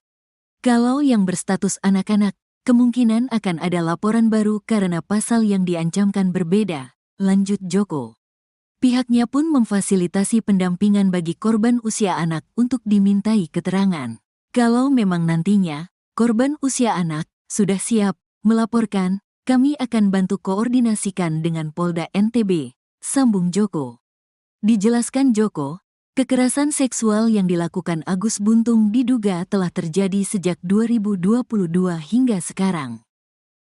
Kalau yang berstatus anak-anak, kemungkinan akan ada laporan baru karena pasal yang diancamkan berbeda, lanjut Joko. Pihaknya pun memfasilitasi pendampingan bagi korban usia anak untuk dimintai keterangan. Kalau memang nantinya, korban usia anak sudah siap melaporkan, kami akan bantu koordinasikan dengan Polda NTB, sambung Joko. Dijelaskan Joko, kekerasan seksual yang dilakukan Agus Buntung diduga telah terjadi sejak 2022 hingga sekarang.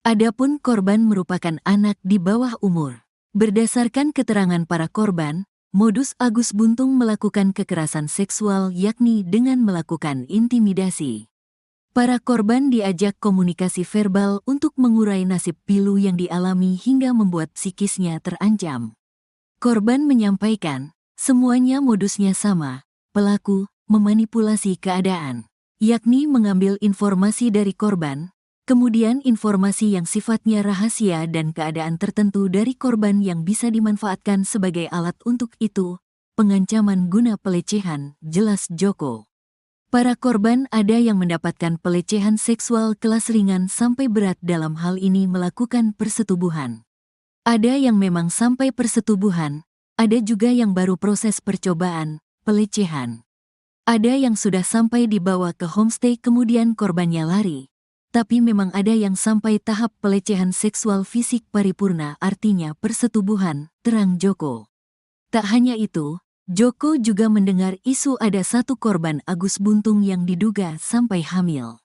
Adapun korban merupakan anak di bawah umur. Berdasarkan keterangan para korban, modus Agus Buntung melakukan kekerasan seksual yakni dengan melakukan intimidasi. Para korban diajak komunikasi verbal untuk mengurai nasib pilu yang dialami hingga membuat psikisnya terancam. Korban menyampaikan, semuanya modusnya sama, pelaku memanipulasi keadaan, yakni mengambil informasi dari korban, kemudian informasi yang sifatnya rahasia dan keadaan tertentu dari korban yang bisa dimanfaatkan sebagai alat untuk itu, pengancaman guna pelecehan, jelas Joko. Para korban ada yang mendapatkan pelecehan seksual kelas ringan sampai berat dalam hal ini melakukan persetubuhan. Ada yang memang sampai persetubuhan, ada juga yang baru proses percobaan, pelecehan. Ada yang sudah sampai dibawa ke homestay kemudian korbannya lari. Tapi memang ada yang sampai tahap pelecehan seksual fisik paripurna artinya persetubuhan, terang Joko. Tak hanya itu, Joko juga mendengar isu ada satu korban Agus Buntung yang diduga sampai hamil.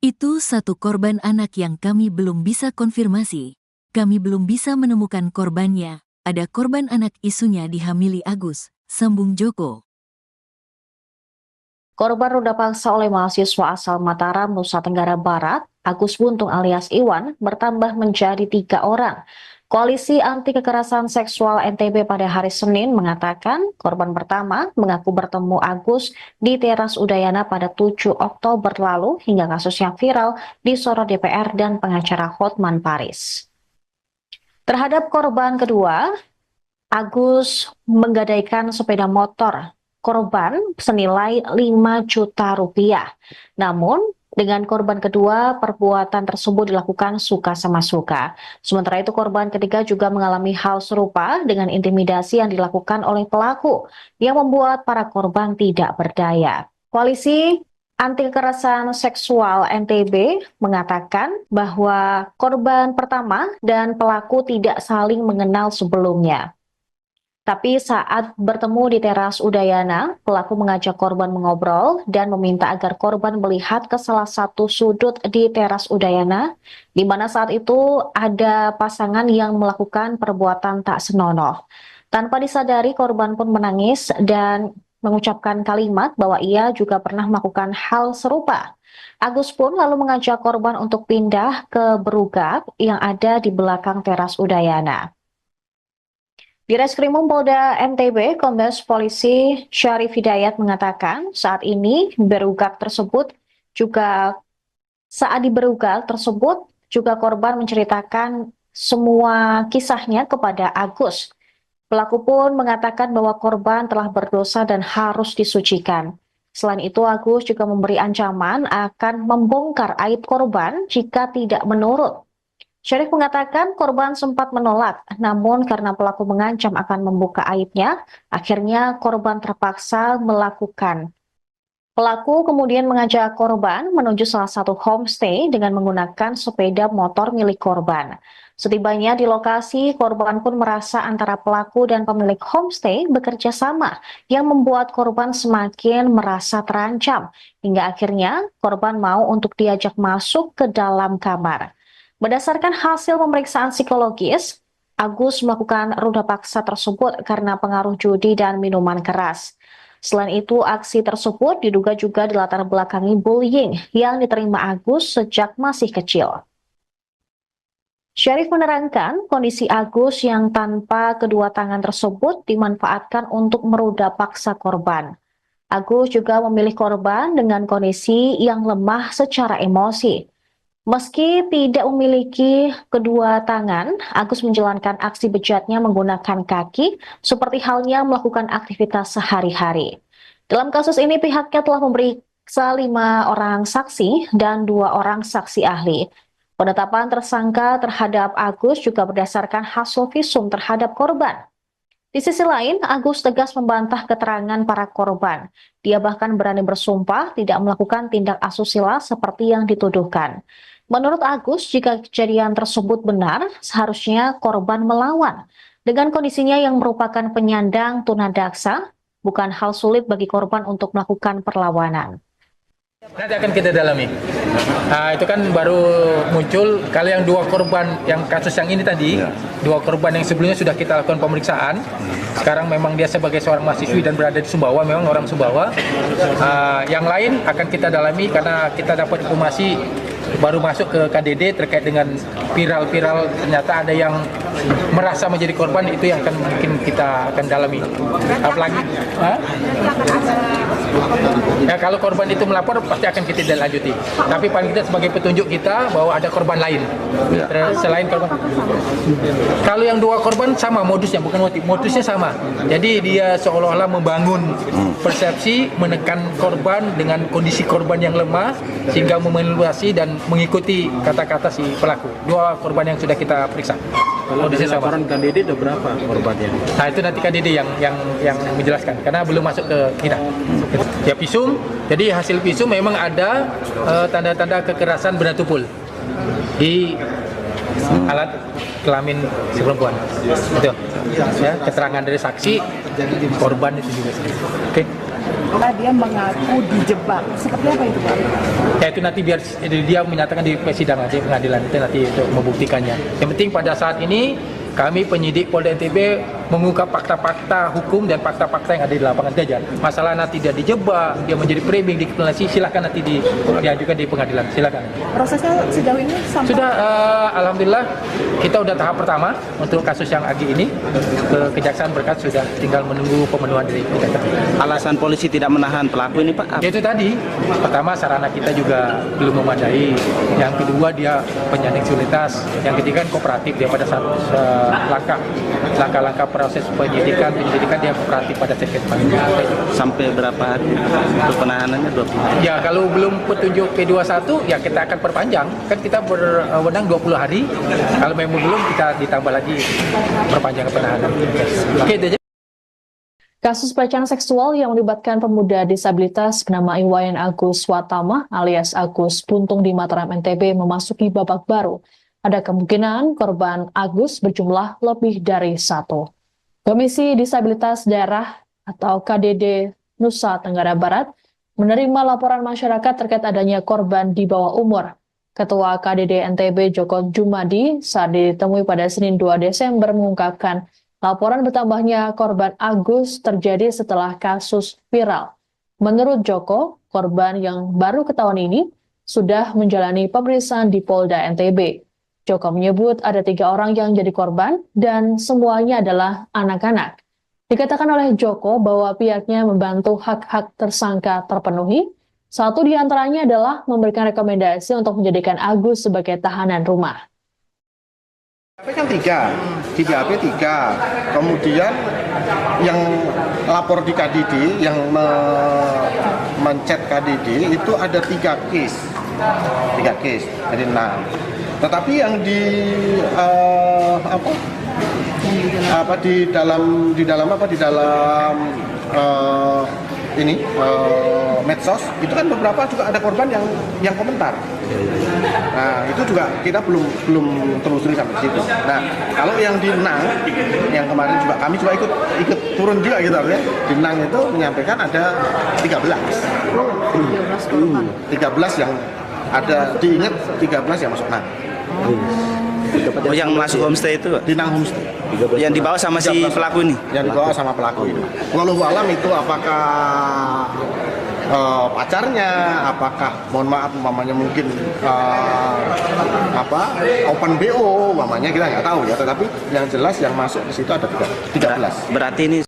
Itu satu korban anak yang kami belum bisa konfirmasi. Kami belum bisa menemukan korbannya, ada korban anak isunya dihamili Agus, sambung Joko. Korban ruda paksa oleh mahasiswa asal Mataram, Nusa Tenggara Barat, Agus Buntung alias Iwan, bertambah menjadi 3 orang. Koalisi Anti Kekerasan Seksual NTB pada hari Senin mengatakan korban pertama mengaku bertemu Agus di teras Udayana pada 7 Oktober lalu hingga kasusnya viral disorot DPR dan pengacara Hotman Paris. Terhadap korban kedua, Agus menggadaikan sepeda motor korban senilai 5 juta rupiah. Namun, dengan korban kedua, perbuatan tersebut dilakukan suka sama suka. Sementara itu, korban ketiga juga mengalami hal serupa dengan intimidasi yang dilakukan oleh pelaku yang membuat para korban tidak berdaya. Koalisi Anti Kekerasan Seksual NTB mengatakan bahwa korban pertama dan pelaku tidak saling mengenal sebelumnya. Tapi saat bertemu di teras Udayana, pelaku mengajak korban mengobrol dan meminta agar korban melihat ke salah satu sudut di teras Udayana, di mana saat itu ada pasangan yang melakukan perbuatan tak senonoh. Tanpa disadari, korban pun menangis dan mengucapkan kalimat bahwa ia juga pernah melakukan hal serupa. Agus pun lalu mengajak korban untuk pindah ke berugak yang ada di belakang teras Udayana. Di Reskrimum Polda NTB, Kombes Polisi Syarif Hidayat mengatakan saat ini saat di berugak tersebut juga korban menceritakan semua kisahnya kepada Agus. Pelaku pun mengatakan bahwa korban telah berdosa dan harus disucikan. Selain itu, Agus juga memberi ancaman akan membongkar aib korban jika tidak menurut. Syarif mengatakan korban sempat menolak, namun karena pelaku mengancam akan membuka aibnya, akhirnya korban terpaksa melakukan. Pelaku kemudian mengajak korban menuju salah satu homestay dengan menggunakan sepeda motor milik korban. Setibanya di lokasi, korban pun merasa antara pelaku dan pemilik homestay bekerja sama, yang membuat korban semakin merasa terancam, hingga akhirnya korban mau untuk diajak masuk ke dalam kamar. Berdasarkan hasil pemeriksaan psikologis, Agus melakukan ruda paksa tersebut karena pengaruh judi dan minuman keras. Selain itu, aksi tersebut diduga juga dilatar belakangi bullying yang diterima Agus sejak masih kecil. Syarif menerangkan kondisi Agus yang tanpa kedua tangan tersebut dimanfaatkan untuk meruda paksa korban. Agus juga memilih korban dengan kondisi yang lemah secara emosi. Meski tidak memiliki kedua tangan, Agus menjalankan aksi bejatnya menggunakan kaki, seperti halnya melakukan aktivitas sehari-hari. Dalam kasus ini, pihaknya telah memeriksa 5 orang saksi dan 2 orang saksi ahli. Penetapan tersangka terhadap Agus juga berdasarkan hasil visum terhadap korban. Di sisi lain, Agus tegas membantah keterangan para korban. Dia bahkan berani bersumpah tidak melakukan tindak asusila seperti yang dituduhkan. Menurut Agus, jika kejadian tersebut benar, seharusnya korban melawan. Dengan kondisinya yang merupakan penyandang tunadaksa, bukan hal sulit bagi korban untuk melakukan perlawanan. Nanti akan kita dalami. Itu kan baru muncul. Kalau yang dua korban yang kasus yang ini tadi, dua korban yang sebelumnya sudah kita lakukan pemeriksaan. Sekarang memang dia sebagai seorang mahasiswi dan berada di Sumbawa, memang orang Sumbawa. Yang lain akan kita dalami karena kita dapat informasi baru masuk ke KDD terkait dengan viral ternyata ada yang merasa menjadi korban, itu yang akan mungkin kita akan dalami. Apalagi ya, kalau korban itu melapor pasti akan kita lanjuti. Tapi paling tidak sebagai petunjuk kita bahwa ada korban lain selain korban. Kalau yang dua korban sama modusnya, bukan modusnya sama. Jadi dia seolah-olah membangun persepsi, menekan korban dengan kondisi korban yang lemah sehingga memanipulasi dan mengikuti kata-kata si pelaku. Dua korban yang sudah kita periksa. Kalau dari laporan KDD ada berapa korbannya? Nah, itu nanti KDD yang menjelaskan karena belum masuk ke kita. Ya, visum. Jadi hasil visum memang ada tanda-tanda kekerasan benda tumpul di alat kelamin si perempuan. Itu. Ya, keterangan dari saksi korban itu juga. Oke. Dia mengaku dijebak. Seperti apa itu, Pak? Ya, itu nanti biar dia menyatakan di persidangan di pengadilan itu nanti untuk membuktikannya. Yang penting pada saat ini kami penyidik Polda NTB mengungkap fakta-fakta hukum dan fakta-fakta yang ada di lapangan saja. Masalah nanti dia dijebak, dia menjadi framing, dikriminalisasi, silakan nanti diajukan di pengadilan. Silakan. Prosesnya sejauh ini sampai sudah alhamdulillah kita udah tahap pertama untuk kasus yang Agi ini ke Kejaksaan berkas sudah tinggal menunggu pemenuhan dari Kejaksaan. Alasan polisi tidak menahan pelaku ini, Pak? Itu tadi, pertama sarana kita juga belum memadai, yang kedua dia penyandang disabilitas, yang ketiga kan kooperatif dia pada saat langkah-langkah proses penyidikan dia kooperatif pada saat Sampai berapa hari untuk penahanannya? 20 hari? Ya, kalau belum petunjuk P21 ya kita akan perpanjang, kan kita berwenang 20 hari, kalau memang belum kita ditambah lagi perpanjangan penahanan. Oke, itu aja. Kasus pelecehan seksual yang melibatkan pemuda disabilitas bernama Iwayan Agus Watama alias Agus Buntung di Mataram NTB memasuki babak baru. Ada kemungkinan korban Agus berjumlah lebih dari satu. Komisi Disabilitas Daerah atau KDD Nusa Tenggara Barat menerima laporan masyarakat terkait adanya korban di bawah umur. Ketua KDD NTB Joko Jumadi saat ditemui pada Senin 2 Desember mengungkapkan laporan bertambahnya korban Agus terjadi setelah kasus viral. Menurut Joko, korban yang baru ketahuan ini sudah menjalani pemeriksaan di Polda NTB. Joko menyebut ada 3 orang yang jadi korban dan semuanya adalah anak-anak. Dikatakan oleh Joko bahwa pihaknya membantu hak-hak tersangka terpenuhi. Satu di antaranya adalah memberikan rekomendasi untuk menjadikan Agus sebagai tahanan rumah. HP kan 3 HP 3. Kemudian yang lapor di KDD, yang mencet KDD itu ada 3 case, jadi 6. Tetapi yang di medsos itu kan beberapa juga ada korban yang komentar. Nah, itu juga kita belum telusuri sampai situ. Nah, kalau yang di Nang yang kemarin juga kami juga ikut turun juga gitu ya. Di Nang itu menyampaikan ada 13 yang ada, diingat 13 yang masuk Nang. Oh, yang masuk homestay itu? Di Nang homestay. Yang dibawa sama si pelaku ini? Yang dibawa sama pelaku itu. Walau alam itu apakah pacarnya, apakah mohon maaf umpamanya mungkin open BO umpamanya, kita nggak tahu ya, tetapi yang jelas yang masuk ke situ ada 13. Berarti ini.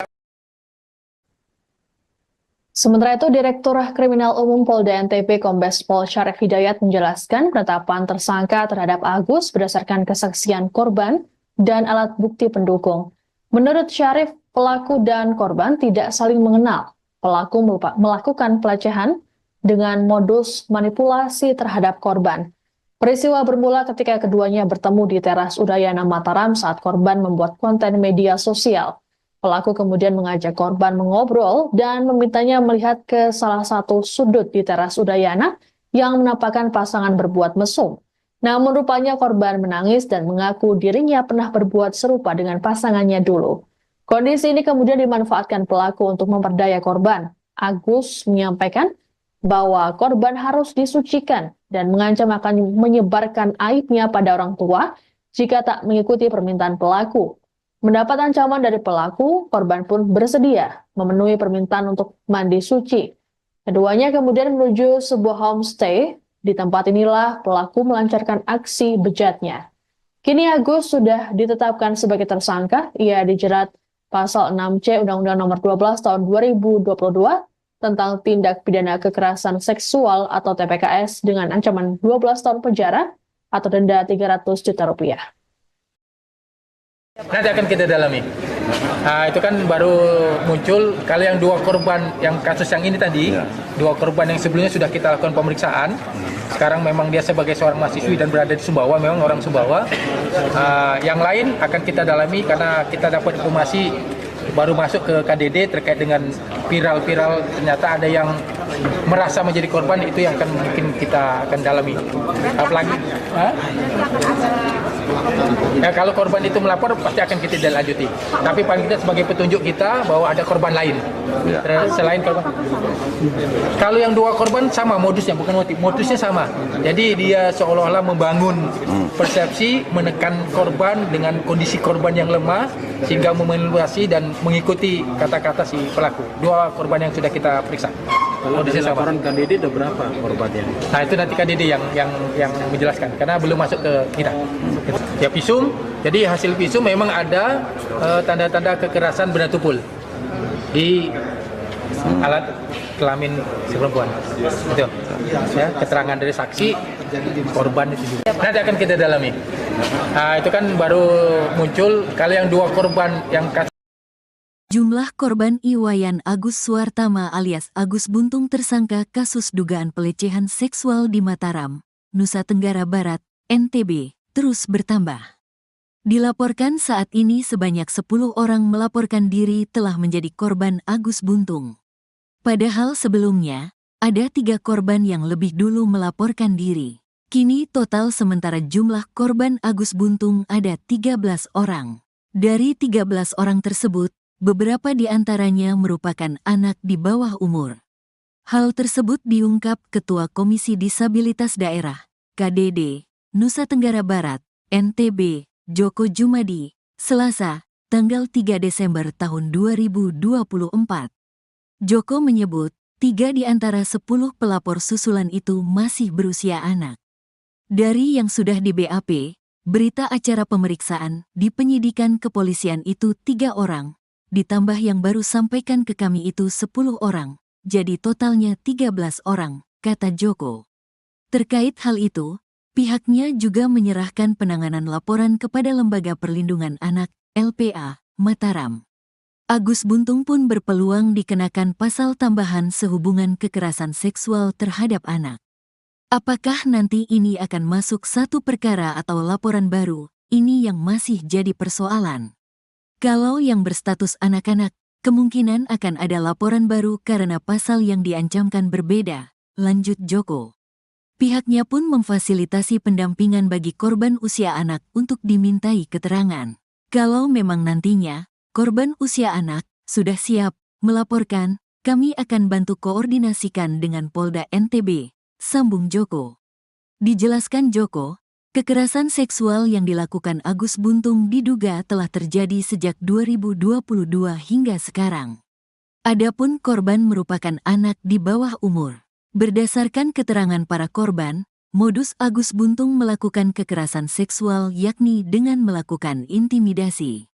Sementara itu, Direktur Kriminal Umum Polda NTB Kombes Pol Syarif Hidayat menjelaskan penetapan tersangka terhadap Agus berdasarkan kesaksian korban dan alat bukti pendukung. Menurut Syarif, pelaku dan korban tidak saling mengenal. Pelaku melakukan pelecehan dengan modus manipulasi terhadap korban. Peristiwa bermula ketika keduanya bertemu di teras Udayana Mataram saat korban membuat konten media sosial. Pelaku kemudian mengajak korban mengobrol dan memintanya melihat ke salah satu sudut di teras Udayana yang menampakkan pasangan berbuat mesum. Namun rupanya korban menangis dan mengaku dirinya pernah berbuat serupa dengan pasangannya dulu. Kondisi ini kemudian dimanfaatkan pelaku untuk memperdaya korban. Agus menyampaikan bahwa korban harus disucikan dan mengancam akan menyebarkan aibnya pada orang tua jika tak mengikuti permintaan pelaku. Mendapat ancaman dari pelaku, korban pun bersedia memenuhi permintaan untuk mandi suci. Keduanya kemudian menuju sebuah homestay. Di tempat inilah pelaku melancarkan aksi bejatnya. Kini Agus sudah ditetapkan sebagai tersangka. Ia dijerat pasal 6C Undang-Undang Nomor 12 Tahun 2022 tentang tindak pidana kekerasan seksual atau TPKS dengan ancaman 12 tahun penjara atau denda 300 juta rupiah. Nanti akan kita dalami. Itu kan baru muncul. Kalau yang dua korban yang kasus yang ini tadi, dua korban yang sebelumnya sudah kita lakukan pemeriksaan. Sekarang memang dia sebagai seorang mahasiswi dan berada di Sumbawa, memang orang Sumbawa. Yang lain akan kita dalami karena kita dapat informasi baru masuk ke KDD terkait dengan viral-viral, ternyata ada yang merasa menjadi korban, itu yang akan mungkin kita akan dalami. Apalagi ya, kalau korban itu melapor pasti akan kita lanjuti. Tapi paling kita sebagai petunjuk kita bahwa ada korban lain selain korban. Kalau yang dua korban sama modusnya, bukan motif, modusnya sama. Jadi dia seolah-olah membangun persepsi, menekan korban dengan kondisi korban yang lemah sehingga memanipulasi dan mengikuti kata-kata si pelaku. Dua korban yang sudah kita periksa. Kalau dari laporan KDD ada berapa korbannya? Nah itu nanti KDD yang menjelaskan karena belum masuk ke kita. Ya visum, jadi hasil visum memang ada tanda-tanda kekerasan benda tumpul di alat kelamin si perempuan. Itu ya, keterangan dari saksi korban itu juga. Nanti akan kita dalami. Itu kan baru muncul. Kalau yang dua korban yang Jumlah korban Iwayan Agus Suartama alias Agus Buntung tersangka kasus dugaan pelecehan seksual di Mataram, Nusa Tenggara Barat, NTB, terus bertambah. Dilaporkan saat ini sebanyak 10 orang melaporkan diri telah menjadi korban Agus Buntung. Padahal sebelumnya, ada 3 korban yang lebih dulu melaporkan diri. Kini total sementara jumlah korban Agus Buntung ada 13 orang. Dari 13 orang tersebut, beberapa di antaranya merupakan anak di bawah umur. Hal tersebut diungkap Ketua Komisi Disabilitas Daerah, KDD, Nusa Tenggara Barat, NTB, Joko Jumadi, Selasa, tanggal 3 Desember tahun 2024. Joko menyebut, 3 di antara 10 pelapor susulan itu masih berusia anak. Dari yang sudah di BAP, berita acara pemeriksaan di penyidikan kepolisian itu 3 orang, ditambah yang baru sampaikan ke kami itu 10 orang, jadi totalnya 13 orang, kata Joko. Terkait hal itu, pihaknya juga menyerahkan penanganan laporan kepada Lembaga Perlindungan Anak, LPA, Mataram. Agus Buntung pun berpeluang dikenakan pasal tambahan sehubungan kekerasan seksual terhadap anak. Apakah nanti ini akan masuk satu perkara atau laporan baru, ini yang masih jadi persoalan. Kalau yang berstatus anak-anak, kemungkinan akan ada laporan baru karena pasal yang diancamkan berbeda, lanjut Joko. Pihaknya pun memfasilitasi pendampingan bagi korban usia anak untuk dimintai keterangan. Kalau memang nantinya, korban usia anak sudah siap melaporkan, kami akan bantu koordinasikan dengan Polda NTB, sambung Joko. Dijelaskan Joko, kekerasan seksual yang dilakukan Agus Buntung diduga telah terjadi sejak 2022 hingga sekarang. Adapun korban merupakan anak di bawah umur. Berdasarkan keterangan para korban, modus Agus Buntung melakukan kekerasan seksual yakni dengan melakukan intimidasi.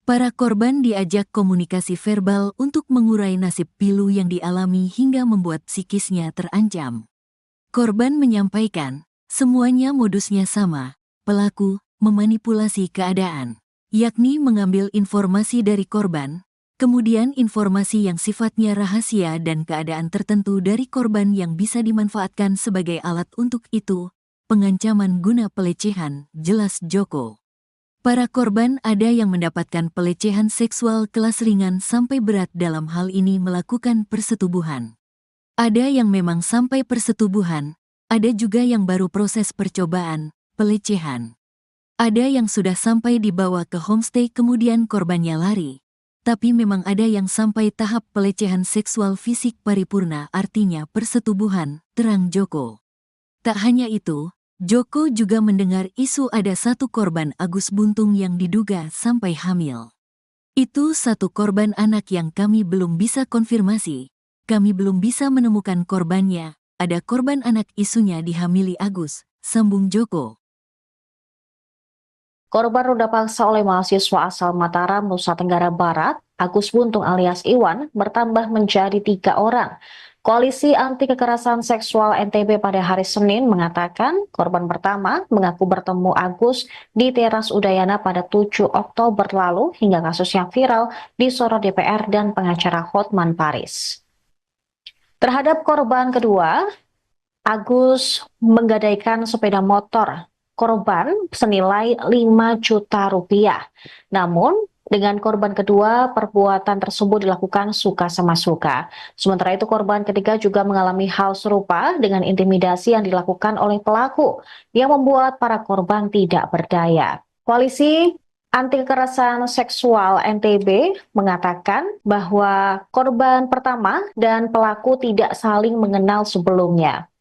Para korban diajak komunikasi verbal untuk mengurai nasib pilu yang dialami hingga membuat psikisnya terancam. Korban menyampaikan, semuanya modusnya sama, pelaku memanipulasi keadaan, yakni mengambil informasi dari korban, kemudian informasi yang sifatnya rahasia dan keadaan tertentu dari korban yang bisa dimanfaatkan sebagai alat untuk itu, pengancaman guna pelecehan, jelas Joko. Para korban ada yang mendapatkan pelecehan seksual kelas ringan sampai berat dalam hal ini melakukan persetubuhan. Ada yang memang sampai persetubuhan, ada juga yang baru proses percobaan, pelecehan. Ada yang sudah sampai dibawa ke homestay kemudian korbannya lari. Tapi memang ada yang sampai tahap pelecehan seksual fisik paripurna, artinya persetubuhan, terang Joko. Tak hanya itu, Joko juga mendengar isu ada satu korban Agus Buntung yang diduga sampai hamil. Itu satu korban anak yang kami belum bisa konfirmasi. Kami belum bisa menemukan korbannya. Ada korban anak isunya dihamili Agus, sambung Joko. Korban ruda paksa oleh mahasiswa asal Mataram, Nusa Tenggara Barat, Agus Buntung alias Iwan, bertambah menjadi 3 orang. Koalisi Anti Kekerasan Seksual NTB pada hari Senin mengatakan korban pertama mengaku bertemu Agus di teras Udayana pada 7 Oktober lalu hingga kasus yang viral disorot DPR dan pengacara Hotman Paris. Terhadap korban kedua, Agus menggadaikan sepeda motor korban senilai 5 juta rupiah. Namun, dengan korban kedua, perbuatan tersebut dilakukan suka sama suka. Sementara itu, korban ketiga juga mengalami hal serupa dengan intimidasi yang dilakukan oleh pelaku yang membuat para korban tidak berdaya. Koalisi Anti Kekerasan Seksual NTB mengatakan bahwa korban pertama dan pelaku tidak saling mengenal sebelumnya.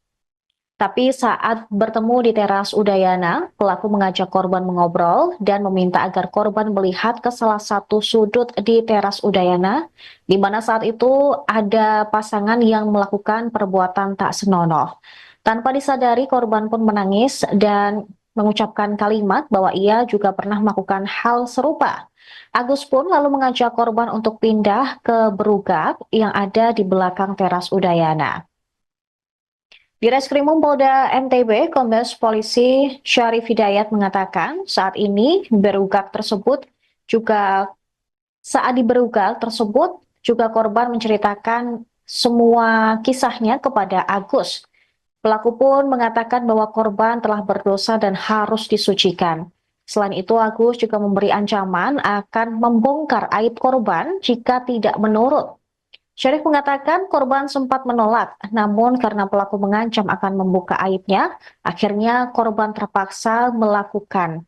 Tapi saat bertemu di teras Udayana, pelaku mengajak korban mengobrol dan meminta agar korban melihat ke salah satu sudut di teras Udayana, di mana saat itu ada pasangan yang melakukan perbuatan tak senonoh. Tanpa disadari, korban pun menangis dan mengucapkan kalimat bahwa ia juga pernah melakukan hal serupa. Agus pun lalu mengajak korban untuk pindah ke berugak yang ada di belakang teras Udayana. Di Reskrimum Polda NTB, Kombes Polisi Syarif Hidayat mengatakan saat ini saat di berugak tersebut juga korban menceritakan semua kisahnya kepada Agus. Pelaku pun mengatakan bahwa korban telah berdosa dan harus disucikan. Selain itu, Agus juga memberi ancaman akan membongkar aib korban jika tidak menurut. Syarif mengatakan korban sempat menolak, namun karena pelaku mengancam akan membuka aibnya, akhirnya korban terpaksa melakukan.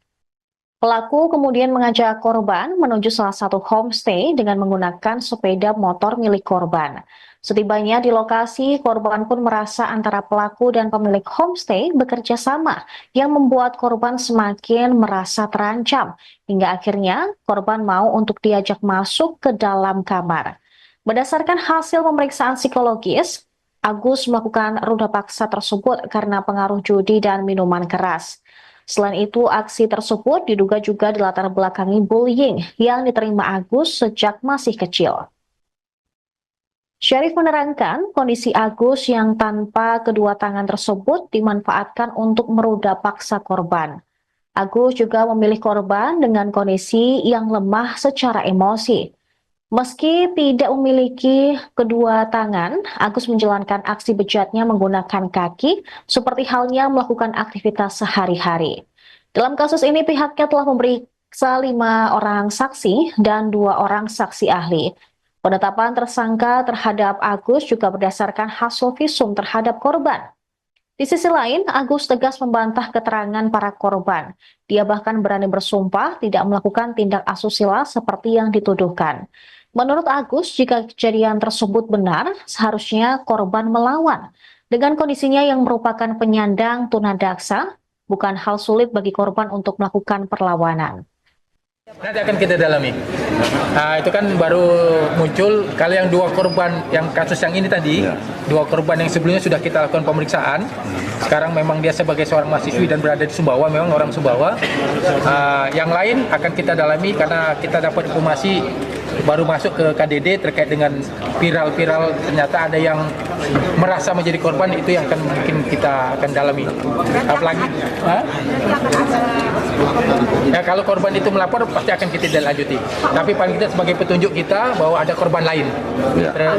Pelaku kemudian mengajak korban menuju salah satu homestay dengan menggunakan sepeda motor milik korban. Setibanya di lokasi, korban pun merasa antara pelaku dan pemilik homestay bekerja sama, yang membuat korban semakin merasa terancam, hingga akhirnya korban mau untuk diajak masuk ke dalam kamar. Berdasarkan hasil pemeriksaan psikologis, Agus melakukan ruda paksa tersebut karena pengaruh judi dan minuman keras. Selain itu, aksi tersebut diduga juga dilatar belakangi bullying yang diterima Agus sejak masih kecil. Syarif menerangkan kondisi Agus yang tanpa kedua tangan tersebut dimanfaatkan untuk meruda paksa korban. Agus juga memilih korban dengan kondisi yang lemah secara emosi. Meski tidak memiliki kedua tangan, Agus menjalankan aksi bejatnya menggunakan kaki, seperti halnya melakukan aktivitas sehari-hari. Dalam kasus ini, pihaknya telah memeriksa 5 orang saksi dan 2 orang saksi ahli. Penetapan tersangka terhadap Agus juga berdasarkan hasil visum terhadap korban. Di sisi lain, Agus tegas membantah keterangan para korban. Dia bahkan berani bersumpah tidak melakukan tindak asusila seperti yang dituduhkan. Menurut Agus, jika kejadian tersebut benar, seharusnya korban melawan. Dengan kondisinya yang merupakan penyandang tunadaksa, bukan hal sulit bagi korban untuk melakukan perlawanan. Nanti akan kita dalami. Itu kan baru muncul, kalau yang 2 korban, yang kasus yang ini tadi, 2 korban yang sebelumnya sudah kita lakukan pemeriksaan. Sekarang memang dia sebagai seorang mahasiswi dan berada di Sumbawa, memang orang Sumbawa. Yang lain akan kita dalami karena kita dapat informasi baru masuk ke KDD terkait dengan viral-viral, ternyata ada yang merasa menjadi korban, itu yang akan mungkin kita akan dalami. Apalagi ya, kalau korban itu melapor pasti akan kita lanjuti. Tapi paling tidak sebagai petunjuk kita bahwa ada korban lain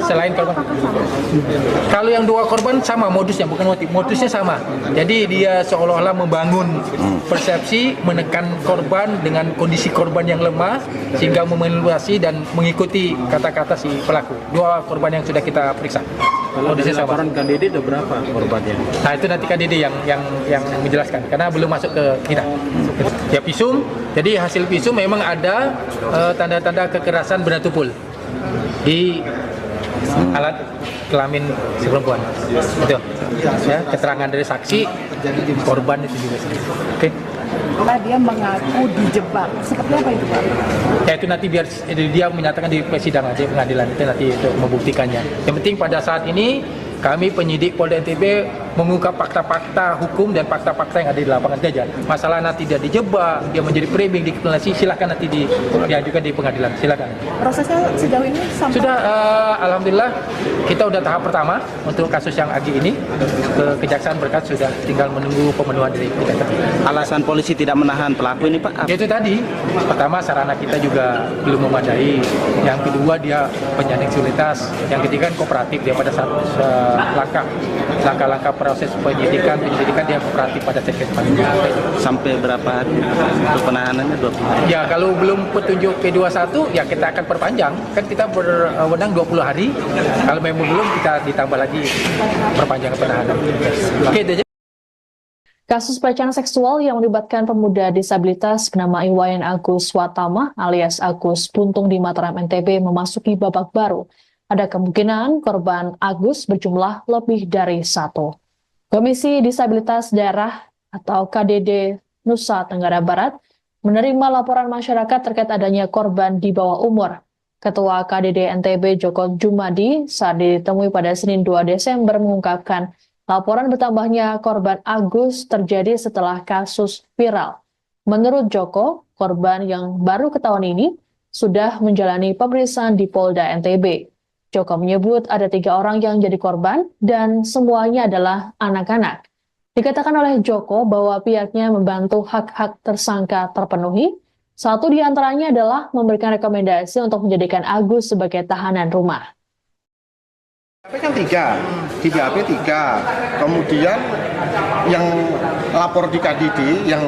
selain korban. Kalau yang 2 korban sama modusnya, bukan modusnya sama. Jadi dia seolah-olah membangun persepsi, menekan korban dengan kondisi korban yang lemah sehingga memanipulasi dan mengikuti kata-kata si pelaku. 2 korban yang sudah kita periksa. Kalau dari Kondisi sama. laporan Kak Dede ada berapa korbannya? Nah itu nanti Kak Dede yang menjelaskan karena belum masuk ke kita. Ya visum, jadi hasil visum memang ada tanda-tanda kekerasan benda tumpul di alat kelamin si perempuan. Itu ya, keterangan dari saksi korban itu juga. Oke. Karena dia mengaku dijebak. Seperti apa itu, Pak? Ya itu nanti biar dia menyatakan di persidangan di pengadilan itu nanti untuk membuktikannya. Yang penting pada saat ini kami penyidik Polda NTB mengungkap fakta-fakta hukum dan fakta-fakta yang ada di lapangan saja. Masalah nanti dia dijebak, dia menjadi framing, dikriminalisasi, silakan nanti diajukan di pengadilan. Silakan. Prosesnya sejauh ini sampai Sudah, alhamdulillah kita udah tahap pertama untuk kasus yang Agi ini ke Kejaksaan berkas sudah tinggal menunggu pemenuhan dari Kejaksaan. Alasan polisi tidak menahan pelaku ini, Pak? Itu tadi, pertama sarana kita juga belum memadai, yang kedua dia penyandang disabilitas, yang ketiga kooperatif dia pada saat langkah-langkah proses penyidikan dia kooperatif pada sekret penyidikan. Sampai berapa hari untuk penahanannya? 20 hari? Ya kalau belum petunjuk P21 ya kita akan perpanjang, kan kita berwenang 20 hari, kalau memang belum kita ditambah lagi perpanjangan penahanan. Oke, itu aja. Kasus pelecehan seksual yang melibatkan pemuda disabilitas bernama Iwayan Agus Watama alias Agus Buntung di Mataram NTB memasuki babak baru. Ada kemungkinan korban Agus berjumlah lebih dari 1. Komisi Disabilitas Daerah atau KDD Nusa Tenggara Barat menerima laporan masyarakat terkait adanya korban di bawah umur. Ketua KDD NTB Joko Jumadi saat ditemui pada Senin 2 Desember mengungkapkan laporan bertambahnya korban Agus terjadi setelah kasus viral. Menurut Joko, korban yang baru ketahuan ini sudah menjalani pemeriksaan di Polda NTB. Joko menyebut ada 3 orang yang jadi korban dan semuanya adalah anak-anak. Dikatakan oleh Joko bahwa pihaknya membantu hak-hak tersangka terpenuhi. Satu di antaranya adalah memberikan rekomendasi untuk menjadikan Agus sebagai tahanan rumah. Kan 3 HP 3. Kemudian yang lapor di KDD, yang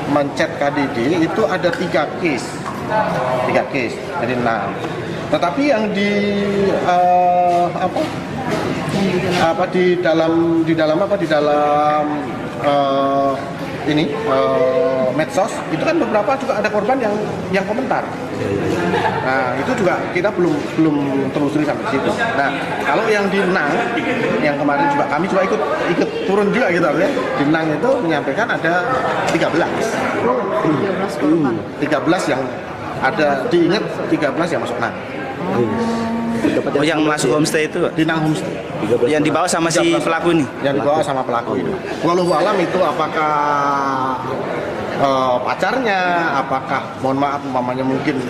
mencet KDD itu ada 3 case. 3 case, jadi 6. Tetapi yang di dalam medsos itu kan beberapa juga ada korban yang komentar. Nah itu juga kita belum telusuri sampai situ. Nah kalau yang di Nang yang kemarin juga kami juga ikut turun juga gitu ya. Di Nang itu menyampaikan ada 13 yang ada, diingat 13 yang masuk Nang. Oh, yang masuk homestay itu? Di Nang homestay. Yang dibawa sama si pelaku ini? Yang dibawa sama pelaku itu. Walau alam itu apakah pacarnya, apakah mohon maaf umpamanya mungkin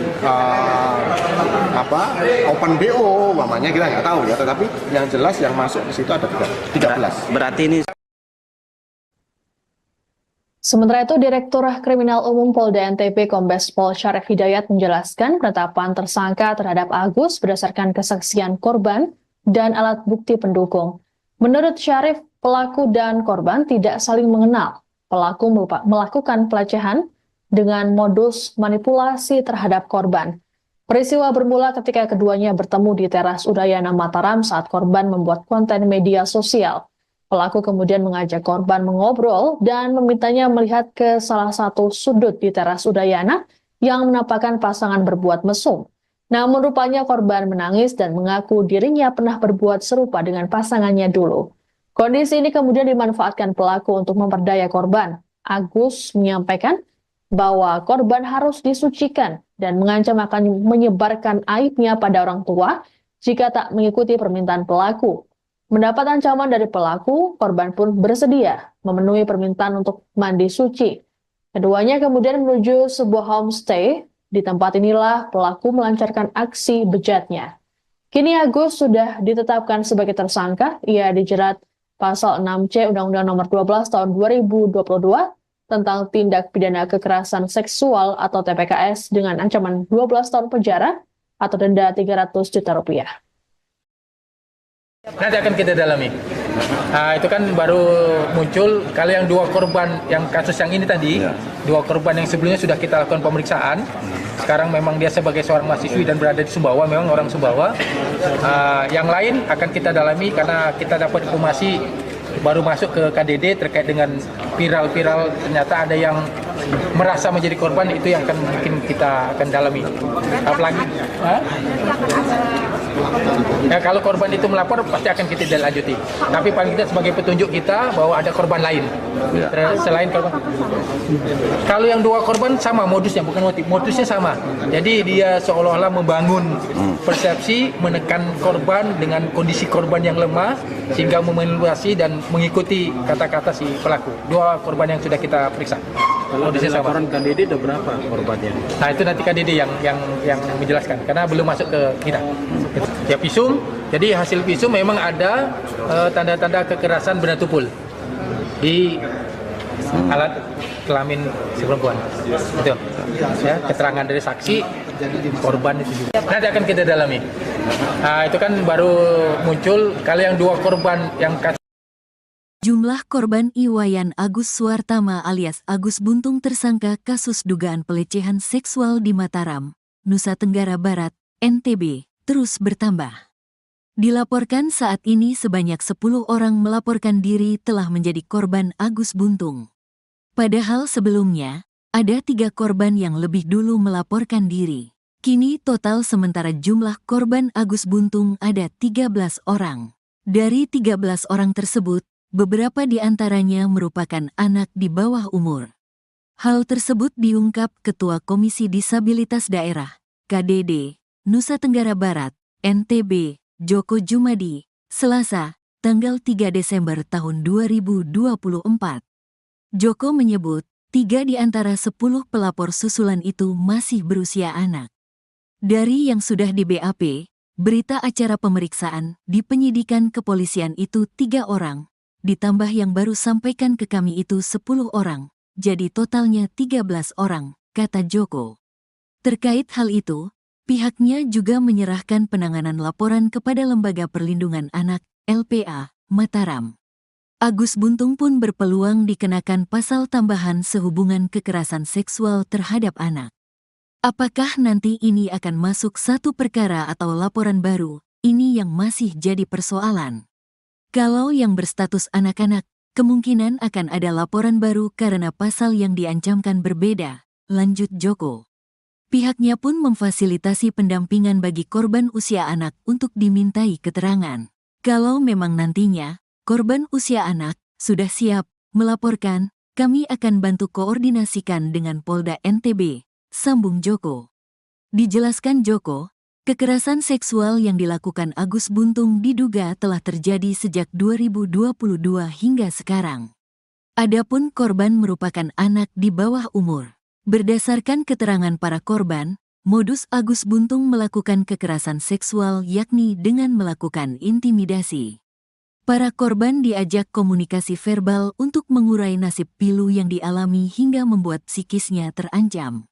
open BO umpamanya, kita nggak tahu ya, tetapi yang jelas yang masuk di situ ada 13. Berarti ini. Sementara itu, Direktur Kriminal Umum Polda NTB Kombes Pol Syarif Hidayat menjelaskan penetapan tersangka terhadap Agus berdasarkan kesaksian korban dan alat bukti pendukung. Menurut Syarif, pelaku dan korban tidak saling mengenal. Pelaku melakukan pelecehan dengan modus manipulasi terhadap korban. Peristiwa bermula ketika keduanya bertemu di teras Udayana Mataram saat korban membuat konten media sosial. Pelaku kemudian mengajak korban mengobrol dan memintanya melihat ke salah satu sudut di teras Udayana yang menampakkan pasangan berbuat mesum. Namun rupanya korban menangis dan mengaku dirinya pernah berbuat serupa dengan pasangannya dulu. Kondisi ini kemudian dimanfaatkan pelaku untuk memperdaya korban. Agus menyampaikan bahwa korban harus disucikan dan mengancam akan menyebarkan aibnya pada orang tua jika tak mengikuti permintaan pelaku. Mendapat ancaman dari pelaku, korban pun bersedia memenuhi permintaan untuk mandi suci. Keduanya kemudian menuju sebuah homestay. Di tempat inilah pelaku melancarkan aksi bejatnya. Kini Agus sudah ditetapkan sebagai tersangka. Ia dijerat pasal 6C Undang-Undang Nomor 12 Tahun 2022 tentang tindak pidana kekerasan seksual atau TPKS dengan ancaman 12 tahun penjara atau denda Rp300 juta. Nanti akan kita dalami. Nah, itu kan baru muncul. Kalau yang dua korban yang kasus yang ini tadi, dua korban yang sebelumnya sudah kita lakukan pemeriksaan. Sekarang memang dia sebagai seorang mahasiswi dan berada di Sumbawa, memang orang Sumbawa. Yang lain akan kita dalami karena kita dapat informasi baru masuk ke KDD terkait dengan viral-viral, ternyata ada yang merasa menjadi korban, itu yang akan mungkin kita akan dalami. Apalagi ya, kalau korban itu melapor pasti akan kita lanjuti. Tapi paling kita sebagai petunjuk kita bahwa ada korban lain selain korban. Kalau yang dua korban sama modusnya, bukan motif, modusnya sama. Jadi dia seolah-olah membangun persepsi, menekan korban dengan kondisi korban yang lemah sehingga memanipulasi dan mengikuti kata-kata si pelaku. Dua korban yang sudah kita periksa. Kalau dari laporan KDD ada berapa korbannya? Nah, itu nanti KDD yang menjelaskan karena belum masuk ke kita. Ya, visum. Jadi hasil visum memang ada tanda-tanda kekerasan benda tumpul di alat kelamin si perempuan. Itu. Ya, keterangan dari saksi korban itu juga. Nanti akan kita dalami. Nah, itu kan baru muncul. Kalau yang dua korban yang Jumlah korban Iwayan Agus Suartama alias Agus Buntung tersangka kasus dugaan pelecehan seksual di Mataram, Nusa Tenggara Barat, NTB, terus bertambah. Dilaporkan saat ini sebanyak 10 orang melaporkan diri telah menjadi korban Agus Buntung. Padahal sebelumnya, ada 3 korban yang lebih dulu melaporkan diri. Kini total sementara jumlah korban Agus Buntung ada 13 orang. Dari 13 orang tersebut, beberapa di antaranya merupakan anak di bawah umur. Hal tersebut diungkap Ketua Komisi Disabilitas Daerah, KDD, Nusa Tenggara Barat, NTB, Joko Jumadi, Selasa, tanggal 3 Desember tahun 2024. Joko menyebut, 3 di antara 10 pelapor susulan itu masih berusia anak. Dari yang sudah di BAP, berita acara pemeriksaan di penyidikan kepolisian itu 3 orang, ditambah yang baru sampaikan ke kami itu 10 orang, jadi totalnya 13 orang, kata Joko. Terkait hal itu, pihaknya juga menyerahkan penanganan laporan kepada Lembaga Perlindungan Anak, LPA, Mataram. Agus Buntung pun berpeluang dikenakan pasal tambahan sehubungan kekerasan seksual terhadap anak. Apakah nanti ini akan masuk satu perkara atau laporan baru, ini yang masih jadi persoalan. Kalau yang berstatus anak-anak, kemungkinan akan ada laporan baru karena pasal yang diancamkan berbeda, lanjut Joko. Pihaknya pun memfasilitasi pendampingan bagi korban usia anak untuk dimintai keterangan. Kalau memang nantinya, korban usia anak sudah siap melaporkan, kami akan bantu koordinasikan dengan Polda NTB, sambung Joko. Dijelaskan Joko, kekerasan seksual yang dilakukan Agus Buntung diduga telah terjadi sejak 2022 hingga sekarang. Adapun korban merupakan anak di bawah umur. Berdasarkan keterangan para korban, modus Agus Buntung melakukan kekerasan seksual yakni dengan melakukan intimidasi. Para korban diajak komunikasi verbal untuk mengurai nasib pilu yang dialami hingga membuat psikisnya terancam.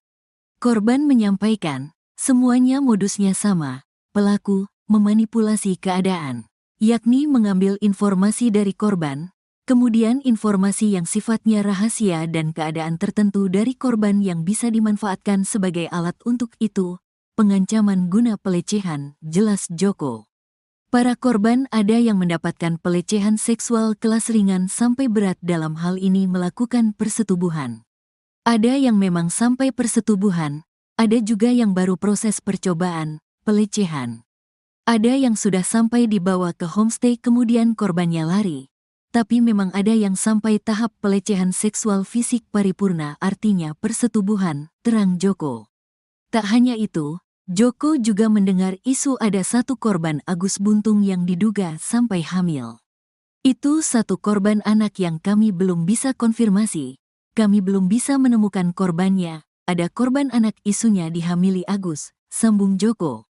Korban menyampaikan, semuanya modusnya sama, pelaku memanipulasi keadaan, yakni mengambil informasi dari korban, kemudian informasi yang sifatnya rahasia dan keadaan tertentu dari korban yang bisa dimanfaatkan sebagai alat untuk itu, pengancaman guna pelecehan, jelas Joko. Para korban ada yang mendapatkan pelecehan seksual kelas ringan sampai berat dalam hal ini melakukan persetubuhan. Ada yang memang sampai persetubuhan, ada juga yang baru proses percobaan, pelecehan. Ada yang sudah sampai dibawa ke homestay kemudian korbannya lari. Tapi memang ada yang sampai tahap pelecehan seksual fisik paripurna artinya persetubuhan, terang Joko. Tak hanya itu, Joko juga mendengar isu ada satu korban Agus Buntung yang diduga sampai hamil. Itu satu korban anak yang kami belum bisa konfirmasi. Kami belum bisa menemukan korbannya. Ada korban anak isunya dihamili Agus, sambung Joko.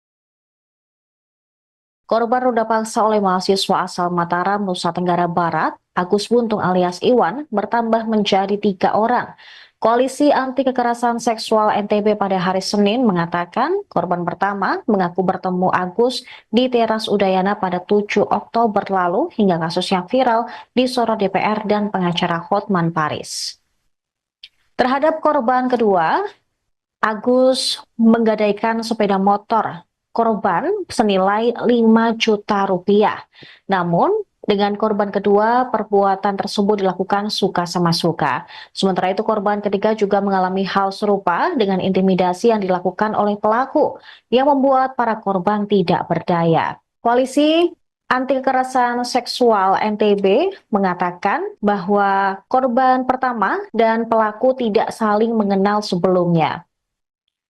Korban ruda paksa oleh mahasiswa asal Mataram, Nusa Tenggara Barat, Agus Buntung alias Iwan, bertambah menjadi 3 orang. Koalisi Anti Kekerasan Seksual NTB pada hari Senin mengatakan korban pertama mengaku bertemu Agus di teras Udayana pada 7 Oktober lalu hingga kasus yang viral disorot DPR dan pengacara Hotman Paris. Terhadap korban kedua, Agus menggadaikan sepeda motor korban senilai 5 juta rupiah. Namun, dengan korban kedua, perbuatan tersebut dilakukan suka sama suka. Sementara itu, korban ketiga juga mengalami hal serupa dengan intimidasi yang dilakukan oleh pelaku yang membuat para korban tidak berdaya. Koalisi Anti Kekerasan Seksual NTB mengatakan bahwa korban pertama dan pelaku tidak saling mengenal sebelumnya.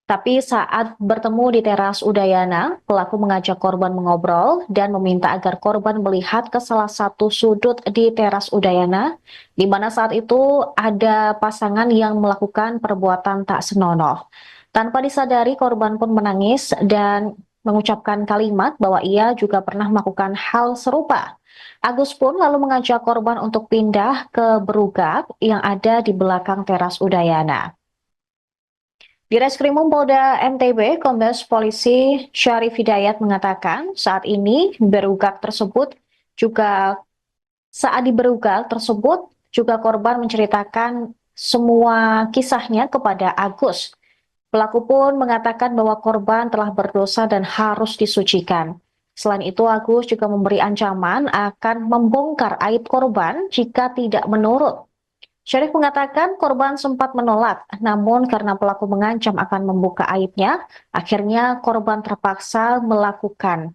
Tapi saat bertemu di teras Udayana, pelaku mengajak korban mengobrol dan meminta agar korban melihat ke salah satu sudut di teras Udayana, di mana saat itu ada pasangan yang melakukan perbuatan tak senonoh. Tanpa disadari, korban pun menangis dan mengucapkan kalimat bahwa ia juga pernah melakukan hal serupa. Agus pun lalu mengajak korban untuk pindah ke berugak yang ada di belakang teras Udayana. Di Reskrimum Polda NTB, Kombes Polisi Syarif Hidayat mengatakan saat ini saat di berugak tersebut juga korban menceritakan semua kisahnya kepada Agus. Pelaku pun mengatakan bahwa korban telah berdosa dan harus disucikan. Selain itu, Agus juga memberi ancaman akan membongkar aib korban jika tidak menurut. Syarif mengatakan korban sempat menolak, namun karena pelaku mengancam akan membuka aibnya, akhirnya korban terpaksa melakukan.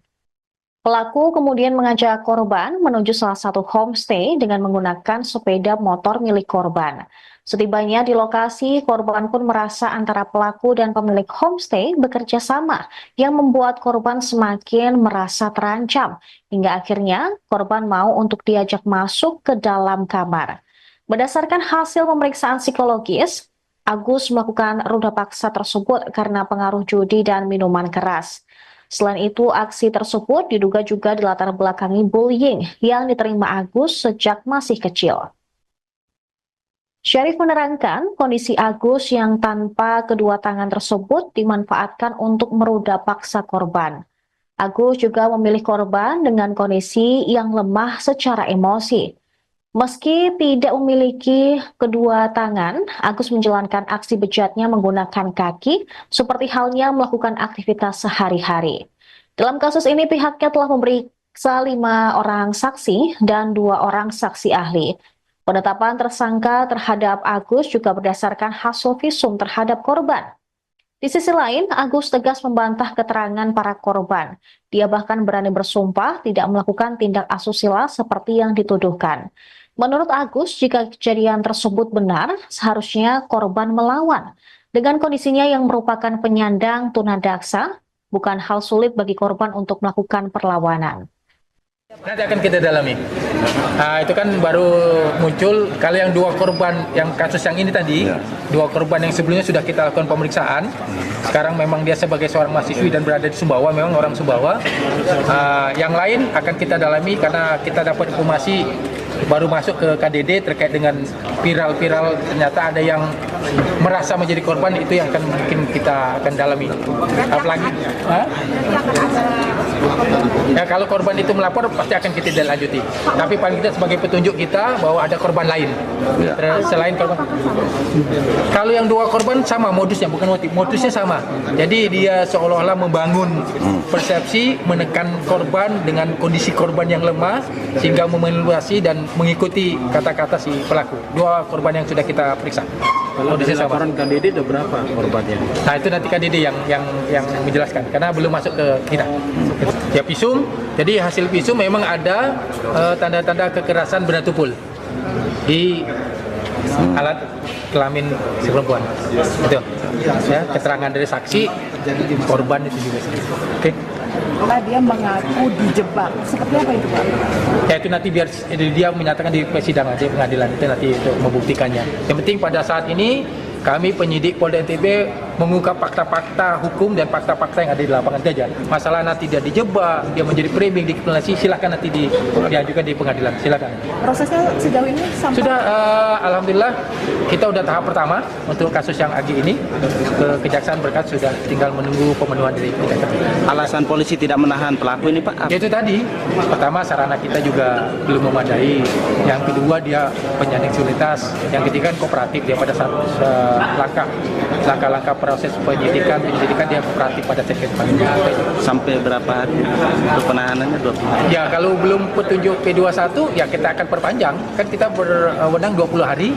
Pelaku kemudian mengajak korban menuju salah satu homestay dengan menggunakan sepeda motor milik korban. Setibanya di lokasi, korban pun merasa antara pelaku dan pemilik homestay bekerja sama, yang membuat korban semakin merasa terancam, hingga akhirnya korban mau untuk diajak masuk ke dalam kamar. Berdasarkan hasil pemeriksaan psikologis, Agus melakukan ruda paksa tersebut karena pengaruh judi dan minuman keras. Selain itu, aksi tersebut diduga juga dilatar belakangi bullying yang diterima Agus sejak masih kecil. Syarif menerangkan kondisi Agus yang tanpa kedua tangan tersebut dimanfaatkan untuk meruda paksa korban. Agus juga memilih korban dengan kondisi yang lemah secara emosi. Meski tidak memiliki kedua tangan, Agus menjalankan aksi bejatnya menggunakan kaki, seperti halnya melakukan aktivitas sehari-hari. Dalam kasus ini, pihaknya telah memeriksa 5 orang saksi dan 2 orang saksi ahli. Penetapan tersangka terhadap Agus juga berdasarkan hasil visum terhadap korban. Di sisi lain, Agus tegas membantah keterangan para korban. Dia bahkan berani bersumpah tidak melakukan tindak asusila seperti yang dituduhkan. Menurut Agus, jika kejadian tersebut benar, seharusnya korban melawan. Dengan kondisinya yang merupakan penyandang tunadaksa, bukan hal sulit bagi korban untuk melakukan perlawanan. Nanti akan kita dalami. Itu kan baru muncul kalau yang 2 korban yang kasus yang ini tadi, 2 korban yang sebelumnya sudah kita lakukan pemeriksaan. Sekarang memang dia sebagai seorang mahasiswi dan berada di Sumbawa, memang orang Sumbawa. Yang lain akan kita dalami karena kita dapat informasi baru masuk ke KDD terkait dengan viral ternyata ada yang merasa menjadi korban, itu yang akan mungkin kita akan dalami. Apalagi ya, kalau korban itu melapor pasti akan kita lanjuti. Tapi paling kita sebagai petunjuk kita bahwa ada korban lain selain korban. Kalau yang 2 korban sama modusnya, bukan modusnya sama. Jadi dia seolah-olah membangun persepsi, menekan korban dengan kondisi korban yang lemah sehingga memanipulasi dan mengikuti kata-kata si pelaku. 2 korban yang sudah kita periksa. Kalau dari laporan KDD ada berapa korbannya? Nah, itu nanti KDD yang menjelaskan karena belum masuk ke kita. Ya, visum. Jadi hasil visum memang ada tanda-tanda kekerasan benda tumpul di alat kelamin si perempuan. Itu. Ya, keterangan dari saksi, korban itu juga. Oke. Dia mengaku dijebak. Seperti apa itu, Pak? Ya, itu nanti biar dia menyatakan di persidangan, di pengadilan itu nanti untuk membuktikannya. Yang penting pada saat ini kami penyidik Polda NTB mengungkap fakta-fakta hukum dan fakta-fakta yang ada di lapangan saja. Masalah nanti dia dijebak, dia menjadi framing, dikriminalisasi, silakan nanti diajukan di pengadilan, silakan. Prosesnya sejauh ini sampai Sudah, alhamdulillah kita udah tahap pertama untuk kasus yang Agi ini ke Kejaksaan berkas sudah tinggal menunggu pemenuhan dari Kejaksaan. Alasan polisi tidak menahan pelaku ini, Pak? Itu tadi, pertama sarana kita juga belum memadai, yang kedua dia penyandang disabilitas, yang ketiga kooperatif, dia pada saat langkah-langkah proses penyidikan dia kooperatif pada segmen Sampai berapa hari untuk penahanannya? 20 hari? Ya, kalau belum petunjuk P21 ya kita akan perpanjang, kan kita berwenang 20 hari,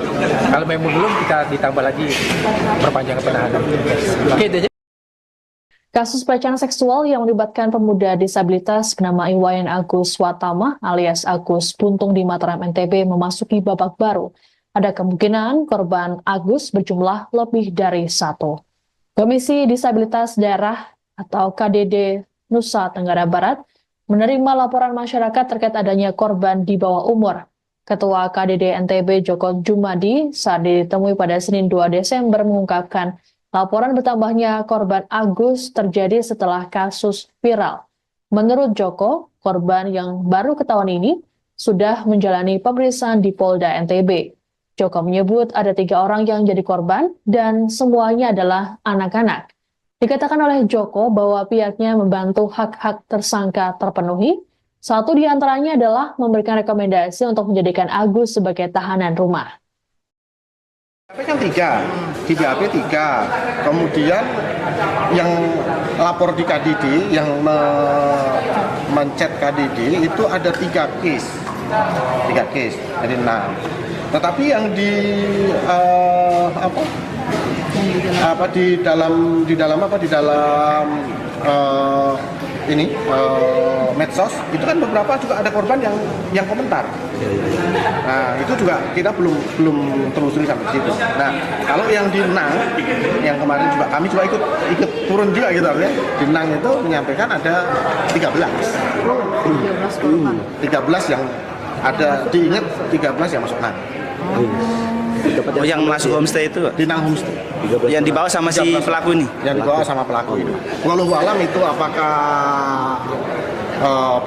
kalau memang belum kita ditambah lagi perpanjangan penahanan. Oke, itu aja. Kasus pelecehan seksual yang melibatkan pemuda disabilitas bernama Iwayan Agus Watama alias Agus Buntung di Mataram, NTB memasuki babak baru. Ada kemungkinan korban Agus berjumlah lebih dari 1. Komisi Disabilitas Daerah atau KDD Nusa Tenggara Barat menerima laporan masyarakat terkait adanya korban di bawah umur. Ketua KDD NTB Joko Jumadi saat ditemui pada Senin 2 Desember mengungkapkan laporan bertambahnya korban Agus terjadi setelah kasus viral. Menurut Joko, korban yang baru ketahuan ini sudah menjalani pemeriksaan di Polda NTB. Joko menyebut ada 3 orang yang jadi korban dan semuanya adalah anak-anak. Dikatakan oleh Joko bahwa pihaknya membantu hak-hak tersangka terpenuhi. Satu di antaranya adalah memberikan rekomendasi untuk menjadikan Agus sebagai tahanan rumah. Kan 3, di BAP 3, kemudian yang lapor di KDD, yang mencet KDD itu ada 3 case, jadi 6. Tetapi yang di dalam medsos itu kan beberapa juga ada korban yang komentar. Nah, itu juga kita belum telusuri sampai situ. Nah, kalau yang di Nang, yang kemarin juga kami juga ikut turun juga gitu ya. Di Nang itu menyampaikan ada 13 yang ada, diingat 13 yang masuk Nang. Oh, yang masuk homestay itu, Pak? Di Nang homestay. Yang dibawa sama si pelaku ini? Yang dibawa sama pelaku ini. Wallahu alam itu apakah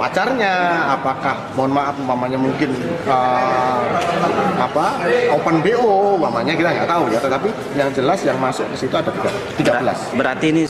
pacarnya, apakah mohon maaf umpamanya mungkin open BO umpamanya, kita nggak tahu ya, tetapi yang jelas yang masuk ke situ ada 13. Berarti ini.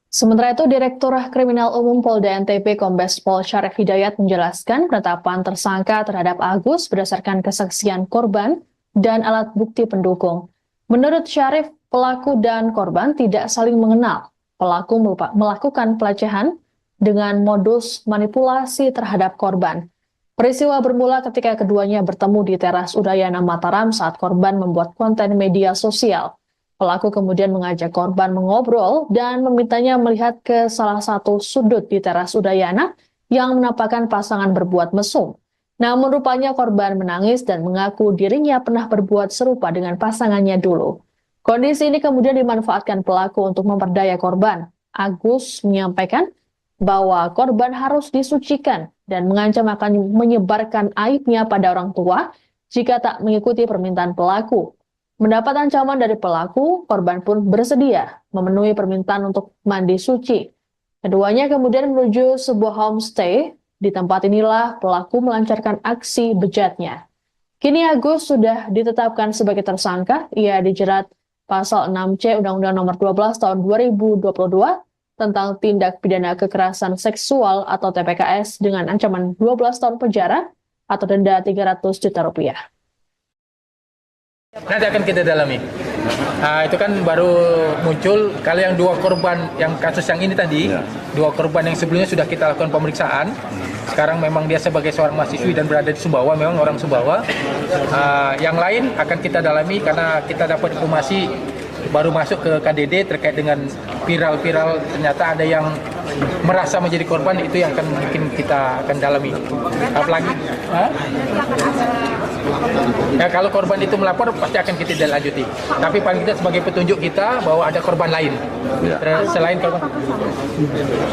Sementara itu, Direktur Kriminal Umum Polda NTB Kombes Pol Syarif Hidayat menjelaskan penetapan tersangka terhadap Agus berdasarkan kesaksian korban dan alat bukti pendukung. Menurut Syarif, pelaku dan korban tidak saling mengenal. Pelaku melakukan pelecehan dengan modus manipulasi terhadap korban. Peristiwa bermula ketika keduanya bertemu di teras Udayana Mataram saat korban membuat konten media sosial. Pelaku kemudian mengajak korban mengobrol dan memintanya melihat ke salah satu sudut di teras Udayana yang menampakkan pasangan berbuat mesum. Namun rupanya korban menangis dan mengaku dirinya pernah berbuat serupa dengan pasangannya dulu. Kondisi ini kemudian dimanfaatkan pelaku untuk memperdaya korban. Agus menyampaikan bahwa korban harus disucikan dan mengancam akan menyebarkan aibnya pada orang tua jika tak mengikuti permintaan pelaku. Mendapat ancaman dari pelaku, korban pun bersedia memenuhi permintaan untuk mandi suci. Keduanya kemudian menuju sebuah homestay. Di tempat inilah pelaku melancarkan aksi bejatnya. Kini Agus sudah ditetapkan sebagai tersangka. Ia dijerat pasal 6C Undang-Undang Nomor 12 Tahun 2022 tentang tindak pidana kekerasan seksual atau TPKS dengan ancaman 12 tahun penjara atau denda 300 juta rupiah. Nanti akan kita dalami. Itu kan baru muncul, kalau yang 2 korban yang kasus yang ini tadi, 2 korban yang sebelumnya sudah kita lakukan pemeriksaan. Sekarang memang dia sebagai seorang mahasiswi dan berada di Sumbawa, memang orang Sumbawa. Yang lain akan kita dalami karena kita dapat informasi baru masuk ke KDD terkait dengan viral-viral, ternyata ada yang merasa menjadi korban, itu yang akan mungkin kita akan dalami. Apalagi Ya, kalau korban itu melapor pasti akan kita tindak lanjuti. Tapi paling tidak sebagai petunjuk kita bahwa ada korban lain selain korban.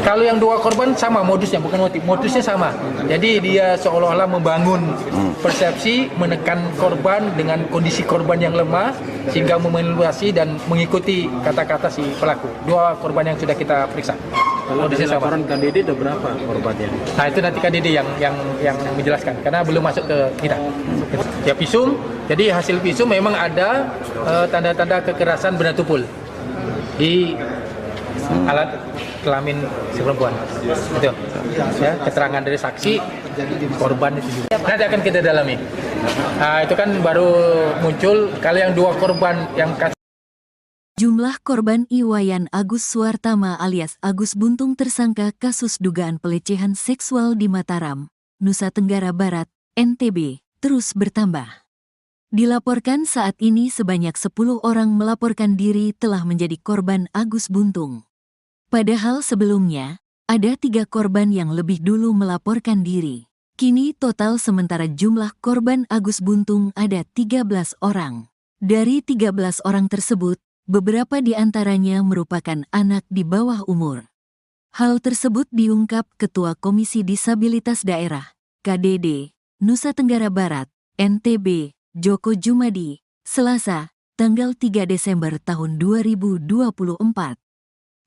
Kalau yang 2 korban sama modusnya, bukan motif, modusnya sama. Jadi dia seolah-olah membangun persepsi, menekan korban dengan kondisi korban yang lemah sehingga memanipulasi dan mengikuti kata-kata si pelaku. 2 korban yang sudah kita periksa. Kalau dari laporan Kak Dede ada berapa korbannya? Nah itu nanti Kak Dede yang menjelaskan karena belum masuk ke kita. Ya visum, jadi hasil visum memang ada tanda-tanda kekerasan benda tumpul di alat kelamin si perempuan. Itu ya, keterangan dari saksi korban itu juga. Nanti akan kita dalami. Nah itu kan baru muncul kalau yang 2 korban yang Jumlah korban Iwayan Agus Suartama alias Agus Buntung tersangka kasus dugaan pelecehan seksual di Mataram, Nusa Tenggara Barat, NTB, terus bertambah. Dilaporkan saat ini sebanyak 10 orang melaporkan diri telah menjadi korban Agus Buntung. Padahal sebelumnya, ada 3 korban yang lebih dulu melaporkan diri. Kini total sementara jumlah korban Agus Buntung ada 13 orang. Dari 13 orang tersebut, beberapa di antaranya merupakan anak di bawah umur. Hal tersebut diungkap Ketua Komisi Disabilitas Daerah, KDD, Nusa Tenggara Barat, NTB, Joko Jumadi, Selasa, tanggal 3 Desember tahun 2024.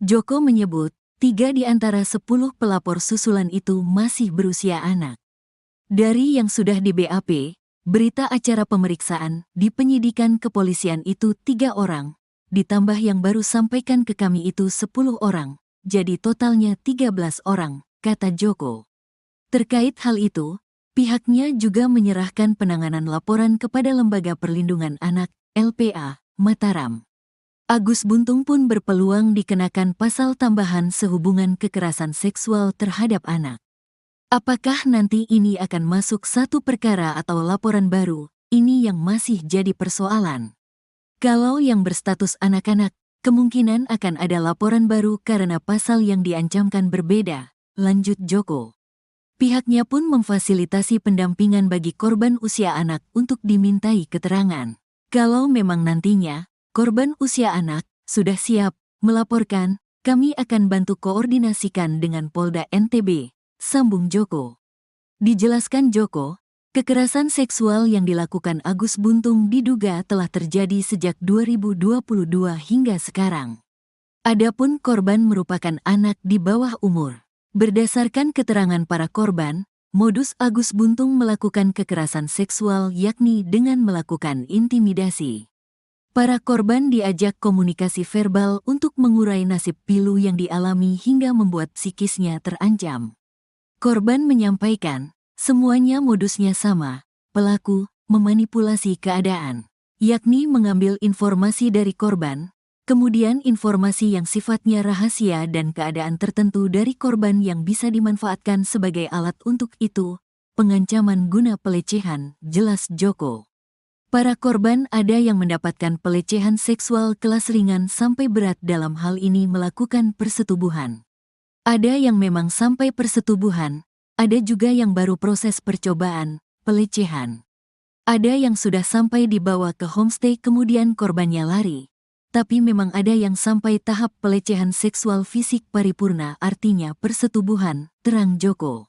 Joko menyebut, 3 di antara 10 pelapor susulan itu masih berusia anak. Dari yang sudah di BAP, berita acara pemeriksaan di penyidikan kepolisian itu 3 orang, ditambah yang baru sampaikan ke kami itu 10 orang, jadi totalnya 13 orang, kata Joko. Terkait hal itu, pihaknya juga menyerahkan penanganan laporan kepada Lembaga Perlindungan Anak, LPA, Mataram. Agus Buntung pun berpeluang dikenakan pasal tambahan sehubungan kekerasan seksual terhadap anak. Apakah nanti ini akan masuk satu perkara atau laporan baru, ini yang masih jadi persoalan. Kalau yang berstatus anak-anak, kemungkinan akan ada laporan baru karena pasal yang diancamkan berbeda, lanjut Joko. Pihaknya pun memfasilitasi pendampingan bagi korban usia anak untuk dimintai keterangan. Kalau memang nantinya, korban usia anak sudah siap melaporkan, kami akan bantu koordinasikan dengan Polda NTB, sambung Joko. Dijelaskan Joko, kekerasan seksual yang dilakukan Agus Buntung diduga telah terjadi sejak 2022 hingga sekarang. Adapun korban merupakan anak di bawah umur. Berdasarkan keterangan para korban, modus Agus Buntung melakukan kekerasan seksual yakni dengan melakukan intimidasi. Para korban diajak komunikasi verbal untuk mengurai nasib pilu yang dialami hingga membuat psikisnya terancam. Korban menyampaikan, semuanya modusnya sama, pelaku memanipulasi keadaan, yakni mengambil informasi dari korban, kemudian informasi yang sifatnya rahasia dan keadaan tertentu dari korban yang bisa dimanfaatkan sebagai alat untuk itu, pengancaman guna pelecehan, jelas Joko. Para korban ada yang mendapatkan pelecehan seksual kelas ringan sampai berat dalam hal ini melakukan persetubuhan. Ada yang memang sampai persetubuhan, ada juga yang baru proses percobaan, pelecehan. Ada yang sudah sampai dibawa ke homestay kemudian korbannya lari. Tapi memang ada yang sampai tahap pelecehan seksual fisik paripurna artinya persetubuhan, terang Joko.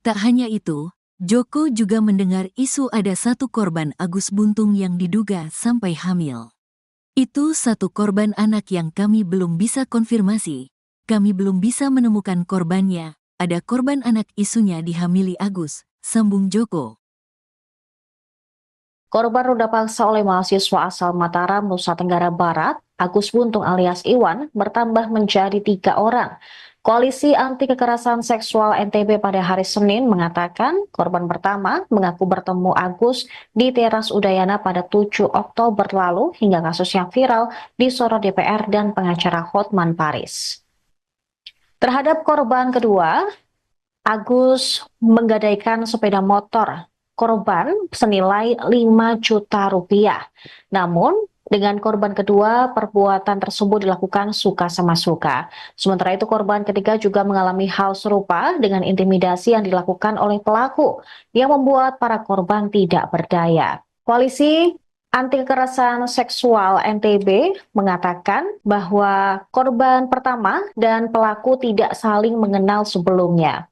Tak hanya itu, Joko juga mendengar isu ada 1 korban Agus Buntung yang diduga sampai hamil. Itu 1 korban anak yang kami belum bisa konfirmasi. Kami belum bisa menemukan korbannya. Ada korban anak isunya dihamili Agus, sambung Joko. Korban ruda paksa oleh mahasiswa asal Mataram, Nusa Tenggara Barat, Agus Buntung alias Iwan, bertambah menjadi 3 orang. Koalisi Anti Kekerasan Seksual NTB pada hari Senin mengatakan korban pertama mengaku bertemu Agus di teras Udayana pada 7 Oktober lalu hingga kasus yang viral disorot DPR dan pengacara Hotman Paris. Terhadap korban kedua, Agus menggadaikan sepeda motor korban senilai 5 juta rupiah. Namun, Dengan korban kedua, perbuatan tersebut dilakukan suka sama suka. Sementara itu korban ketiga juga mengalami hal serupa dengan intimidasi yang dilakukan oleh pelaku yang membuat para korban tidak berdaya. Koalisi Anti Kekerasan Seksual NTB mengatakan bahwa korban pertama dan pelaku tidak saling mengenal sebelumnya.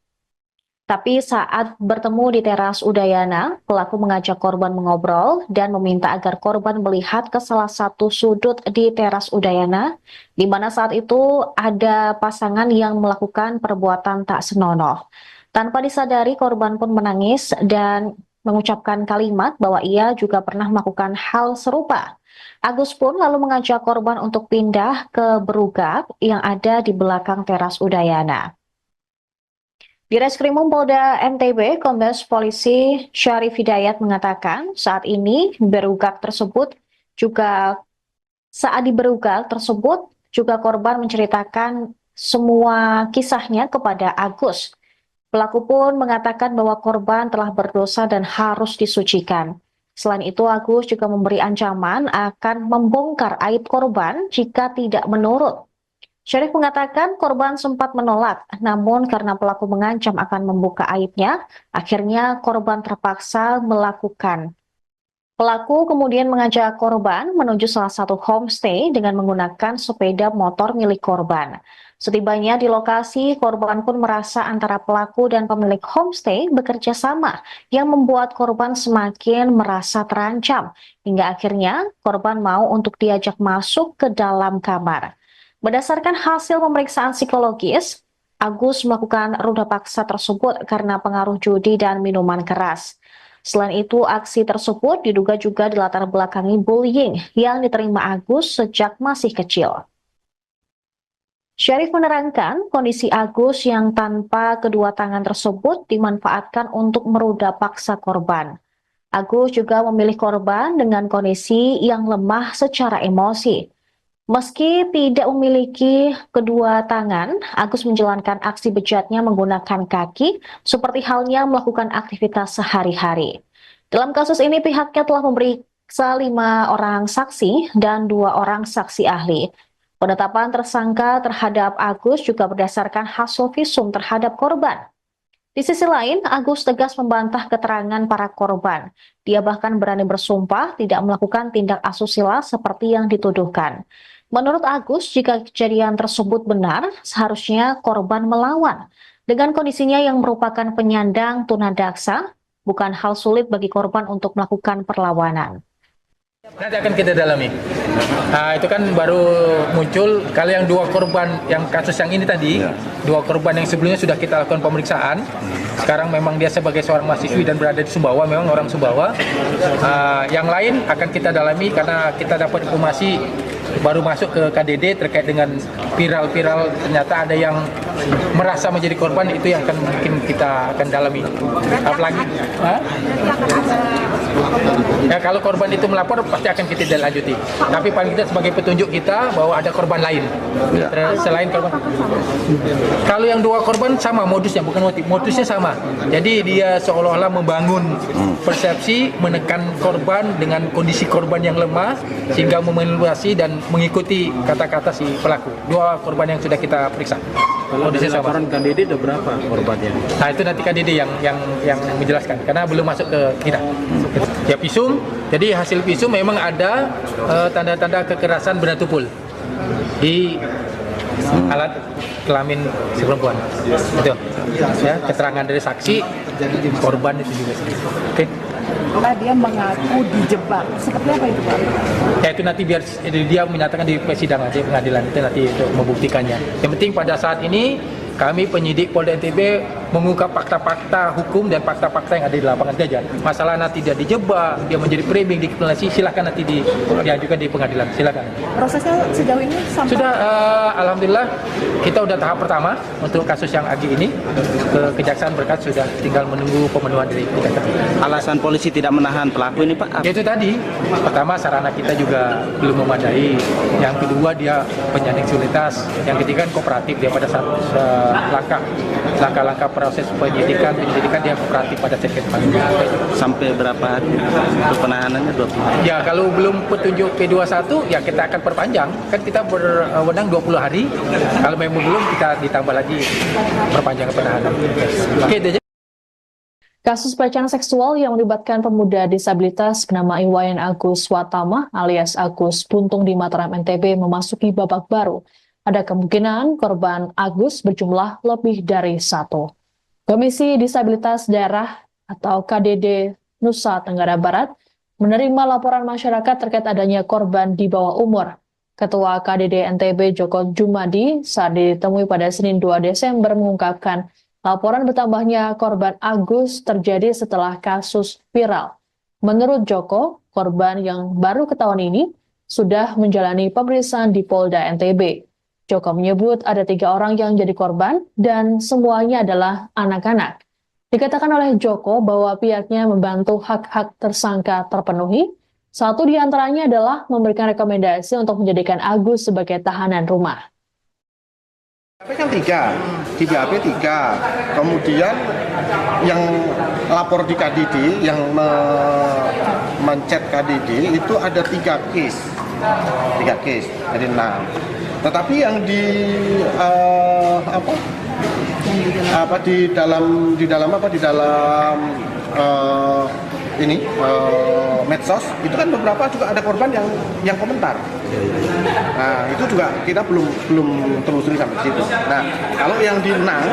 Tapi saat bertemu di teras Udayana, pelaku mengajak korban mengobrol dan meminta agar korban melihat ke salah satu sudut di teras Udayana, di mana saat itu ada pasangan yang melakukan perbuatan tak senonoh. Tanpa disadari, korban pun menangis dan mengucapkan kalimat bahwa ia juga pernah melakukan hal serupa. Agus pun lalu mengajak korban untuk pindah ke berugap yang ada di belakang teras Udayana. Di Reskrimum Polda NTB, Kombes Polisi Syarif Hidayat mengatakan saat ini saat di berugak tersebut juga korban menceritakan semua kisahnya kepada Agus. Pelaku pun mengatakan bahwa korban telah berdosa dan harus disucikan. Selain itu, Agus juga memberi ancaman akan membongkar aib korban jika tidak menurut. Syarif mengatakan korban sempat menolak, namun karena pelaku mengancam akan membuka aibnya, akhirnya korban terpaksa melakukan. Pelaku kemudian mengajak korban menuju salah satu homestay dengan menggunakan sepeda motor milik korban. Setibanya di lokasi, korban pun merasa antara pelaku dan pemilik homestay bekerja sama, yang membuat korban semakin merasa terancam, hingga akhirnya korban mau untuk diajak masuk ke dalam kamar. Berdasarkan hasil pemeriksaan psikologis, Agus melakukan ruda paksa tersebut karena pengaruh judi dan minuman keras. Selain itu, aksi tersebut diduga juga dilatar belakangi bullying yang diterima Agus sejak masih kecil. Syarif menerangkan kondisi Agus yang tanpa kedua tangan tersebut dimanfaatkan untuk meruda paksa korban. Agus juga memilih korban dengan kondisi yang lemah secara emosi. Meski tidak memiliki kedua tangan, Agus menjalankan aksi bejatnya menggunakan kaki, seperti halnya melakukan aktivitas sehari-hari. Dalam kasus ini, pihaknya telah memeriksa 5 orang saksi dan 2 orang saksi ahli. Penetapan tersangka terhadap Agus juga berdasarkan hasil visum terhadap korban. Di sisi lain, Agus tegas membantah keterangan para korban. Dia bahkan berani bersumpah tidak melakukan tindak asusila seperti yang dituduhkan. Menurut Agus, jika kejadian tersebut benar, seharusnya korban melawan. Dengan kondisinya yang merupakan penyandang tunadaksa, bukan hal sulit bagi korban untuk melakukan perlawanan. Nanti akan kita dalami. Itu kan baru muncul kalau yang 2 korban yang kasus yang ini tadi, 2 korban yang sebelumnya sudah kita lakukan pemeriksaan. Sekarang memang dia sebagai seorang mahasiswi dan berada di Sumbawa, memang orang Sumbawa. Yang lain akan kita dalami karena kita dapat informasi baru masuk ke KDD terkait dengan viral ternyata ada yang merasa menjadi korban, itu yang akan mungkin kita akan dalami. Apalagi ya, kalau korban itu melapor pasti akan kita lanjuti. Tapi paling tidak sebagai petunjuk kita bahwa ada korban lain selain korban. Kalau yang 2 korban sama modusnya, bukan modusnya sama. Jadi dia seolah-olah membangun persepsi, menekan korban dengan kondisi korban yang lemah sehingga memanipulasi dan mengikuti kata-kata si pelaku. 2 korban yang sudah kita periksa. Kalau di laporan KDD ada berapa korbannya? Nah, itu nanti KDD yang menjelaskan karena belum masuk ke kita. Ya, visum. Jadi hasil visum memang ada tanda-tanda kekerasan benda tumpul di alat kelamin si perempuan. Itu. Ya, keterangan dari saksi korban itu juga. Oke. Dia mengaku dijebak. Seperti apa itu, Pak? Ya, itu nanti biar dia menyatakan di persidangan, di pengadilan itu nanti untuk membuktikannya. Yang penting pada saat ini kami penyidik Polda NTB mengungkap fakta-fakta hukum dan fakta-fakta yang ada di lapangan saja. Masalah nanti dia dijebak, dia menjadi framing, dikriminalisasi, silakan nanti diajukan di pengadilan, silakan. Prosesnya sejauh ini sampai sudah, alhamdulillah kita udah tahap pertama untuk kasus yang Agi ini ke Kejaksaan berkas sudah tinggal menunggu pemenuhan dari Kejaksaan. Alasan polisi tidak menahan pelaku ini, Pak? Itu tadi, pertama sarana kita juga belum memadai, yang kedua dia penyandang disabilitas, yang ketiga kooperatif dia pada saat langkah proses penyelidikan dia kooperatif pada saat ke depan. Sampai berapa hari untuk penahanannya? 20 hari. Ya, kalau belum petunjuk P21 ya kita akan perpanjang. Kan kita berwenang 20 hari. Kalau memang belum, kita ditambah lagi perpanjangan penahanan. Oke, itu aja. Kasus pelecehan seksual yang melibatkan pemuda disabilitas bernama Iwayan Agus Watama alias Agus Buntung di Mataram, NTB memasuki babak baru. Ada kemungkinan korban Agus berjumlah lebih dari 1. Komisi Disabilitas Daerah atau KDD Nusa Tenggara Barat menerima laporan masyarakat terkait adanya korban di bawah umur. Ketua KDD NTB Joko Jumadi saat ditemui pada Senin 2 Desember mengungkapkan laporan bertambahnya korban Agus terjadi setelah kasus viral. Menurut Joko, korban yang baru ketahuan ini sudah menjalani pemeriksaan di Polda NTB. Joko menyebut ada 3 orang yang jadi korban dan semuanya adalah anak-anak. Dikatakan oleh Joko bahwa pihaknya membantu hak-hak tersangka terpenuhi. Satu di antaranya adalah memberikan rekomendasi untuk menjadikan Agus sebagai tahanan rumah. BAP kan 3, di BAP 3. Kemudian yang lapor di KDD, yang mencet KDD itu ada 3 case. 3 case, jadi 6. Tetapi yang di dalam medsos itu kan beberapa juga ada korban yang komentar. Nah, itu juga kita belum telusuri sampai situ. Nah, kalau yang di Nang,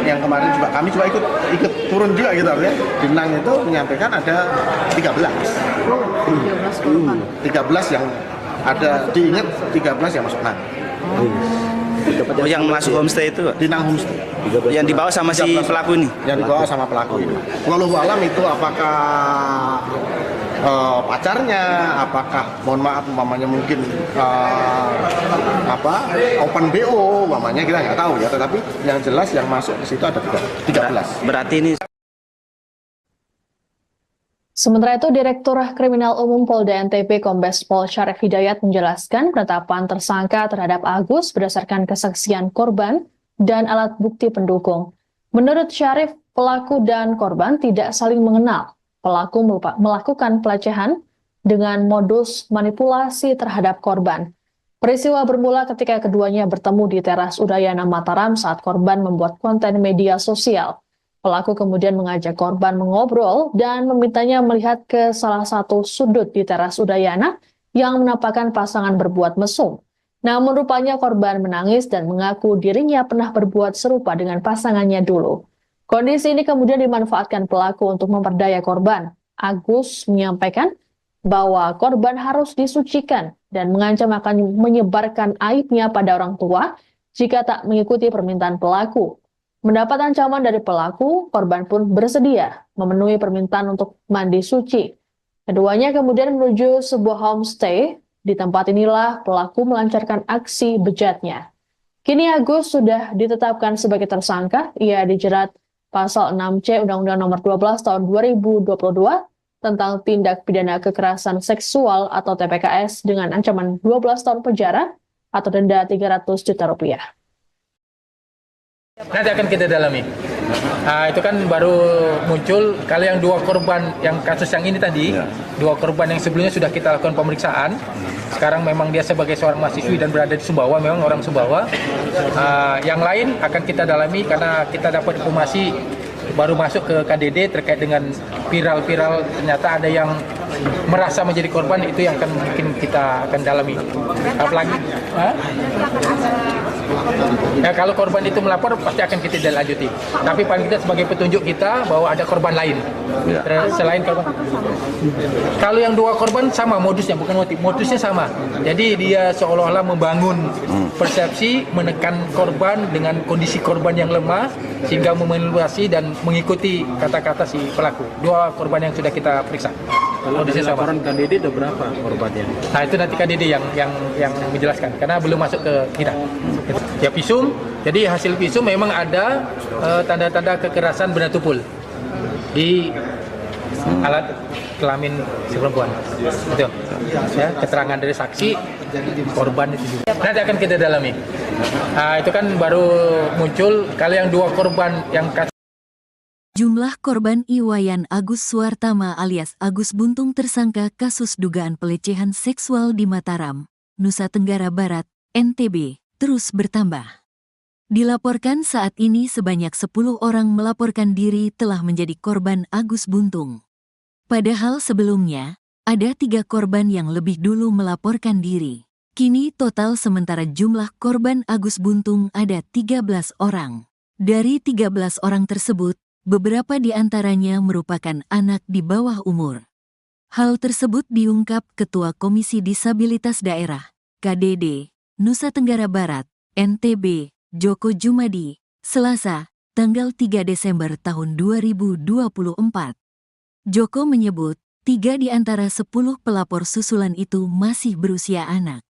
yang kemarin juga kami juga ikut turun juga gitu ya. Di Nang itu menyampaikan ada 13. 13 yang ada, diingat 13 yang masuk Nang. Oh, yang masuk homestay itu? Di Nang homestay. Yang dibawa sama si pelaku ini? Yang dibawa sama pelaku ini. Wallahu alam itu apakah pacarnya, apakah mohon maaf umpamanya mungkin open BO umpamanya, kita nggak tahu ya, tetapi yang jelas yang masuk ke situ ada 13. Berarti ini. Sementara itu, Direktur Kriminal Umum Polda NTB Kombes Pol Syarif Hidayat menjelaskan penetapan tersangka terhadap Agus berdasarkan kesaksian korban dan alat bukti pendukung. Menurut Syarif, pelaku dan korban tidak saling mengenal. Pelaku melakukan pelecehan dengan modus manipulasi terhadap korban. Peristiwa bermula ketika keduanya bertemu di teras Udayana Mataram saat korban membuat konten media sosial. Pelaku kemudian mengajak korban mengobrol dan memintanya melihat ke salah satu sudut di teras Udayana yang menampakkan pasangan berbuat mesum. Namun rupanya korban menangis dan mengaku dirinya pernah berbuat serupa dengan pasangannya dulu. Kondisi ini kemudian dimanfaatkan pelaku untuk memperdaya korban. Agus menyampaikan bahwa korban harus disucikan dan mengancam akan menyebarkan aibnya pada orang tua jika tak mengikuti permintaan pelaku. Mendapat ancaman dari pelaku, korban pun bersedia memenuhi permintaan untuk mandi suci. Keduanya kemudian menuju sebuah homestay. Di tempat inilah pelaku melancarkan aksi bejatnya. Kini Agus sudah ditetapkan sebagai tersangka. Ia dijerat pasal 6C Undang-Undang Nomor 12 Tahun 2022 tentang tindak pidana kekerasan seksual atau TPKS dengan ancaman 12 tahun penjara atau denda 300 juta rupiah. Nanti akan kita dalami. Itu kan baru muncul. Kalau yang 2 korban, yang kasus yang ini tadi, 2 korban yang sebelumnya sudah kita lakukan pemeriksaan. Sekarang memang dia sebagai seorang mahasiswi dan berada di Sumbawa, memang orang Sumbawa. Yang lain akan kita dalami karena kita dapat informasi baru masuk ke KDD terkait dengan viral-viral, ternyata ada yang merasa menjadi korban, itu yang akan mungkin kita akan dalami. Apalagi ya, kalau korban itu melapor pasti akan kita lanjuti. Tapi paling tidak sebagai petunjuk kita bahwa ada korban lain selain korban. Kalau yang 2 korban sama modusnya, bukan motif, modusnya sama. Jadi dia seolah-olah membangun persepsi, menekan korban dengan kondisi korban yang lemah sehingga memanipulasi dan mengikuti kata-kata si pelaku. 2 korban yang sudah kita periksa. Kalau dari laporan KDD ada berapa korbannya? Nah, itu nanti KDD yang menjelaskan karena belum masuk ke kita. Ya, visum. Jadi hasil visum memang ada tanda-tanda kekerasan benda tumpul di alat kelamin si perempuan. Betul. Ya, keterangan dari saksi korban itu juga. Nanti akan kita dalami. Itu kan baru muncul. Kalau yang 2 korban yang Jumlah korban Iwayan Agus Suartama alias Agus Buntung tersangka kasus dugaan pelecehan seksual di Mataram, Nusa Tenggara Barat, NTB, terus bertambah. Dilaporkan saat ini sebanyak 10 orang melaporkan diri telah menjadi korban Agus Buntung. Padahal sebelumnya, ada 3 korban yang lebih dulu melaporkan diri. Kini total sementara jumlah korban Agus Buntung ada 13 orang. Dari 13 orang tersebut, beberapa di antaranya merupakan anak di bawah umur. Hal tersebut diungkap Ketua Komisi Disabilitas Daerah, KDD, Nusa Tenggara Barat, NTB, Joko Jumadi, Selasa, tanggal 3 Desember tahun 2024. Joko menyebut, 3 di antara 10 pelapor susulan itu masih berusia anak.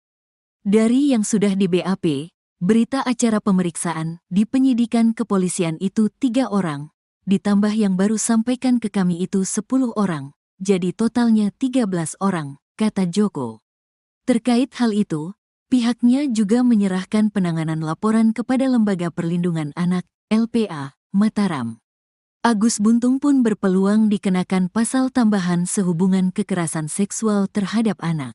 Dari yang sudah di BAP, berita acara pemeriksaan di penyidikan kepolisian itu 3 orang, ditambah yang baru sampaikan ke kami itu 10 orang, jadi totalnya 13 orang, kata Joko. Terkait hal itu, pihaknya juga menyerahkan penanganan laporan kepada Lembaga Perlindungan Anak, LPA, Mataram. Agus Buntung pun berpeluang dikenakan pasal tambahan sehubungan kekerasan seksual terhadap anak.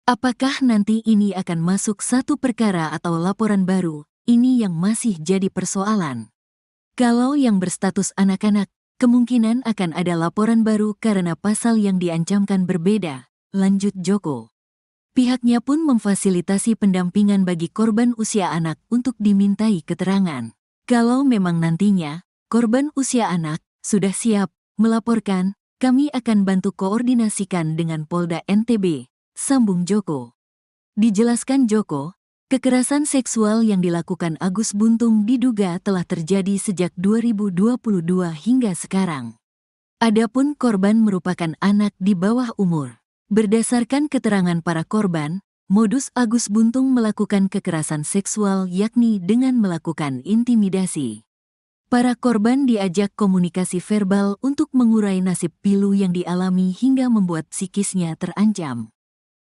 Apakah nanti ini akan masuk satu perkara atau laporan baru, ini yang masih jadi persoalan. Kalau yang berstatus anak-anak, kemungkinan akan ada laporan baru karena pasal yang diancamkan berbeda, lanjut Joko. Pihaknya pun memfasilitasi pendampingan bagi korban usia anak untuk dimintai keterangan. Kalau memang nantinya, korban usia anak sudah siap melaporkan, kami akan bantu koordinasikan dengan Polda NTB, sambung Joko. Dijelaskan Joko, kekerasan seksual yang dilakukan Agus Buntung diduga telah terjadi sejak 2022 hingga sekarang. Adapun korban merupakan anak di bawah umur. Berdasarkan keterangan para korban, modus Agus Buntung melakukan kekerasan seksual yakni dengan melakukan intimidasi. Para korban diajak komunikasi verbal untuk mengurai nasib pilu yang dialami hingga membuat psikisnya terancam.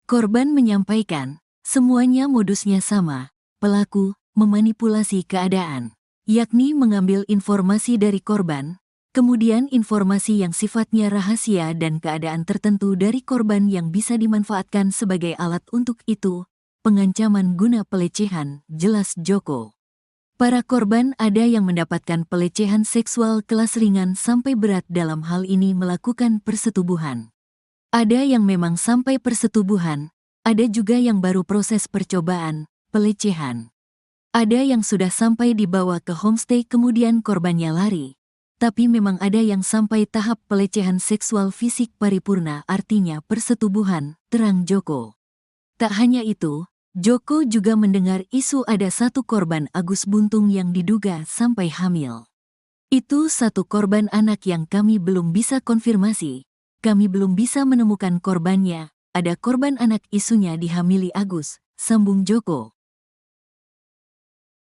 Korban menyampaikan, semuanya modusnya sama, pelaku memanipulasi keadaan, yakni mengambil informasi dari korban, kemudian informasi yang sifatnya rahasia dan keadaan tertentu dari korban yang bisa dimanfaatkan sebagai alat untuk itu, pengancaman guna pelecehan, jelas Joko. Para korban ada yang mendapatkan pelecehan seksual kelas ringan sampai berat dalam hal ini melakukan persetubuhan. Ada yang memang sampai persetubuhan, ada juga yang baru proses percobaan, pelecehan. Ada yang sudah sampai dibawa ke homestay kemudian korbannya lari. Tapi memang ada yang sampai tahap pelecehan seksual fisik paripurna artinya persetubuhan, terang Joko. Tak hanya itu, Joko juga mendengar isu ada satu korban Agus Buntung yang diduga sampai hamil. Itu satu korban anak yang kami belum bisa konfirmasi. Kami belum bisa menemukan korbannya, ada korban anak isunya dihamili Agus, sambung Joko.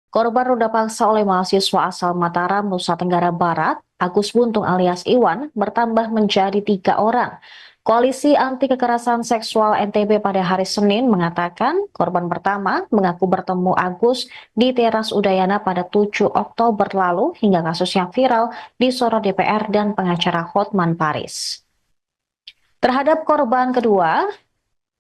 Korban ruda paksa oleh mahasiswa asal Mataram, Nusa Tenggara Barat, Agus Buntung alias Iwan, bertambah menjadi 3 orang. Koalisi Anti Kekerasan Seksual NTB pada hari Senin mengatakan korban pertama mengaku bertemu Agus di teras Udayana pada 7 Oktober lalu hingga kasusnya viral disorot DPR dan pengacara Hotman Paris. Terhadap korban kedua,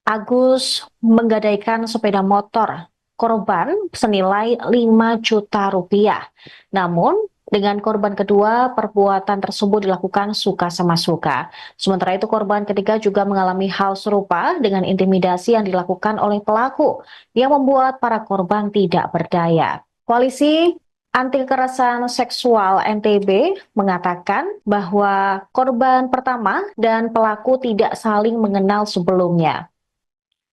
Agus menggadaikan sepeda motor korban senilai 5 juta rupiah. Namun, dengan korban kedua, perbuatan tersebut dilakukan suka sama suka. Sementara itu, korban ketiga juga mengalami hal serupa dengan intimidasi yang dilakukan oleh pelaku yang membuat para korban tidak berdaya. Koalisi Anti Kekerasan Seksual NTB mengatakan bahwa korban pertama dan pelaku tidak saling mengenal sebelumnya.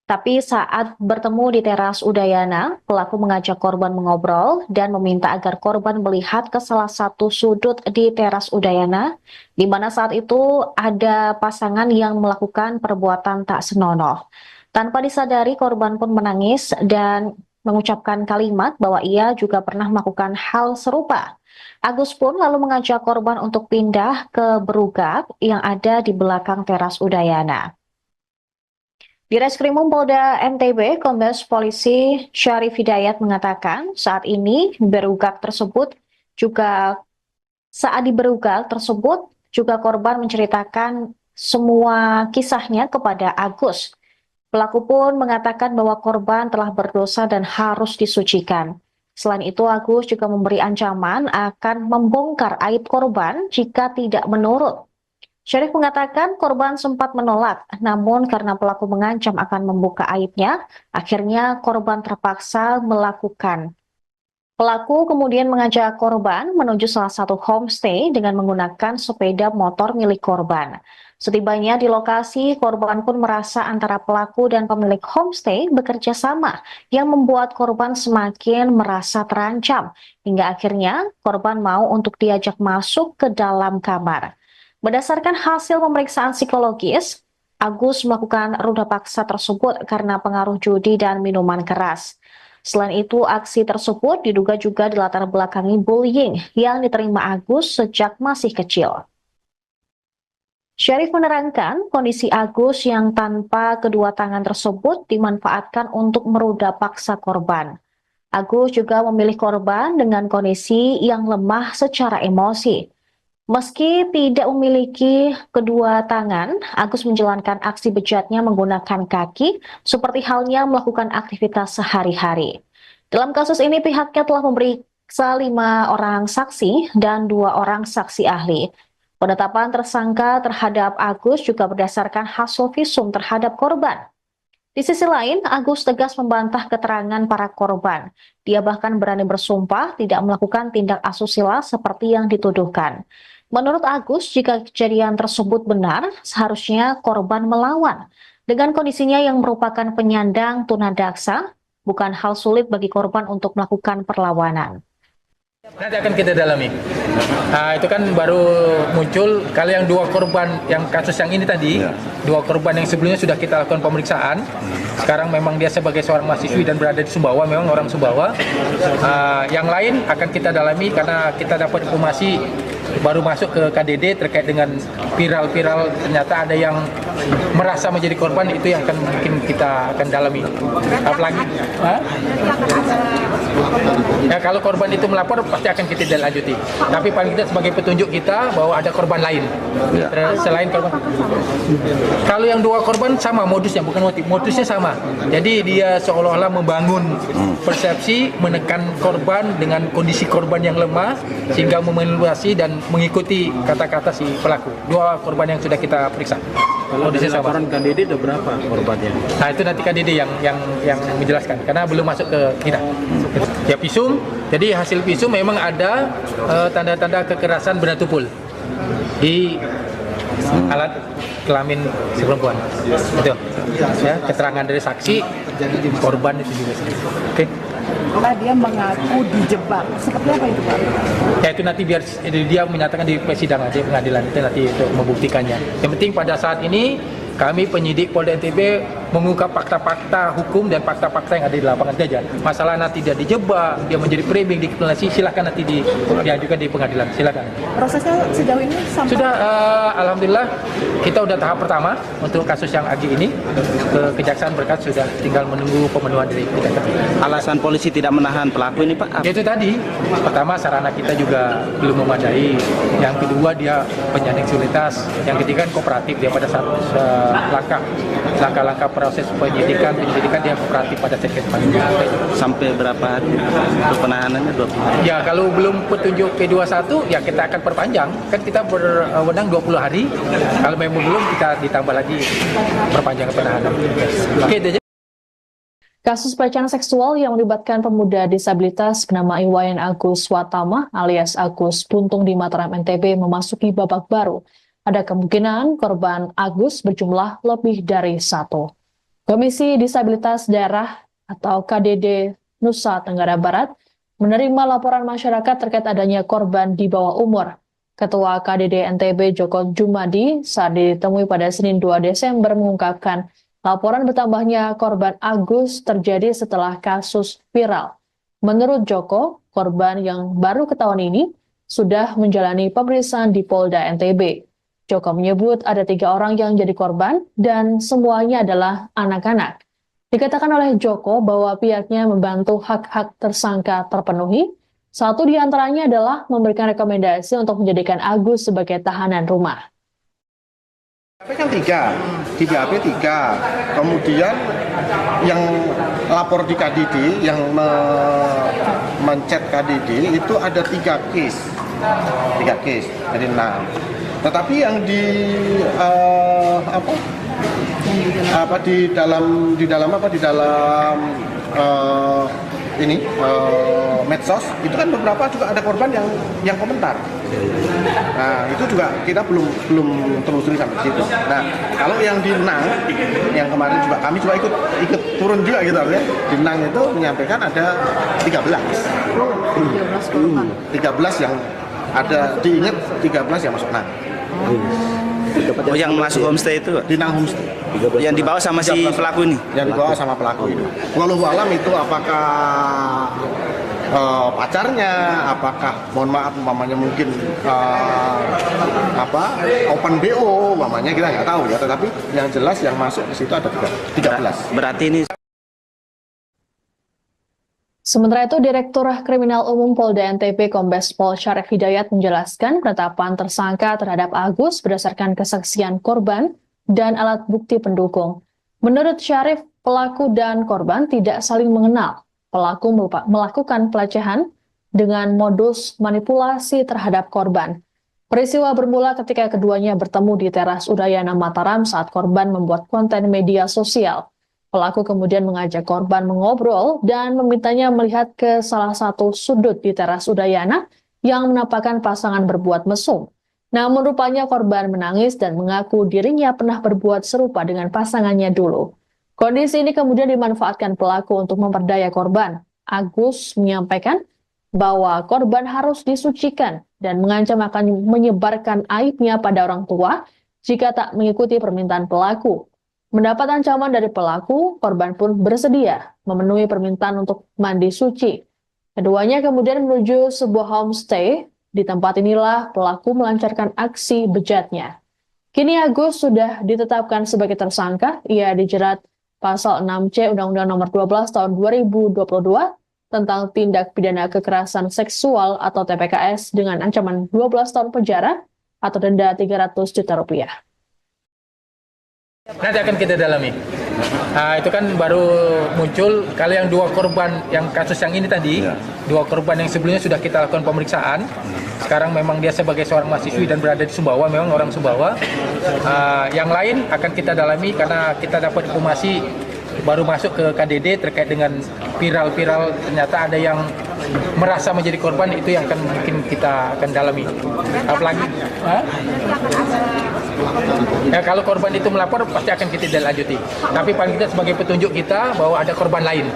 Tapi saat bertemu di teras Udayana, pelaku mengajak korban mengobrol dan meminta agar korban melihat ke salah satu sudut di teras Udayana, di mana saat itu ada pasangan yang melakukan perbuatan tak senonoh. Tanpa disadari, korban pun menangis dan mengucapkan kalimat bahwa ia juga pernah melakukan hal serupa. Agus pun lalu mengajak korban untuk pindah ke berugak yang ada di belakang teras Udayana. Di Reskrimum Polda NTB, Kombes Polisi Syarif Hidayat mengatakan saat ini berugak tersebut juga Saat diberugal tersebut, juga korban menceritakan semua kisahnya kepada Agus. Pelaku pun mengatakan bahwa korban telah berdosa dan harus disucikan. Selain itu, Agus juga memberi ancaman akan membongkar aib korban jika tidak menurut. Syarif mengatakan korban sempat menolak, namun karena pelaku mengancam akan membuka aibnya, akhirnya korban terpaksa melakukan. Pelaku kemudian mengajak korban menuju salah satu homestay dengan menggunakan sepeda motor milik korban. Setibanya di lokasi, korban pun merasa antara pelaku dan pemilik homestay bekerja sama yang membuat korban semakin merasa terancam. Hingga akhirnya korban mau untuk diajak masuk ke dalam kamar. Berdasarkan hasil pemeriksaan psikologis, Agus melakukan ruda paksa tersebut karena pengaruh judi dan minuman keras. Selain itu, aksi tersebut diduga juga dilatar belakangi bullying yang diterima Agus sejak masih kecil. Syarif menerangkan kondisi Agus yang tanpa kedua tangan tersebut dimanfaatkan untuk meruda paksa korban. Agus juga memilih korban dengan kondisi yang lemah secara emosi. Meski tidak memiliki kedua tangan, Agus menjalankan aksi bejatnya menggunakan kaki, seperti halnya melakukan aktivitas sehari-hari. Dalam kasus ini, pihaknya telah memeriksa 5 orang saksi dan 2 orang saksi ahli. Penetapan tersangka terhadap Agus juga berdasarkan hasil visum terhadap korban. Di sisi lain, Agus tegas membantah keterangan para korban. Dia bahkan berani bersumpah tidak melakukan tindak asusila seperti yang dituduhkan. Menurut Agus, jika kejadian tersebut benar, seharusnya korban melawan. Dengan kondisinya yang merupakan penyandang tunadaksa, bukan hal sulit bagi korban untuk melakukan perlawanan. Nanti akan kita dalami. Itu kan baru muncul. Kalau yang 2 korban, yang kasus yang ini tadi, 2 korban yang sebelumnya sudah kita lakukan pemeriksaan. Sekarang memang dia sebagai seorang mahasiswi dan berada di Sumbawa, memang orang Sumbawa. Yang lain akan kita dalami karena kita dapat informasi baru masuk ke KDD terkait dengan viral-viral, ternyata ada yang merasa menjadi korban, itu yang akan mungkin kita akan dalami. Apalagi ya, kalau korban itu melapor pasti akan kita lanjuti. Tapi paling tidak sebagai petunjuk kita bahwa ada korban lain selain korban. Kalau yang 2 korban sama modusnya, bukan motif, modusnya sama. Jadi dia seolah-olah membangun persepsi, menekan korban dengan kondisi korban yang lemah sehingga memanipulasi dan mengikuti kata-kata si pelaku. 2 korban yang sudah kita periksa. Kalau dari laporan KDD ada berapa korbannya? Nah, itu nanti KDD yang menjelaskan karena belum masuk ke kita. Ya, visum. Jadi hasil visum memang ada tanda-tanda kekerasan benda tumpul di alat kelamin si perempuan. Itu. Ya, keterangan dari saksi, korban itu juga. Oke. Dia mengaku dijebak. Seperti apa itu, Pak? Ya, itu nanti biar dia menyatakan di persidangan, di pengadilan itu nanti untuk membuktikannya. Yang penting pada saat ini kami penyidik Polda NTB mengungkap fakta-fakta hukum dan fakta-fakta yang ada di lapangan saja. Masalah nanti dia dijebak, dia menjadi framing, dikriminalisasi, silakan nanti diajukan di pengadilan, silakan. Prosesnya sejauh ini sampai sudah, alhamdulillah kita udah tahap pertama untuk kasus yang Agi ini ke Kejaksaan berkas, sudah tinggal menunggu pemenuhan dari Kejaksaan. Alasan polisi tidak menahan pelaku ini, Pak? Itu tadi, pertama sarana kita juga belum memadai, yang kedua dia penyandang disabilitas, yang ketiga kooperatif, dia pada saat langkah-langkah proses penyidikan dia kooperatif pada saat Sampai berapa hari untuk penahanannya? 20 hari? Ya, kalau belum petunjuk P21 ya kita akan perpanjang, kan kita berwenang 20 hari, kalau memang belum kita ditambah lagi perpanjangan penahanan. Oke, Kasus pelecehan seksual yang melibatkan pemuda disabilitas bernama Iwayan Agus Watama alias Agus Buntung di Mataram NTB memasuki babak baru. Ada kemungkinan korban Agus berjumlah lebih dari 1. Komisi Disabilitas Daerah atau KDD Nusa Tenggara Barat menerima laporan masyarakat terkait adanya korban di bawah umur. Ketua KDD NTB Joko Jumadi saat ditemui pada Senin 2 Desember mengungkapkan laporan bertambahnya korban Agus terjadi setelah kasus viral. Menurut Joko, korban yang baru ketahuan ini sudah menjalani pemeriksaan di Polda NTB. Joko menyebut ada 3 orang yang jadi korban dan semuanya adalah anak-anak. Dikatakan oleh Joko bahwa pihaknya membantu hak-hak tersangka terpenuhi, Satu di antaranya adalah memberikan rekomendasi untuk menjadikan Agus sebagai tahanan rumah. HP kan tiga HP tiga. Kemudian yang lapor di KDD, yang mencet KDD itu ada 3 case, jadi 6. Tetapi yang di dalam medsos itu kan beberapa juga ada korban yang komentar. Nah, itu juga kita belum telusuri sampai situ. Nah, kalau yang di Nang, yang kemarin juga kami juga ikut turun juga gitu ya. Di Nang itu menyampaikan ada 13 korban. 13 yang ada, diingat 13 yang masuk Nang. Oh, yang masuk homestay itu? Di Nang homestay. Yang dibawa sama si pelaku ini? Yang dibawa sama pelaku itu. Walau alam itu apakah pacarnya, apakah mohon maaf umpamanya mungkin open BO umpamanya, kita nggak tahu ya, tetapi yang jelas yang masuk ke situ ada 13. Berarti ini. Sementara itu, Direktur Kriminal Umum Polda NTB Kombes Pol Syarif Hidayat menjelaskan penetapan tersangka terhadap Agus berdasarkan kesaksian korban dan alat bukti pendukung. Menurut Syarif, pelaku dan korban tidak saling mengenal. Pelaku melakukan pelecehan dengan modus manipulasi terhadap korban. Peristiwa bermula ketika keduanya bertemu di teras Udayana Mataram saat korban membuat konten media sosial. Pelaku kemudian mengajak korban mengobrol dan memintanya melihat ke salah satu sudut di teras Udayana yang menampakkan pasangan berbuat mesum. Namun rupanya korban menangis dan mengaku dirinya pernah berbuat serupa dengan pasangannya dulu. Kondisi ini kemudian dimanfaatkan pelaku untuk memperdaya korban. Agus menyampaikan bahwa korban harus disucikan dan mengancam akan menyebarkan aibnya pada orang tua jika tak mengikuti permintaan pelaku. Mendapat ancaman dari pelaku, korban pun bersedia memenuhi permintaan untuk mandi suci. Keduanya kemudian menuju sebuah homestay. Di tempat inilah pelaku melancarkan aksi bejatnya. Kini Agus sudah ditetapkan sebagai tersangka. Ia dijerat Pasal 6C Undang-Undang Nomor 12 Tahun 2022 tentang tindak pidana kekerasan seksual atau TPKS dengan ancaman 12 tahun penjara atau denda 300 juta rupiah. Nanti akan kita dalami. Nah, itu kan baru muncul kalau yang 2 korban yang kasus yang ini tadi, 2 korban yang sebelumnya sudah kita lakukan pemeriksaan. Sekarang memang dia sebagai seorang mahasiswi dan berada di Sumbawa, memang orang Sumbawa. Yang lain akan kita dalami karena kita dapat informasi baru masuk ke KDD terkait dengan viral ternyata ada yang merasa menjadi korban, itu yang akan mungkin kita akan dalami. Apalagi ya, kalau korban itu melapor pasti akan kita lanjuti. Tapi paling kita sebagai petunjuk kita bahwa ada korban lain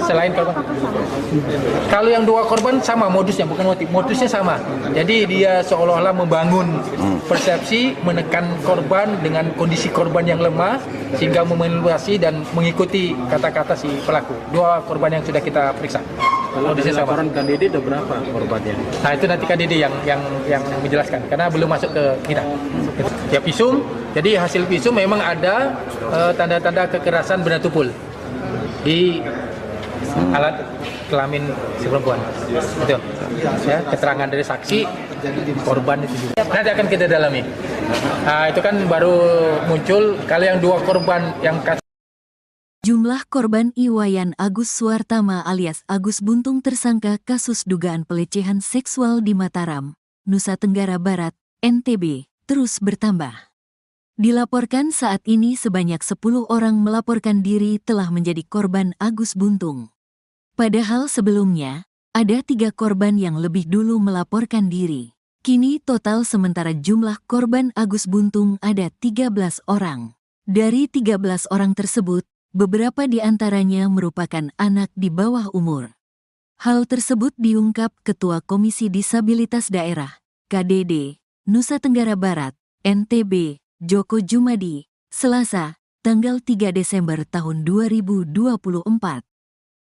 selain korban. Kalau yang 2 korban sama modusnya, bukan modusnya sama. Jadi dia seolah-olah membangun persepsi, menekan korban dengan kondisi korban yang lemah sehingga memanipulasi dan mengikuti kata-kata si pelaku. 2 korban yang sudah kita periksa. Kalau dari laporan KDD ada berapa korbannya? Nah, itu nanti KDD yang menjelaskan karena belum masuk ke kita. Ya, visum. Jadi hasil visum memang ada tanda-tanda kekerasan benda tumpul di alat kelamin si perempuan. Itu. Ya, keterangan dari saksi korban itu juga. Nanti akan kita dalami. Nah, itu kan baru muncul kalau yang 2 korban yang kasus. Jumlah korban Iwayan Agus Suartama alias Agus Buntung tersangka kasus dugaan pelecehan seksual di Mataram, Nusa Tenggara Barat, NTB, terus bertambah. Dilaporkan saat ini sebanyak 10 orang melaporkan diri telah menjadi korban Agus Buntung. Padahal sebelumnya, ada 3 korban yang lebih dulu melaporkan diri. Kini total sementara jumlah korban Agus Buntung ada 13 orang. Dari 13 orang tersebut, beberapa di antaranya merupakan anak di bawah umur. Hal tersebut diungkap Ketua Komisi Disabilitas Daerah, KDD, Nusa Tenggara Barat, NTB, Joko Jumadi, Selasa, tanggal 3 Desember tahun 2024.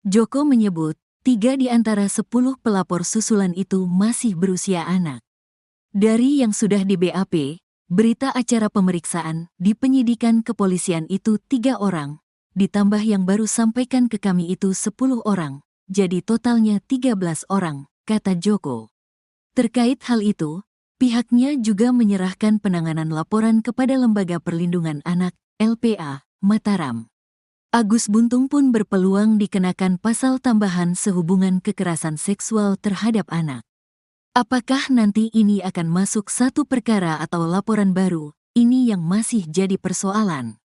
Joko menyebut, 3 di antara 10 pelapor susulan itu masih berusia anak. Dari yang sudah di BAP, berita acara pemeriksaan di penyidikan kepolisian itu 3 orang, ditambah yang baru sampaikan ke kami itu 10 orang, jadi totalnya 13 orang. kata Joko. Terkait hal itu, pihaknya juga menyerahkan penanganan laporan kepada Lembaga Perlindungan Anak, LPA, Mataram. Agus Buntung pun berpeluang dikenakan pasal tambahan sehubungan kekerasan seksual terhadap anak. Apakah nanti ini akan masuk satu perkara atau laporan baru? Ini yang masih jadi persoalan.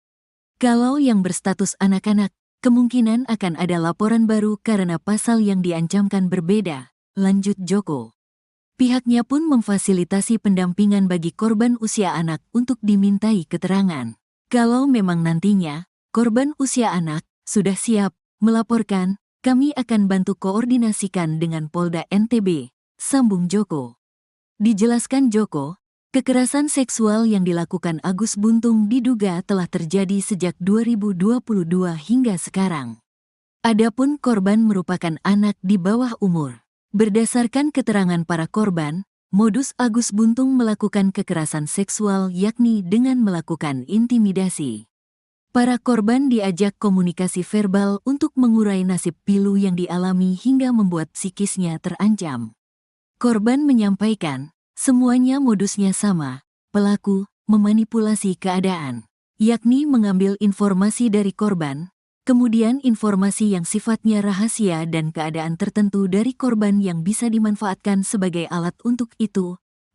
Kalau yang berstatus anak-anak, kemungkinan akan ada laporan baru karena pasal yang diancamkan berbeda, lanjut Joko. Pihaknya pun memfasilitasi pendampingan bagi korban usia anak untuk dimintai keterangan. Kalau memang nantinya, korban usia anak sudah siap melaporkan, kami akan bantu koordinasikan dengan Polda NTB, sambung Joko. Dijelaskan Joko, kekerasan seksual yang dilakukan Agus Buntung diduga telah terjadi sejak 2022 hingga sekarang. Adapun korban merupakan anak di bawah umur. Berdasarkan keterangan para korban, modus Agus Buntung melakukan kekerasan seksual yakni dengan melakukan intimidasi. Para korban diajak komunikasi verbal untuk mengurai nasib pilu yang dialami hingga membuat psikisnya terancam. Korban menyampaikan, semuanya modusnya sama, pelaku memanipulasi keadaan, yakni mengambil informasi dari korban, kemudian informasi yang sifatnya rahasia dan keadaan tertentu dari korban yang bisa dimanfaatkan sebagai alat untuk itu,